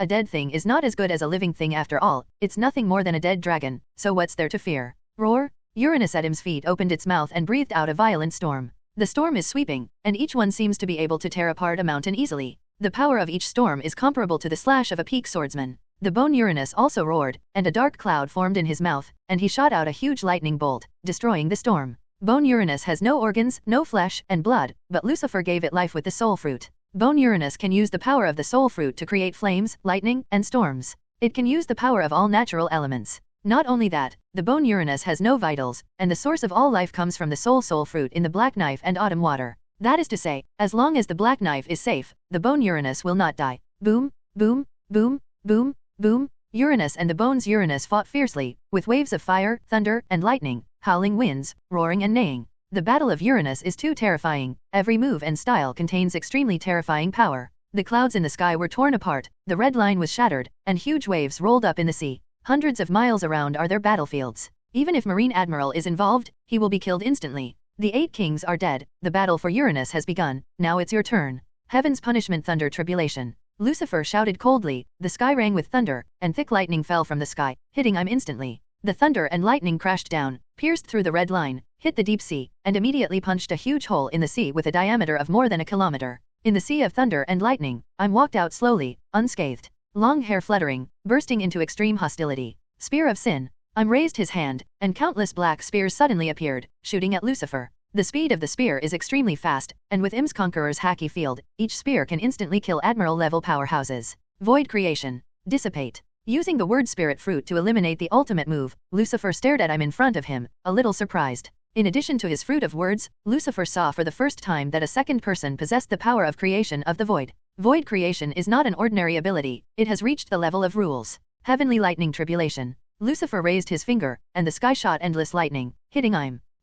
A dead thing is not as good as a living thing after all, it's nothing more than a dead dragon, so what's there to fear? Roar! Uranus at M's feet opened its mouth and breathed out a violent storm. The storm is sweeping, and each one seems to be able to tear apart a mountain easily. The power of each storm is comparable to the slash of a peak swordsman. The bone Uranus also roared, and a dark cloud formed in his mouth, and he shot out a huge lightning bolt, destroying the storm. Bone Uranus has no organs, no flesh, and blood, but Lucifer gave it life with the soul fruit. Bone Uranus can use the power of the soul fruit to create flames, lightning, and storms. It can use the power of all natural elements. Not only that, the bone Uranus has no vitals, and the source of all life comes from the soul fruit in the black knife and autumn water. That is to say, as long as the black knife is safe, the bone Uranus will not die. Boom, boom, boom, boom, boom. Uranus and the bones Uranus fought fiercely, with waves of fire, thunder, and lightning, howling winds, roaring and neighing. The battle of Uranus is too terrifying. Every move and style contains extremely terrifying power. The clouds in the sky were torn apart, the red line was shattered, and huge waves rolled up in the sea. Hundreds of miles around are their battlefields. Even if Marine Admiral is involved, he will be killed instantly. The 8 kings are dead, the battle for Uranus has begun, now it's your turn. Heaven's punishment thunder tribulation. Lucifer shouted coldly, the sky rang with thunder, and thick lightning fell from the sky, hitting him instantly. The thunder and lightning crashed down, pierced through the red line, hit the deep sea, and immediately punched a huge hole in the sea with a diameter of more than a kilometer. In the sea of thunder and lightning, I'm walked out slowly, unscathed. Long hair fluttering, bursting into extreme hostility. Spear of sin. I'm raised his hand, and countless black spears suddenly appeared, shooting at Lucifer. The speed of the spear is extremely fast, and with Im's Conqueror's hacky field, each spear can instantly kill Admiral-level powerhouses. Void creation. Dissipate. Using the word spirit fruit to eliminate the ultimate move, Lucifer stared at him in front of him, a little surprised. In addition to his fruit of words, Lucifer saw for the first time that a second person possessed the power of creation of the void. Void creation is not an ordinary ability, it has reached the level of rules. Heavenly lightning tribulation. Lucifer raised his finger, and the sky shot endless lightning, hitting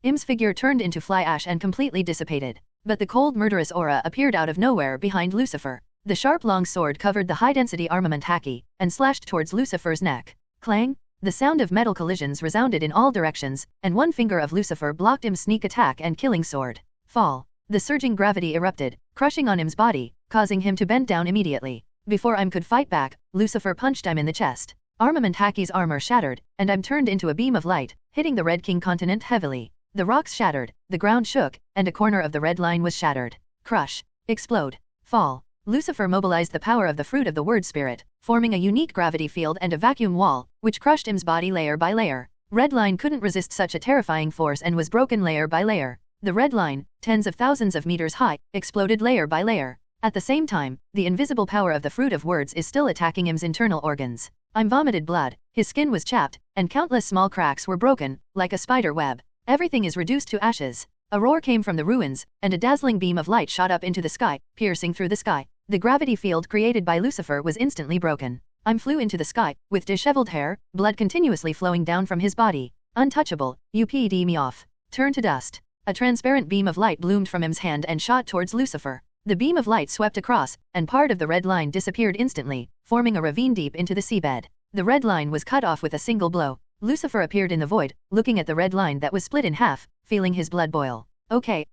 Im's figure turned into fly ash and completely dissipated. But the cold murderous aura appeared out of nowhere behind Lucifer. The sharp long sword covered the high-density armament haki, and slashed towards Lucifer's neck. Clang! The sound of metal collisions resounded in all directions, and one finger of Lucifer blocked Im's sneak attack and killing sword. Fall. The surging gravity erupted, crushing on Im's body, causing him to bend down immediately. Before Im could fight back, Lucifer punched Im in the chest. Armament haki's armor shattered, and Im turned into a beam of light, hitting the Red King continent heavily. The rocks shattered, the ground shook, and a corner of the red line was shattered. Crush. Explode. Fall. Lucifer mobilized the power of the fruit of the word spirit, forming a unique gravity field and a vacuum wall, which crushed Im's body layer by layer. Red line couldn't resist such a terrifying force and was broken layer by layer. The red line, tens of thousands of meters high, exploded layer by layer. At the same time, the invisible power of the fruit of words is still attacking Im's internal organs. Im vomited blood, his skin was chapped, and countless small cracks were broken, like a spider web. Everything is reduced to ashes. A roar came from the ruins, and a dazzling beam of light shot up into the sky, piercing through the sky. The gravity field created by Lucifer was instantly broken. Flew into the sky, with disheveled hair, blood continuously flowing down from his body. Untouchable, UPD me off. Turn to dust. A transparent beam of light bloomed from Im's hand and shot towards Lucifer. The beam of light swept across, and part of the red line disappeared instantly, forming a ravine deep into the seabed. The red line was cut off with a single blow. Lucifer appeared in the void, looking at the red line that was split in half, feeling his blood boil. Okay,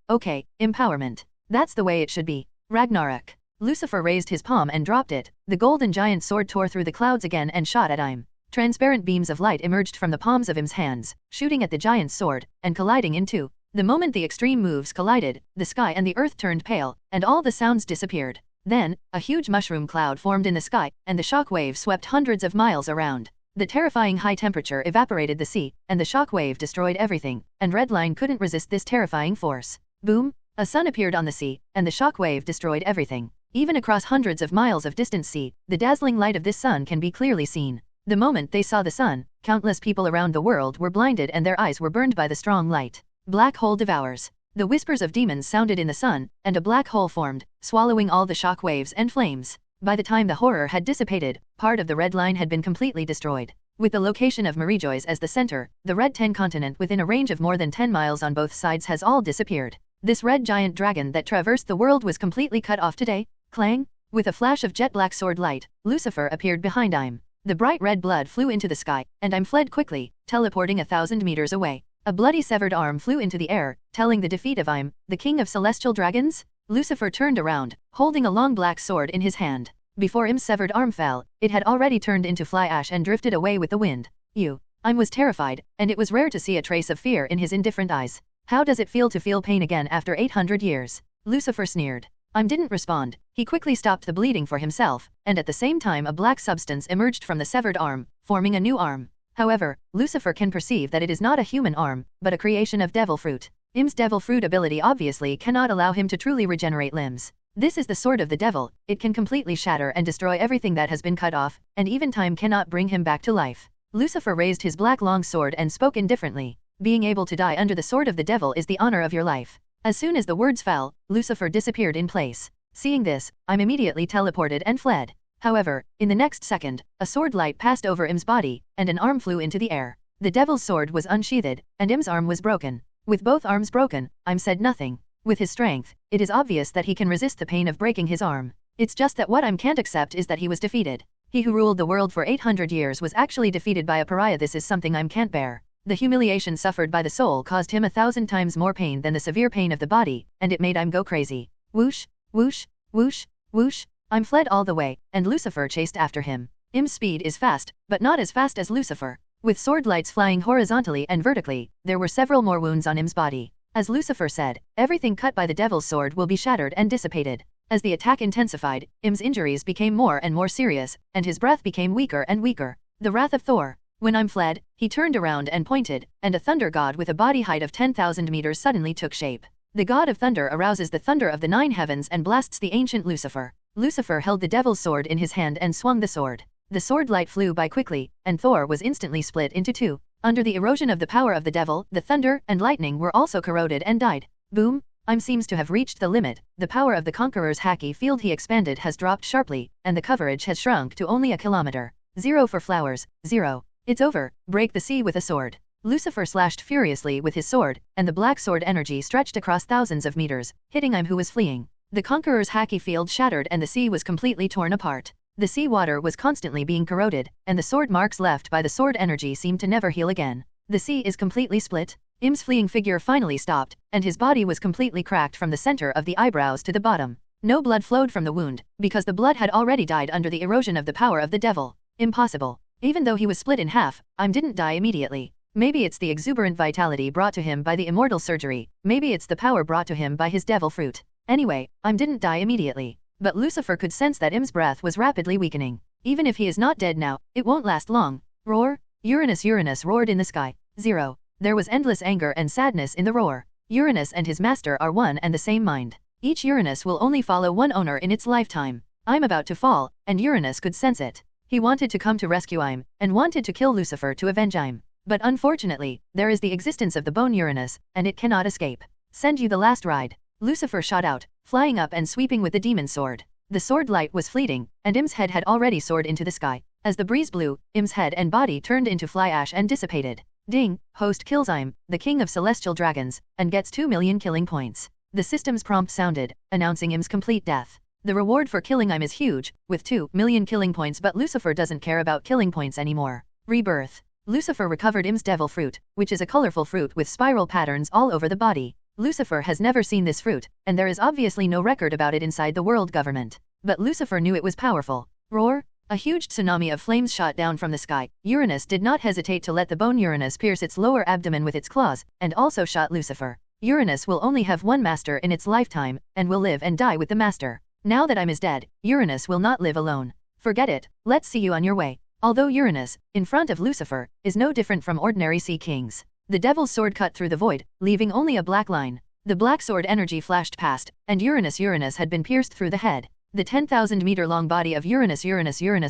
empowerment. That's the way it should be. Ragnarok. Lucifer raised his palm and dropped it. The golden giant sword tore through the clouds again and shot at Im. Transparent beams of light emerged from the palms of Im's hands, shooting at the giant's sword, and colliding in two. The moment the extreme moves collided, the sky and the earth turned pale, and all the sounds disappeared. Then, a huge mushroom cloud formed in the sky, and the shock wave swept hundreds of miles around. The terrifying high temperature evaporated the sea, and the shock wave destroyed everything, and Redline couldn't resist this terrifying force. Boom! A sun appeared on the sea, and the shock wave destroyed everything. Even across hundreds of miles of distant sea, the dazzling light of this sun can be clearly seen. The moment they saw the sun, countless people around the world were blinded and their eyes were burned by the strong light. Black hole devours. The whispers of demons sounded in the sun, and a black hole formed, swallowing all the shock waves and flames. By the time the horror had dissipated, part of the red line had been completely destroyed. With the location of Marijois as the center, the Red 10 continent within a range of more than 10 miles on both sides has all disappeared. This red giant dragon that traversed the world was completely cut off today. Clang! With a flash of jet black sword light, Lucifer appeared behind Im. The bright red blood flew into the sky, and Im fled quickly, teleporting 1,000 meters away. A bloody severed arm flew into the air, telling the defeat of Im, the king of celestial dragons. Lucifer turned around, holding a long black sword in his hand. Before Im's severed arm fell, it had already turned into fly ash and drifted away with the wind. Im was terrified, and it was rare to see a trace of fear in his indifferent eyes. How does it feel to feel pain again after 800 years? Lucifer sneered. Im didn't respond. He quickly stopped the bleeding for himself, and at the same time a black substance emerged from the severed arm, forming a new arm. However, Lucifer can perceive that it is not a human arm, but a creation of devil fruit. Im's devil fruit ability obviously cannot allow him to truly regenerate limbs. This is the sword of the devil. It can completely shatter and destroy everything that has been cut off, and even time cannot bring him back to life. Lucifer raised his black long sword and spoke indifferently. Being able to die under the sword of the devil is the honor of your life. As soon as the words fell, Lucifer disappeared in place. Seeing this, Im immediately teleported and fled. However, in the next second, a sword light passed over Im's body, and an arm flew into the air. The devil's sword was unsheathed, and Im's arm was broken. With both arms broken, Im said nothing. With his strength, it is obvious that he can resist the pain of breaking his arm. It's just that what Im can't accept is that he was defeated. He who ruled the world for 800 years was actually defeated by a pariah. This is something Im can't bear. The humiliation suffered by the soul caused him 1,000 times more pain than the severe pain of the body, and it made Im go crazy. Whoosh, whoosh, whoosh, whoosh. Im fled all the way, and Lucifer chased after him. Im's speed is fast, but not as fast as Lucifer. With sword lights flying horizontally and vertically, there were several more wounds on Im's body. As Lucifer said, everything cut by the devil's sword will be shattered and dissipated. As the attack intensified, Im's injuries became more and more serious, and his breath became weaker and weaker. The wrath of Thor. When Im fled, he turned around and pointed, and a thunder god with a body height of 10,000 meters suddenly took shape. The god of thunder arouses the thunder of the 9 heavens and blasts the ancient Lucifer. Lucifer held the devil's sword in his hand and swung the sword. The sword light flew by quickly, and Thor was instantly split into two. Under the erosion of the power of the devil, the thunder and lightning were also corroded and died. Boom! Im seems to have reached the limit. The power of the conqueror's hacky field he expanded has dropped sharply, and the coverage has shrunk to only a kilometer. 0 for flowers, 0. It's over. Break the sea with a sword. Lucifer slashed furiously with his sword, and the black sword energy stretched across thousands of meters, hitting Im who was fleeing. The conqueror's hacky field shattered and the sea was completely torn apart. The sea water was constantly being corroded, and the sword marks left by the sword energy seemed to never heal again. The sea is completely split. Im's fleeing figure finally stopped, and his body was completely cracked from the center of the eyebrows to the bottom. No blood flowed from the wound, because the blood had already died under the erosion of the power of the devil. Impossible. Even though he was split in half, Im didn't die immediately. Maybe it's the exuberant vitality brought to him by the immortal surgery, maybe it's the power brought to him by his devil fruit. Anyway, Im didn't die immediately. But Lucifer could sense that Im's breath was rapidly weakening. Even if he is not dead now, it won't last long. Roar! Uranus roared in the sky. 0. There was endless anger and sadness in the roar. Uranus and his master are one and the same mind. Each Uranus will only follow one owner in its lifetime. I'm about to fall, and Uranus could sense it. He wanted to come to rescue Im, and wanted to kill Lucifer to avenge Im. But unfortunately, there is the existence of the bone Uranus, and it cannot escape. Send you the last ride. Lucifer shot out, flying up and sweeping with the demon's sword. The sword light was fleeting, and Im's head had already soared into the sky. As the breeze blew, Im's head and body turned into fly ash and dissipated. Ding, host kills Im, the king of celestial dragons, and gets 2 million killing points. The system's prompt sounded, announcing Im's complete death. The reward for killing Im is huge, with 2 million killing points, but Lucifer doesn't care about killing points anymore. Rebirth. Lucifer recovered Im's devil fruit, which is a colorful fruit with spiral patterns all over the body. Lucifer has never seen this fruit, and there is obviously no record about it inside the world government. But Lucifer knew it was powerful. Roar! A huge tsunami of flames shot down from the sky. Uranus did not hesitate to let the bone Uranus pierce its lower abdomen with its claws, and also shot Lucifer. Uranus will only have one master in its lifetime, and will live and die with the master. Now that Im is dead, Uranus will not live alone. Forget it, let's see you on your way. Although Uranus, in front of Lucifer, is no different from ordinary sea kings. The devil's sword cut through the void, leaving only a black line. The black sword energy flashed past, and Uranus had been pierced through the head. The 10,000-meter-long body of Uranus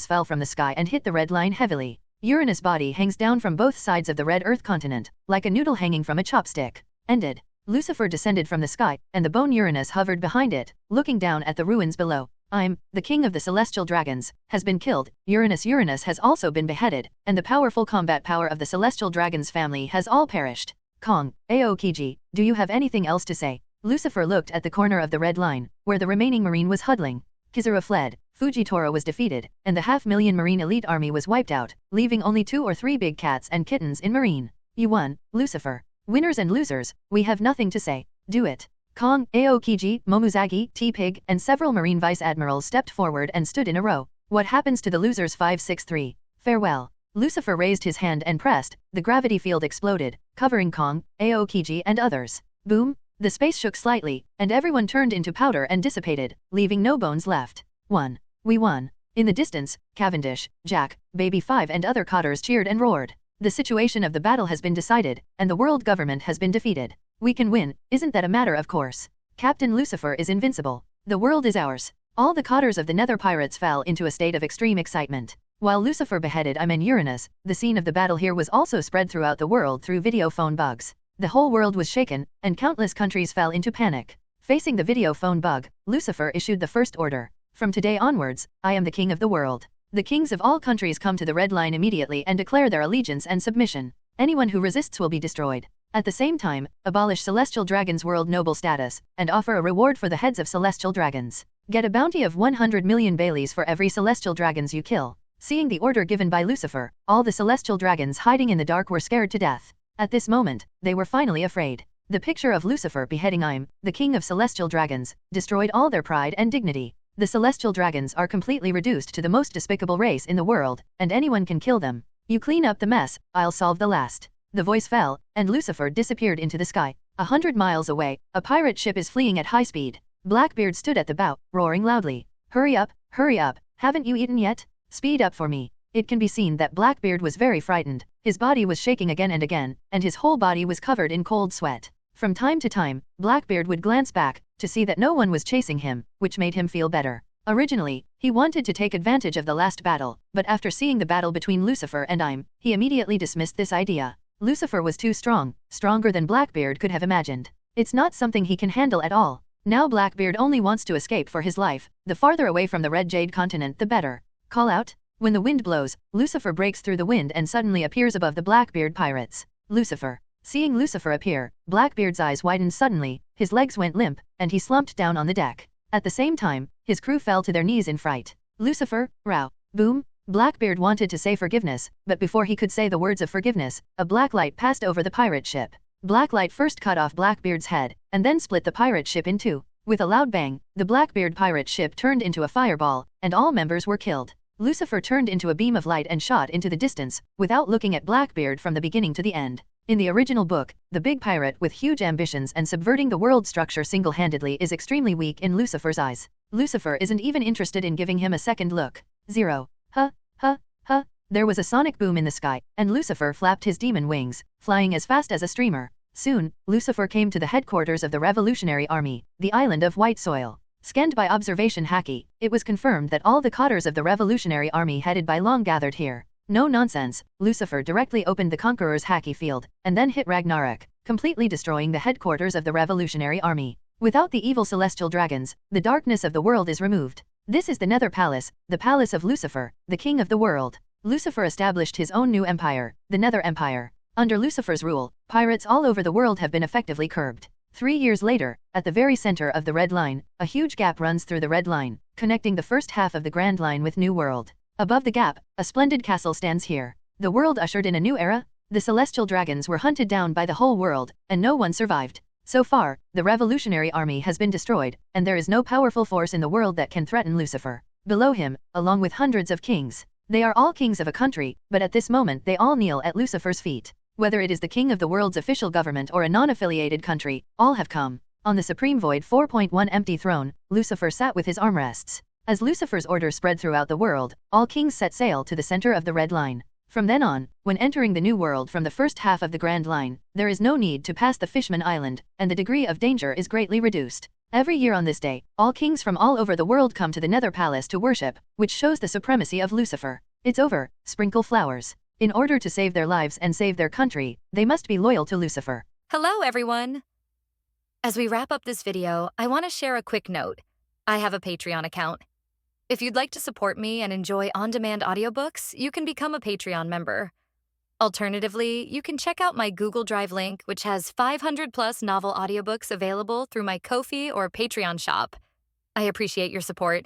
fell from the sky and hit the red line heavily. Uranus' body hangs down from both sides of the red Earth continent, like a noodle hanging from a chopstick. Ended. Lucifer descended from the sky, and the bone Uranus hovered behind it, looking down at the ruins below. Im, the king of the celestial dragons, has been killed. Uranus has also been beheaded, and the powerful combat power of the celestial dragons family has all perished. Kong, Aokiji, do you have anything else to say? Lucifer looked at the corner of the red line, where the remaining marine was huddling. Kizaru fled, Fujitora was defeated, and the 500,000 marine elite army was wiped out, leaving only 2 or 3 big cats and kittens in marine. You won, Lucifer. Winners and losers, we have nothing to say. Do it. Kong, Aokiji, Momuzagi, T-Pig, and several marine vice-admirals stepped forward and stood in a row. What happens to the losers? 563. Farewell. Lucifer raised his hand and pressed. The gravity field exploded, covering Kong, Aokiji and others. Boom! The space shook slightly, and everyone turned into powder and dissipated, leaving no bones left. 1. We won. In the distance, Cavendish, Jack, Baby 5 and other cotters cheered and roared. The situation of the battle has been decided, and the world government has been defeated. We can win, isn't that a matter of course? Captain Lucifer is invincible. The world is ours. All the cotters of the Nether pirates fell into a state of extreme excitement. While Lucifer beheaded Im and Uranus, the scene of the battle here was also spread throughout the world through video phone bugs. The whole world was shaken, and countless countries fell into panic. Facing the video phone bug, Lucifer issued the first order. From today onwards, I am the king of the world. The kings of all countries come to the red line immediately and declare their allegiance and submission. Anyone who resists will be destroyed. At the same time, abolish celestial dragons' world noble status, and offer a reward for the heads of celestial dragons. Get a bounty of 100 million Baileys for every celestial dragons you kill. Seeing the order given by Lucifer, all the celestial dragons hiding in the dark were scared to death. At this moment, they were finally afraid. The picture of Lucifer beheading Im, the king of celestial dragons, destroyed all their pride and dignity. The celestial dragons are completely reduced to the most despicable race in the world, and anyone can kill them. You clean up the mess, I'll solve the last. The voice fell, and Lucifer disappeared into the sky. 100 miles away, a pirate ship is fleeing at high speed. Blackbeard stood at the bow, roaring loudly. Hurry up, haven't you eaten yet? Speed up for me. It can be seen that Blackbeard was very frightened. His body was shaking again and again, and his whole body was covered in cold sweat. From time to time, Blackbeard would glance back, to see that no one was chasing him, which made him feel better. Originally, he wanted to take advantage of the last battle, but after seeing the battle between Lucifer and Im, he immediately dismissed this idea. Lucifer was too strong, stronger than Blackbeard could have imagined. It's not something he can handle at all. Now Blackbeard only wants to escape for his life. The farther away from the Red Jade continent the better. Call out. When the wind blows, Lucifer breaks through the wind and suddenly appears above the Blackbeard pirates. Lucifer. Seeing Lucifer appear, Blackbeard's eyes widened suddenly, his legs went limp, and he slumped down on the deck. At the same time, his crew fell to their knees in fright. Lucifer, row. Boom. Blackbeard wanted to say forgiveness, but before he could say the words of forgiveness, a black light passed over the pirate ship. Black light first cut off Blackbeard's head, and then split the pirate ship in two. With a loud bang, the Blackbeard pirate ship turned into a fireball, and all members were killed. Lucifer turned into a beam of light and shot into the distance, without looking at Blackbeard from the beginning to the end. In the original book, the big pirate with huge ambitions and subverting the world structure single-handedly is extremely weak in Lucifer's eyes. Lucifer isn't even interested in giving him a second look. 0. There was a sonic boom in the sky, and Lucifer flapped his demon wings, flying as fast as a streamer. Soon, Lucifer came to the headquarters of the Revolutionary Army, the island of White Soil. Scanned by observation Haki, it was confirmed that all the cotters of the Revolutionary Army headed by Long gathered here. No nonsense, Lucifer directly opened the Conqueror's Haki field, and then hit Ragnarok, completely destroying the headquarters of the Revolutionary Army. Without the evil celestial dragons, the darkness of the world is removed. This is the Nether Palace, the palace of Lucifer, the king of the world. Lucifer established his own new empire, the Nether Empire. Under Lucifer's rule, pirates all over the world have been effectively curbed. 3 years later, at the very center of the Red Line, a huge gap runs through the Red Line, connecting the first half of the Grand Line with New World. Above the gap, a splendid castle stands here. The world ushered in a new era? The celestial dragons were hunted down by the whole world, and no one survived. So far, the Revolutionary Army has been destroyed, and there is no powerful force in the world that can threaten Lucifer. Below him, along with hundreds of kings. They are all kings of a country, but at this moment they all kneel at Lucifer's feet. Whether it is the king of the world's official government or a non-affiliated country, all have come. On the Supreme Void 4.1 empty throne, Lucifer sat with his armrests. As Lucifer's order spread throughout the world, all kings set sail to the center of the Red Line. From then on, when entering the New World from the first half of the Grand Line, there is no need to pass the Fishman Island, and the degree of danger is greatly reduced. Every year on this day, all kings from all over the world come to the Nether Palace to worship, which shows the supremacy of Lucifer. It's over, sprinkle flowers. In order to save their lives and save their country, they must be loyal to Lucifer. Hello, everyone! As we wrap up this video, I want to share a quick note. I have a Patreon account. If you'd like to support me and enjoy on-demand audiobooks, you can become a Patreon member. Alternatively, you can check out my Google Drive link, which has 500+ novel audiobooks available through my Ko-fi or Patreon shop. I appreciate your support.